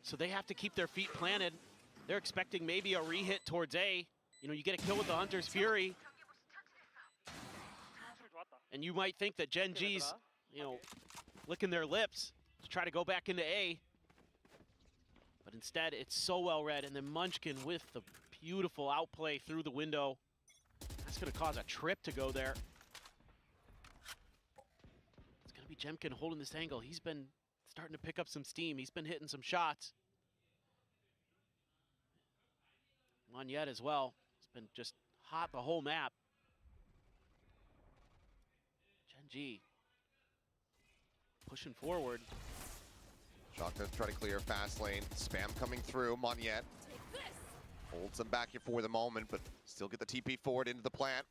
So they have to keep their feet planted. They're expecting maybe a re-hit towards A. You know, you get a kill with the Hunter's Fury. And you might think that GENG's, you know, licking their lips to try to go back into A. But instead, it's so well read. And then Munchkin with the beautiful outplay through the window. That's going to cause a trip to go there. It's going to be Jemkin holding this angle. He's been starting to pick up some steam. He's been hitting some shots. Monyet as well. It's been just hot the whole map. GENG pushing forward. Shotgun's trying to clear fast lane. Spam coming through. Monyet holds them back here for the moment, but still get the TP forward into the plant.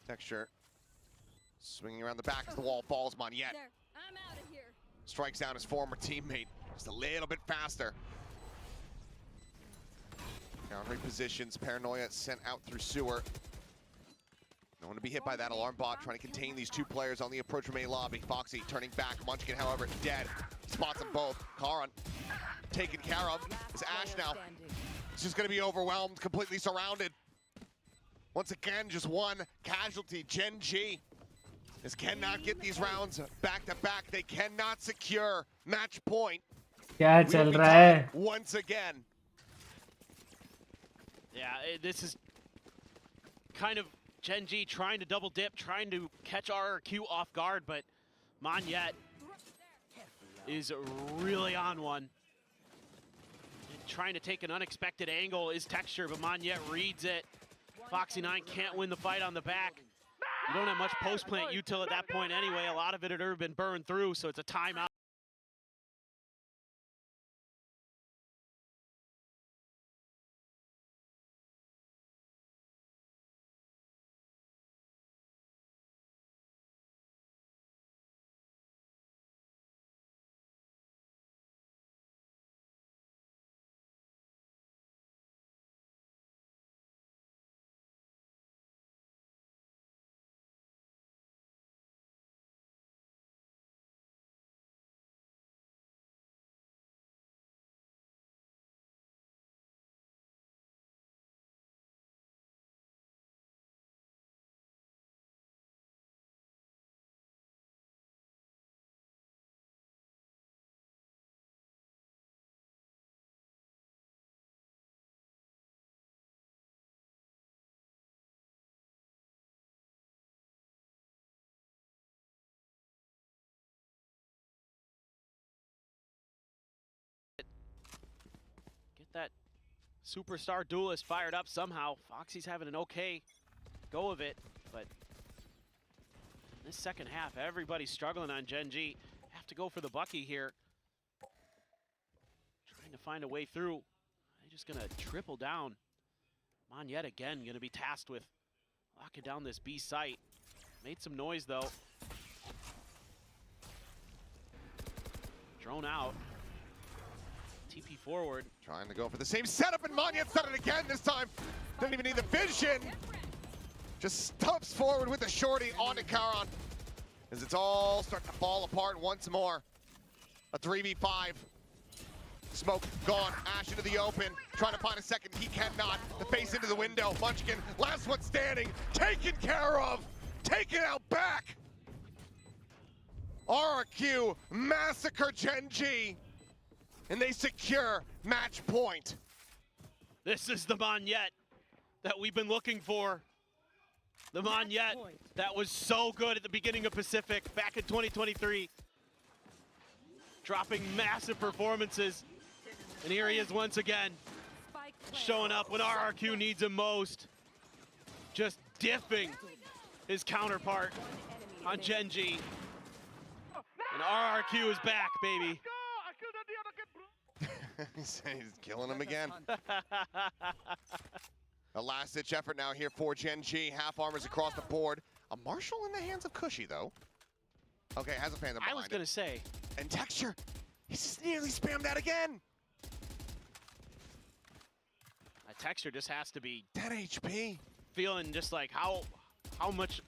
Texture swinging around the back as the wall falls. Monyet I'm out of here. strikes down his former teammate just a little bit faster. Down repositions. Paranoia sent out through sewer. No one to be hit by that alarm bot, trying to contain these two players on the approach from A lobby. Foxy turning back. Munchkin, however, dead. Spots them both. Karan taken care of. It's Ash now. He's just going to be overwhelmed, completely surrounded. Once again, just one casualty. GENG. This cannot get these rounds back to back. They cannot secure match point. क्या चल रहा है? Once again. Yeah, this is kind of GENG trying to double dip, trying to catch RRQ off guard, but Monyet is really on one. And trying to take an unexpected angle is Texture, but Monyet reads it. Foxy9 can't win the fight on the back. You don't have much post-plant util at that point anyway. A lot of it had already been burned through, so it's a timeout. That superstar duelist fired up somehow. Foxy's having an okay go of it, but this second half, everybody's struggling on GENG. Have to go for the Bucky here. Trying to find a way through. They're just gonna triple down. Monyet again gonna be tasked with locking down this B site. Made some noise though. Drone out. TP forward. Trying to go for the same setup, and Monyet's done it again this time. Doesn't even need the vision. Just stumps forward with the shorty onto Karan. As it's all starting to fall apart once more. A 3v5. Smoke gone. Ash into the open. Trying to find a second. He cannot. The face into the window. Munchkin, last one standing. Taken care of. Taken out back. RRQ massacre GENG. And they secure match point. This is the Monyet that we've been looking for. The Monyet that was so good at the beginning of Pacific back in 2023. Dropping massive performances. And here he is once again. Showing up when RRQ needs him most. just diffing his counterpart on GENG. And RRQ is back, baby. He's killing him again. A last-ditch effort now here for GENG. Half armors across the board. A Marshall in the hands of Cushy, though. Okay, has a Phantom behind I was going to say. And Texture, he's just nearly spammed that again. A Texture just has to be 10 HP. Feeling just like how much.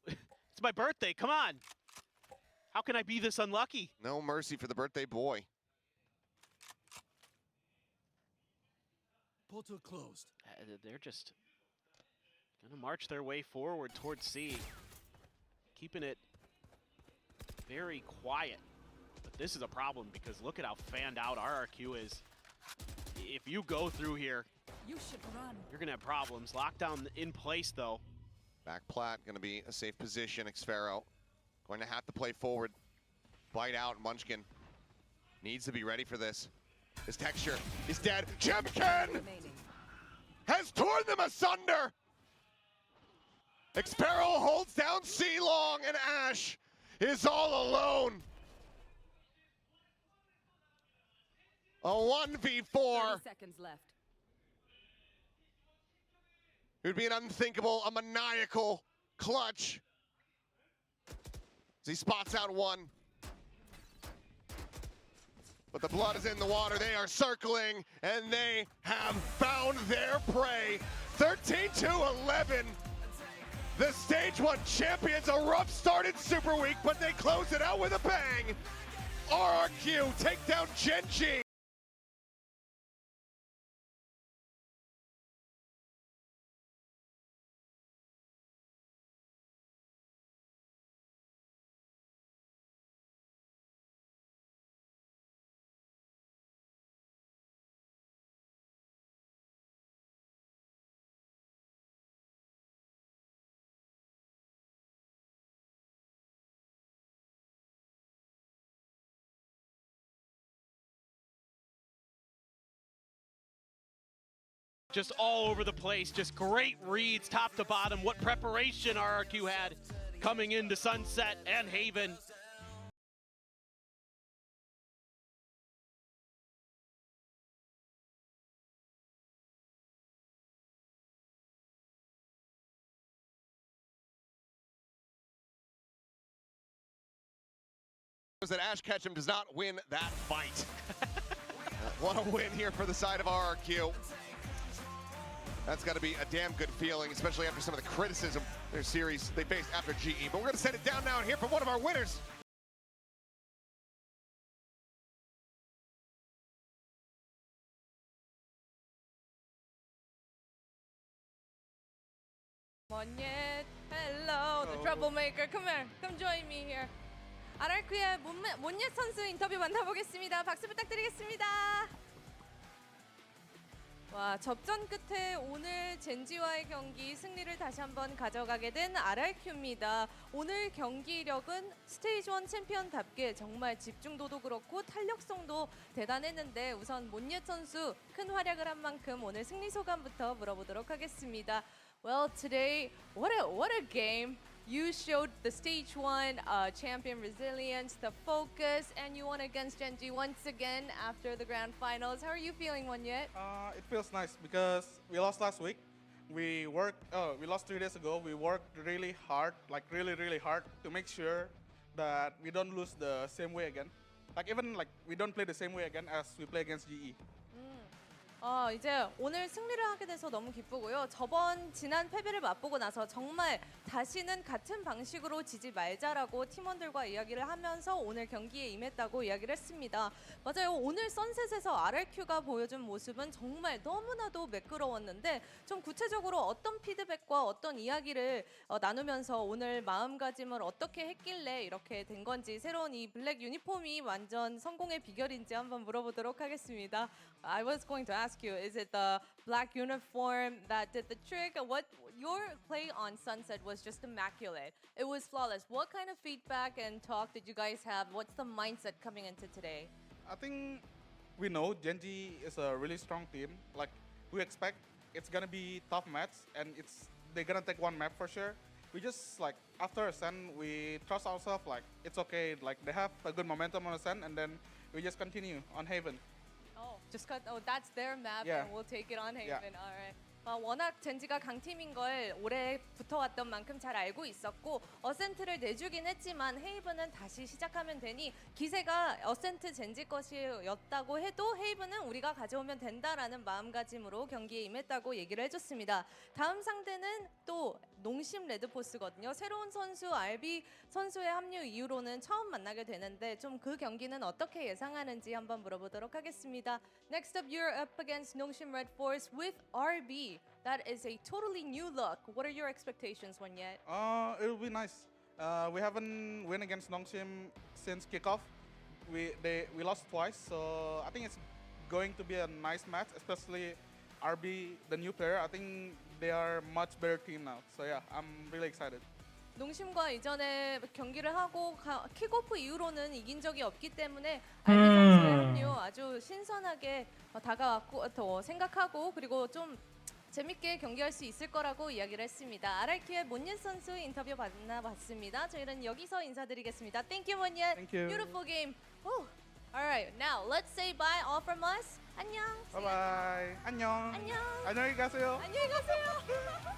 It's my birthday, come on. How can I be this unlucky? No mercy for the birthday boy. Portal closed. They're just gonna march their way forward towards C. Keeping it very quiet. But this is a problem because look at how fanned out RRQ is. If you go through here, You should run. you're gonna have problems. Lockdown in place though. Back plat gonna be a safe position. Xfero going to have to play forward. Bite out. Munchkin needs to be ready for this. His Texture is dead. Chimkin Remaining. has torn them asunder. Xfero holds down C-Long, and Ash is all alone. A 1v4. 30 seconds left. It would be an unthinkable, a maniacal clutch. As he spots out one. But the blood is in the water. They are circling, and they have found their prey. 13-11. The Stage 1 champions, a rough start in Super Week, but they close it out with a bang. RRQ take down GENG. Just all over the place, just great reads top to bottom. What preparation RRQ had coming into Sunset and Haven. That Ash Ketchum does not win that fight. What a win here for the side of RRQ. That's got to be a damn good feeling, especially after some of the criticism their series they faced after GE. But we're going to send it down now and hear from one of our winners. Monyet, hello, the troublemaker. Come here, come join me here. RRQ의 몬옜 선수 인터뷰 만나보겠습니다. 박수 부탁드리겠습니다. 와, 접전 끝에 오늘 젠지와의 경기 승리를 다시 한번 가져가게 된 RRQ입니다. 오늘 경기력은 스테이지 1 챔피언답게 정말 집중도도 그렇고 탄력성도 대단했는데 우선 몬옜 선수 큰 활약을 한 만큼 오늘 승리 소감부터 물어보도록 하겠습니다. Well, today, what a game. You showed the stage 1 champion resilience, the focus, and you won against GENG once again after the grand finals. How are you feeling, Monyet? It feels nice because we lost last week. We lost 3 days ago. We worked really hard, like really hard to make sure that we don't lose the same way again. Like even like we don't play the same way again as we play against GE. 이제 오늘 승리를 하게 돼서 너무 기쁘고요. 지난 패배를 맛보고 나서 정말 다시는 같은 방식으로 지지 말자라고 팀원들과 이야기를 하면서 오늘 경기에 임했다고 이야기를 했습니다. 맞아요. 오늘 선셋에서 RRQ가 보여준 모습은 정말 너무나도 매끄러웠는데 좀 구체적으로 어떤 피드백과 어떤 이야기를 나누면서 오늘 마음가짐을 어떻게 했길래 이렇게 된 건지 새로운 이 블랙 유니폼이 완전 성공의 비결인지 한번 물어보도록 하겠습니다. I was going to ask you, is it the black uniform that did the trick? What your play on Sunset was just immaculate. It was flawless. What kind of feedback and talk did you guys have? What's the mindset coming into today? I think we know GENG is a really strong team. Like we expect it's gonna be tough match, and it's they're gonna take one map for sure. We just like after Ascent, we trust ourselves like it's okay. Like they have a good momentum on Ascent, and then we just continue on Haven. Oh, just cut. Oh, that's their map, Yeah. and we'll take it on Haven. Yeah. Alright. 워낙 젠지가 강팀인 걸 올해 붙어왔던 만큼 잘 알고 있었고 어센트를 내주긴 했지만 헤이븐은 다시 시작하면 되니 기세가 어센트 젠지 것이었다고 해도 헤이븐은 우리가 가져오면 된다라는 마음가짐으로 경기에 임했다고 얘기를 해줬습니다. 다음 상대는 또 농심 레드포스거든요. 새로운 선수 RB 선수의 합류 이후로는 처음 만나게 되는데 좀 그 경기는 어떻게 예상하는지 한번 물어보도록 하겠습니다. Next up, you're up against 농심 Red Force with RB. That is a totally new look. What are your expectations, Wonyet? It'll be nice. We haven't win against Nongshim since kickoff. We lost twice, so I think it's going to be a nice match, especially RB, the new player. I think they are much better team now. So yeah, I'm really excited. 농심과 이전에 경기를 하고 킥오프 이후로는 이긴 적이 없기 때문에 RB 선수의 합류 아주 신선하게 다가왔고 더 생각하고 그리고 좀 재밌게 경기할 수 있을 거라고 이야기를 했습니다. RRQ의 몬옌 선수 인터뷰 만나봤습니다. 저희는 여기서 인사드리겠습니다. Thank you, 몬옌. Thank you. Beautiful game. Whew. All right, now let's say bye all from us. 안녕. Bye bye. 안녕. 안녕. 안녕히 가세요. 안녕히 가세요.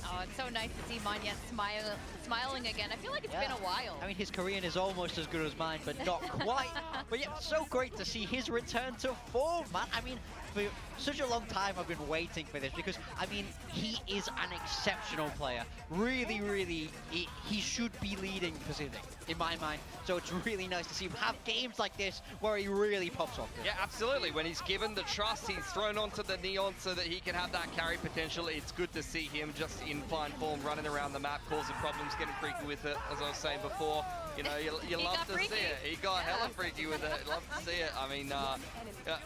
Oh, it's so nice to see Manya smiling again. I feel like it's been a while. I mean, his Korean is almost as good as mine, but not quite. But yeah, so great to see his return to form, man. I mean, for such a long time I've been waiting for this because, I mean, he is an exceptional player. Really, really, he should be leading Pacific, in my mind. So it's really nice to see him have games like this where he really pops off. Yeah, absolutely. When he's given the trust, he's thrown onto the Neon so that he can have that carry potential. It's good to see him just in fine form, running around the map, causing problems, getting freaky with it, as I was saying before. You know, you love to see it. He got hella freaky with it. Love to see it. I mean,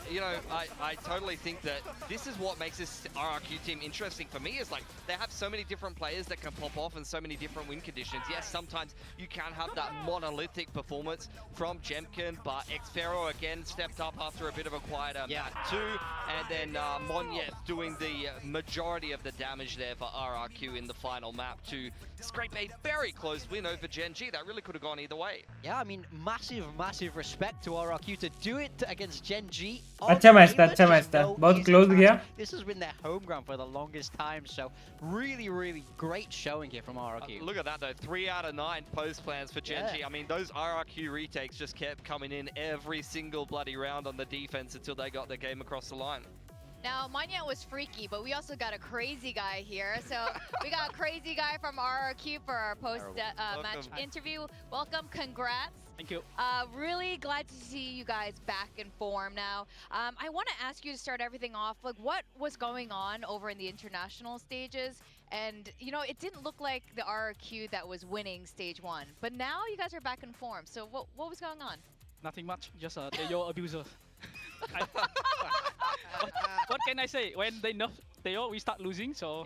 you know, I totally think that this is what makes this RRQ team interesting for me, is like they have so many different players that can pop off in so many different win conditions. Yes, sometimes you can have that monolithic performance from Jemkin, but Xfero again stepped up after a bit of a quieter match too, and then Monyet doing the majority of the damage there for RRQ in the final map to scrape a very close win over GENG. That really could have gone either way. Yeah, I mean, massive respect to RRQ to do it against GENG. अच्छा match था बहुत close गया. This has been their home ground for the longest time, so really great showing here from RRQ. Look at that though, 3 out of 9 post plans for GENG. Yeah. I mean, those RRQ retakes just kept coming in every single bloody round on the defense until they got the game across the line. Now, Manya was freaky, but we also got a crazy guy here. So we got a crazy guy from RRQ for our post-match interview. Welcome, congrats. Thank you. Really glad to see you guys back in form now. I want to ask you to start everything off, like what was going on over in the international stages? And, you know, it didn't look like the RRQ that was winning stage 1, but now you guys are back in form. So what was going on? Nothing much, just a Teo abuser. What can I say? When they nerf Teo, we start losing, so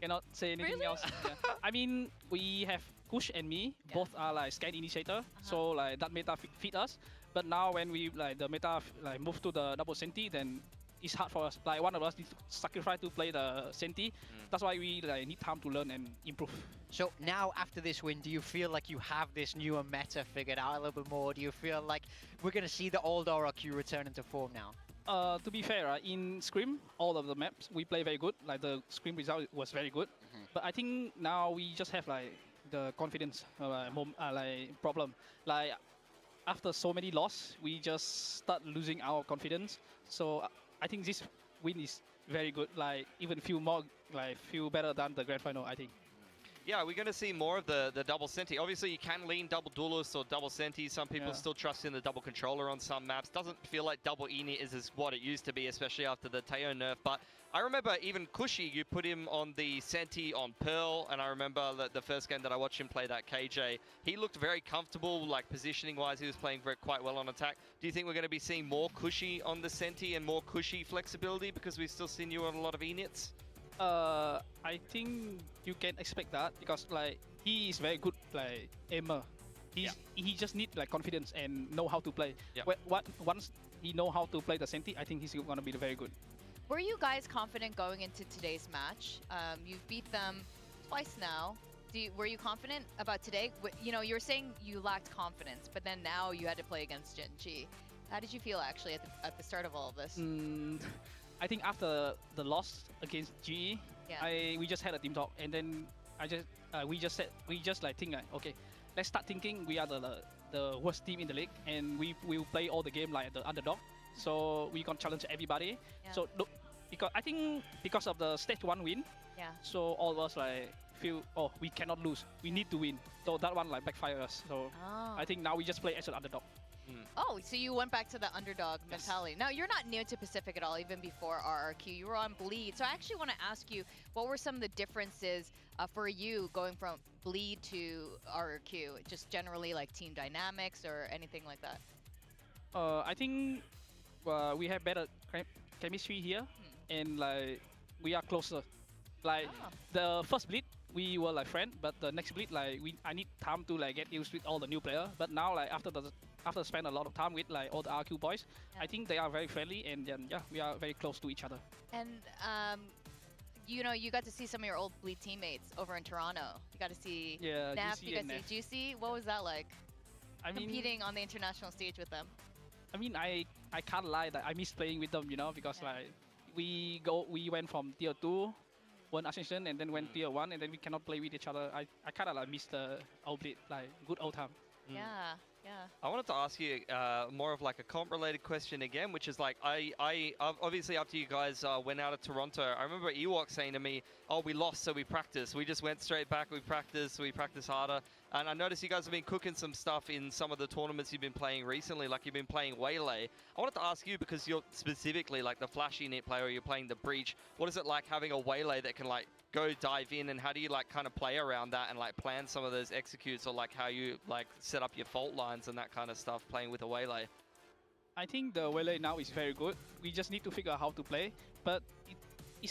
cannot say anything else. Yeah. I mean, we have Kush and me, both are like scan initiator, so like that meta fit us. But now when we like the meta like move to the double senti, then it's hard for us. Like one of us needs to sacrifice to play the senti. That's why we like need time to learn and improve. So now after this win, do you feel like you have this newer meta figured out a little bit more? Do you feel like we're gonna see the old RRQ return into form now? To be fair, in Scrim, all of the maps we play very good. Like the Scrim result was very good. But I think now we just have like the confidence like problem. Like after so many losses, we just start losing our confidence. So I think this win is very good. Like even feel better than the grand final, I think. Yeah, we're going to see more of the double senti. Obviously, you can lean double duelist or double senti. Some people still trust in the double controller on some maps. Doesn't feel like double init is what it used to be, especially after the Teo nerf. But I remember even Cushy, you put him on the senti on Pearl, and I remember that the first game that I watched him play that KJ, he looked very comfortable, like positioning-wise, he was playing quite well on attack. Do you think we're going to be seeing more Cushy on the senti and more Cushy flexibility because we've still seen you on a lot of inits? I think you can expect that because like he is very good like aimer. He just need like confidence and know how to play. Yeah. Once he know how to play the Senti, I think he's gonna be very good. Were you guys confident going into today's match? You've beat them twice now. Were you confident about today? You know, you were saying you lacked confidence, but then now you had to play against GENG. How did you feel actually at the start of all of this? I think after the loss against GE, we just had a team talk, and then we just like think like, okay, let's start thinking we are the worst team in the league, and we will play all the game like the underdog. So we can challenge everybody. Yeah. So look, because of the stage 1 win, so all of us like feel, oh, we cannot lose, we need to win. So that one like backfire us. So I think now we just play as an underdog. Oh, so you went back to the underdog mentality. Now, you're not new to Pacific at all, even before RRQ. You were on Bleed. So I actually want to ask you, what were some of the differences for you going from Bleed to RRQ? Just generally like team dynamics or anything like that? I think we have better chemistry here, and like we are closer. Like the first Bleed, we were like friends, but the next Bleed, like I need time to like get used with all the new players. But now, like after spend a lot of time with like all the RQ boys, I think they are very friendly, and then we are very close to each other. And you know, you got to see some of your old Bleed teammates over in Toronto. You got to see Naf, you got to see Juicy. What was that like? Competing on the international stage with them. I mean, I can't lie that I miss playing with them, you know, because like we went from tier 2, won Ascension, and then went tier 1, and then we cannot play with each other. I kind of like miss the old Bleed, like good old time. Yeah. I wanted to ask you more of like a comp-related question again, which is like, I obviously after you guys went out of Toronto, I remember Ewok saying to me, oh, we lost, so we practiced. We just went straight back, we practiced harder. And I noticed you guys have been cooking some stuff in some of the tournaments you've been playing recently, like you've been playing Waylay. I wanted to ask you, because you're specifically like the flashy net player, you're playing the Breach, what is it like having a Waylay that can like go dive in, and how do you like kind of play around that and like plan some of those executes, or like how you like set up your fault lines and that kind of stuff playing with a Waylay? I think the Waylay now is very good. We just need to figure out how to play, but it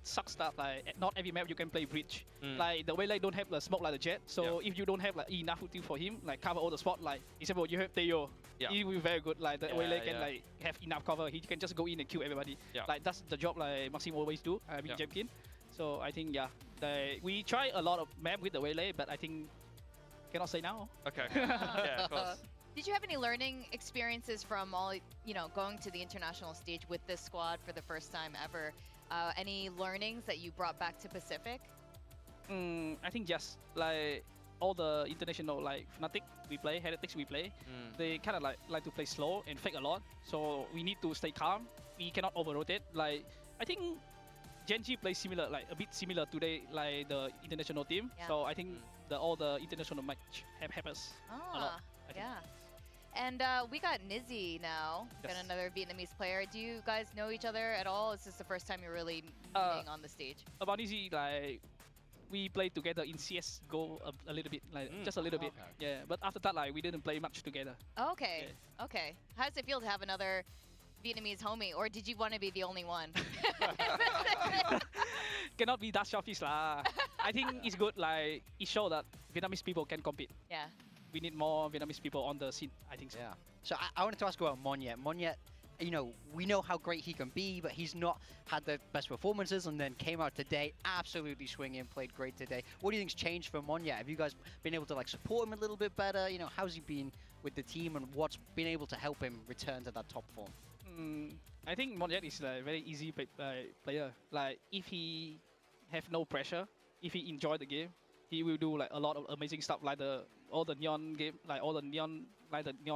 sucks that like not every map you can play Breach. Like the Waylay don't have the smoke like the Jet, so if you don't have like enough ulti for him, like cover all the spot, like example you have Teo, he will be very good. Like the Waylay can like have enough cover, he can just go in and kill everybody. Like that's the job like Maxim always do. Jemkin. So I think we try a lot of map with the Waylay, but I think cannot say now. Okay. Yeah, of course. Did you have any learning experiences from all, you know, going to the international stage with this squad for the first time ever? Any learnings that you brought back to Pacific? I think yes. Like all the international like Fnatic we play, Heretics we play, they kind of like to play slow and fake a lot. So we need to stay calm. We cannot over-rotate. Like I think GENG plays similar, like a bit similar today, like the international team. So I think all the international match have helped us a lot. And we got Nizzy now, got another Vietnamese player. Do you guys know each other at all? Is this the first time you're really meeting on the stage? About Nizzy, like we played together in CS:GO a little bit, like just a little bit. Yeah, but after that, like we didn't play much together. Okay, okay. How does it feel to have another Vietnamese homie, or did you want to be the only one? Cannot be that selfish lah. I think it's good, like it shows that Vietnamese people can compete. Yeah. We need more Vietnamese people on the scene, I think so. Yeah. So I wanted to ask about Monyet. Monyet, you know, we know how great he can be, but he's not had the best performances, and then came out today, absolutely swinging, played great today. What do you think's changed for Monyet? Have you guys been able to like support him a little bit better? You know, how's he been with the team, and what's been able to help him return to that top form? I think Monyet is a very easy player. Like if he have no pressure, if he enjoy the game, he will do like a lot of amazing stuff, like all the neon game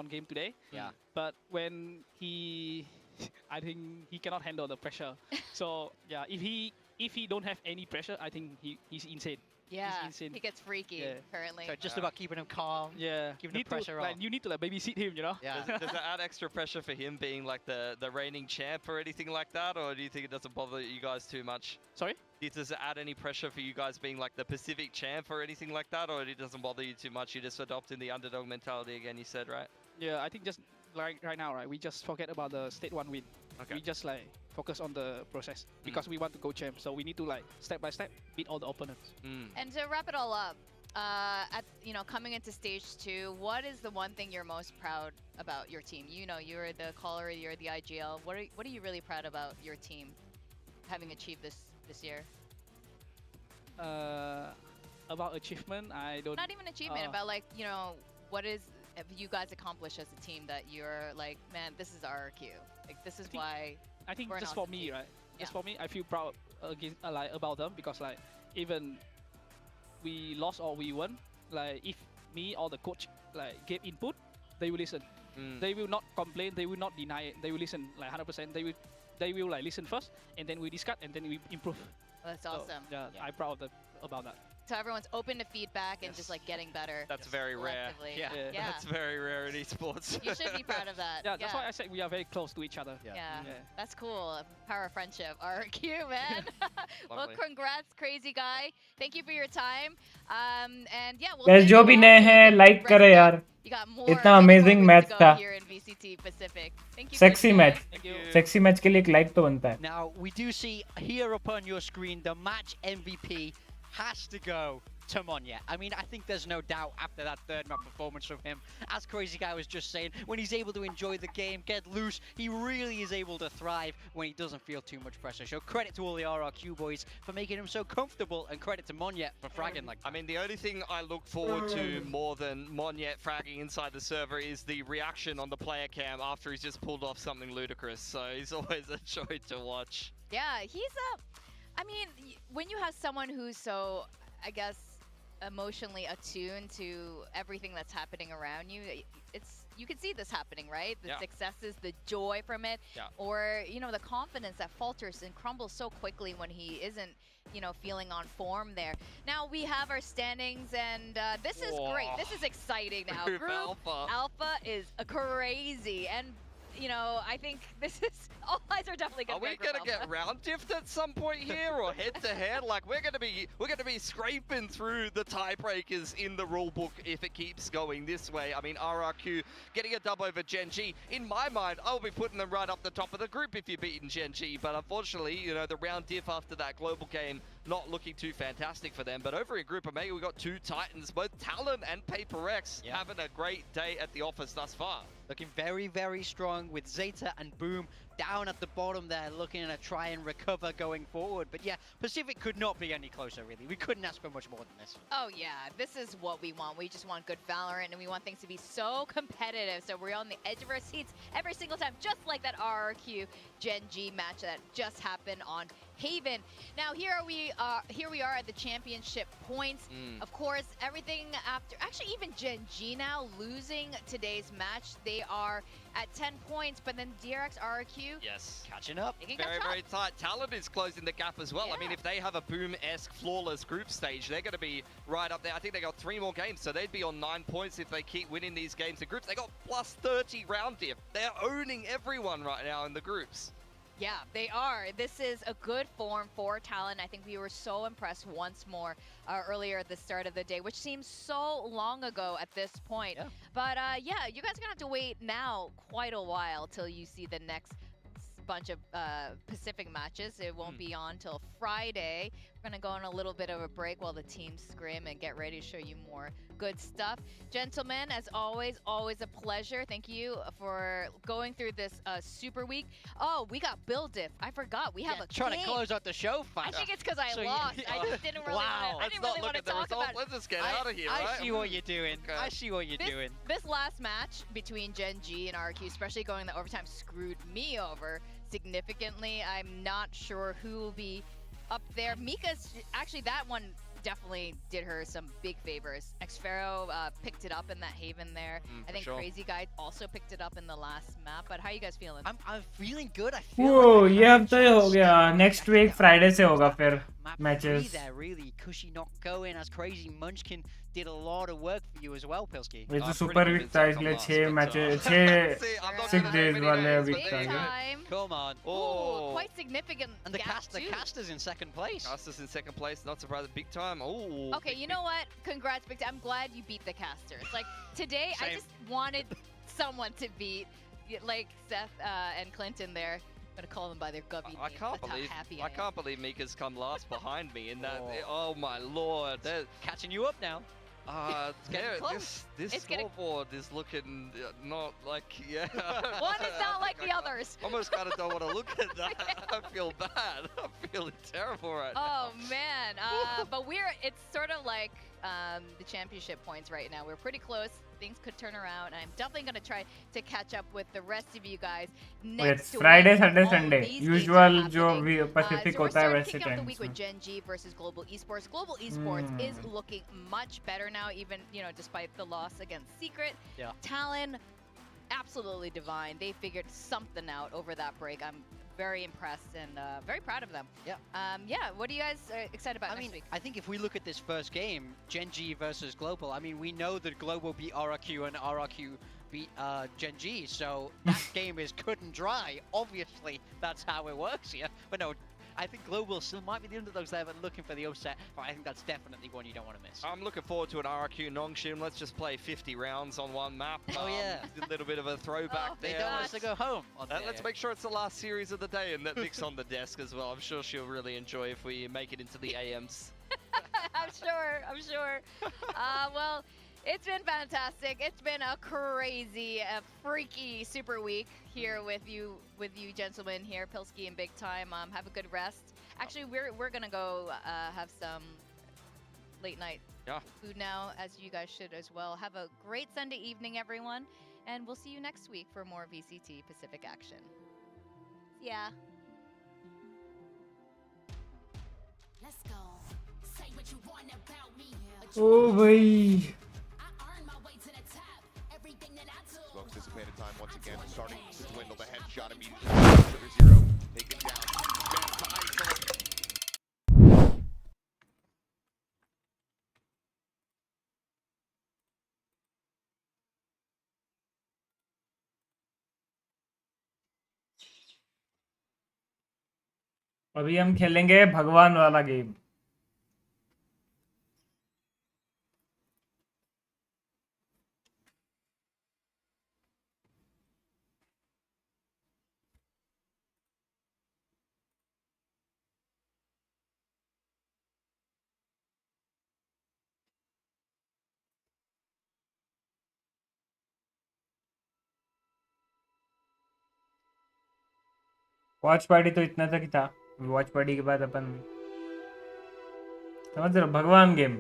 game today. Yeah. But when I think he cannot handle the pressure. So yeah, if he don't have any pressure, I think he's insane. Yeah, he's insane. He gets freaky currently. So just about keeping him calm. Yeah, keeping the pressure on. Like, you need to like babysit him, you know. Yeah. Does it add extra pressure for him being like the reigning champ or anything like that, or do you think it doesn't bother you guys too much? Sorry? Does it add any pressure for you guys being like the Pacific champ or anything like that, or it doesn't bother you too much? You just adopting the underdog mentality again, you said, right? Yeah, I think just like right now, right, we just forget about the state 1 win. Okay. We just like focus on the process because we want to go champ. So we need to like step by step beat all the opponents. And to wrap it all up, coming into stage 2, what is the one thing you're most proud about your team? You know, you're the caller, you're the IGL. What are you really proud about your team having achieved this year? About achievement, I don't. Not even achievement, about like, what have you guys accomplished as a team that you're like, man, this is RRQ. Like, this is why. I think we're an just for awesome me, team. right? Yeah. Just for me, I feel proud about them because like even we lost or we won, like if me or the coach like gave input, they will listen. They will not complain. They will not deny it. They will listen like 100%. They will like listen first, and then we discuss, and then we improve. That's So, awesome. yeah, I'm proud of them, about that. So everyone's open to feedback and just like getting better. That's very rare. collectively. Yeah, that's very rare in esports. You should be proud of that. Yeah, that's why I said we are very close to each other. Yeah, that's cool. Power of friendship, RRQ, man. Well, Lovely. congrats, crazy guy. Thank you for your time. And yeah, we'll Guys, send जो you भी off नए so you हैं can like rest करे up. यार. You got more. इतना many more amazing weeks match to go था. here in VCT Pacific. Thank you. Sexy Christian. match. Thank you. Sexy match के लिए एक like तो बनता है. Now, we do see here upon your screen the match MVP has to go to Monya. I mean, I think there's no doubt after that third map performance from him. As Crazy Guy was just saying, when he's able to enjoy the game, get loose, he really is able to thrive when he doesn't feel too much pressure. So credit to all the RRQ boys for making him so comfortable, and credit to Monya for fragging like that. I mean, the only thing I look forward to more than Monyet fragging inside the server is the reaction on the player cam after he's just pulled off something ludicrous. So he's always a joy to watch. Yeah, he's I mean, when you have someone who's so, I guess, emotionally attuned to everything that's happening around you, you can see this happening, right? The successes, the joy from it, or the confidence that falters and crumbles so quickly when he isn't, feeling on form there. Now we have our standings, and this is great. This is exciting now. Group Group Alpha is crazy, and I think this is all eyes are definitely going Are we gonna get round diffed at some point here, or head to head? Like we're gonna be scraping through the tiebreakers in the rulebook if it keeps going this way. I mean, RRQ getting a dub over GENG. In my mind, I'll be putting them right up the top of the group if you're beating GENG. But unfortunately, the round diff after that global game not looking too fantastic for them. But over in Group Omega, we got two Titans, both Talon and PaperX, having a great day at the office thus far. Looking very, very strong with ZETA and Boom down at the bottom there, looking to try and recover going forward. But yeah, Pacific could not be any closer, really. We couldn't ask for much more than this. Oh yeah, this is what we want. We just want good Valorant, and we want things to be so competitive. So we're on the edge of our seats every single time, just like that RRQ GENG match that just happened on Haven. Now here we are at the championship points. Of course, everything after, actually even GENG now losing today's match, they are at 10 points, but then DRX RRQ catching up. Very, very tight. Talon is closing the gap as well. I mean, if they have a Boom-esque flawless group stage, they're going to be right up there. I think they got 3 more games, so they'd be on 9 points if they keep winning these games in groups. They got plus 30 round diff. They're owning everyone right now in the groups. Yeah, they are. This is a good form for Talon. I think we were so impressed once more earlier at the start of the day, which seems so long ago at this point. But yeah, you guys are going to have to wait now quite a while till you see the next bunch of Pacific matches. It won't be on till Friday. We're going to go on a little bit of a break while the teams scrim and get ready to show you more good stuff. Gentlemen, as always a pleasure. Thank you for going through this super week. Oh, we got build diff. I forgot. We have a trying game. to close out the show fast. I think it's because I lost. I just didn't really want to talk about it. Let's just get out of here, right? I see what you're doing. I see what you're doing. This last match between GENG and RRQ, especially going the overtime, screwed me over significantly. I'm not sure who will be up there. Mika's actually, that one definitely did her some big favors. Xfero picked it up in that Haven there. I think Crazy Guy also picked it up in the last map. But how are you guys feeling? I'm feeling good. I feel वो like ये हफ्ता हो गया. Next week Friday से होगा फिर matches. There really cushy not going as Crazy Munchkin did a lot of work for you as well, Pilsky. ये तो super week था इसलिए 6 matches 6 days वाले week था. Come on. Oh, quite significant. And the gap too. Caster's in second place. Caster's in second place, not surprised. Big time. Oh. Okay, you know what? Congrats, Big Time. I'm glad you beat the Casters. Like today, I just wanted someone to beat, like Seth and Clinton there. I'm gonna call them by their gubby names. I can't believe Mika's come last behind me in that. Oh my lord. Catching you up now. Yeah, close. this It's getting- scoreboard is looking not like, yeah. One is not like the others. Almost kind of don't want to look at that. I feel bad. I'm feeling terrible right now. Oh man, but it's sort of like the championship points right now. We're pretty close. Things could turn around, and I'm definitely going to try to catch up with the rest of you guys next It's Friday, week when Saturday, all Sunday. these games are Usual जो happening. भी Pacific So we're होता है starting वैसे kicking off the times week में. with GENG versus Global Esports. Global Esports is looking much better now, even despite the loss against Secret. Yeah. Talon, absolutely divine. They figured something out over that break. I'm very impressed and very proud of them. Yeah. What are you guys excited about next week? I think if we look at this first game, GENG versus Global, I mean, we know that Global beat RRQ and RRQ beat GENG, so that game is cut and dry. Obviously, that's how it works here. But no, I think Global still might be the underdogs there, but looking for the upset. But I think that's definitely one you don't want to miss. I'm looking forward to an RRQ Nongshim. Let's just play 50 rounds on one map. Oh, yeah. A little bit of a throwback They there. don't want us to go home. Let's make sure it's the last series of the day, and that Vic's on the desk as well. I'm sure she'll really enjoy if we make it into the AMs. I'm sure. Well, it's been fantastic. It's been a crazy, freaky super week here with you gentlemen here, Pilsky and Big Time. Have a good rest. Actually, we're gonna go have some late night food now, as you guys should as well. Have a great Sunday evening, everyone, and we'll see you next week for more VCT Pacific action. Yeah. Let's go. Say what you want about me. Oh boy. Smokes dissipated time once again, starting to dwindle. The headshot immediately. Sugar Zero taken down. Back to isolate. अभी हम खेलेंगे भगवान वाला game. Watch party तो इतना तक ही था. Watch party के बाद अपन समझ रहे हो, भगवान game.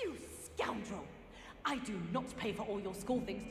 You scoundrel! I do not pay for all your school things.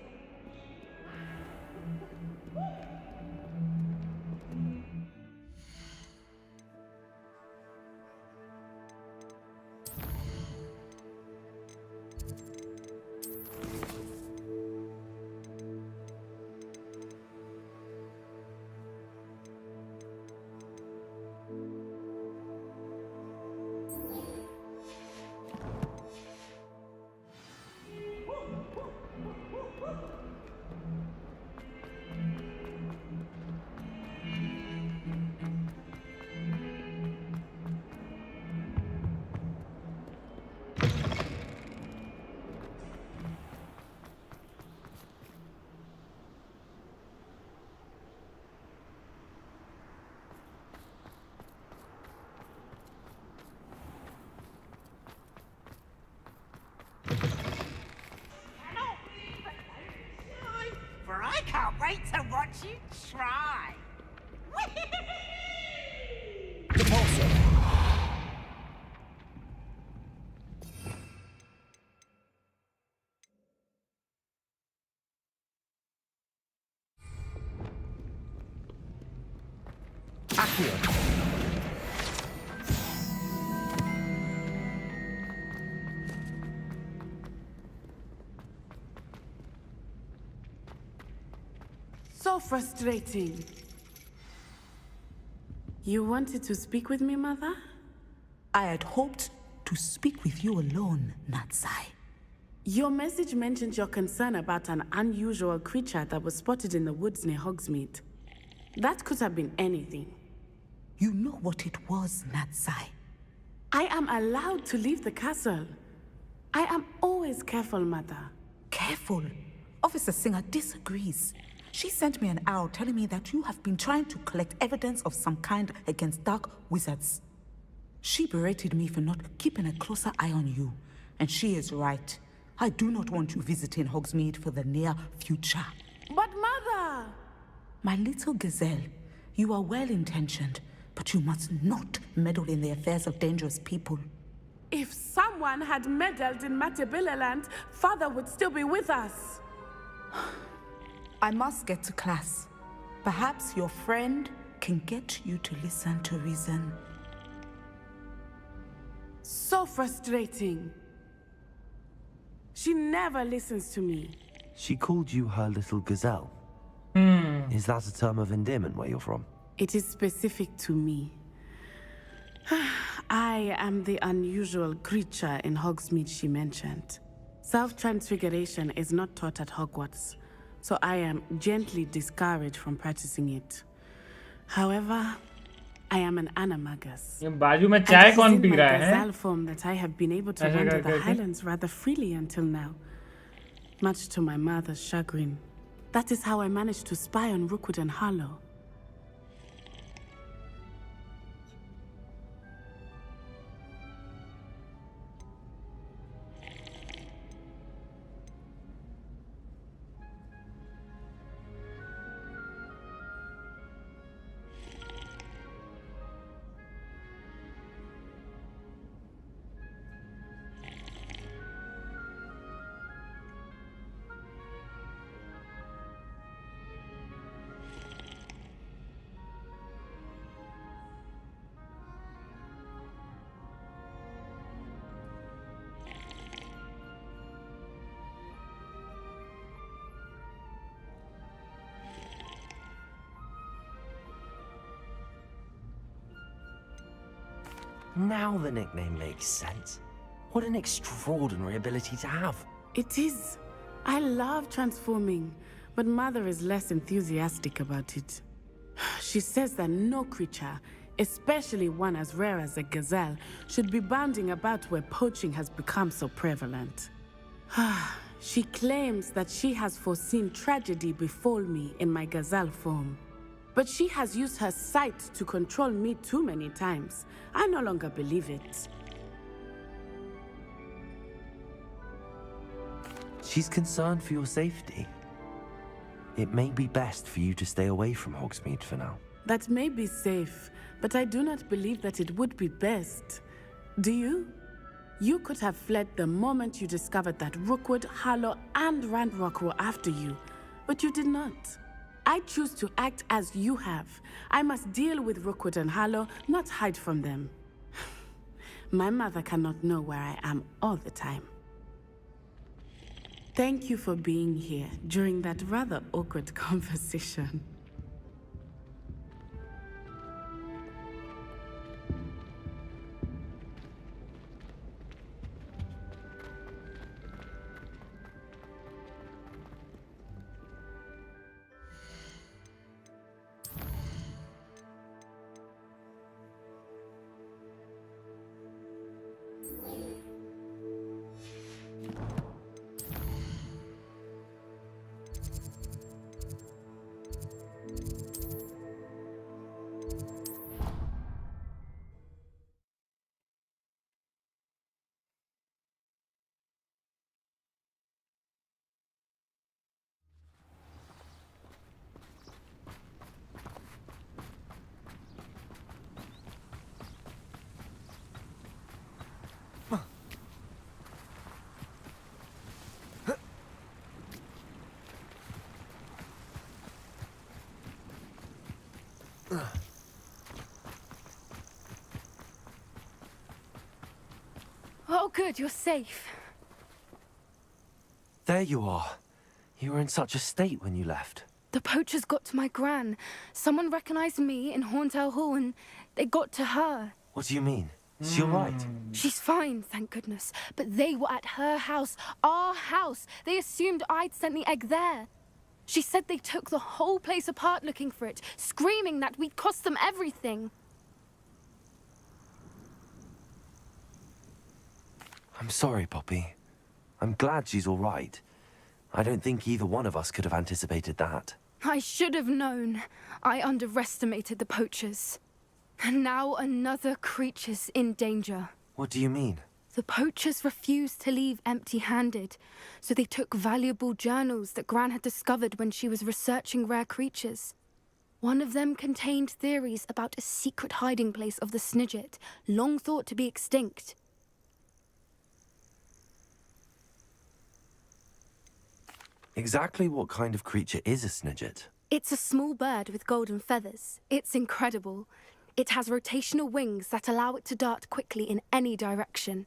For I can't wait to watch you try. So frustrating. You wanted to speak with me, Mother? I had hoped to speak with you alone, Natsai. Your message mentioned your concern about an unusual creature that was spotted in the woods near Hogsmeade. That could have been anything. You know what it was, Natsai. I am allowed to leave the castle. I am always careful, Mother. Careful. Officer Singer disagrees. She sent me an owl telling me that you have been trying to collect evidence of some kind against dark wizards. She berated me for not keeping a closer eye on you. And she is right. I do not want you visiting Hogsmeade for the near future. But mother! My little gazelle, you are well-intentioned, but you must not meddle in the affairs of dangerous people. If someone had meddled in Matabilaland, father would still be with us. I must get to class. Perhaps your friend can get you to listen to reason. So frustrating. She never listens to me. She called you her little gazelle. Is that a term of endearment where you're from? It is specific to me. I am the unusual creature in Hogsmeade she mentioned. Self-transfiguration is not taught at Hogwarts, so I am gently discouraged from practicing it. However, I am an animagus. बाजू में चाय कौन P रहा है? Gazelle form that I have been able to wander the Highlands rather freely until now, much to my mother's chagrin. That is how I managed to spy on Rookwood and Harlow. Now the nickname makes sense. What an extraordinary ability to have. It is. I love transforming, but Mother is less enthusiastic about it. She says that no creature, especially one as rare as a gazelle, should be bounding about where poaching has become so prevalent. She claims that she has foreseen tragedy befall me in my gazelle form. But she has used her sight to control me too many times. I no longer believe it. She's concerned for your safety. It may be best for you to stay away from Hogsmeade for now. That may be safe, but I do not believe that it would be best. Do you? You could have fled the moment you discovered that Rookwood, Harlow, and Ranrock were after you, but you did not. I choose to act as you have. I must deal with Rookwood and Harlow, not hide from them. My mother cannot know where I am all the time. Thank you for being here during that rather awkward conversation. Oh, good, you're safe. There you are. You were in such a state when you left. The poachers got to my gran. Someone recognized me in Horntail Hall and they got to her. What do you mean? Is she all right? She's fine, thank goodness. But they were at her house, our house. They assumed I'd sent the egg there. She said they took the whole place apart looking for it, screaming that we'd cost them everything. I'm sorry, Poppy. I'm glad she's all right. I don't think either one of us could have anticipated that. I should have known. I underestimated the poachers. And now another creature's in danger. What do you mean? The poachers refused to leave empty-handed, so they took valuable journals that Gran had discovered when she was researching rare creatures. One of them contained theories about a secret hiding place of the Snidget, long thought to be extinct. Exactly what kind of creature is a Snidget? It's a small bird with golden feathers. It's incredible. It has rotational wings that allow it to dart quickly in any direction.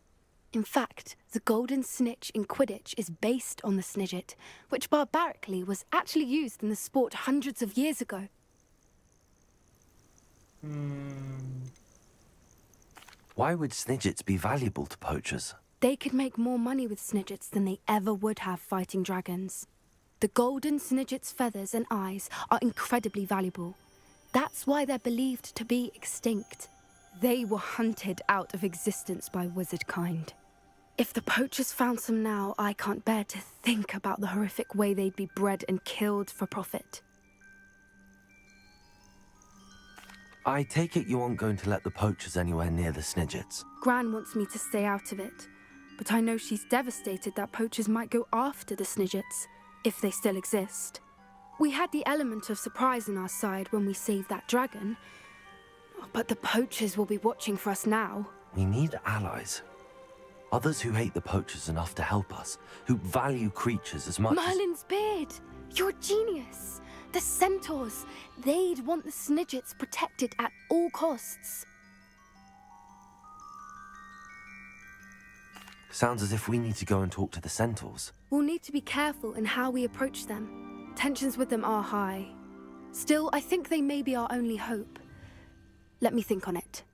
In fact, the golden snitch in Quidditch is based on the Snidget, which barbarically was actually used in the sport hundreds of years ago. Why would Snidgets be valuable to poachers? They could make more money with Snidgets than they ever would have fighting dragons. The golden Snidget's feathers and eyes are incredibly valuable. That's why they're believed to be extinct. They were hunted out of existence by wizard kind. If the poachers found some now, I can't bear to think about the horrific way they'd be bred and killed for profit. I take it you aren't going to let the poachers anywhere near the Snidgets. Gran wants me to stay out of it, but I know she's devastated that poachers might go after the Snidgets, if they still exist. We had the element of surprise on our side when we saved that dragon, but the poachers will be watching for us now. We need allies. Others who hate the poachers enough to help us, who value creatures as much Merlin's beard! You're a genius! The centaurs! They'd want the Snidgets protected at all costs. Sounds as if we need to go and talk to the centaurs. We'll need to be careful in how we approach them. Tensions with them are high. Still, I think they may be our only hope. Let me think on it.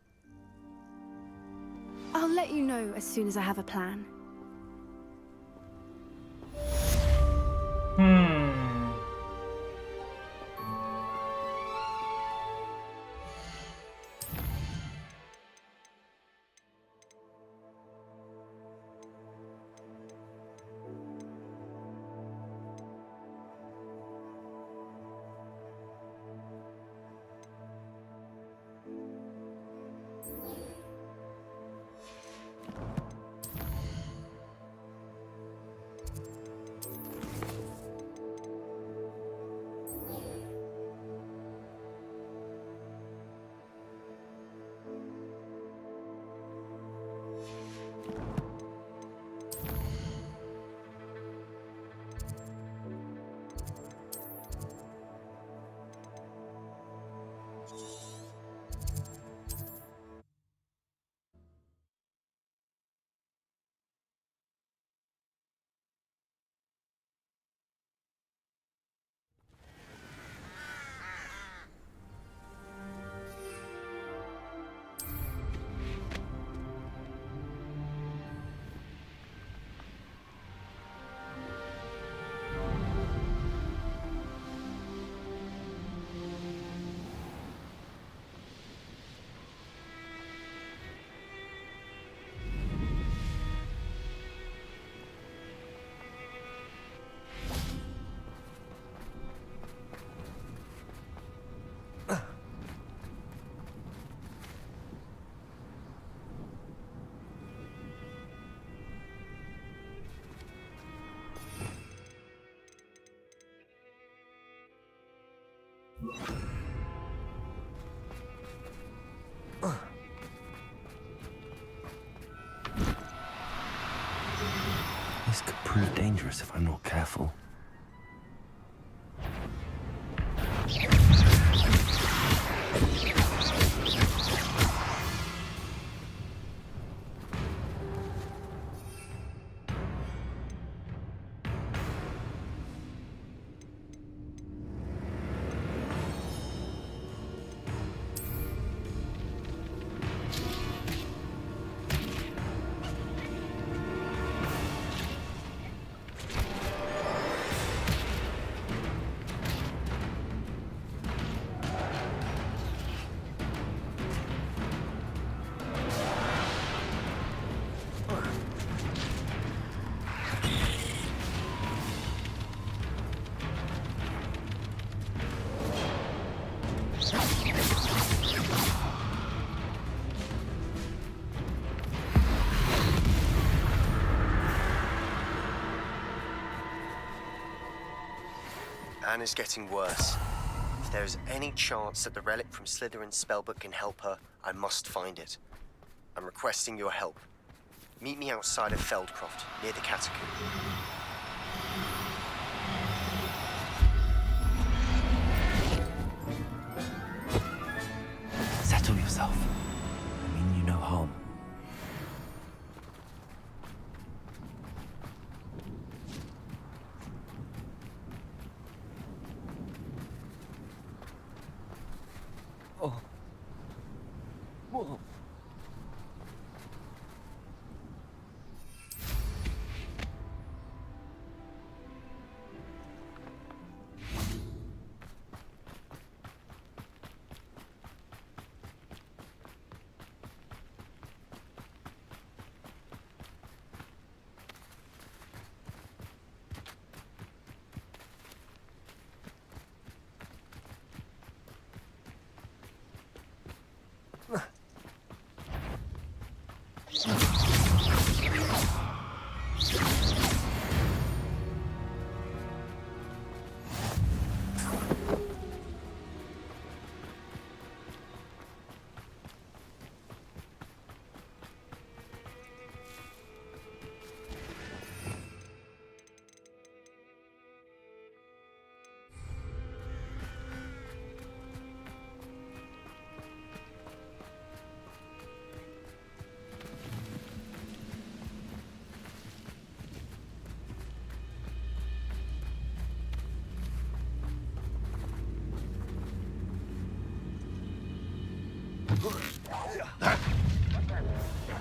I'll let you know as soon as I have a plan. This could prove dangerous if I'm not careful. plan is getting worse. If there is any chance that the relic from Slytherin's spellbook can help her, I must find it. I'm requesting your help. Meet me outside of Feldcroft, near the catacomb. Settle yourself. I mean you no harm. Oh. Whoa.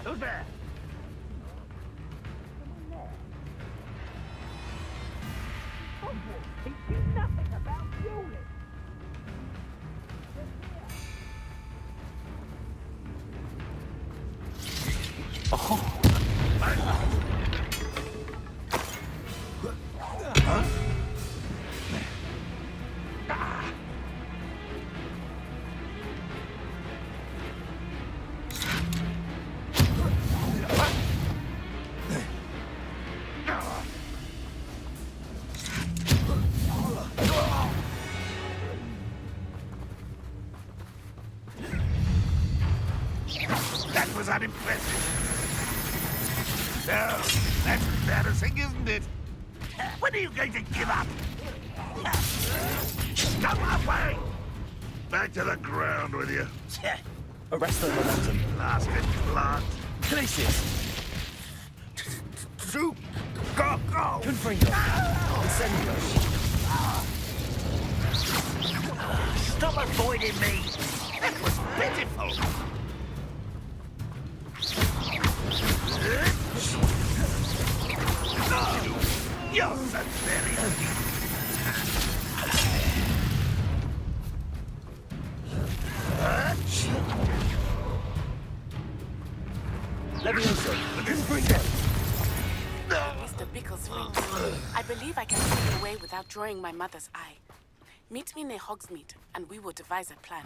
Who's there? Nothing about fueling. That was unimpressive. No, that's embarrassing, isn't it? When are you going to give up? Come away! Back to the ground with you. Arrest the momentum. Blasted plant. Glacius! Go, go! Confringo! Incendio! Stop avoiding me! That was pitiful! No! You're so very... Levioso! Confringo! Mr. Bicklesfield, I believe I can get away without drawing my mother's eye. Meet me near Hogsmeade, and we will devise a plan.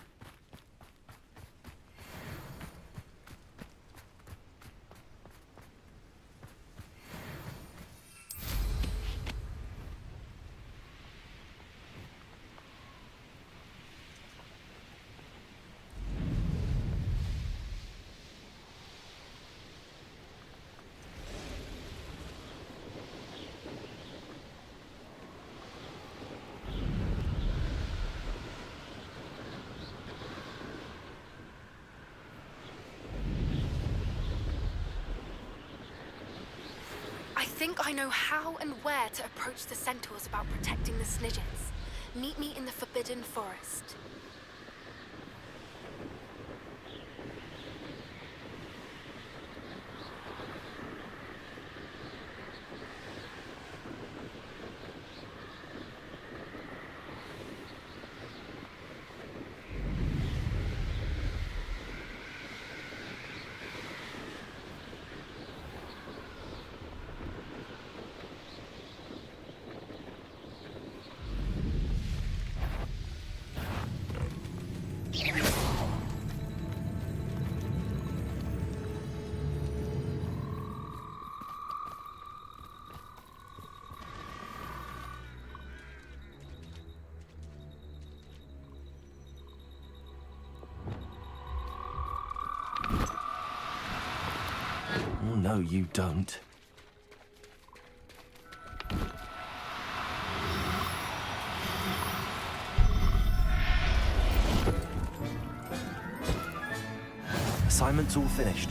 I think I know how and where to approach the centaurs about protecting the Snidgets. Meet me in the Forbidden Forest. Oh, no, you don't. Assignment's all finished.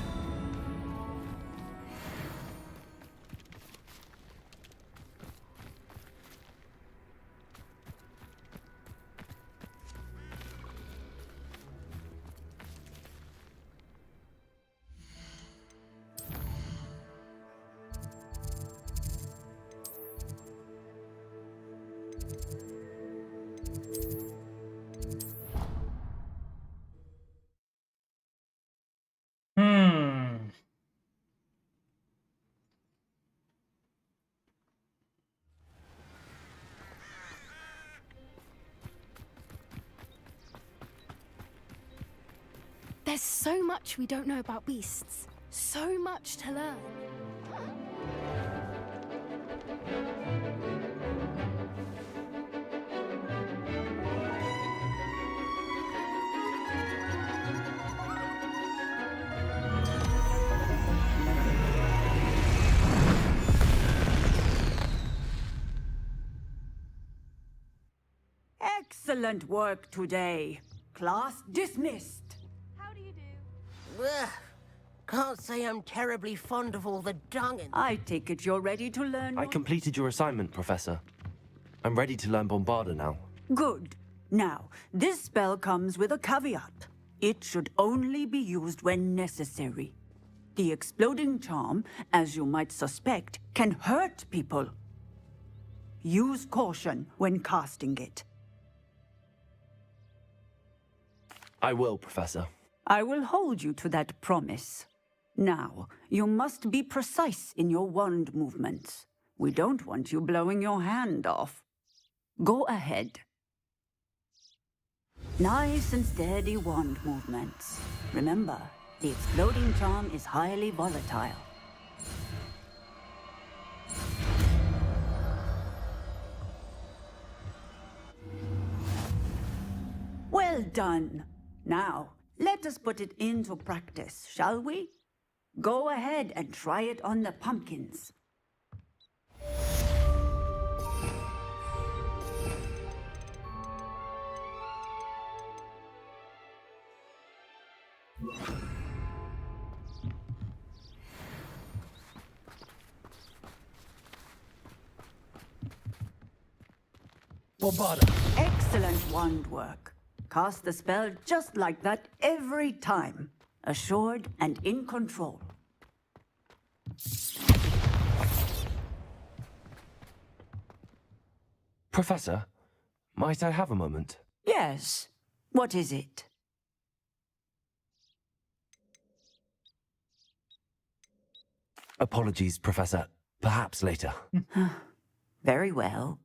There's so much we don't know about beasts. So much to learn. Excellent work today. Class dismissed. Ugh. Can't say I'm terribly fond of all the dung and... I take it you're ready to learn. I completed your assignment, Professor. I'm ready to learn Bombarder now. Good. Now, this spell comes with a caveat. It should only be used when necessary. The exploding charm, as you might suspect, can hurt people. Use caution when casting it. I will, Professor. I will hold you to that promise. Now, you must be precise in your wand movements. We don't want you blowing your hand off. Go ahead. Nice and steady wand movements. Remember, the exploding charm is highly volatile. Well done. Now, let us put it into practice, shall we? Go ahead and try it on the pumpkins. Bombarder. Excellent wand work. Cast the spell just like that every time. Assured and in control. Professor, might I have a moment? Yes. What is it? Apologies, Professor. Perhaps later. Very well.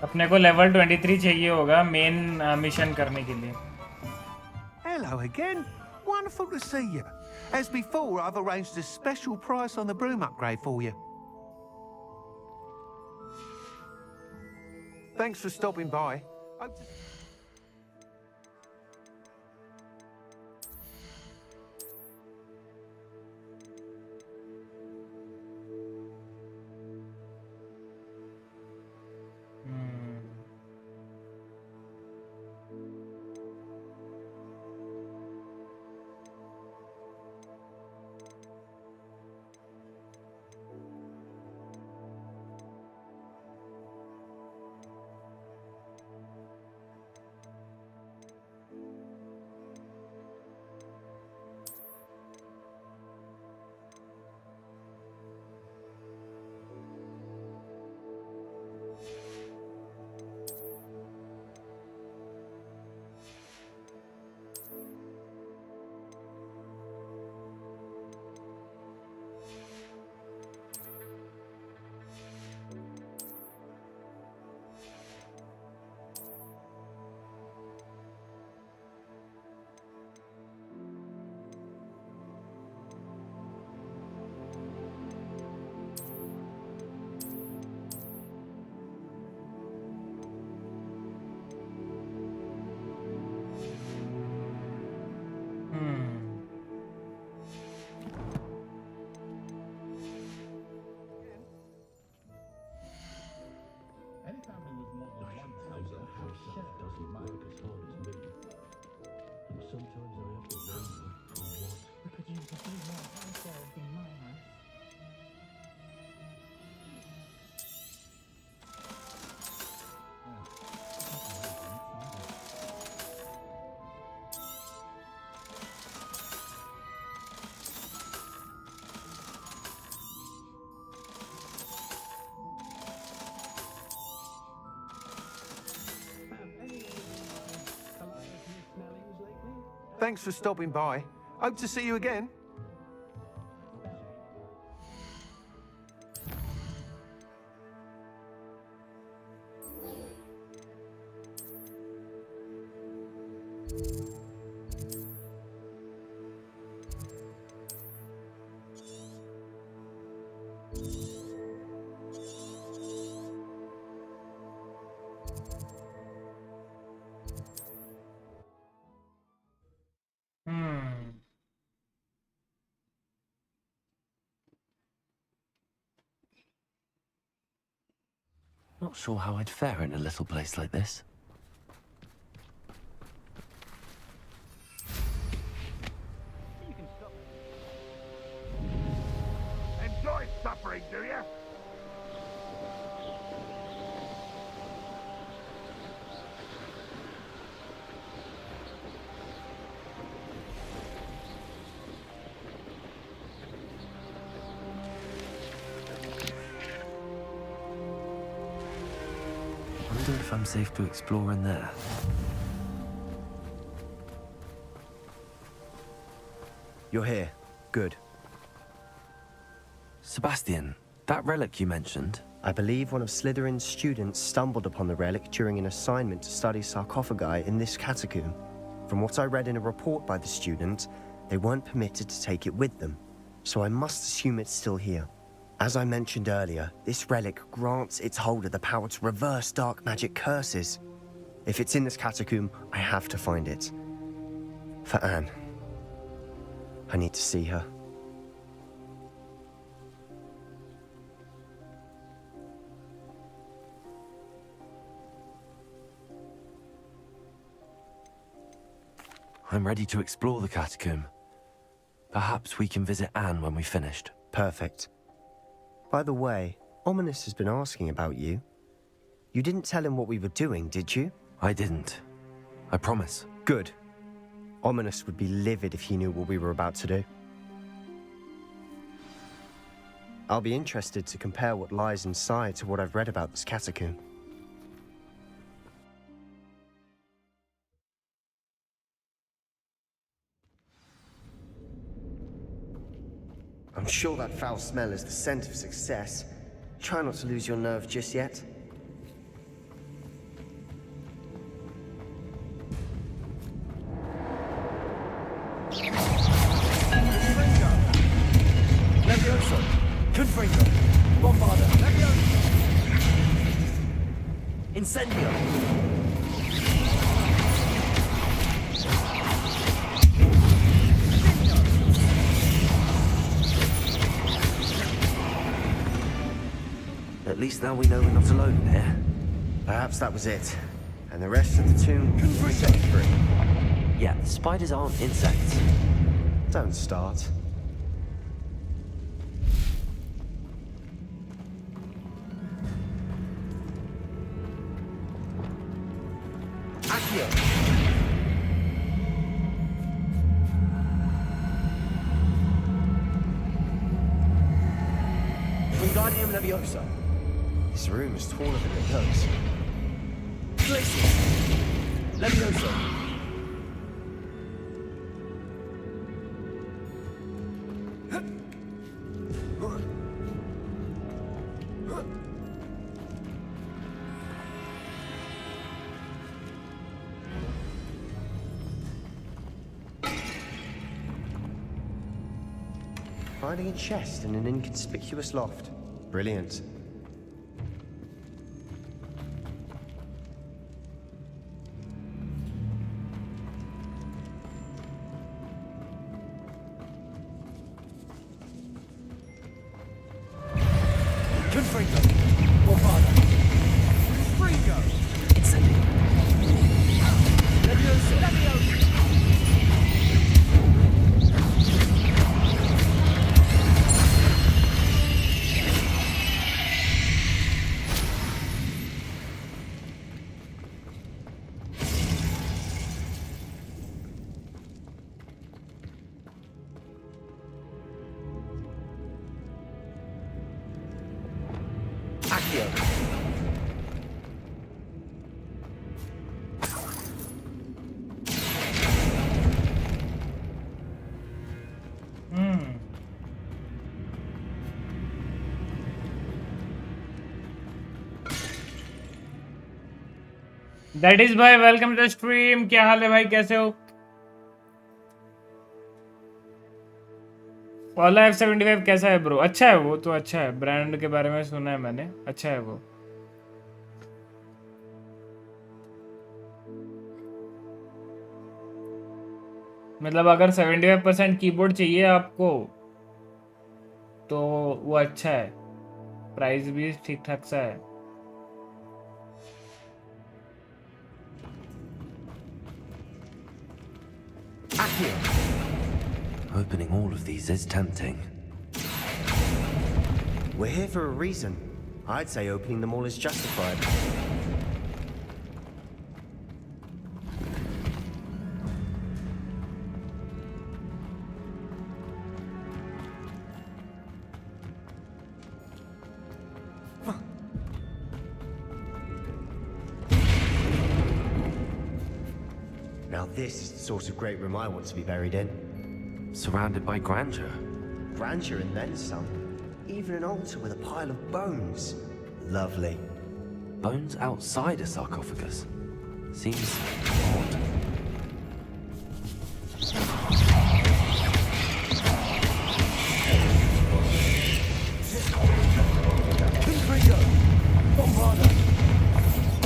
अपने को level 23 चाहिए होगा main mission करने के लिए. Hello again. Wonderful to see you. As before, I've arranged a special price on the broom upgrade for you. Thanks for stopping by. Thanks for stopping by. Hope to see you again. Not sure how I'd fare in a little place like this. Enjoy suffering, do you? Wonder if I'm safe to explore in there. You're here. Good. Sebastian, that relic you mentioned? I believe one of Slytherin's students stumbled upon the relic during an assignment to study sarcophagi in this catacomb. From what I read in a report by the student, they weren't permitted to take it with them, so I must assume it's still here. As I mentioned earlier, this relic grants its holder the power to reverse dark magic curses. If it's in this catacomb, I have to find it. For Anne. I need to see her. I'm ready to explore the catacomb. Perhaps we can visit Anne when we've finished. Perfect. By the way, Ominous has been asking about you. You didn't tell him what we were doing, did you? I didn't. I promise. Good. Ominous would be livid if he knew what we were about to do. I'll be interested to compare what lies inside to what I've read about this catacomb. I'm sure that foul smell is the scent of success. Try not to lose your nerve just yet. Levioso! Confringo! Bombarda! Levioso! Incendio! At least now we know we're not alone in here. Perhaps that was it. And the rest of the tomb set free. Yeah, the spiders aren't insects. Don't start. Accio! Wingardium Leviosa. This room is taller than it looks. Glacius! Leviosa! Finding a chest in an inconspicuous loft. Brilliant. Confringo! Bombarda! Confringo! Incendio! Leviosa! Leviosa! That is भाई welcome to the stream. क्या हाल है भाई, कैसे हो? ओला F75 कैसा है bro? अच्छा है, वो तो अच्छा है, ब्रांड के बारे में सुना है मैंने, अच्छा है वो। मतलब अगर 75% कीबोर्ड चाहिए आपको तो वो अच्छा है, प्राइस भी ठीक ठाक सा है। Opening all of these is tempting. We're here for a reason. I'd say opening them all is justified. Now this is the sort of great room I want to be buried in. Surrounded by grandeur. Grandeur and then some. Even an altar with a pile of bones. Lovely. Bones outside a sarcophagus. Seems odd. Confringo! Bombarda!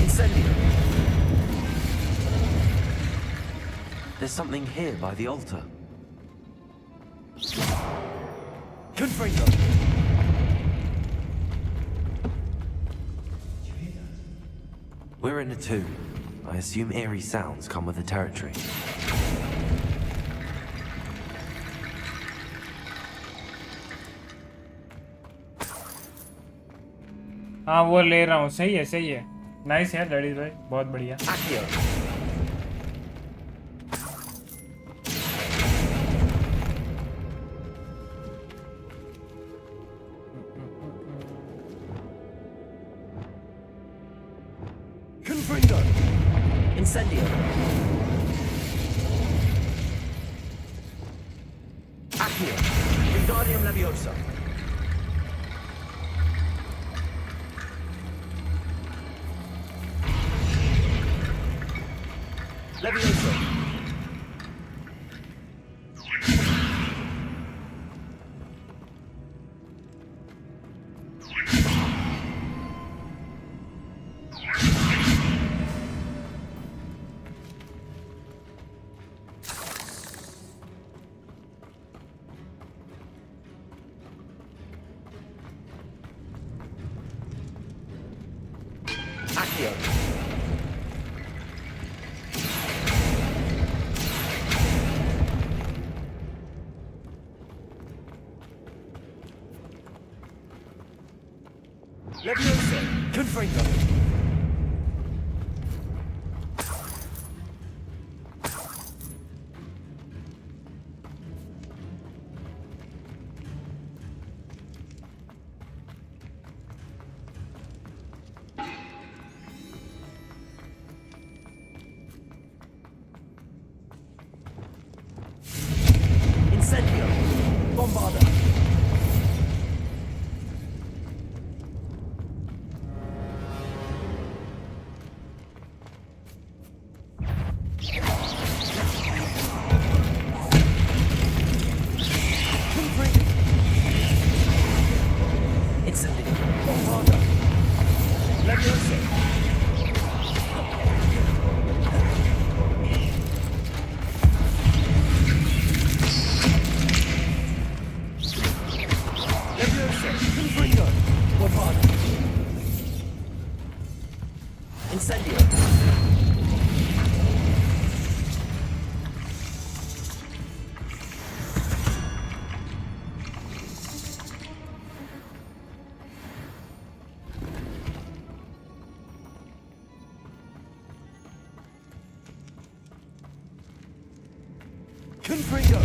Incendio! There's something here by the altar. Confringo! We're in a tomb. I assume eerie sounds come with the territory. हाँ वो ले रहा हूँ, सही है सही है, nice है डैडी भाई, बहुत बढ़िया। Confringo! Incendio! Accio! Wingardium Leviosa! Leviosa! Accio! Leviosa! Confringo! Incendio! Bombarda! Incendio! Bombarda! Leviosa! Leviosa! Confringo! Bombarda! Incendio! Confringo!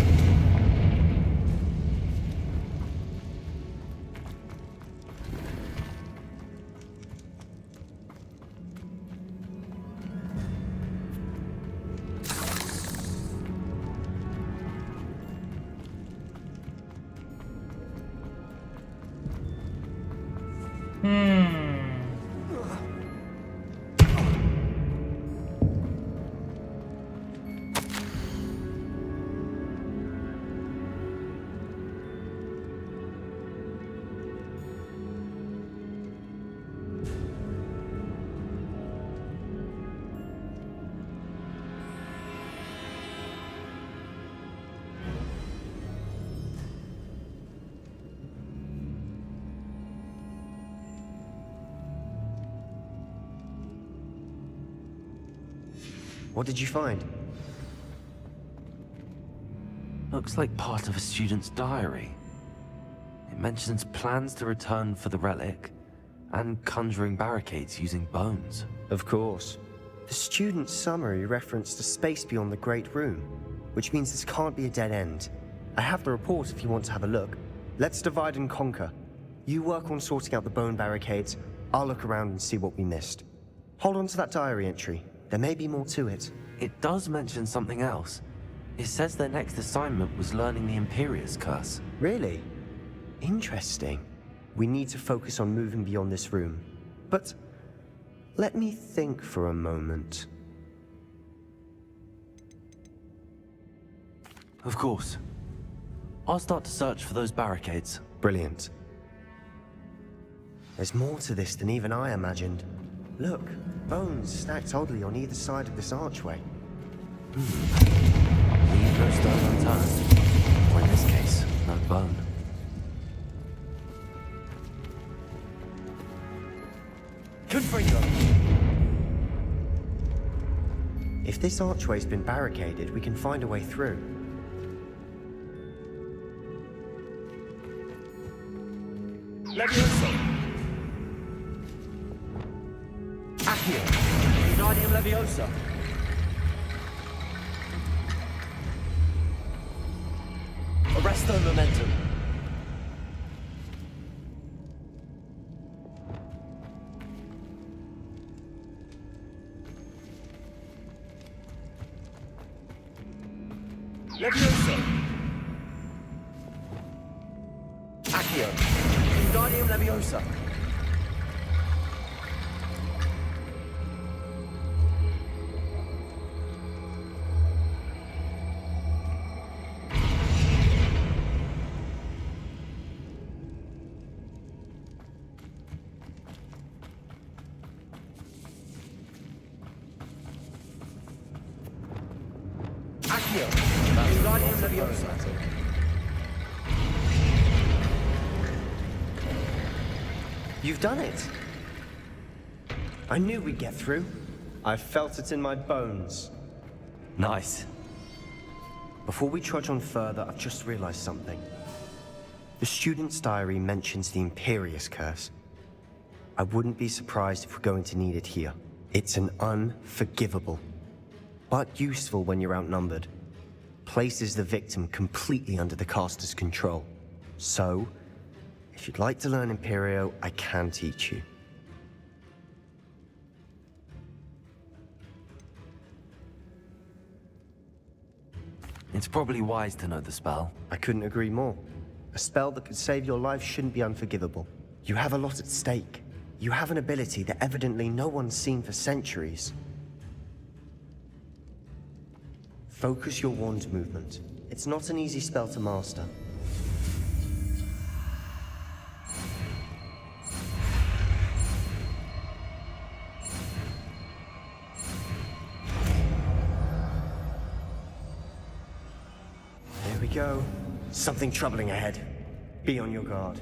What did you find? Looks like part of a student's diary. It mentions plans to return for the relic and conjuring barricades using bones. Of course. The student's summary referenced a space beyond the Great Room, which means this can't be a dead end. I have the report if you want to have a look. Let's divide and conquer. You work on sorting out the bone barricades. I'll look around and see what we missed. Hold on to that diary entry. There may be more to it. It does mention something else. It says their next assignment was learning the Imperius curse. Really? Interesting. We need to focus on moving beyond this room. But let me think for a moment. Of course. I'll start to search for those barricades. Brilliant. There's more to this than even I imagined. Look, bones stacked oddly on either side of this archway. Leave no stone unturned. Or in this case, no bone. Confringo! If this archway's been barricaded, we can find a way through. Levioso! Accio! Wingardium Leviosa! Arresto Momentum! Levioso! Accio! Wingardium Leviosa! Accio! Wingardium Leviosa! You've done it! I knew we'd get through. I felt it in my bones. Nice. Before we trudge on further, I've just realized something. The student's diary mentions the Imperius curse. I wouldn't be surprised if we're going to need it here. It's an unforgivable, but useful when you're outnumbered. Places the victim completely under the caster's control. So, if you'd like to learn Imperio, I can teach you. It's probably wise to know the spell. I couldn't agree more. A spell that could save your life shouldn't be unforgivable. You have a lot at stake. You have an ability that evidently no one's seen for centuries. Focus your wand movement. It's not an easy spell to master. There we go. Something troubling ahead. Be on your guard.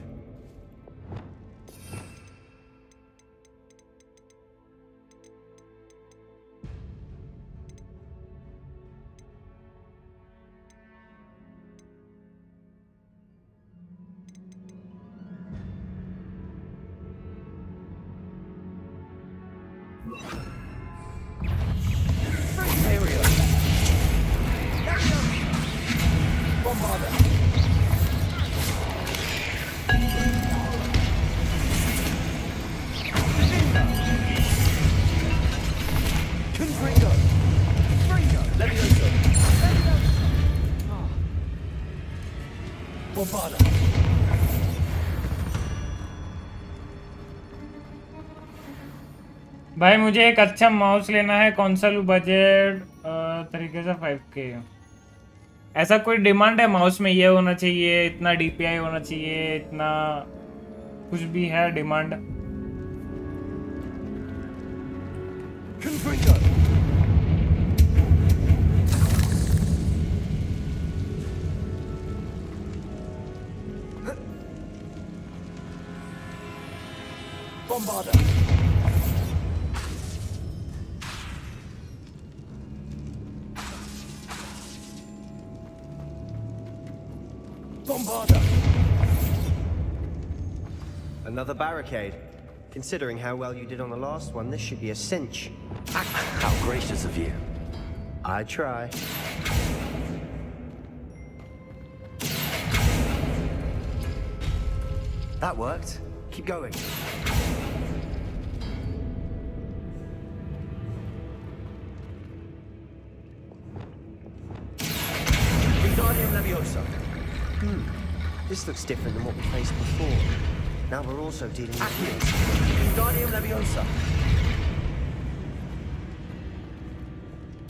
भाई मुझे एक अच्छा mouse लेना है, कौन सा लूँ? Budget तरीके से 5K। ऐसा कोई डिमांड है माउस में? ये होना चाहिए, इतना DPI होना चाहिए, इतना कुछ भी है demand? Bombarder! Another barricade. Considering how well you did on the last one, this should be a cinch. How gracious of you. I try. That worked. Keep going. Wingardium Leviosa. This looks different than what we faced before. Now we're also dealing with Wingardium Leviosa.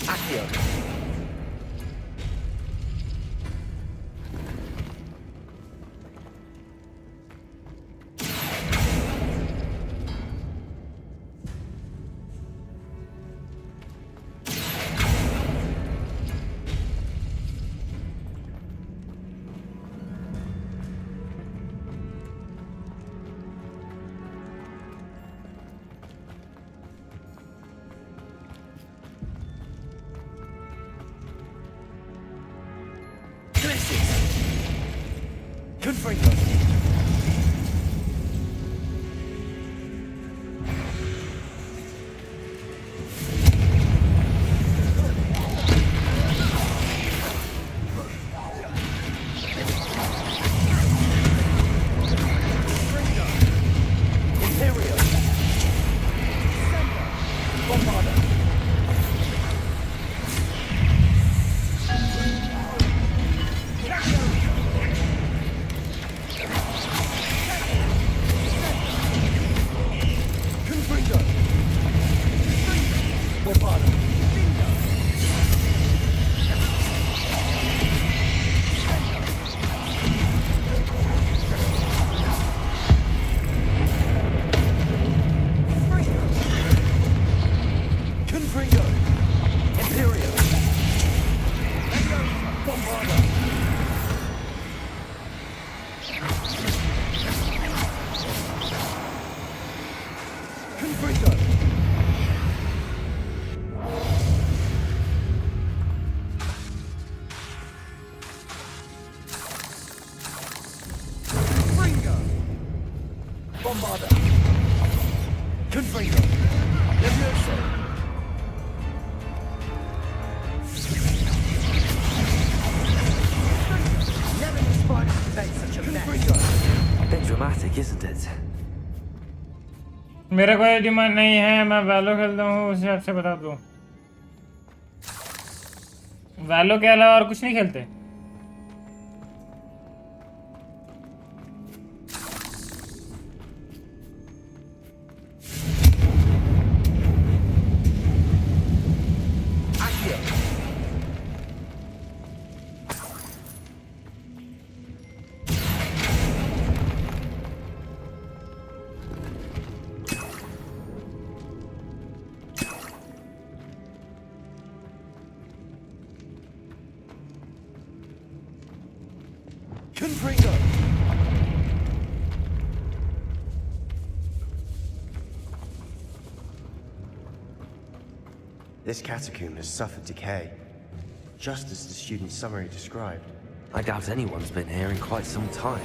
Accio. Confringo. Imperial. Bombarder. Bombarder. Confringo. Levioso. Never knew spiders could make such a mess. Bit dramatic, isn't it? मेरा कोई demand नहीं है, मैं वैलो खेलता हूँ, उसे आपसे बता दूँ। वैलो के अलावा और कुछ नहीं खेलते? Confringo. This catacomb has suffered decay, just as the student's summary described. I doubt anyone's been here in quite some time.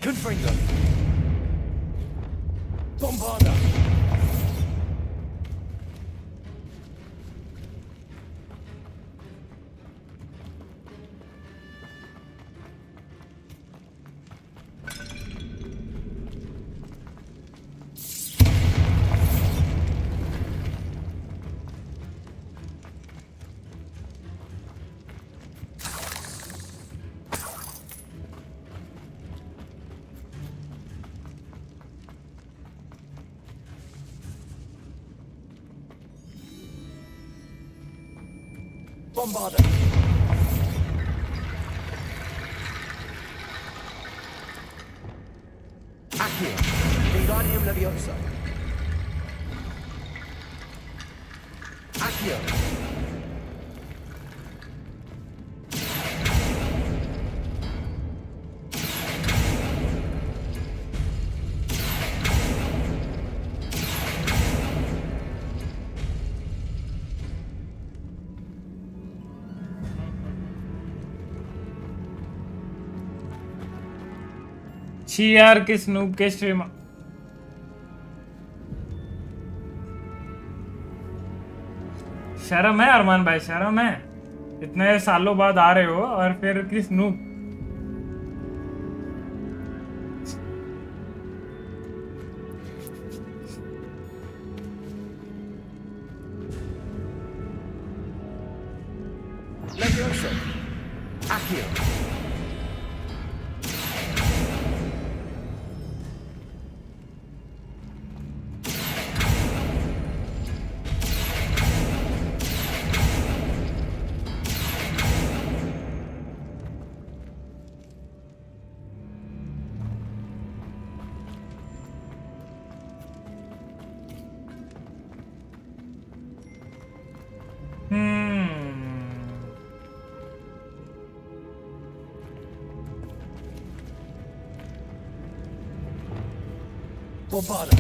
Confringo. Bombarder. Bombarder. Accio. Wingardium Leviosa. Accio. छी यार किस नूब के स्ट्रीम शर्म है अरमान भाई शर्म है इतने सालों बाद आ रहे हो और फिर किस noob Levioso. Accio. Bombada.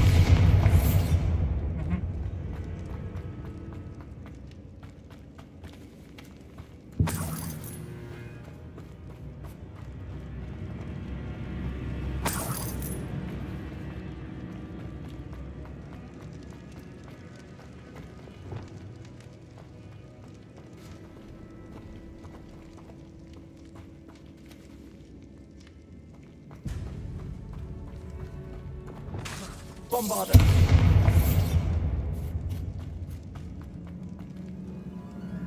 Bombada.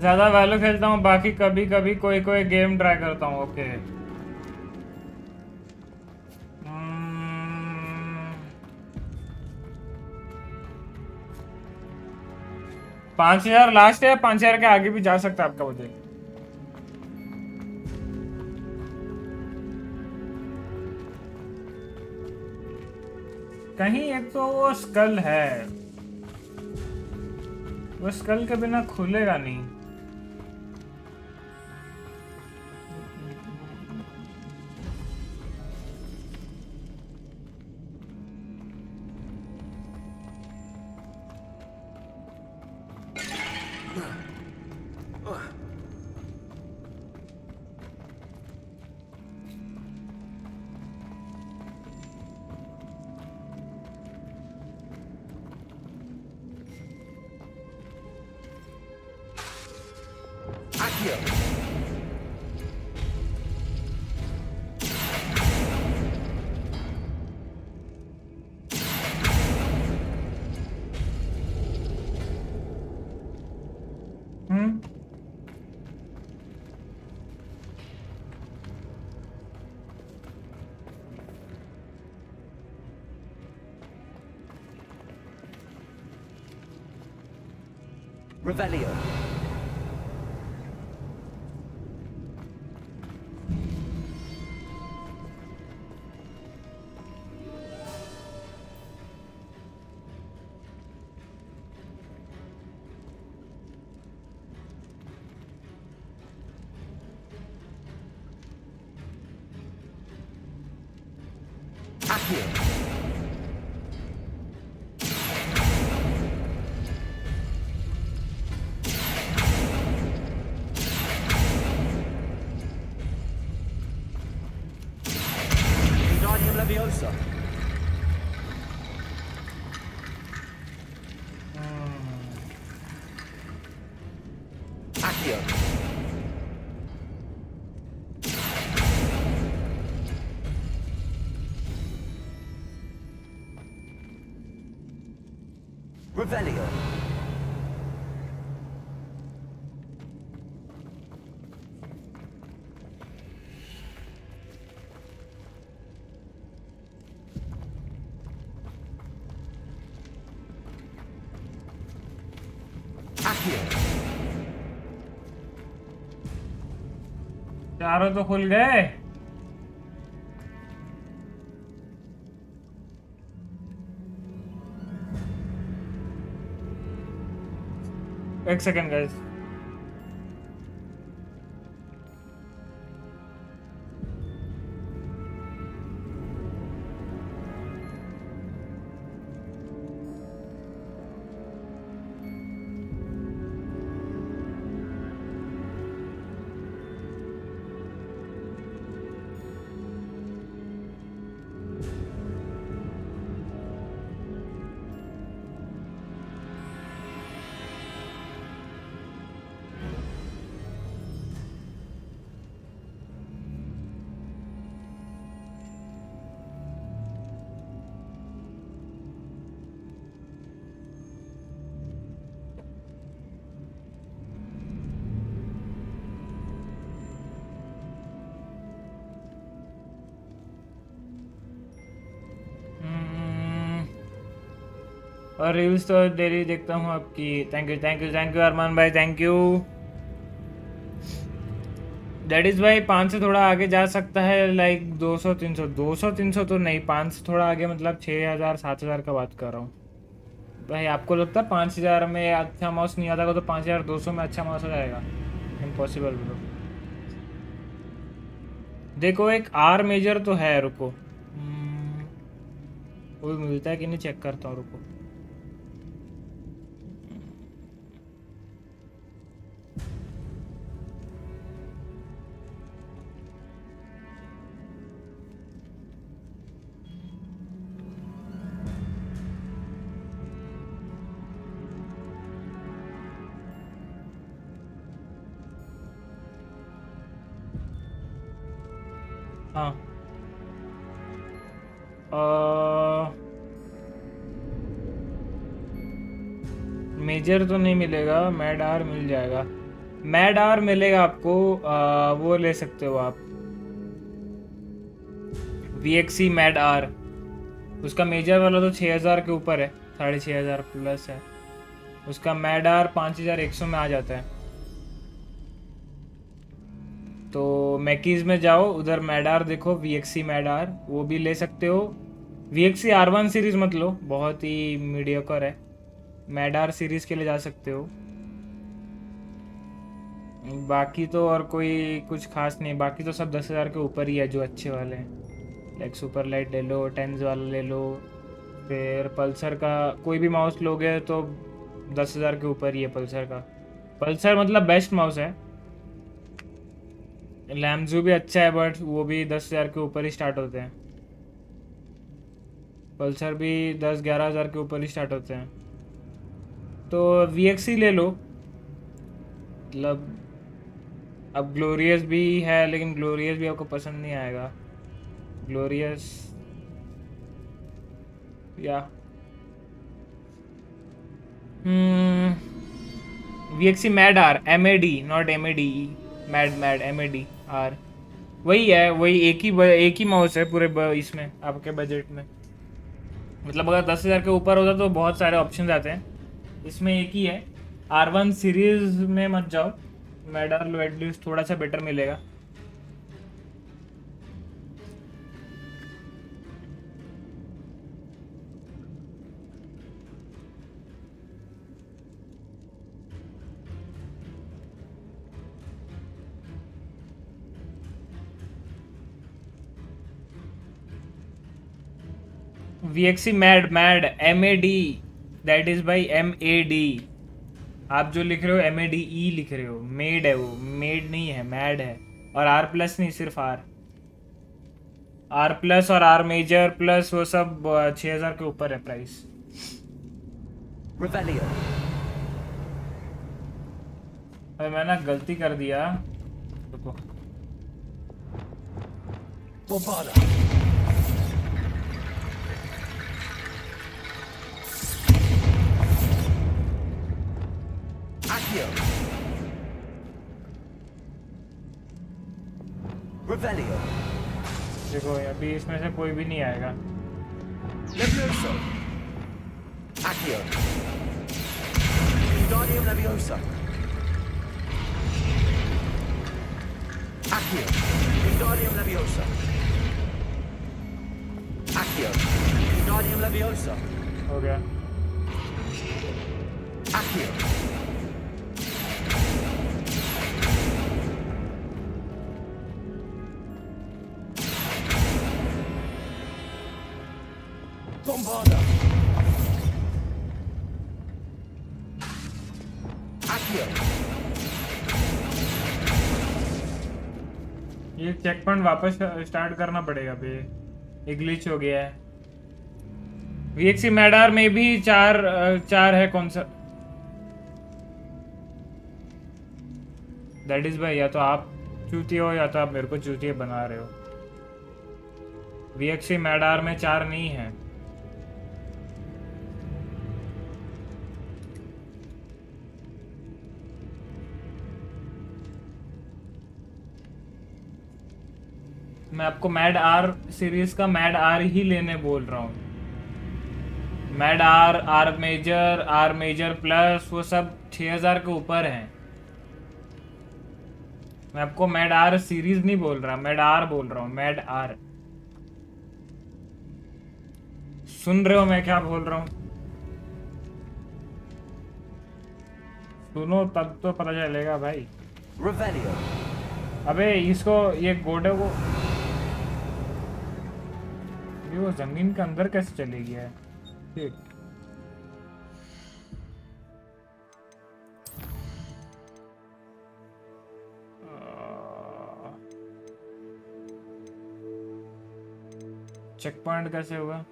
ज्यादा वैल्यू खेलता हूँ बाकी कभी कभी कोई कोई गेम ट्राई करता हूँ ओके 5000 लास्ट है 5000 के आगे भी जा सकता है आपका मुझे कहीं एक तो वो स्कल है वो स्कल के बिना खुलेगा नहीं Revelio. Accio. Leviosa. Accio. Revelio. चारों तो खुल गए एक सेकेंड गाइस और रील्स तो डेली देखता हूँ आपकी। थैंक यू अरमान भाई, थैंक यू। दैट इज़ भाई 5 से थोड़ा आगे जा सकता है, लाइक 200-300 तो नहीं, 5 से थोड़ा आगे मतलब 6,000-7,000 का बात कर रहा हूँ भाई। आपको लगता है 5,000 में अच्छा माउस नहीं आता होगा तो 5,200 में अच्छा माउस हो जाएगा? Impossible bro. देखो एक आर मेजर तो है, रुको वो मिलता है कि नहीं चेक करता हूँ, रुको। हाँ मेजर तो नहीं मिलेगा, मैड आर मिल जाएगा, मैड आर मिलेगा आपको। वो ले सकते हो आप, VXC मैड आर। उसका मेजर वाला तो 6,000 के ऊपर है, 6,500 प्लस है। उसका मैड आर 5,100 में आ जाता है। तो मैकीज में जाओ, उधर मैडार देखो, VXC मैडार, वो भी ले सकते हो। VXC R1 सीरीज मत लो, बहुत ही मीडियोकर है। मैडार सीरीज के लिए जा सकते हो। बाकी तो और कोई कुछ खास नहीं, बाकी तो सब 10,000 के ऊपर ही है जो अच्छे वाले हैं। लाइक सुपर लाइट ले लो, टेंस वाला ले लो, फिर पल्सर का कोई भी माउस लोगे तो 10,000 के ऊपर ही है पल्सर का। पल्सर मतलब बेस्ट माउस है। लैम्जू भी अच्छा है बट वो भी 10,000 के ऊपर ही स्टार्ट होते हैं। पल्सर भी 10-11,000 के ऊपर ही स्टार्ट होते हैं। तो VXC ले लो। मतलब अब ग्लोरियस भी है, लेकिन ग्लोरियस भी आपको पसंद नहीं आएगा। ग्लोरियस या VXC mad R, MAD not MADE, mad MAD R, वही है, वही एक ही माउस है पूरे इसमें आपके बजट में। मतलब अगर 10,000 के ऊपर होता तो बहुत सारे ऑप्शन आते हैं, इसमें एक ही है। R1 सीरीज में मत जाओ, मैडार लो, एटलीस्ट थोड़ा सा बेटर मिलेगा। VXC mad MAD, that is by MAD। आप जो लिख रहे हो MADE लिख रहे हो, मेड है वो, मेड नहीं है, मैड है। और R प्लस नहीं, सिर्फ R प्लस और R मेजर प्लस वो सब 6,000 के ऊपर है प्राइस। अरे मैं ना गलती कर दिया, रुको। Revelio. देखो अभी इसमें से कोई भी नहीं आएगा। Levioso. Accio. Wingardium Leviosa. Accio. Wingardium Leviosa. Accio. Wingardium Leviosa. हो गया। Accio. Bombarda. Accio. ये चेक पॉइंट वापस स्टार्ट करना पड़ेगा अभी, ये ग्लिच हो गया है। VXC मैडार में भी चार है, कौन सा? दैट इज भाई, या तो आप चूतिए हो या तो आप मेरे को चूतिए बना रहे हो। VXC मैडार में 4 नहीं है। मैं आपको मैड आर सीरीज का मैड आर ही लेने बोल रहा हूँ। मैड आर मेजर प्लस वो सब 6000 के ऊपर हैं। मैं आपको मैड आर सीरीज नहीं बोल रहा, मैड आर बोल रहा हूँ, मैड आर। सुन रहे हो मैं क्या बोल रहा हूँ? सुनो तब तो पता चलेगा भाई। अबे इसको ये गोडे को ये वो जमीन के अंदर कैसे चली गया है? ठीक चेक पॉइंट कैसे होगा?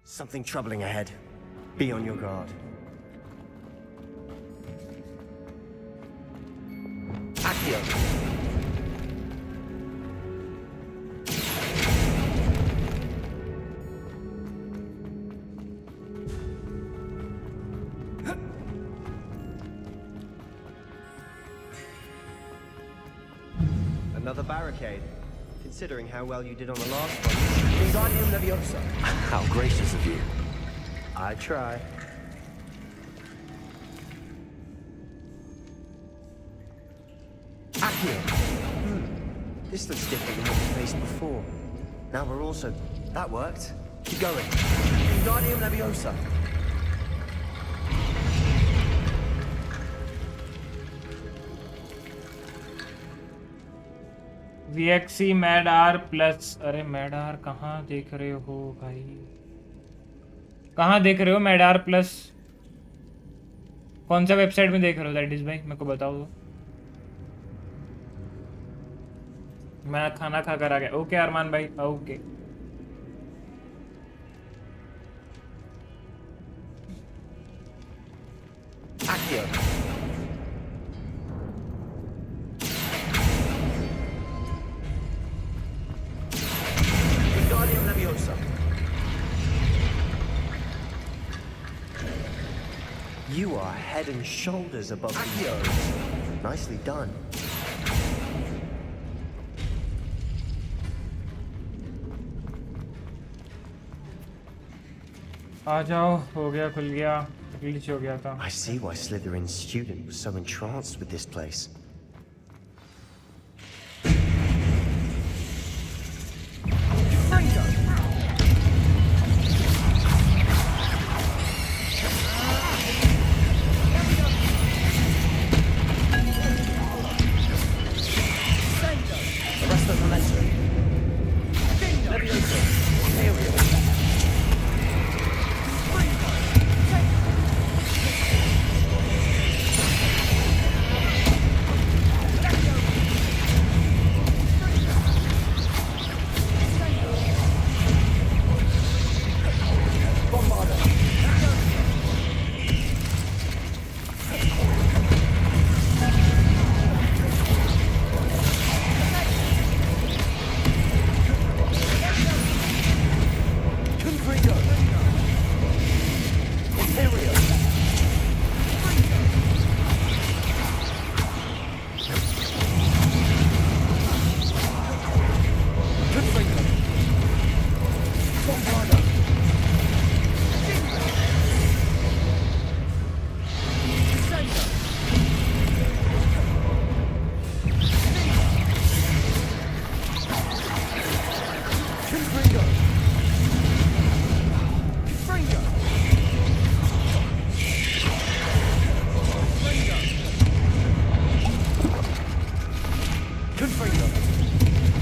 Something troubling ahead. Be on your guard. Accio. Another barricade. Considering how well you did on the last one. Wingardium Leviosa. How gracious of you. I try. Accio. This looks different than what we faced before. Now we're also... That worked. Keep going. Wingardium Leviosa. VXC mad R plus. अरे mad R कहाँ देख रहे हो भाई? कहाँ देख रहे हो मैड आर प्लस? कौन सा वेबसाइट में देख रहे हो दैटिस भाई? मेरे को बताओ तो। मैं खाना खा कर आ गया। ओके अरमान भाई, okay. Accio. Wingardium Leviosa. You are head and shoulders above the others. Nicely done. आ जाओ, हो गया, खुल गया, ग्लिच हो गया था। I see why Slytherin's student was so entranced with this place. Arrest the momentum. Leviosa. Aerial.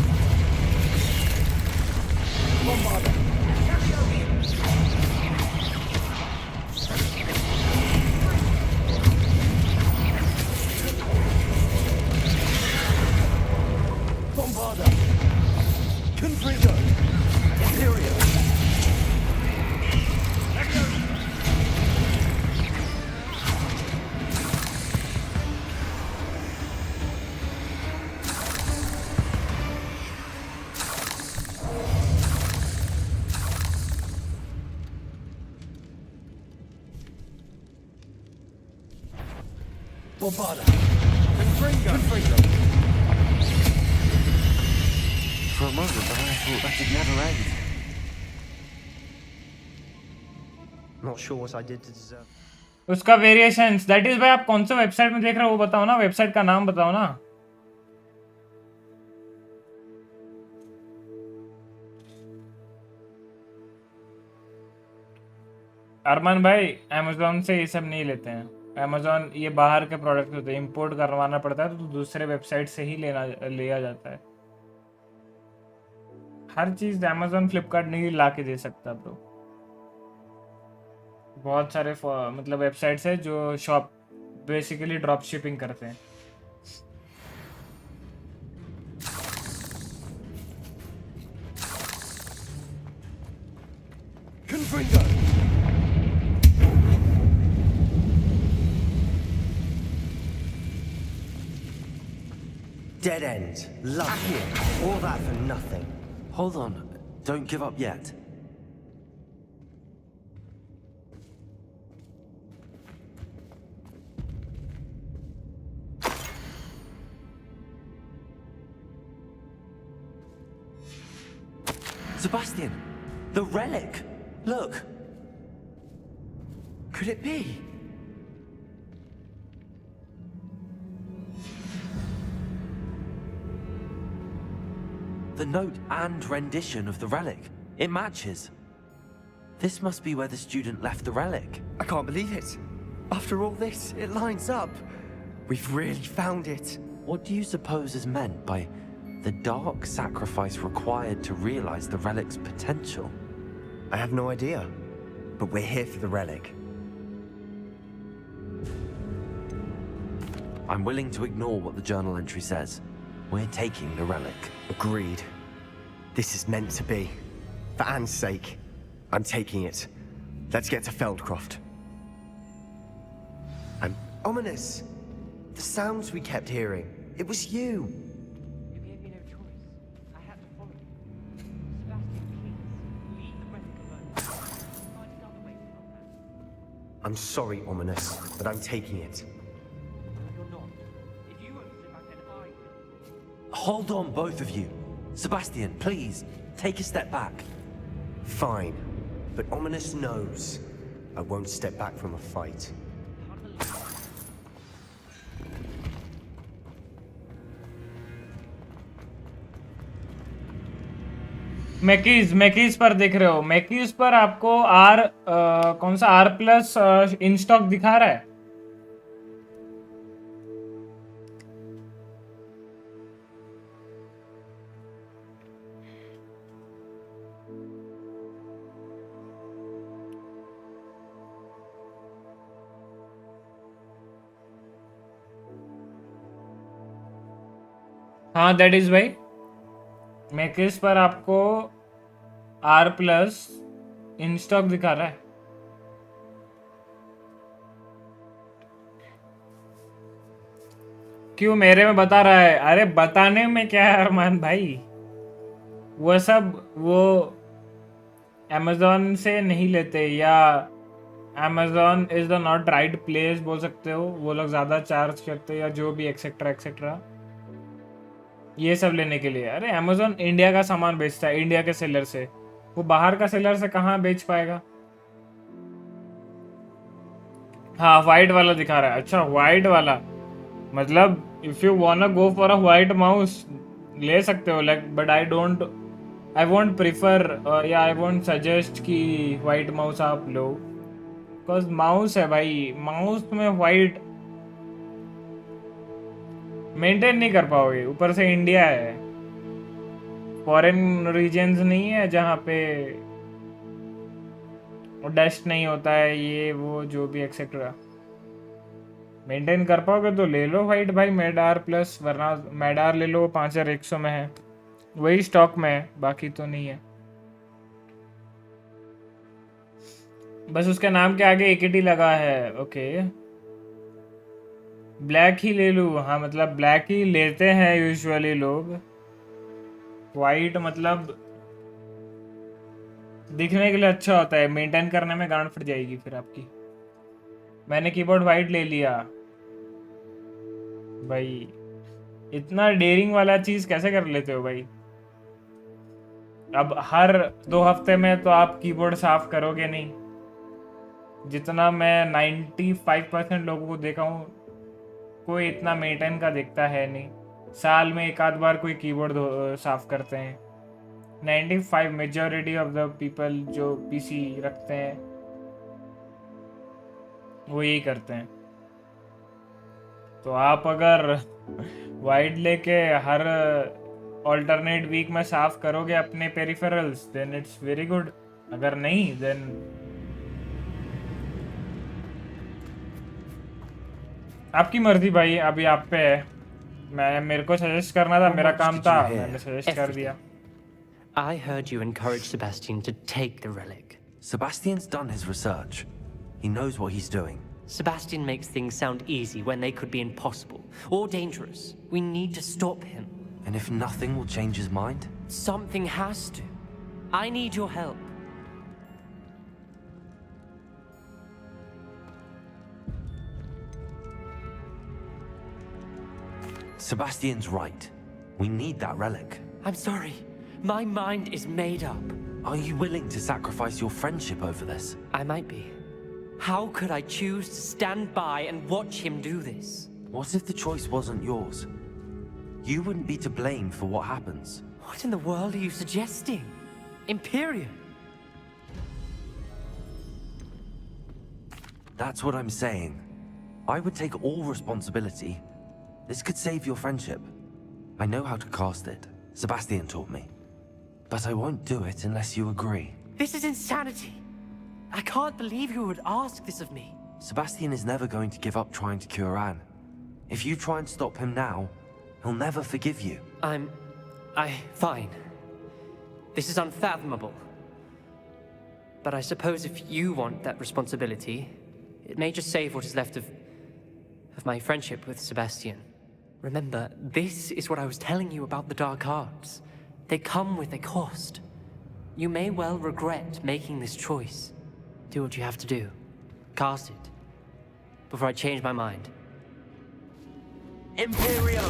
Bombarda. For a moment, I thought that would never end. Not sure what I did to deserve. उसका variations that is भाई आप कौन सा website में देख रहे हो वो बताओ ना, वेबसाइट का नाम बताओ ना। अरमान भाई अमेज़न से ये सब नहीं लेते हैं, अमेज़न ये बाहर के प्रोडक्ट होते हैं, इंपोर्ट करवाना पड़ता है तो दूसरे वेबसाइट से ही लिया जाता है। हर चीज अमेज़न फ्लिपकार्ट नहीं ला के दे सकता ब्रो। बहुत सारे मतलब वेबसाइट्स है जो शॉप बेसिकली ड्रॉप शिपिंग करते हैं। Dead end. Lucky. All that for nothing. Hold on. Don't give up yet. Sebastian! The relic! Look! Could it be? The note and rendition of the relic. It matches. This must be where the student left the relic. I can't believe it. After all this, it lines up. We've really found it. What do you suppose is meant by the dark sacrifice required to realize the relic's potential? I have no idea. But we're here for the relic. I'm willing to ignore what the journal entry says. We're taking the relic. Agreed. This is meant to be. For Anne's sake, I'm taking it. Let's get to Feldcroft. I'm ominous. The sounds we kept hearing. It was you. You gave me no choice. I had to follow you. Sebastian, please, leave the relic alone. Find another way to help Anne. I'm sorry, Ominous, but I'm taking it. No, you're not. If you won't sit back, then I will. Hold on, both of you. Sebastian, please, take a step back. Fine, but Ominous knows I won't step back from a fight. मैकीज पर देख रहे हो, मैकीज पर आपको कौन सा R+ in stock दिखा रहा है। हाँ दैट इज भाई मैकिस पर आपको R+ इन स्टॉक दिखा रहा है। क्यों मेरे में बता रहा है? अरे बताने में क्या है अरमान भाई, वो सब वो Amazon से नहीं लेते, या Amazon is the not right place बोल सकते हो, वो लोग ज़्यादा चार्ज करते हैं या जो भी एक्सेट्रा एक्सेट्रा ये सब लेने के लिए। अरे Amazon इंडिया का सामान बेचता है, इंडिया के सेलर से, वो बाहर का सेलर से कहाँ बेच पाएगा। हाँ वाइट वाला दिखा रहा है। अच्छा वाइट वाला, मतलब if you वांना go for a white mouse ले सकते हो, like but I won't prefer या आई वोंट सजेस्ट कि वाइट माउस आप लो, बिकॉज माउस है भाई, माउस में वाइट मेंटेन नहीं कर पाओगे, ऊपर से इंडिया है, फॉरेन रीजन्स नहीं है जहाँ पे डस्ट नहीं होता है, ये वो जो भी एक्सेट्रा मेंटेन कर पाओगे तो ले लो वाइट भाई मैड R+, वरना मैड R ले लो 5100 में है, वही स्टॉक में है, बाकी तो नहीं है। बस उसके नाम के आगे AKT लगा है। ओके ब्लैक ही ले लूँ? हाँ मतलब ब्लैक ही लेते हैं यूजुअली लोग, वाइट मतलब दिखने के लिए अच्छा होता है, मेंटेन करने में गांड फट जाएगी फिर आपकी। मैंने कीबोर्ड वाइट ले लिया। भाई इतना डेयरिंग वाला चीज कैसे कर लेते हो भाई? अब हर 2 हफ्ते में तो आप कीबोर्ड साफ करोगे नहीं। जितना मैं 95% लोगों को देखा हूँ, कोई इतना मेंटेन का देखता है नहीं। साल में एक आध बार कोई कीबोर्ड साफ करते हैं। 95 मेजॉरिटी ऑफ द पीपल जो पीसी रखते हैं वो यही करते हैं। तो आप अगर वाइड लेके हर ऑल्टरनेट वीक में साफ करोगे अपने peripherals, then it's very good. अगर नहीं, देन आपकी मर्जी भाई, अभी आप पे है। मेरे को सजेस्ट करना था, मेरा काम था, मैंने सजेस्ट कर दिया। I heard you encourage Sebastian to take the relic. Sebastian's done his research. He knows what he's doing. Sebastian makes things sound easy when they could be impossible or dangerous. We need to stop him. And if nothing will change his mind? Something has to. I need your help. Sebastian's right. We need that relic. I'm sorry. My mind is made up. Are you willing to sacrifice your friendship over this? I might be. How could I choose to stand by and watch him do this? What if the choice wasn't yours? You wouldn't be to blame for what happens. What in the world are you suggesting? Imperium? That's what I'm saying. I would take all responsibility. This could save your friendship. I know how to cast it. Sebastian taught me. But I won't do it unless you agree. This is insanity. I can't believe you would ask this of me. Sebastian is never going to give up trying to cure Anne. If you try and stop him now, he'll never forgive you. Fine. This is unfathomable. But I suppose if you want that responsibility, it may just save what is left of my friendship with Sebastian. Remember, this is what I was telling you about the dark arts. They come with a cost. You may well regret making this choice. Do what you have to do. Cast it. Before I change my mind. Imperio!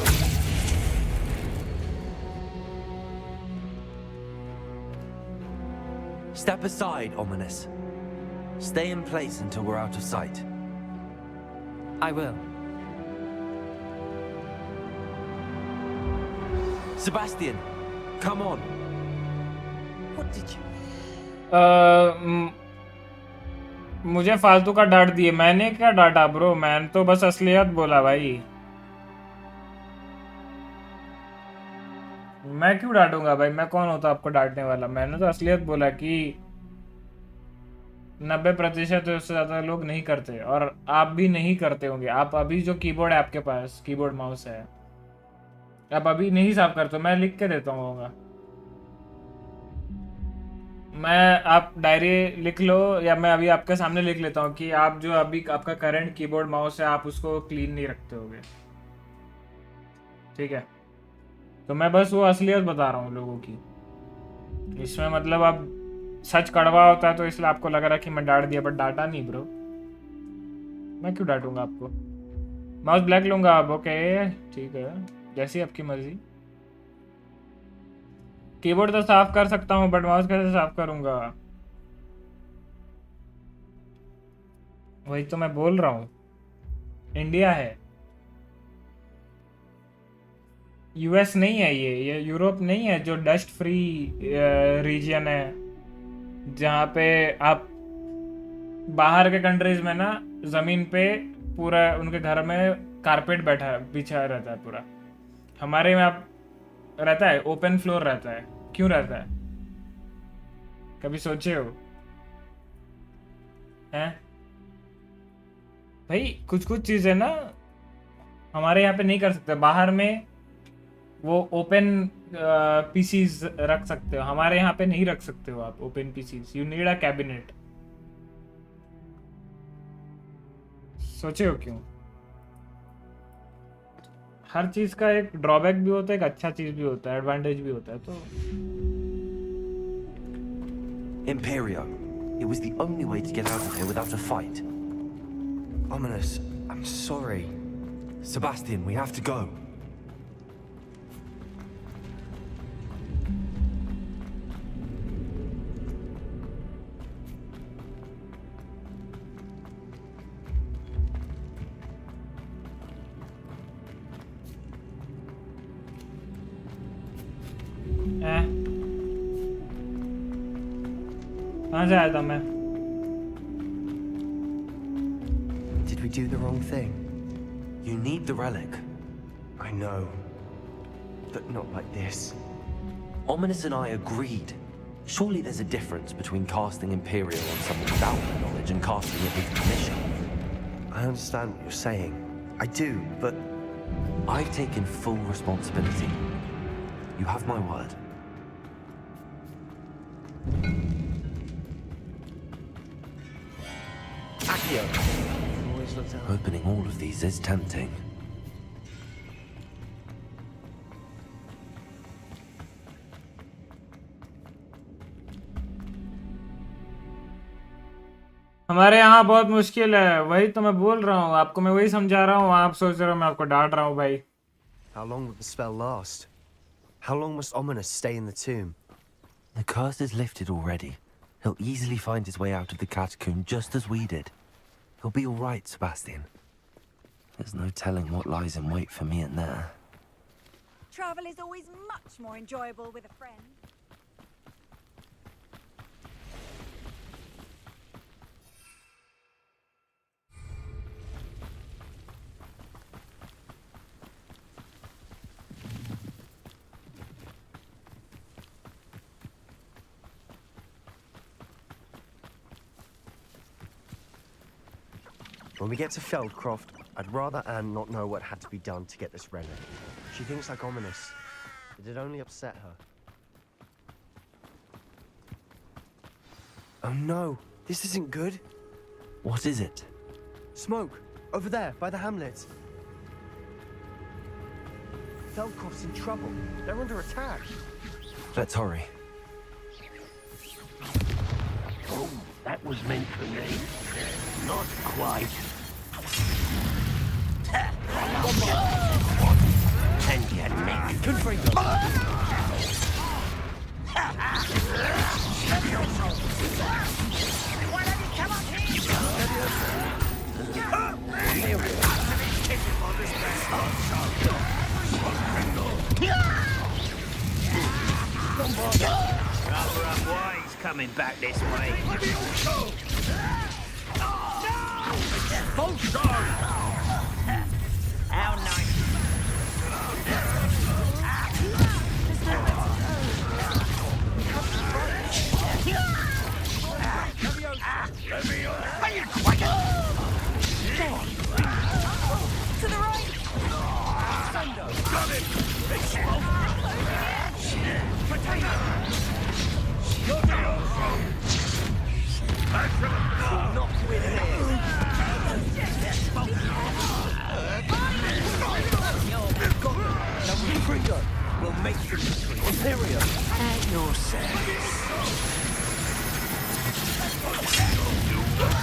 Step aside, Ominous. Stay in place until we're out of sight. I will. Sebastian, come on. What did you... मुझे फालतू का डांट दिए। मैंने क्या डांटा bro? मैंने तो बस असलियत बोला भाई। मैं क्यों डांटूंगा भाई? मैं कौन होता आपको डांटने वाला? मैंने तो असलियत बोला कि 90% उससे ज्यादा लोग नहीं करते, और आप भी नहीं करते होंगे। आप अभी जो कीबोर्ड है आपके पास, कीबोर्ड माउस है, आप अभी नहीं साफ करते। मैं लिख के देता हूँ। आप डायरी लिख लो, या मैं अभी आपके सामने लिख लेता हूँ कि आप जो अभी आपका करंट कीबोर्ड माउस है, आप उसको क्लीन नहीं रखते होगे। ठीक है, तो मैं बस वो असलियत बता रहा हूँ लोगों की। इसमें मतलब अब सच कड़वा होता है तो इसलिए आपको लग रहा है कि मैं डांट दिया, बट डांटा नहीं ब्रो। मैं क्यों डांटूंगा आपको? माउस ब्लैक लूंगा अब। ओके ठीक है, जैसी आपकी मर्जी। कीबोर्ड तो साफ कर सकता हूँ, बट माउस कैसे साफ करूंगा? वही तो मैं बोल रहा हूँ। इंडिया है, यूएस नहीं है, ये यूरोप नहीं है जो डस्ट फ्री रीजन है, जहाँ पे आप बाहर के कंट्रीज में ना जमीन पे पूरा उनके घर में कारपेट बिछा रहता है पूरा। हमारे में आप रहता है ओपन फ्लोर रहता है। क्यों रहता है? कभी सोचे हो? हैं भाई, कुछ चीजें ना हमारे यहाँ पे नहीं कर सकते। बाहर में वो ओपन पीसीज रख सकते हो, हमारे यहाँ पे नहीं रख सकते हो आप open PCs. You need a cabinet. सोचे हो क्यों? हर चीज का एक ड्रॉबैक भी होता है, एक अच्छा चीज भी होता है, एडवांटेज भी होता है। तो Imperio, it was the only way to get out of here without a fight. Ominous, I'm sorry. Sebastian, we have to go. कहाँ से आया था मैं? Did we do the wrong thing? You need the relic. I know. But not like this. Ominous and I agreed. Surely there's a difference between casting Imperial on someone without their knowledge and casting it with permission. I understand what you're saying. I do, but... I've taken full responsibility. You have my word. Accio! Always looked out. Opening all of these is tempting. हमारे यहाँ बहुत मुश्किल है, वही तो मैं बोल रहा हूँ आपको, मैं वही समझा रहा हूँ, आप सोच रहे हो मैं आपको डांट रहा हूँ भाई. How long will the spell last? How long must Ominous stay in the tomb? The curse is lifted already. He'll easily find his way out of the catacomb just as we did. He'll be all right, Sebastian. There's no telling what lies in wait for me in there. Travel is always much more enjoyable with a friend. When we get to Feldcroft, I'd rather Anne not know what had to be done to get this relic. She thinks like Ominous. It'd only upset her. Oh no, this isn't good. What is it? Smoke, over there, by the hamlet. Feldcroft's in trouble. They're under attack. Let's hurry. Oh, that was meant for me. Not quite. And your neck. Confringo. Why don't you come up Cover up, why he's coming back this way. How nice. To the right! Got it! Potato! Not with him! We'll make the Imperial at your service.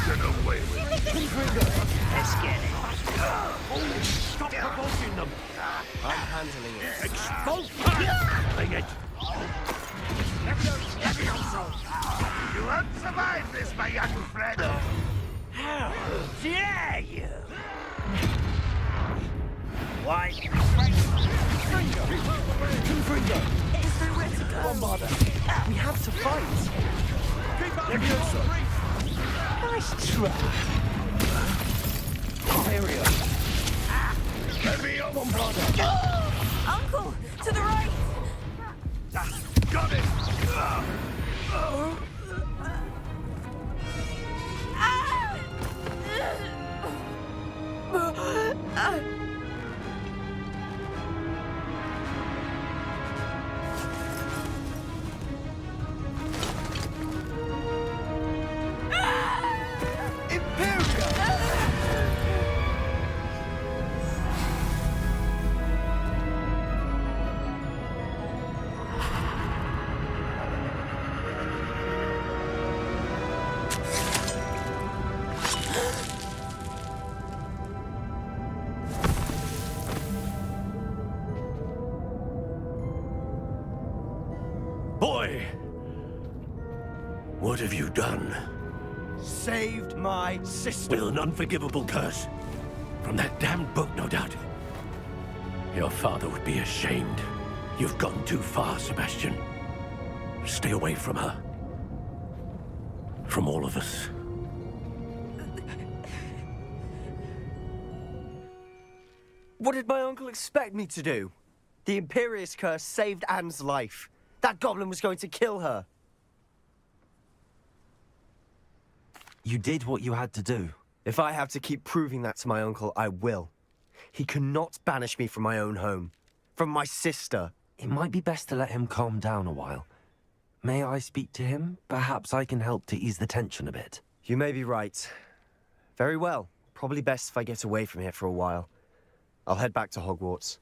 Get away with it. Let's get it. Oh, stop provoking them. I'm handling it. Expose Bring it. You won't survive this, my young friend. How dare you? Why? Confringo. Is there where to go? Bombarder. We have to fight. Nice try. Area. Bombarder. Uncle, to the right! Got it. Boy! What have you done? Saved my sister. With an unforgivable curse. From that damned book, no doubt. Your father would be ashamed. You've gone too far, Sebastian. Stay away from her. From all of us. What did my uncle expect me to do? The Imperious curse saved Anne's life. That goblin was going to kill her. You did what you had to do. If I have to keep proving that to my uncle, I will. He cannot banish me from my own home. From my sister. It might be best to let him calm down a while. May I speak to him? Perhaps I can help to ease the tension a bit. You may be right. Very well. Probably best if I get away from here for a while. I'll head back to Hogwarts.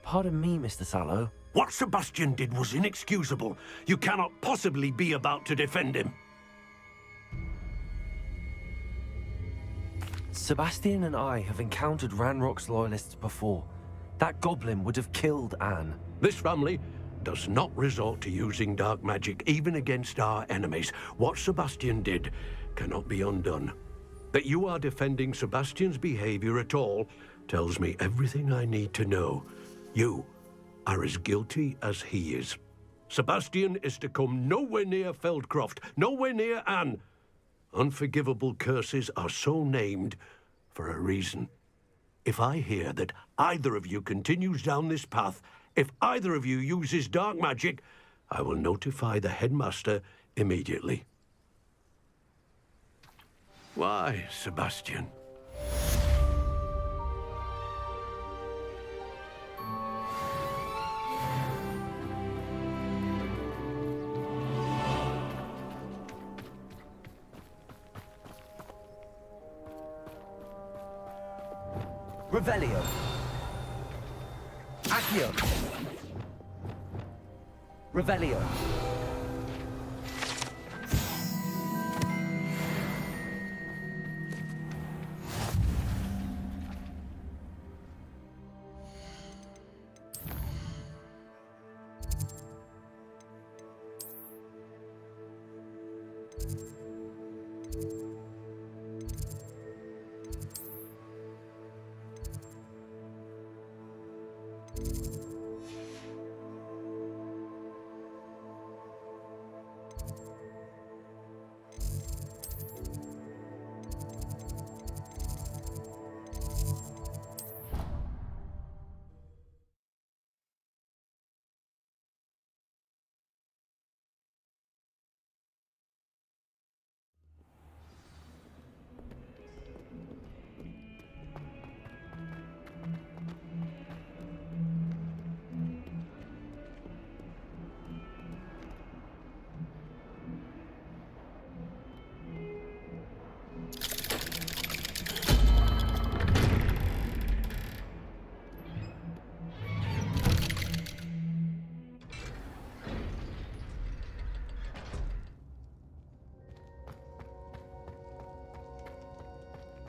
Pardon me, Mr. Sallow. What Sebastian did was inexcusable. You cannot possibly be about to defend him. Sebastian and I have encountered Ranrock's loyalists before. That goblin would have killed Anne. This family does not resort to using dark magic even against our enemies. What Sebastian did cannot be undone. That you are defending Sebastian's behavior at all tells me everything I need to know. You are as guilty as he is. Sebastian is to come nowhere near Feldcroft, nowhere near Anne. Unforgivable curses are so named for a reason. If I hear that either of you continues down this path, if either of you uses dark magic, I will notify the headmaster immediately. Why, Sebastian? Revelio. Accio. Revelio.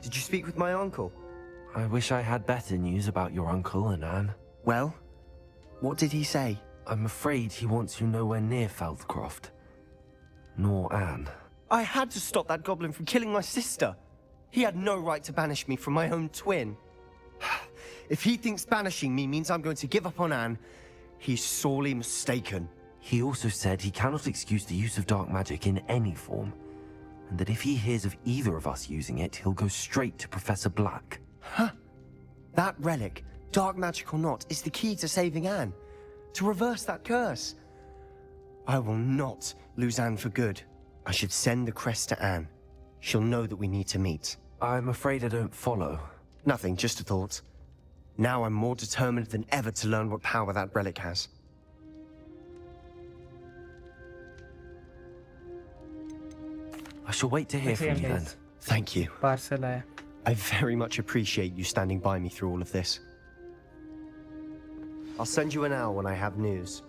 Did you speak with my uncle? I wish I had better news about your uncle and Anne. Well, what did he say? I'm afraid he wants you nowhere near Feldcroft. Nor Anne. I had to stop that goblin from killing my sister. He had no right to banish me from my own twin. If he thinks banishing me means I'm going to give up on Anne, he's sorely mistaken. He also said he cannot excuse the use of dark magic in any form, and that if he hears of either of us using it, he'll go straight to Professor Black. Huh? That relic, dark magic or not, is the key to saving Anne. To reverse that curse. I will not lose Anne for good. I should send the crest to Anne. She'll know that we need to meet. I'm afraid I don't follow. Nothing, just a thought. Now I'm more determined than ever to learn what power that relic has. I shall wait to hear from you then. Thank you. Parcel आया I very much appreciate you standing by me through all of this. I'll send you an hour when I have news.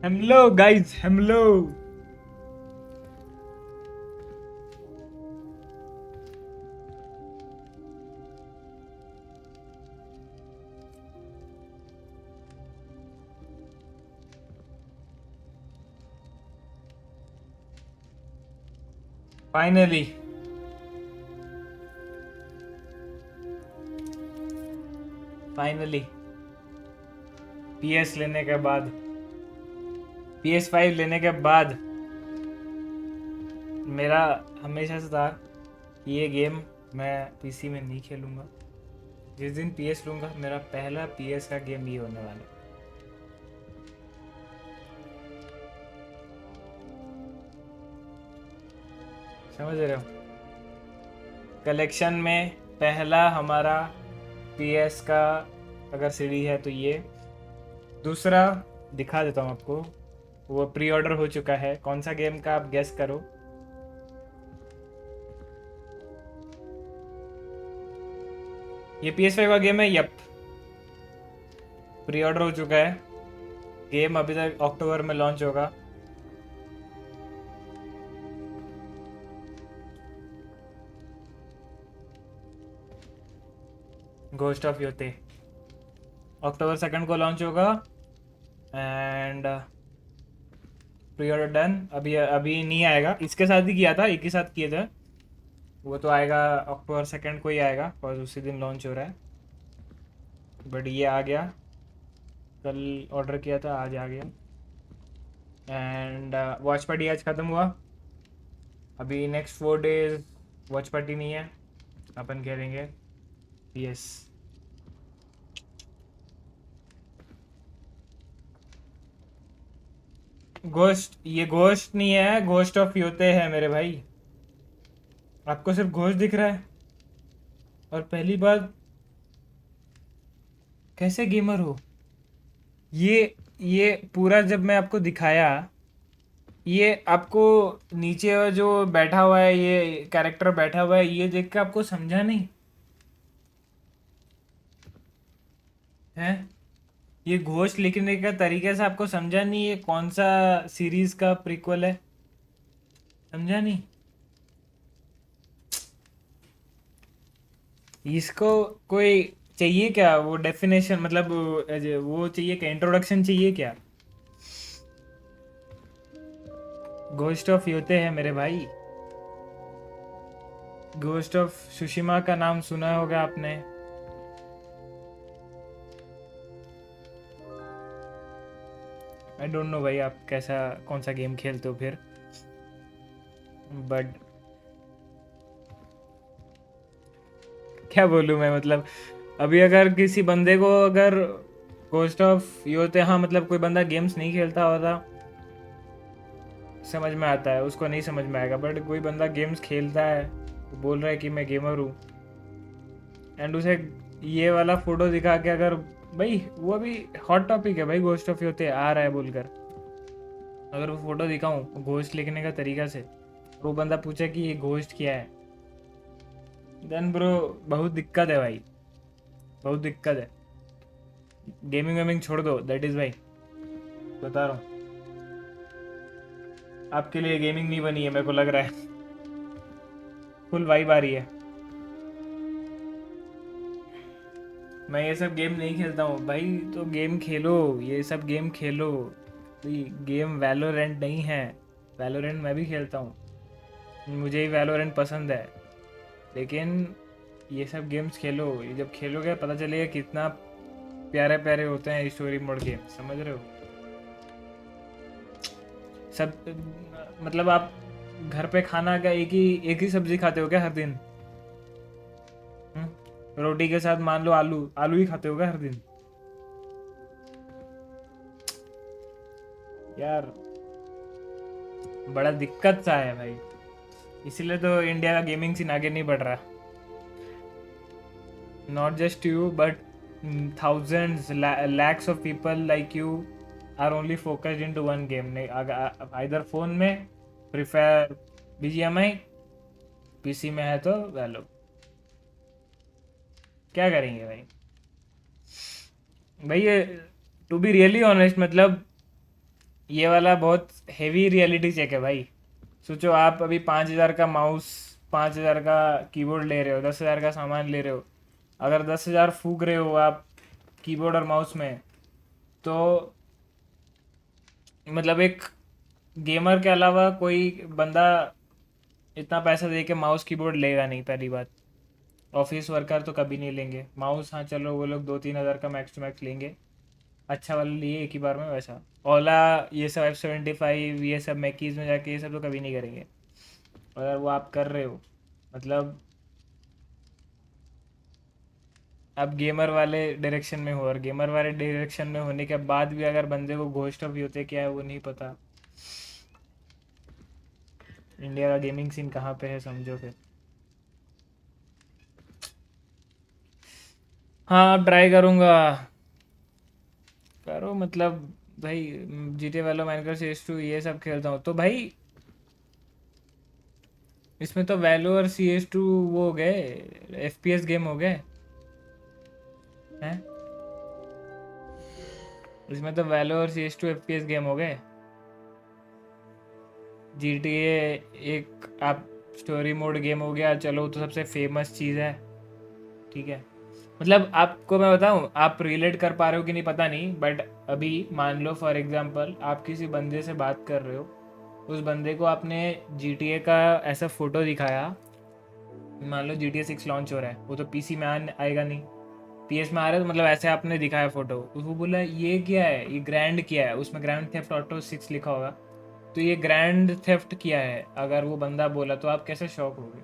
Hello guys, hello. Finally. Finally. PS लेने के बाद, PS5 लेने के बाद मेरा हमेशा से था कि ये गेम मैं पीसी में नहीं खेलूँगा. जिस दिन PS लूँगा मेरा पहला PS का गेम ये होने वाला है. समझ रहे हो? कलेक्शन में पहला हमारा PS का अगर सीडी है तो ये. दूसरा दिखा देता हूँ आपको, वो प्री ऑर्डर हो चुका है. कौन सा गेम का आप गेस करो. ये PS5 का गेम है. यप, प्री ऑर्डर हो चुका है. गेम अभी तक अक्टूबर में लॉन्च होगा. घोस्ट ऑफ योते अक्टूबर 2 को लॉन्च होगा. And pre order done. अभी नहीं आएगा. इसके साथ ही किया था, एक ही साथ किए थे. वो तो आएगा अक्टूबर 2 को ही आएगा और उसी दिन लॉन्च हो रहा है. बट ये आ गया. कल ऑर्डर किया था, आज आ गया. एंड वॉच पार्टी आज ख़त्म हुआ. अभी नेक्स्ट 4 डेज वॉच पार्टी नहीं है. अपन खेलेंगे PS. घोस्ट, ये घोस्ट नहीं है, घोस्ट ऑफ योते है मेरे भाई. आपको सिर्फ घोस्ट दिख रहा है। और पहली बात, कैसे गेमर हो? ये पूरा जब मैं आपको दिखाया, ये आपको नीचे जो बैठा हुआ है, ये कैरेक्टर बैठा हुआ है, ये देख के आपको समझा नहीं है? ये घोस्ट लिखने का तरीके से आपको समझा नहीं ये कौन सा सीरीज का प्रीक्वल है? समझा नहीं? इसको कोई चाहिए क्या वो डेफिनेशन, मतलब वो चाहिए क्या, इंट्रोडक्शन चाहिए क्या? घोस्ट ऑफ योते है मेरे भाई। घोस्ट ऑफ सुशिमा का नाम सुना होगा आपने। आई डोंट नो भाई आप कैसा कौन सा गेम खेलते हो फिर, बट क्या बोलूँ मैं, मतलब अभी अगर किसी बंदे को अगर घोस्ट ऑफ योते, हाँ मतलब कोई बंदा गेम्स नहीं खेलता होता समझ में आता है, उसको नहीं समझ में आएगा, बट कोई बंदा गेम्स खेलता है तो बोल रहा है कि मैं गेमर हूँ, एंड उसे ये वाला फोटो दिखा के, अगर भाई वो अभी हॉट टॉपिक है भाई, घोस्ट ऑफ योते आ रहा है बोलकर, अगर वो फोटो दिखाऊं घोस्ट लिखने का तरीका से, वो बंदा पूछे कि ये घोस्ट क्या है, देन ब्रो बहुत दिक्कत है भाई, बहुत दिक्कत है। गेमिंग वेमिंग छोड़ दो, दैट इज भाई बता रहा हूँ, आपके लिए गेमिंग नहीं बनी है मेरे को लग रहा है। फुल वाइब आ रही है। मैं ये सब गेम नहीं खेलता हूँ भाई, तो गेम खेलो, ये सब गेम खेलो। गेम वैलोरेंट नहीं है, वैलोरेंट मैं भी खेलता हूँ, मुझे ही वैलोरेंट पसंद है, लेकिन ये सब गेम्स खेलो, ये जब खेलोगे पता चलेगा कितना प्यारे प्यारे होते हैं स्टोरी मोड गेम, समझ रहे हो? सब मतलब आप घर पे खाना का एक ही सब्जी खाते हो क्या हर दिन? रोटी के साथ मान लो आलू ही खाते हो क्या हर दिन? यार बड़ा दिक्कत सा है भाई, इसलिए तो इंडिया का गेमिंग सीन आगे नहीं बढ़ रहा। Not just you but thousands lakhs of people like you are only focused into one game, either phone में फ्री फायर, BGMI, पीसी में है तो वैलो। क्या करेंगे भाई? भाई ये टू बी रियली ऑनेस्ट, मतलब ये वाला बहुत हेवी रियलिटी चेक है भाई। सोचो आप अभी 5,000 का माउस, 5,000 का कीबोर्ड ले रहे हो, 10,000 का सामान ले रहे हो, अगर 10,000 फूक रहे हो आप कीबोर्ड और माउस में, तो मतलब एक गेमर के अलावा कोई बंदा इतना पैसा दे के माउस कीबोर्ड लेगा नहीं। पहली बात, ऑफिस वर्कर तो कभी नहीं लेंगे माउस। हाँ चलो वो लोग 2-3 हज़ार का मैक्स टू मैक्स लेंगे, अच्छा वाला लिए एक ही बार में। वैसा ओला ये सब F75 ये सब मैकीज में जाके ये सब तो कभी नहीं करेंगे। अगर वो आप कर रहे हो, मतलब आप गेमर वाले डायरेक्शन में हो, और गेमर वाले डायरेक्शन में होने के बाद भी अगर बंदे को घोस्ट ऑफ योते क्या है वो नहीं पता, इंडिया का गेमिंग सीन कहाँ पे है समझो फिर। हाँ ट्राई करूँगा, करो मतलब भाई। GTA वाला माइनक्राफ्ट CS2 ये सब खेलता हूँ तो भाई इसमें तो वैलो और CS2 वो हो गए, FPS गेम हो गए हैं। इसमें तो वैलो और CS2 FPS गेम हो गए। GTA एक आप स्टोरी मोड गेम हो गया, चलो तो सबसे फेमस चीज़ है, ठीक है। मतलब आपको मैं बताऊं, आप रिलेट कर पा रहे हो कि नहीं पता नहीं, बट अभी मान लो फॉर एग्जांपल आप किसी बंदे से बात कर रहे हो, उस बंदे को आपने GTA का ऐसा फ़ोटो दिखाया, मान लो GTA 6 लॉन्च हो रहा है, वो तो PC में आएगा नहीं, PS में आ रहा है, तो मतलब ऐसे आपने दिखाया फ़ोटो, उसको बोला ये क्या है, ये ग्रैंड क्या है, उसमें ग्रैंड थेफ्ट ऑटो 6 लिखा होगा, तो ये ग्रैंड थेफ्ट किया है। अगर वो बंदा बोला तो आप कैसे शॉक होगे,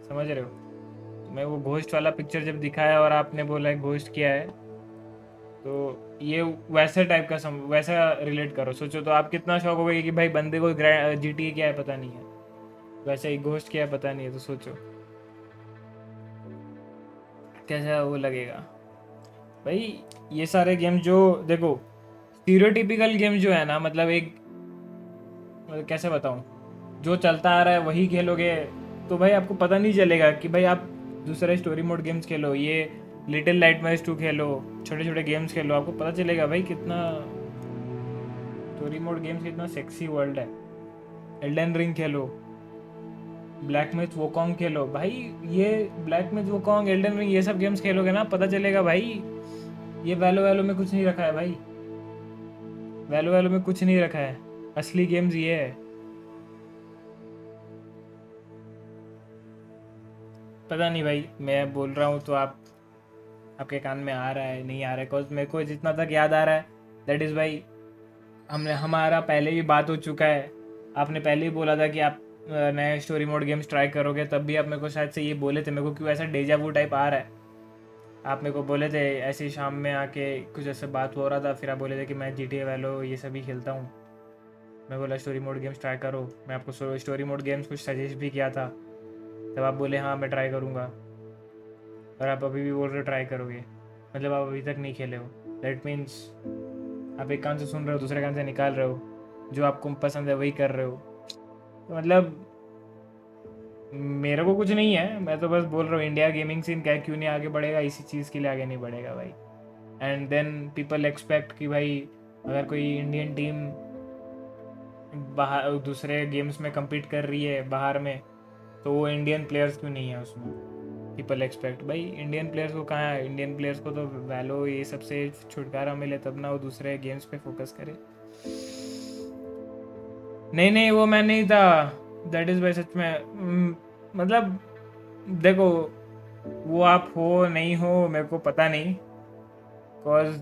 समझ रहे हो? मैं वो घोस्ट वाला पिक्चर जब दिखाया और आपने बोला है घोस्ट किया है, तो ये वैसे टाइप का वैसा रिलेट करो, सोचो तो आप कितना शॉक हो गए कि भाई बंदे को GTA क्या है पता नहीं है। वैसे ही घोस्ट किया पता नहीं है, तो सोचो कैसा वो लगेगा भाई। ये सारे गेम जो देखो स्टीरियोटिपिकल गेम जो है ना, मतलब एक मतलब कैसे बताऊं, जो चलता आ रहा है वही खेलोगे तो भाई आपको पता नहीं चलेगा कि भाई आप दूसरे स्टोरी मोड गेम्स खेलो, ये लिटिल नाइटमेयर्स 2 खेलो, छोटे छोटे गेम्स खेलो, आपको पता चलेगा भाई कितना स्टोरी मोड गेम्स कितना सेक्सी वर्ल्ड है। एल्डन रिंग खेलो, ब्लैक मिथ वोकोंग खेलो भाई, ये black myth Wukong, Elden ring, ये सब गेम्स खेलोगे ना पता चलेगा भाई ये वैलो में कुछ नहीं रखा है भाई, वैलो में कुछ नहीं रखा है, असली गेम्स ये है। पता नहीं भाई, मैं बोल रहा हूँ तो आपके कान में आ रहा है नहीं आ रहा है, बिकॉज मेरे को जितना तक याद आ रहा है दैट इज़ भाई हमारा पहले भी बात हो चुका है। आपने पहले ही बोला था कि आप नए स्टोरी मोड गेम्स ट्राई करोगे, तब भी आप मेरे को शायद से ये बोले थे, मेरे को क्यों ऐसा डेजा वू टाइप आ रहा है। आप मेरे को बोले थे ऐसे ही शाम में आके कुछ ऐसे बात हो रहा था, फिर आप बोले थे कि मैं GTA वैलो ये सभी खेलता हूँ, मैं बोला स्टोरी मोड गेम्स ट्राई करो, मैं आपको स्टोरी मोड गेम्स कुछ सजेस्ट भी किया था, तब आप बोले हाँ मैं ट्राई करूँगा, और आप अभी भी बोल रहे हो ट्राई करोगे, मतलब आप अभी तक नहीं खेले हो। दैट मीन्स आप एक कान से सुन रहे हो दूसरे कान से निकाल रहे हो, जो आपको पसंद है वही कर रहे हो। तो मतलब मेरे को कुछ नहीं है, मैं तो बस बोल रहा हूँ इंडिया गेमिंग सीन क्या क्यों नहीं आगे बढ़ेगा, इसी चीज़ के लिए आगे नहीं बढ़ेगा भाई। एंड देन पीपल एक्सपेक्ट कि भाई अगर कोई इंडियन टीम बाहर दूसरे गेम्स में compete कर रही है बाहर में, तो वो इंडियन प्लेयर्स क्यों नहीं है उसमें। पीपल एक्सपेक्ट भाई इंडियन प्लेयर्स को कहाँ है, इंडियन प्लेयर्स को तो वैलो ये सबसे छुटकारा मिले तब ना वो दूसरे गेम्स पे फोकस करे। नहीं वो मैं नहीं था, दैट इज़ भाई सच में मतलब देखो वो आप हो नहीं हो मेरे को पता नहीं, बिकॉज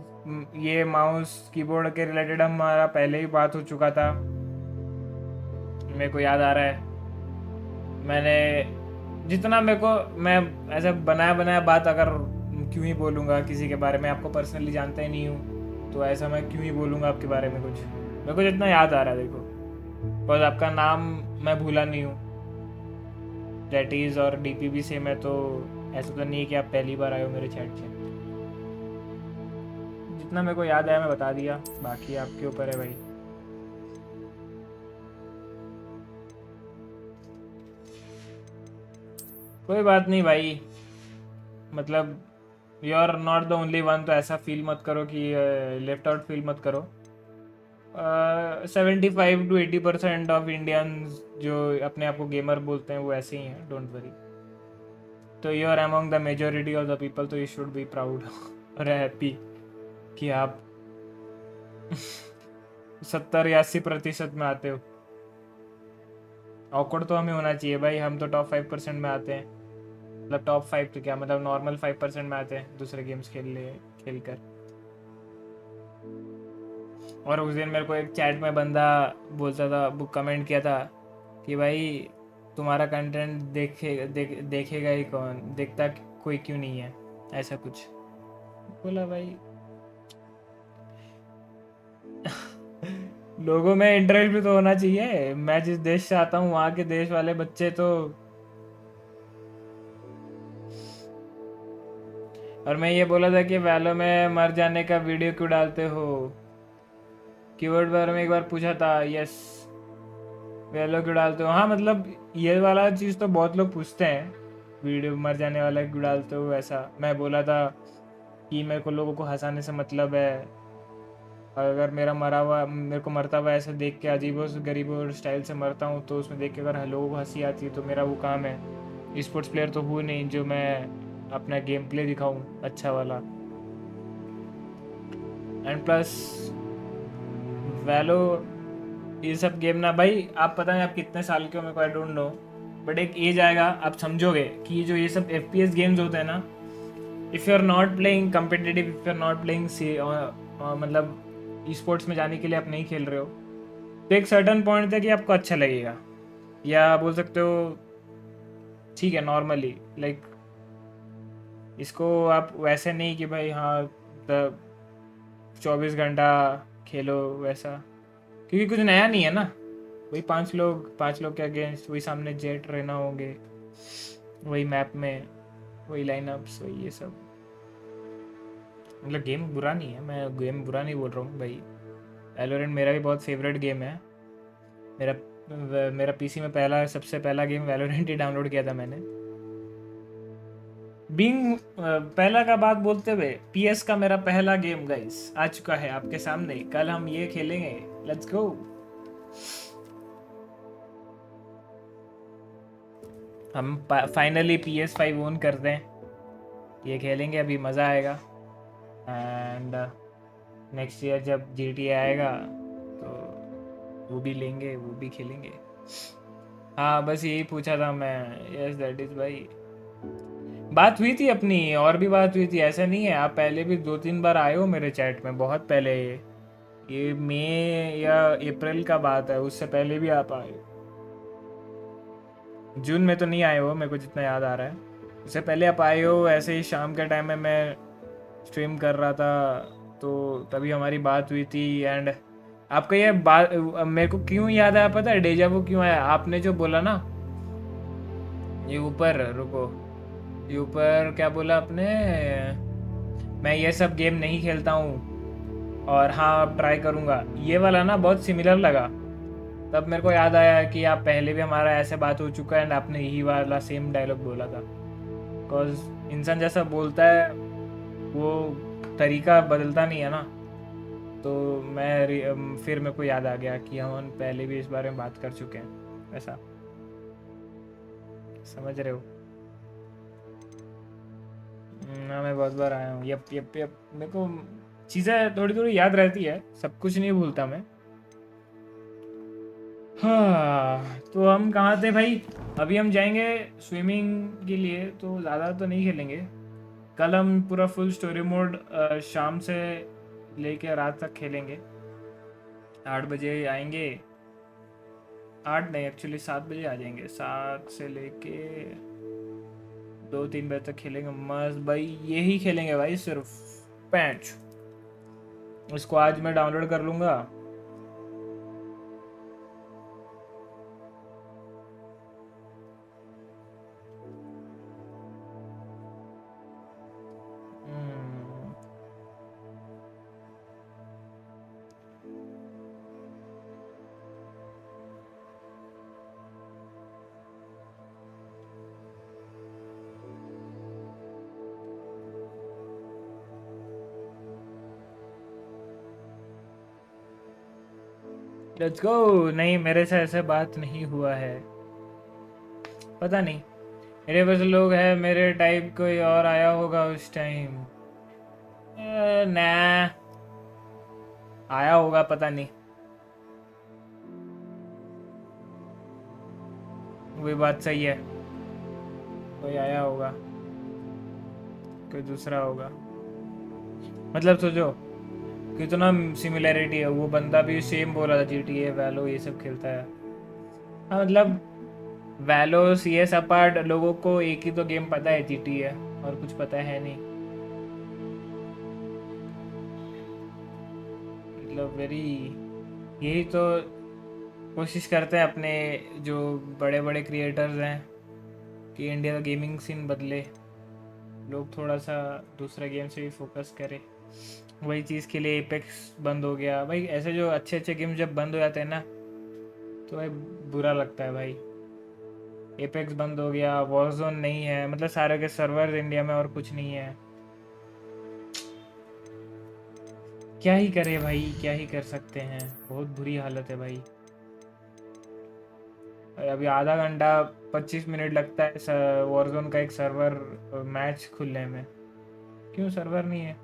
ये माउस कीबोर्ड के रिलेटेड हमारा पहले ही बात हो चुका था, मेरे को याद आ रहा है। मैंने जितना मेरे को मैं ऐसा बनाया बात अगर क्यों ही बोलूँगा किसी के बारे में, आपको पर्सनली जानता ही नहीं हूँ तो ऐसा मैं क्यों ही बोलूँगा आपके बारे में कुछ, मेरे को जितना याद आ रहा है देखो, बिकॉज आपका नाम मैं भूला नहीं हूँ, दैट इज़ और DP भी सेम है, तो ऐसा तो नहीं है कि आप पहली बार आए हो मेरे चैट से। जितना मेरे को याद आया मैं बता दिया, बाकी आपके ऊपर है भाई। कोई बात नहीं भाई, मतलब you are not the only one, तो ऐसा फील मत करो कि लेफ्ट आउट फील मत करो। 75 to 80% ऑफ इंडियंस जो अपने आप को गेमर बोलते हैं वो ऐसे ही हैं, डोंट वरी। तो you are among the majority of the people, तो यू शुड बी प्राउड और हैप्पी कि आप 70 या 80% में आते हो। ऑकवर्ड तो हमें होना चाहिए भाई, हम तो टॉप 5% में आते हैं, मतलब टॉप 5 तो क्या मतलब नॉर्मल 5% में आते हैं दूसरे गेम्स खेल कर। और उस दिन मेरे को एक चैट में बंदा बोलता था, बुक कमेंट किया था कि भाई तुम्हारा कंटेंट देखेगा ही कौन, देखता कोई क्यों नहीं है, ऐसा कुछ बोला भाई। लोगों में इंटरेस्ट भी तो होना चाहिए, मैं जिस देश से आता हूँ वहाँ के देश वाले बच्चे तो, और मैं ये बोला था कि वैलो में मर जाने का वीडियो क्यों डालते हो, कीवर्ड बारे में एक बार पूछा था, यस वैलो क्यों डालते हो। हाँ मतलब ये वाला चीज़ तो बहुत लोग पूछते हैं, वीडियो मर जाने वाला क्यों डालते हो, ऐसा मैं बोला था कि मेरे को लोगों को हंसाने से मतलब है, अगर मेरे को मरता हुआ ऐसे देख के अजीबो गरीबों स्टाइल से मरता हूँ तो उसमें देख के अगर लोगों को हंसी आती है तो मेरा वो काम है। स्पोर्ट्स प्लेयर तो हूँ नहीं जो मैं अपना गेम प्ले दिखाऊँ अच्छा वाला। एंड प्लस वैलो ये सब गेम ना भाई, आप पता नहीं आप कितने साल के हो मेरे को आई डोंट नो, बट एक एज आएगा आप समझोगे कि जो ये सब FPS गेम्स होते हैं ना, if you are not playing competitive, if you are not playing मतलब स्पोर्ट्स में जाने के लिए आप नहीं खेल रहे हो, तो एक सर्टन पॉइंट तक कि आपको अच्छा लगेगा, या बोल सकते हो ठीक है नॉर्मली, लाइक इसको आप वैसे नहीं कि भाई हाँ 24 घंटा खेलो वैसा, क्योंकि कुछ नया नहीं है ना, वही 5 लोग के अगेंस्ट, वही सामने जेट रहना होंगे, वही मैप में, वही लाइनअप्स, वही ये सब। मतलब गेम बुरा नहीं है, मैं गेम बुरा नहीं बोल रहा हूँ भाई। वैलोरेंट मेरा भी बहुत फेवरेट गेम है। मेरा पीसी में सबसे पहला गेम वैलोरेंट ही डाउनलोड किया था मैंने। बीइंग पहला का बात बोलते हुए, पीएस का मेरा पहला गेम गाइस आ चुका है आपके सामने। कल हम ये खेलेंगे, लेट्स गो। हम फाइनली PS5 ओन करते हैं, ये खेलेंगे, अभी मज़ा आएगा। एंड नेक्स्ट ईयर जब GTA आएगा तो वो भी लेंगे, वो भी खेलेंगे। हाँ बस यही पूछा था मैं। यस दैट इज़ भाई। बात हुई थी अपनी, और भी बात हुई थी, ऐसा नहीं है। आप पहले भी 2-3 बार आए हो मेरे चैट में, बहुत पहले। ये मई या अप्रैल का बात है, उससे पहले भी आप आए। जून में तो नहीं आए हो मेरे को जितना याद आ रहा है, उससे पहले आप आए हो। ऐसे ही शाम के टाइम में मैं स्ट्रीम कर रहा था तो तभी हमारी बात हुई थी। एंड आपका ये बात मेरे को क्यों याद आया पता है, डेजा वो क्यों आया? आपने जो बोला ना, ये ऊपर रुको, ये ऊपर क्या बोला आपने, मैं ये सब गेम नहीं खेलता हूँ और हाँ अब ट्राई करूँगा, ये वाला ना बहुत सिमिलर लगा। तब मेरे को याद आया कि आप पहले भी हमारा ऐसे बात हो चुका है एंड आपने यही वाला सेम डायलॉग बोला था। बिकॉज इंसान जैसा बोलता है वो तरीका बदलता नहीं है ना। तो फिर मेरे को याद आ गया कि हम पहले भी इस बारे में बात कर चुके हैं, ऐसा समझ रहे हो ना। मैं बहुत बार आया हूँ। यप यप यप, मेरे को चीज़ें थोड़ी थोड़ी याद रहती है, सब कुछ नहीं भूलता मैं। हाँ तो हम कहाँ थे भाई? अभी हम जाएंगे स्विमिंग के लिए, तो ज़्यादा तो नहीं खेलेंगे। कल हम पूरा फुल स्टोरी मोड शाम से लेके रात तक खेलेंगे। 8 बजे आएंगे, 8 नहीं एक्चुअली 7 बजे आ जाएंगे। 7 से लेके 2-3 बजे तक खेलेंगे मस्त भाई। यही खेलेंगे भाई सिर्फ पैंच। इसको आज मैं डाउनलोड कर लूँगा। Let's go. नहीं मेरे से ऐसे बात नहीं हुआ है, पता नहीं। मेरे पास लोग हैं मेरे टाइप, कोई और आया होगा उस टाइम ना, आया होगा पता नहीं। वही बात सही है, कोई आया होगा, कोई दूसरा होगा। मतलब सोचो कितना सिमिलैरिटी है। वो बंदा भी सेम बोला था, GTA वैलो ये सब खेलता है। हाँ मतलब वैलो CS अपार्ट लोगों को एक ही तो गेम पता है, GTA, और कुछ पता है नहीं। मतलब वेरी, यही तो कोशिश करते हैं अपने जो बड़े बड़े क्रिएटर्स हैं कि इंडिया का गेमिंग सीन बदले, लोग थोड़ा सा दूसरा गेम से भी फोकस करें। वही चीज़ के लिए एपेक्स बंद हो गया भाई। ऐसे जो अच्छे अच्छे गेम जब बंद हो जाते हैं ना तो भाई बुरा लगता है भाई। एपेक्स बंद हो गया, वॉरजोन नहीं है, मतलब सारे के सर्वर इंडिया में और कुछ नहीं है। क्या ही करे भाई, क्या ही कर सकते हैं, बहुत बुरी हालत है भाई। अभी आधा घंटा 25 मिनट लगता है वॉरजोन का एक सर्वर मैच खुलने में। क्यों सर्वर नहीं है,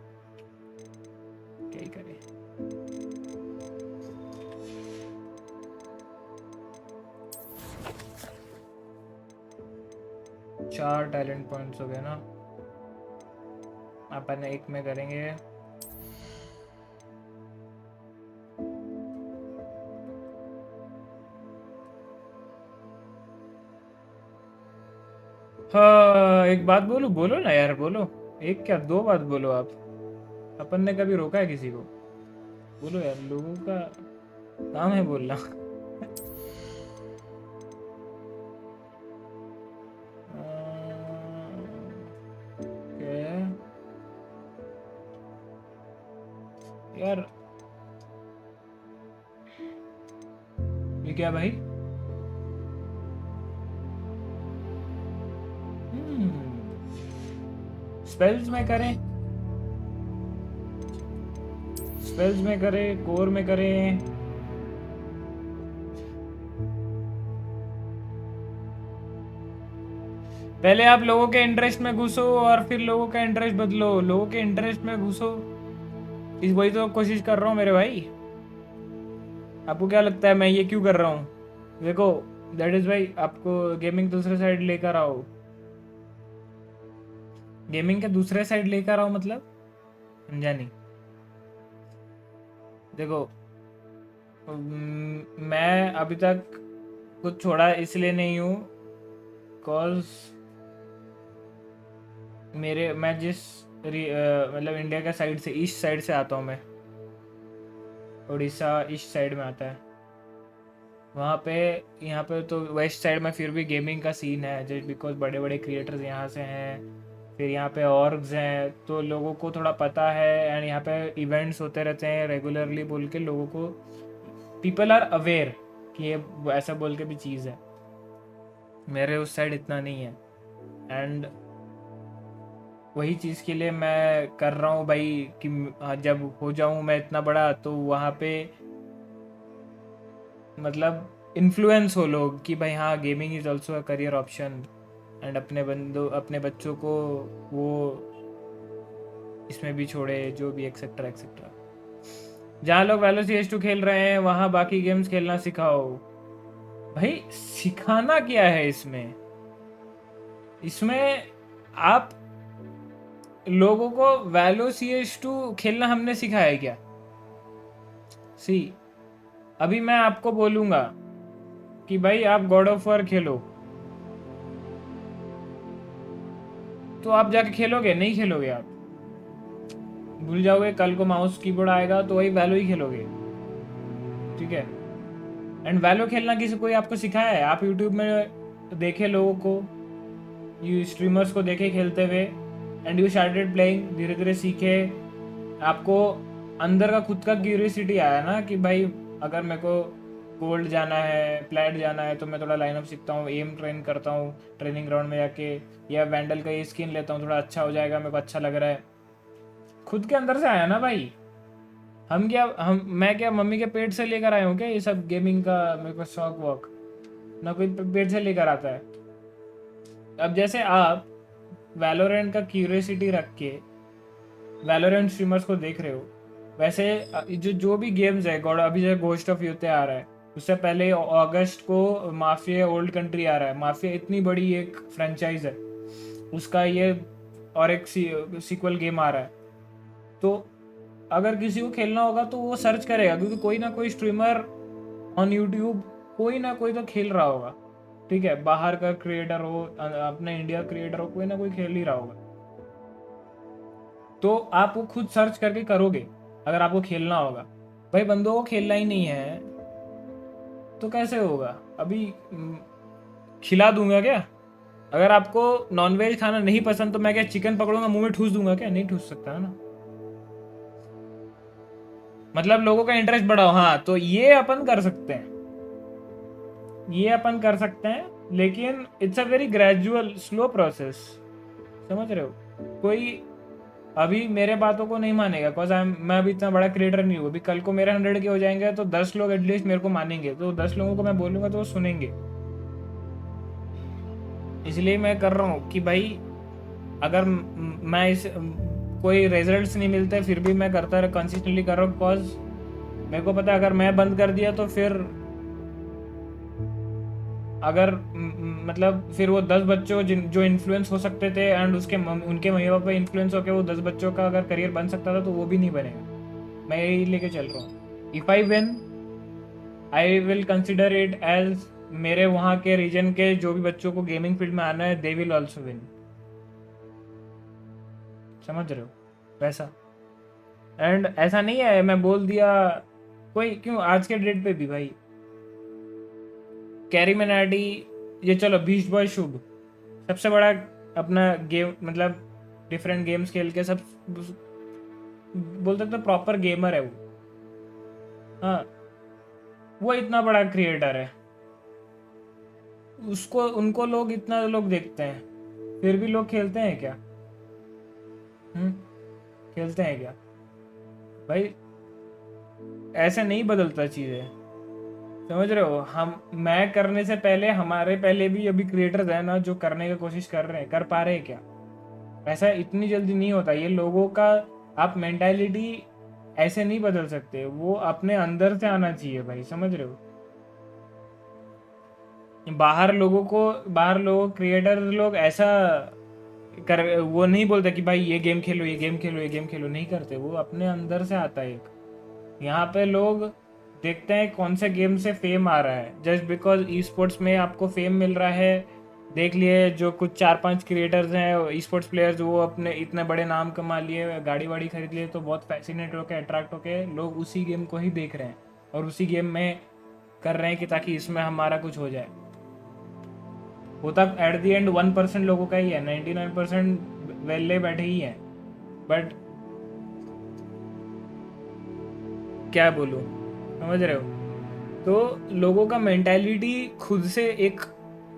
क्या ही करे। चार टैलेंट पॉइंट्स हो गए ना, अपन एक में करेंगे। हाँ एक बात बोलो, बोलो ना यार, बोलो। एक क्या 2 बात बोलो आप। अपन ने कभी रोका है किसी को? बोलो यार, लोगों का काम है बोलना। यार ये क्या भाई? स्पेल्स में करें, स्पेल्स में करें, कोर में करें। पहले आप लोगों के इंटरेस्ट में घुसो और फिर लोगों का इंटरेस्ट बदलो। लोगों के इंटरेस्ट में घुसो, इस वही तो कोशिश कर रहा हूँ मेरे भाई। आपको क्या लगता है मैं ये क्यों कर रहा हूँ? देखो दैट इज भाई, आपको गेमिंग दूसरे साइड लेकर आओ। गेमिंग के दूसरे साइड लेकर आओ मतलब समझा नहीं। देखो मैं अभी तक कुछ छोड़ा इसलिए नहीं हूँ कॉज मैं जिस मतलब इंडिया के साइड से, ईस्ट साइड से आता हूँ मैं, उड़ीसा ईस्ट साइड में आता है। वहाँ पे, यहाँ पे तो वेस्ट साइड में फिर भी गेमिंग का सीन है जस्ट बिकॉज बड़े बड़े क्रिएटर्स यहाँ से हैं। फिर यहाँ पे ऑर्ग्स हैं तो लोगों को थोड़ा पता है, एंड यहाँ पे इवेंट्स होते रहते हैं रेगुलरली बोल के लोगों को, पीपल आर अवेयर कि ये ऐसा बोल के भी चीज़ है। मेरे उस साइड इतना नहीं है, एंड वही चीज़ के लिए मैं कर रहा हूँ भाई कि जब हो जाऊँ मैं इतना बड़ा तो वहाँ पे मतलब इन्फ्लुएंस हो लोग कि भाई हाँ gaming is also a career option, and अपने बच्चों को वो इसमें भी छोड़े, जो भी एक्सेट्रा एक्सेट्रा। जहाँ लोग वैलो CS2 खेल रहे हैं वहाँ बाकी गेम्स खेलना सिखाओ। भाई सिखाना क्या है इसमें? इसमें आप लोगों को वैलो CS2 खेलना हमने सिखाया है क्या? अभी मैं आपको बोलूंगा कि भाई आप गॉड ऑफ वॉर खेलो तो आप जाके खेलोगे? नहीं खेलोगे, आप भूल जाओगे। कल को माउस कीबोर्ड आएगा तो वही वैलो ही खेलोगे, ठीक है? एंड वैलो खेलना किसी कोई आपको सिखाया है? आप यूट्यूब में देखे लोगों को, यू स्ट्रीमर्स को देखे खेलते हुए, एंड यू स्टार्टेड प्लेइंग, धीरे धीरे सीखे, आपको अंदर का खुद का क्यूरियोसिटी आया ना कि भाई अगर मेरे को गोल्ड जाना है, प्लैट जाना है, तो मैं थोड़ा लाइनअप सीखता हूँ, एम ट्रेन करता हूँ ट्रेनिंग ग्राउंड में जाके, या वैंडल का ये स्किन लेता हूँ, थोड़ा अच्छा हो जाएगा, मेरे को अच्छा लग रहा है। खुद के अंदर से आया ना भाई। मैं क्या मम्मी के पेट से लेकर आया हूँ क्या ये सब गेमिंग का मेरे को शौक वॉक? ना कोई पेट से लेकर आता है। अब जैसे आप वैलोरेंट का क्यूरियोसिटी रख के वैलोरेंट स्ट्रीमर्स को देख रहे हो, वैसे जो भी गेम्स है, अभी जो घोस्ट ऑफ यूथे आ रहा है, उससे पहले अगस्त को माफिया ओल्ड कंट्री आ रहा है। माफिया इतनी बड़ी एक फ्रेंचाइज है, उसका ये और एक सीक्वल गेम आ रहा है। तो अगर किसी को खेलना होगा तो वो सर्च करेगा, क्योंकि कोई ना कोई स्ट्रीमर ऑन यूट्यूब कोई ना कोई तो खेल रहा होगा, ठीक है? बाहर का क्रिएटर हो, अपने इंडिया क्रिएटर हो, कोई ना कोई खेल ही रहा होगा। तो आप वो खुद सर्च करके करोगे अगर आपको खेलना होगा। भाई बंदों को खेलना ही नहीं है तो कैसे होगा? अभी खिला दूंगा क्या? अगर आपको नॉनवेज खाना नहीं पसंद तो मैं क्या चिकन पकड़ूंगा मुंह में ठूस दूंगा क्या? नहीं ठूस सकता है ना। मतलब लोगों का इंटरेस्ट बढ़ाओ, हाँ तो ये अपन कर सकते हैं, ये अपन कर सकते हैं, लेकिन it's a very gradual slow process, समझ रहे हो? कोई अभी मेरे बातों को नहीं मानेगा, बिकॉज मैं अभी इतना बड़ा क्रिएटर नहीं हूँ। अभी कल को मेरे 100 के हो जाएंगे तो 10 लोग एटलीस्ट मेरे को मानेंगे, तो 10 लोगों को मैं बोलूंगा तो वो सुनेंगे। इसलिए मैं कर रहा हूँ कि भाई अगर मैं इस कोई रिजल्ट्स नहीं मिलते फिर भी मैं करता रहा, कंसिस्टेंटली कर रहा हूँ, बिकॉज मेरे को पता है अगर मैं बंद कर दिया तो फिर अगर मतलब फिर वो 10 बच्चों जो इन्फ्लुएंस हो सकते थे एंड उनके मम्मी पापा इन्फ्लुएंस होकर वो 10 बच्चों का अगर करियर बन सकता था तो वो भी नहीं बनेगा। मैं यही लेके चल रहा हूँ। If I win I will consider it as मेरे वहाँ के रीजन के जो भी बच्चों को गेमिंग फील्ड में आना है, दे विल ऑल्सो विन। समझ रहे हो? वैसा एंड ऐसा नहीं है मैं बोल दिया कोई, क्यों आज के डेट पे भी भाई कैरी मिनाटी, ये चलो बीस्ट बॉय शुभ सबसे बड़ा अपना गेम, मतलब डिफरेंट गेम्स खेल के सब बोल सकते प्रॉपर गेमर है वो। हाँ, वो इतना बड़ा क्रिएटर है, उसको उनको लोग इतना लोग देखते हैं, फिर भी लोग खेलते हैं क्या? खेलते हैं क्या भाई? ऐसे नहीं बदलता चीजें, समझ रहे हो? मैं करने से पहले हमारे पहले भी अभी क्रिएटर्स हैं ना जो करने की कोशिश कर रहे हैं, कर पा रहे हैं क्या? ऐसा इतनी जल्दी नहीं होता ये लोगों का। आप मेंटालिटी ऐसे नहीं बदल सकते, वो अपने अंदर से आना चाहिए भाई, समझ रहे हो? बाहर लोगों क्रिएटर लोग ऐसा कर, वो नहीं बोलते कि भाई ये गेम खेलो, ये गेम खेलो, ये गेम खेलो, नहीं करते, वो अपने अंदर से आता है एक। यहाँ पे लोग देखते हैं कौन से गेम से फेम आ रहा है, जस्ट बिकॉज ई स्पोर्ट्स में आपको फेम मिल रहा है। देख लिए जो कुछ 4-5 क्रिएटर्स हैं ई स्पोर्ट्स प्लेयर्स, वो अपने इतने बड़े नाम कमा लिए, गाड़ी वाड़ी खरीद लिए, तो बहुत फैसिनेट होकर अट्रैक्ट होके लोग उसी गेम को ही देख रहे हैं और उसी गेम में कर रहे हैं कि ताकि इसमें हमारा कुछ हो जाए। होता एट द एंड 1% लोगों का ही है, 99% वेले बैठे ही हैं। बट क्या बोलूं, समझ रहे हो? तो लोगों का मेंटालिटी खुद से एक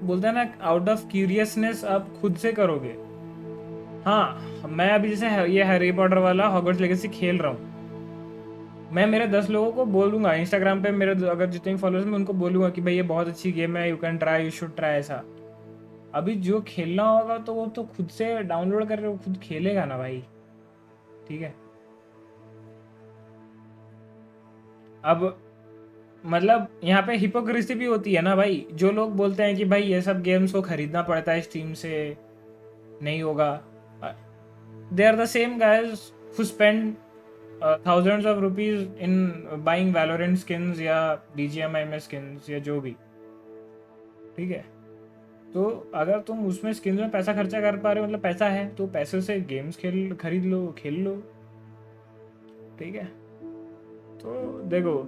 बोलते हैं ना, आउट ऑफ क्यूरियसनेस आप खुद से करोगे। हाँ, मैं अभी जैसे ये हैरी पॉटर वाला हॉगवर्ट्स लेगेसी खेल रहा हूँ, मैं मेरे 10 लोगों को बोलूंगा इंस्टाग्राम पे, मेरे अगर जितने फॉलोअर्स मैं उनको बोलूंगा कि भाई ये बहुत अच्छी गेम है, you can try, you should try. ऐसा अभी जो खेलना होगा तो वो तो खुद से डाउनलोड कर रहे हो, खुद खेलेगा ना भाई, ठीक है? अब मतलब यहाँ पे हिपोक्रेसी भी होती है ना भाई, जो लोग बोलते हैं कि भाई ये सब गेम्स को खरीदना पड़ता है स्टीम से, नहीं होगा। They are the same guys who spend thousands of rupees in buying Valorant skins या BGMI में skins या जो भी, ठीक है? तो अगर तुम उसमें स्किन्स में पैसा खर्चा कर पा रहे हो, मतलब पैसा है, तो पैसे से गेम्स खरीद लो, खेल लो, ठीक है? तो देखो,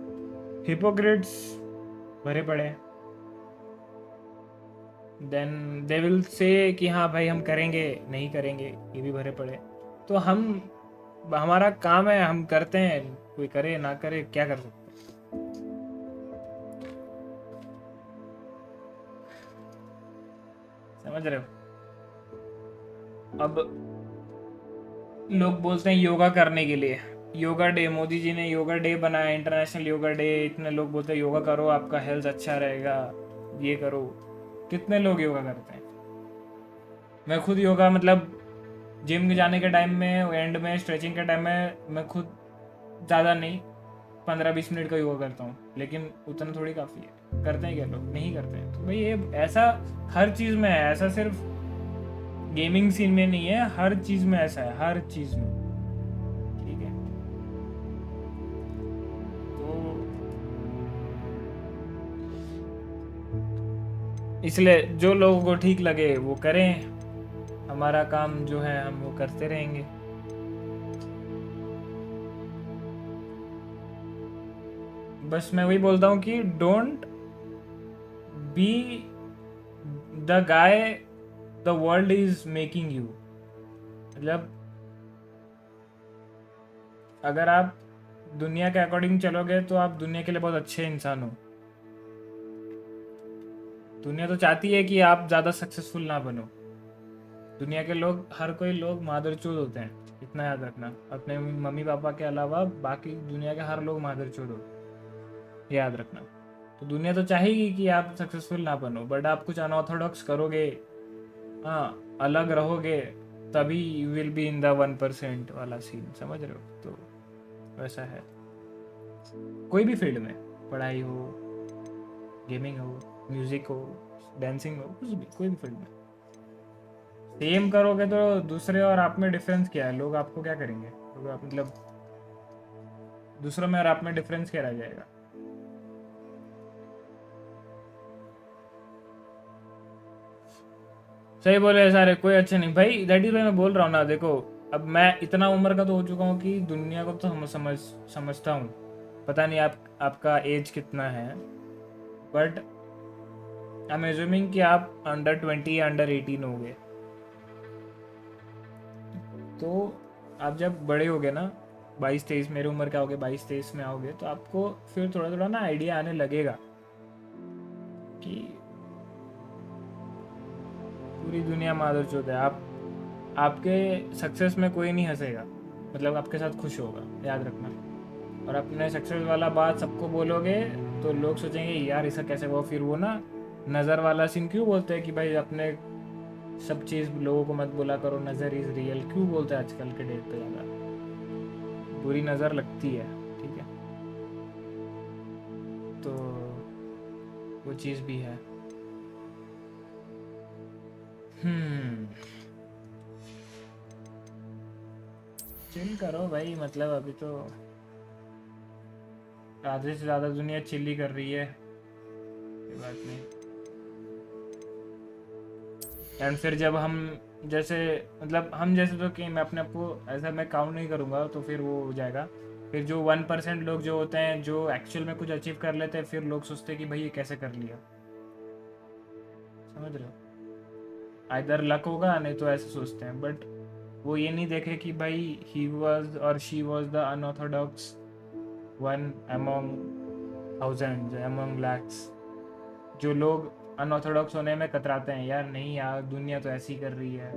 हिपोक्रेट्स भरे पड़े, देन दे विल से कि हाँ भाई हम करेंगे, नहीं करेंगे, ये भी भरे पड़े। तो हमारा काम है, हम करते हैं, कोई करे ना करे क्या कर सकते हैं? समझ रहे हो? अब लोग बोलते हैं योगा करने के लिए, योगा डे, मोदी जी ने योगा डे बनाया, इंटरनेशनल योगा डे, इतने लोग बोलते हैं योगा करो आपका हेल्थ अच्छा रहेगा, ये करो। कितने लोग योगा करते हैं? मैं खुद योगा मतलब जिम के जाने के टाइम में, एंड में स्ट्रेचिंग के टाइम में, मैं खुद ज़्यादा नहीं 15-20 मिनट का योगा करता हूँ, लेकिन उतना थोड़ी काफ़ी है। करते हैं क्या लोग? नहीं करते हैं। तो भाई ये ऐसा हर चीज़ में है, ऐसा सिर्फ गेमिंग सीन में नहीं है, हर चीज़ में ऐसा है, हर चीज़ में, ठीक है? तो इसलिए जो लोगों को ठीक लगे वो करें, हमारा काम जो है हम वो करते रहेंगे। बस मैं वही बोलता हूँ कि don't be the guy the world is making you. मतलब अगर आप दुनिया के अकॉर्डिंग चलोगे तो आप दुनिया के लिए बहुत अच्छे इंसान हो। दुनिया तो चाहती है कि आप ज़्यादा सक्सेसफुल ना बनो। दुनिया के लोग, हर कोई लोग मादरचोद होते हैं, इतना याद रखना। अपने मम्मी पापा के अलावा बाकी दुनिया के हर लोग मादरचोद होते, याद रखना। तो दुनिया तो चाहेगी कि आप सक्सेसफुल ना बनो, बट आप कुछ अनऑर्थोडॉक्स करोगे, हाँ अलग रहोगे, तभी you will be in the 1% वाला सीन, समझ रहे हो? तो वैसा है कोई भी फील्ड में, पढ़ाई हो, गेमिंग हो, म्यूजिक हो, डांसिंग हो, कुछ भी, कोई भी फील्ड में सेम करोगे तो दूसरे और आप में डिफरेंस क्या है? लोग आपको क्या करेंगे? लोग आप मतलब दूसरों में और आप में डिफरेंस क्या रह जाएगा? सही बोले सारे, कोई अच्छा नहीं भाई। दैट इज भाई मैं बोल रहा हूँ ना, देखो अब मैं इतना उम्र का तो हो चुका हूँ कि दुनिया को तो समझता हूँ। पता नहीं आपका एज कितना है, बट आई एम एज्यूमिंग कि आप अंडर 20 या अंडर 18 हो गए। तो आप जब बड़े होगे ना, 22-23 मेरी उम्र के आओगे, 22-23 में आओगे, तो आपको फिर थोड़ा थोड़ा ना आइडिया आने लगेगा कि पूरी दुनिया मादरचोद है। आपके सक्सेस में कोई नहीं हंसेगा, मतलब आपके साथ खुश होगा, याद रखना। और अपने सक्सेस वाला बात सबको बोलोगे तो लोग सोचेंगे यार ऐसा कैसे हुआ। फिर वो ना नज़र वाला सीन क्यों बोलते हैं कि भाई अपने सब चीज़ लोगों को मत बोला करो, नज़र इज़ रियल क्यों बोलते हैं आजकल के डेट पे। ज़्यादा बुरी नज़र लगती है, ठीक है, तो वो चीज़ भी है। चिल करो भाई, मतलब अभी तो आधे से ज़्यादा दुनिया चिल ही कर रही है, कोई बात नहीं। एंड फिर जब हम जैसे, मतलब हम जैसे, तो कि मैं अपने आप को ऐसा मैं काउंट नहीं करूँगा, तो फिर वो हो जाएगा। फिर जो 1% लोग जो होते हैं जो एक्चुअल में कुछ अचीव कर लेते हैं, फिर लोग सोचते हैं कि भाई ये कैसे कर लिया, समझ रहे हो। आइदर लक होगा, नहीं तो ऐसे सोचते हैं, बट वो ये नहीं देखे कि भाई ही वॉज और she was the unorthodox one among thousands, among lakhs. जो लोग अनऑर्थोडॉक्स होने में कतराते हैं, यार नहीं यार दुनिया तो ऐसी कर रही है,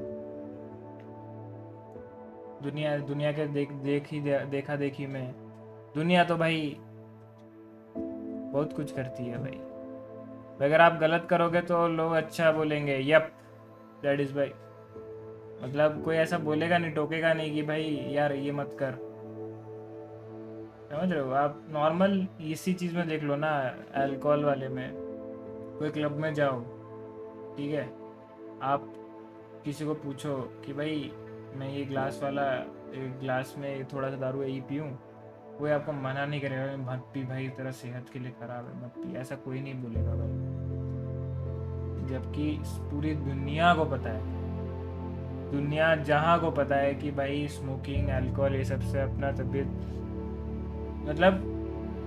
दुनिया के देखा देखी में दुनिया तो भाई बहुत कुछ करती है भाई। अगर आप गलत करोगे तो लोग अच्छा बोलेंगे, यप दैट इज भाई, मतलब कोई ऐसा बोलेगा नहीं, टोकेगा नहीं कि भाई यार ये मत कर, समझ रहे हो। आप नॉर्मल इसी चीज़ में देख लो ना, अल्कोहल वाले में, कोई क्लब में जाओ, ठीक है, आप किसी को पूछो कि भाई मैं ये ग्लास वाला, एक ग्लास में थोड़ा सा दारू यही पीऊँ, कोई आपको मना नहीं करेगा मत पी भाई, तेरा सेहत के लिए ख़राब है मत पी, ऐसा कोई नहीं बोलेगा भाई। जबकि पूरी दुनिया को पता है, दुनिया जहाँ को पता है कि भाई स्मोकिंग, अल्कोहल, ये सबसे अपना तबीयत मतलब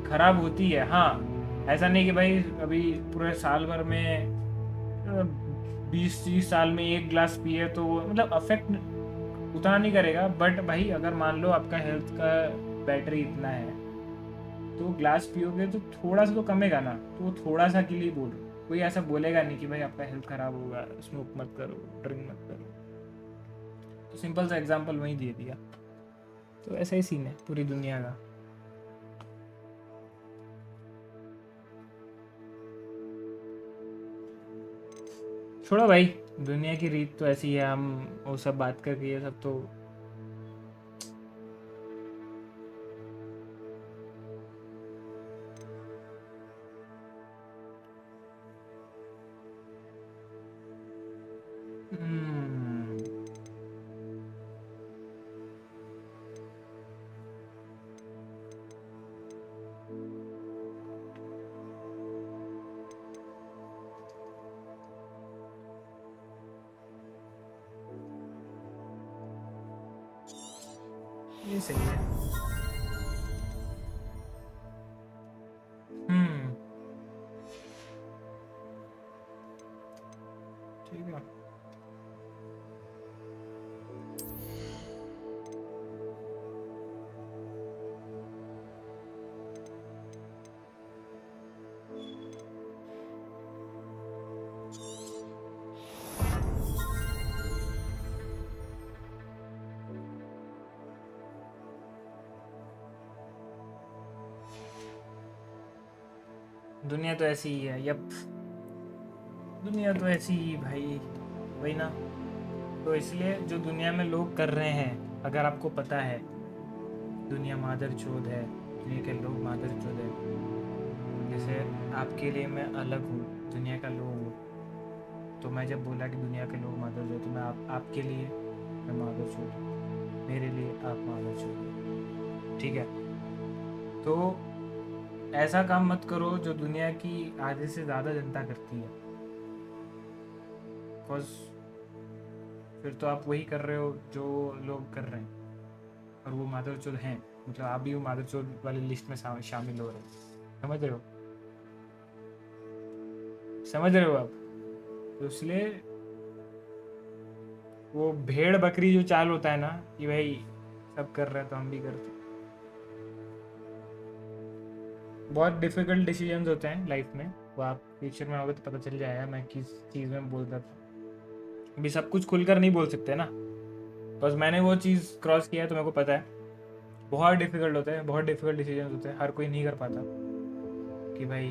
ख़राब होती है। हाँ, ऐसा नहीं कि भाई अभी पूरे साल भर में 20-30 साल में एक गिलास पिए तो मतलब अफेक्ट उतना नहीं करेगा, बट भाई अगर मान लो आपका हेल्थ का बैटरी इतना है तो ग्लास पियोगे तो थोड़ा सा तो कमेगा ना, तो वो थोड़ा सा के लिए बोल, कोई ऐसा बोलेगा नहीं कि भाई आपका हेल्थ ख़राब होगा, स्मोक मत करो, ड्रिंक मत करो। तो सिंपल सा एग्जांपल वहीं दे दिया। तो ऐसा ही सीन है पूरी दुनिया का। छोड़ो भाई, दुनिया की रीत तो ऐसी है, हम वो सब बात करके ये सब तो ये सही है। ठीक है। दुनिया तो ऐसी ही है, यप, दुनिया तो ऐसी ही भाई, वही ना। तो इसलिए जो दुनिया में लोग कर रहे हैं, अगर आपको पता है दुनिया मादरचोद है, दुनिया के लोग मादरचोद है, जैसे आपके लिए मैं अलग हूँ, दुनिया का लोग हूँ, तो मैं जब बोला कि दुनिया के लोग मादरचोद, तो मैं आपके लिए मैं मादरचोद हूँ, मेरे लिए आप मादरचोद हो, ठीक है। तो ऐसा काम मत करो जो दुनिया की आधे से ज़्यादा जनता करती है, बिकॉज फिर तो आप वही कर रहे हो जो लोग कर रहे हैं, और वो मादरचोद हैं, मतलब आप भी वो मादरचोद वाली लिस्ट में शामिल हो रहे हो, समझ रहे हो आप। तो इसलिए वो भेड़ बकरी जो चाल होता है ना कि भाई सब कर रहे हैं तो हम भी करते हैं, बहुत डिफ़िकल्ट डिसीजंस होते हैं लाइफ में, वो आप फ्यूचर में आओगे तो पता चल जाएगा मैं किस चीज़ में बोल रहा था। अभी सब कुछ खुलकर नहीं बोल सकते ना, बस मैंने वो चीज़ क्रॉस किया है तो मेरे को पता है बहुत डिफ़िकल्ट होते हैं, बहुत डिफ़िकल्ट डिसीजंस होते हैं, हर कोई नहीं कर पाता कि भाई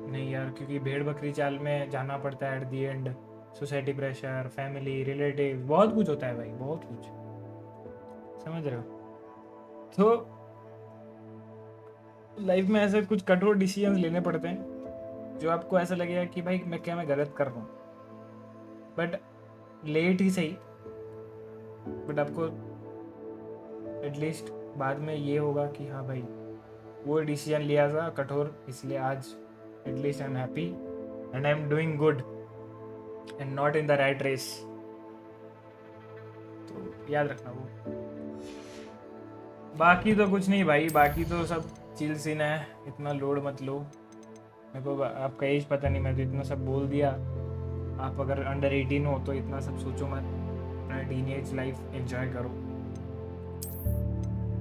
नहीं यार, क्योंकि भेड़ बकरी चाल में जाना पड़ता है at the and. Society pressure, family, relative, बहुत कुछ होता है भाई, बहुत कुछ, समझ रहे हो। तो लाइफ में ऐसे कुछ कठोर डिसीजंस लेने पड़ते हैं जो आपको ऐसा लगेगा कि भाई मैं गलत कर रहा हूँ, बट लेट ही सही, बट आपको एटलीस्ट बाद में ये होगा कि हाँ भाई वो डिसीजन लिया था कठोर, इसलिए आज at least I am happy and I am doing good and not in the right race. तो याद रखना वो, बाकी तो कुछ नहीं भाई, बाकी तो सब चिल सीन है, इतना लोड मत लो। मेरे को आपका एज पता नहीं, मैं तो इतना सब बोल दिया। आप अगर अंडर 18 हो तो इतना सब सोचो मत, अपना टीनेज लाइफ एंजॉय करो,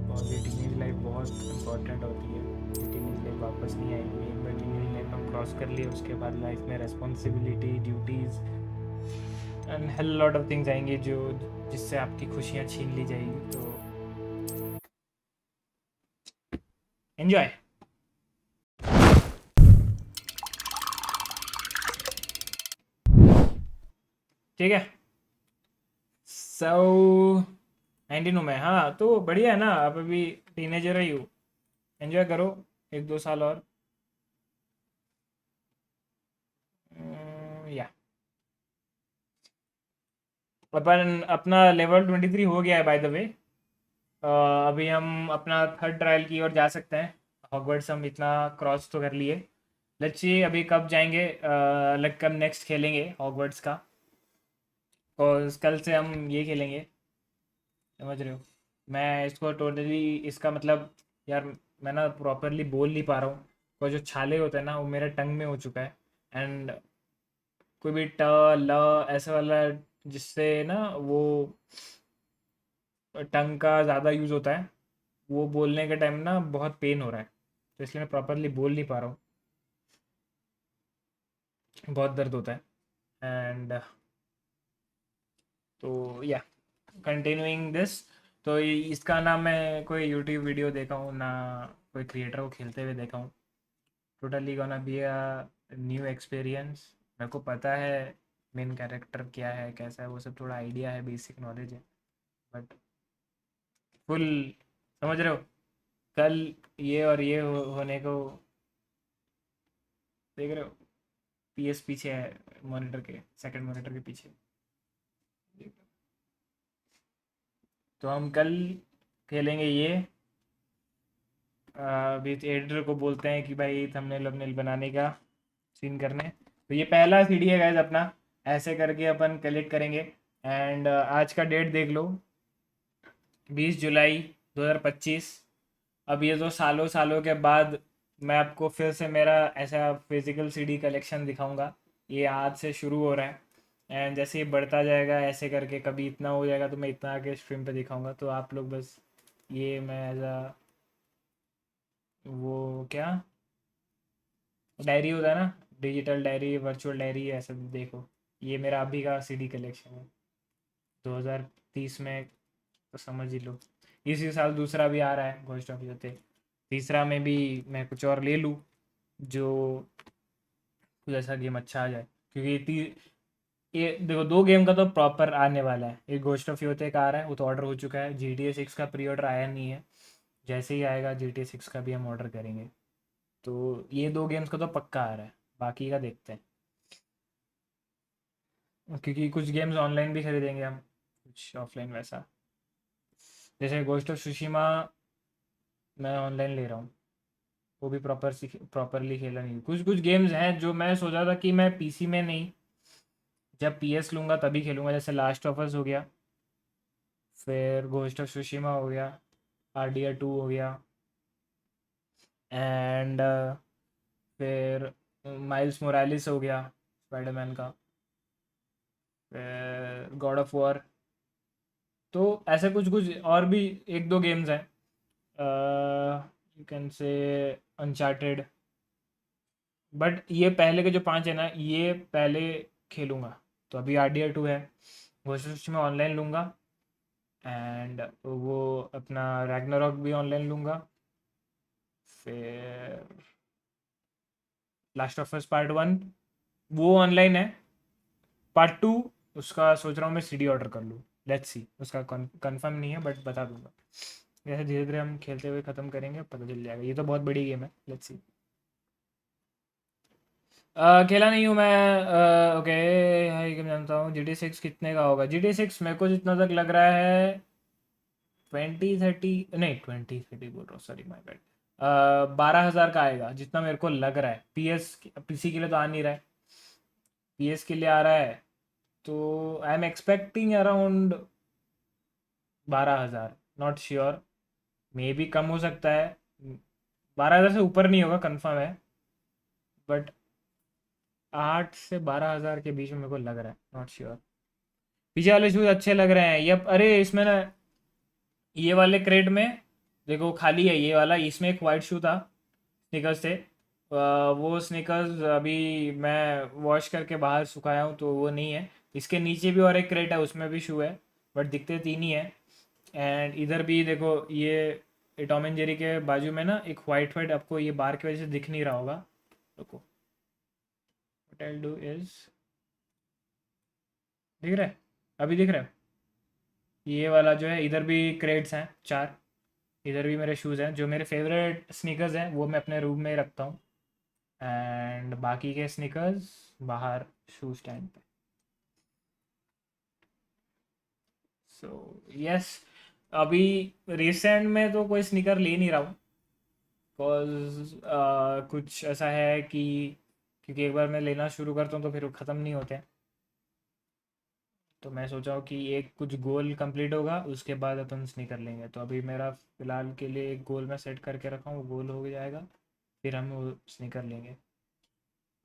और ये टीनेज लाइफ बहुत इम्पोर्टेंट होती है। ये टीनेज लाइफ वापस नहीं आएगी, एक बार टीनेज लाइफ हम क्रॉस कर लिए उसके बाद लाइफ में responsibility, duties and hell lot of things आएंगे जो जिससे आपकी खुशियाँ छीन ली जाएगी। तो एंजॉय। ठीक है, सो 19 हूँ मैं, हाँ तो बढ़िया है ना, आप अभी टीनेजर ही हो, एंजॉय करो 1-2 साल और। या अपन अपना लेवल 23 हो गया है बाय द वे। अभी हम अपना थर्ड ट्रायल की ओर जा सकते हैं। हॉगवर्ट्स हम इतना क्रॉस तो कर लिए, लेट्स सी अभी कब जाएंगे, लाइक कब नेक्स्ट खेलेंगे हॉगवर्ट्स का, और कल से हम ये खेलेंगे, समझ रहे हो। मैं इसको टोटली, इसका मतलब यार मैं ना प्रॉपरली बोल नहीं पा रहा हूँ, और जो छाले होते हैं ना वो मेरे टंग में हो चुका है, एंड कोई भी ट ल ऐसे वाला जिससे ना वो टंग का ज़्यादा यूज़ होता है, वो बोलने के टाइम ना बहुत पेन हो रहा है, तो इसलिए मैं प्रॉपरली बोल नहीं पा रहा हूँ, बहुत दर्द होता है। एंड तो या कंटिन्यूइंग दिस, तो इसका ना मैं कोई यूट्यूब वीडियो देखा हूँ ना कोई क्रिएटर को खेलते हुए देखा हूँ, totally gonna be a new experience. मेरे को पता है मेन कैरेक्टर क्या है, कैसा है, वो सब थोड़ा आइडिया है, बेसिक नॉलेज है, बट फुल, समझ रहे हो। कल ये और ये होने को देख रहे हो, पीएस पीछे है मॉनिटर के, सेकंड मॉनिटर के पीछे, तो हम कल खेलेंगे ये। अभी एडिटर को बोलते हैं कि भाई थंबनेल वंबनेल बनाने का सीन करने, तो ये पहला सीडी है गाइस अपना, ऐसे करके अपन कलेक्ट करेंगे। एंड आज का डेट देख लो, 20 जुलाई 2025। अब ये तो सालों सालों के बाद मैं आपको फिर से मेरा ऐसा फिजिकल सीडी कलेक्शन दिखाऊंगा। ये आज से शुरू हो रहा है, एंड जैसे ये बढ़ता जाएगा ऐसे करके, कभी इतना हो जाएगा तो मैं इतना आके स्ट्रीम पे दिखाऊंगा, तो आप लोग बस ये मैं एज अ वो क्या डायरी होता है ना, डिजिटल डायरी, वर्चुअल डायरी, ऐसा देखो। ये मेरा अभी का सीडी कलेक्शन है 2030 में, तो समझ ही लो। इसी साल दूसरा भी आ रहा है घोस्ट ऑफ यूथ, तीसरा में भी मैं कुछ और ले लूँ जो कुछ ऐसा गेम अच्छा आ जाए, क्योंकि ये देखो 2 गेम का तो प्रॉपर आने वाला है। एक घोस्ट ऑफ यूथ का आ रहा है, वो तो ऑर्डर हो चुका है। GTA 6 का प्री ऑर्डर आया नहीं है, जैसे ही आएगा GTA 6 का भी हम ऑर्डर करेंगे। तो ये 2 गेम्स का तो पक्का आ रहा है, बाकी का देखते हैं, क्योंकि कुछ गेम्स ऑनलाइन भी खरीदेंगे हम, कुछ ऑफलाइन। वैसा जैसे घोस्ट ऑफ सुशिमा मैं ऑनलाइन ले रहा हूँ, वो भी प्रॉपरली खेला नहीं। कुछ कुछ गेम्स हैं जो मैं सोचा था कि मैं PC में नहीं, जब PS लूँगा तभी खेलूँगा, जैसे लास्ट ऑफ अस हो गया, फिर घोस्ट ऑफ सुशिमा हो गया, RDR 2 हो गया, एंड फिर माइल्स मोरालिस हो गया स्पाइडरमैन का, फिर गॉड ऑफ वॉर। तो ऐसे कुछ कुछ और भी 1-2 गेम्स हैं, you can say uncharted but ये पहले के जो 5 है ना, ये पहले खेलूँगा। तो अभी RDR2 है, वो मैं ऑनलाइन लूँगा, एंड वो अपना रैग्नारॉक भी ऑनलाइन लूँगा, फिर लास्ट ऑफ अस पार्ट 1 वो ऑनलाइन है, पार्ट 2 उसका सोच रहा हूँ मैं CD ऑर्डर कर लूँ। लेट्स सी, उसका कंफर्म नहीं है बट बता दूंगा। जैसे धीरे धीरे हम खेलते हुए ख़त्म करेंगे, पता चल जाएगा। ये तो बहुत बड़ी गेम है, लेट्स सी। खेला नहीं हूँ मैं। ओके, हाई गेम जानता हूँ। GT6 कितने का होगा? GT6 मेरे को जितना तक लग रहा है 20-30 नहीं 20-30 बोल रहा हूँ, सॉरी माय बैड। 12,000 का आएगा जितना मेरे को लग रहा है। PC के लिए तो आ नहीं रहा है, PS के लिए आ रहा है, तो I am expecting around 12,000। Not sure, may be कम हो सकता है, 12,000 से ऊपर नहीं होगा कंफर्म है, बट 8 से 12,000 के बीच में मेरे को लग रहा है, नॉट श्योर। पीछे वाले शूज अच्छे लग रहे हैं। यप, अरे इसमें ना ये वाले क्रेट में देखो खाली है ये वाला, इसमें एक वाइट शू था स्निकर्स थे। वो स्निकर्स अभी मैं वॉश करके बाहर सुखाया हूँ तो वो नहीं है। इसके नीचे भी और एक क्रेट है, उसमें भी शू है, बट दिखते 3 ही है। एंड इधर भी देखो, ये टॉम एंड जेरी के बाजू में ना एक वाइट आपको ये बार की वजह से दिख नहीं रहा होगा। रुको, व्हाट आई डू इज, दिख रहा है? अभी दिख रहा है? ये वाला जो है, इधर भी क्रेट्स हैं 4, इधर भी मेरे शूज़ हैं। जो मेरे फेवरेट स्नीकर्स हैं वो मैं अपने रूम में रखता हूँ, एंड बाकी के स्नीकर्स बाहर शू स्टैंड पे। सो यस, अभी रिसेंट में तो कोई स्नीकर ले नहीं रहा हूँ, बिकॉज कुछ ऐसा है कि क्योंकि एक बार मैं लेना शुरू करता हूँ तो फिर वो ख़त्म नहीं होते हैं। तो मैं सोचा हूँ कि एक कुछ गोल कंप्लीट होगा उसके बाद अपन स्नीकर लेंगे। तो अभी मेरा फ़िलहाल के लिए एक गोल मैं सेट करके रखा हूँ, वो गोल हो जाएगा फिर हम वो स्नीकर लेंगे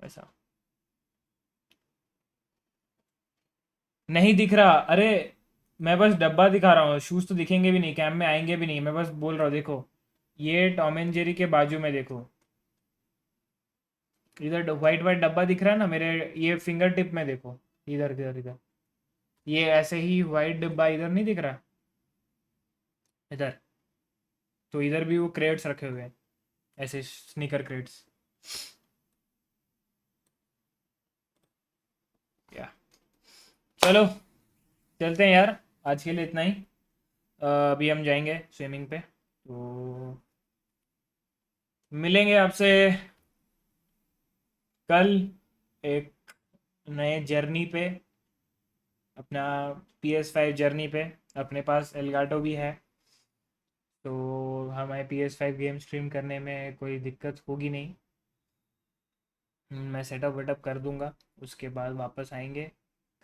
वैसा। नहीं दिख रहा? अरे मैं बस डब्बा दिखा रहा हूँ, शूज़ तो दिखेंगे भी नहीं, कैम में आएंगे भी नहीं। मैं बस बोल रहा हूँ, देखो ये टॉम एंड जेरी के बाजू में देखो, इधर वाइट डब्बा दिख रहा है ना मेरे ये फिंगर टिप में, देखो इधर इधर इधर, ये ऐसे ही वाइट डब्बा इधर नहीं दिख रहा इधर? तो इधर भी वो क्रेट्स रखे हुए हैं, ऐसे स्नीकर क्रेट्स। या चलो चलते हैं यार, आज के लिए इतना ही। अभी हम जाएंगे स्विमिंग पे, तो मिलेंगे आपसे कल एक नए जर्नी पे, अपना PS5 जर्नी पे। अपने पास एलगाटो भी है, तो हमें PS5 गेम स्ट्रीम करने में कोई दिक्कत होगी नहीं। मैं सेटअप वेटअप कर दूंगा, उसके बाद वापस आएंगे।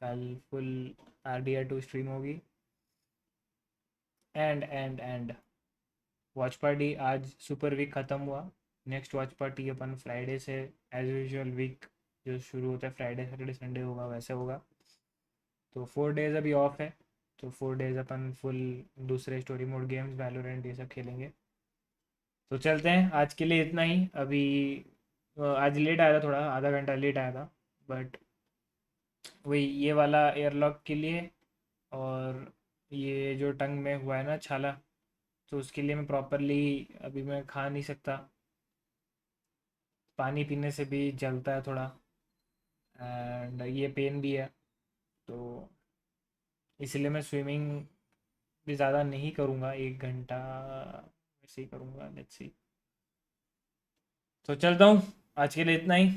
कल फुल RDR2 स्ट्रीम होगी। एंड वॉच पार्टी, आज सुपर वीक ख़त्म हुआ। नेक्स्ट वॉच पार्टी अपन फ्राइडे से एज यूजुअल वीक जो शुरू होता है फ्राइडे सैटरडे संडे होगा वैसे होगा। तो 4 डेज़ अभी ऑफ है, तो 4 डेज़ अपन फुल दूसरे स्टोरी मोड गेम्स वैलोरेंट ये सब खेलेंगे। तो चलते हैं, आज के लिए इतना ही। अभी आज लेट आया था, थोड़ा आधा घंटा लेट आया था, बट वही ये वाला एयरलॉक के लिए और ये जो टंग में हुआ है ना छाला, तो उसके लिए मैं प्रॉपरली अभी मैं खा नहीं सकता, पानी पीने से भी जलता है थोड़ा, एंड ये पेन भी है, तो इसलिए मैं स्विमिंग भी ज़्यादा नहीं करूँगा, 1 घंटा वैसे ही करूँगा। Let's see. तो चलता हूँ, आज के लिए इतना ही।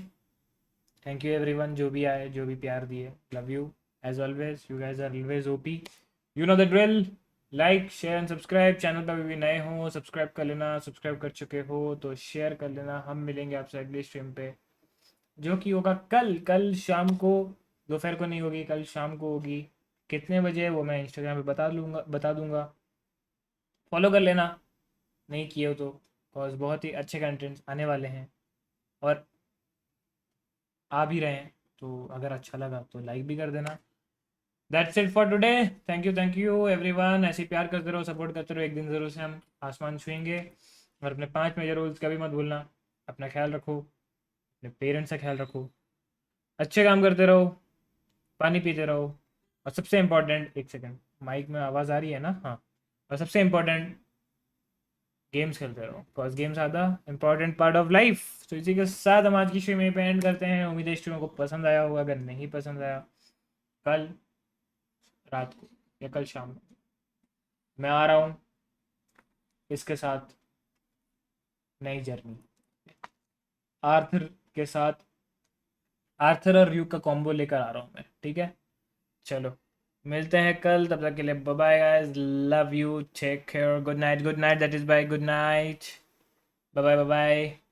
थैंक यू एवरीवन, जो भी आए जो भी प्यार दिए, love you as always, you guys are always OP, you know the drill. Like share and subscribe, channel पर भी नए हो सब्सक्राइब कर लेना, सब्सक्राइब कर चुके हो तो शेयर कर लेना। हम मिलेंगे आपसे अगली स्ट्रीम पे, जो कि होगा कल शाम को, दोपहर को नहीं होगी, कल शाम को होगी। कितने बजे वो मैं इंस्टाग्राम पे बता दूंगा, फॉलो कर लेना नहीं किए हो तो, बिकॉज बहुत ही अच्छे कंटेंट्स आने वाले हैं और आ भी रहे हैं। तो अगर अच्छा लगा तो लाइक भी कर देना। That's it for today, thank you everyone. ऐसे ही प्यार करते रहो, सपोर्ट करते रहो, एक दिन ज़रूर से हम आसमान छुएंगे। और अपने 5 मेजर रूल्स का भी मत भूलना। अपना ख्याल रखो, अपने पेरेंट्स का ख्याल रखो, अच्छे काम करते रहो, पानी पीते रहो, और सबसे इम्पोर्टेंट, एक सेकंड माइक में आवाज़ आ रही है ना, हाँ, और सबसे इम्पोर्टेंट गेम्स खेलते रहो, because games are the important part of life. तो इसी के साथ हम आज की स्ट्रीम यहीं पे एंड करते हैं। उम्मीद है स्ट्रीम को पसंद आया होगा, अगर नहीं पसंद आया कल रात को या कल शाम को मैं आ रहा हूँ इसके साथ नई जर्नी, आर्थर के साथ, आर्थर और RyuK का कॉम्बो लेकर आ रहा हूँ मैं, ठीक है। चलो मिलते हैं कल, तब तक के लिए bye bye guys, love you, take care, good night, that is bye, good night, bye bye bye bye.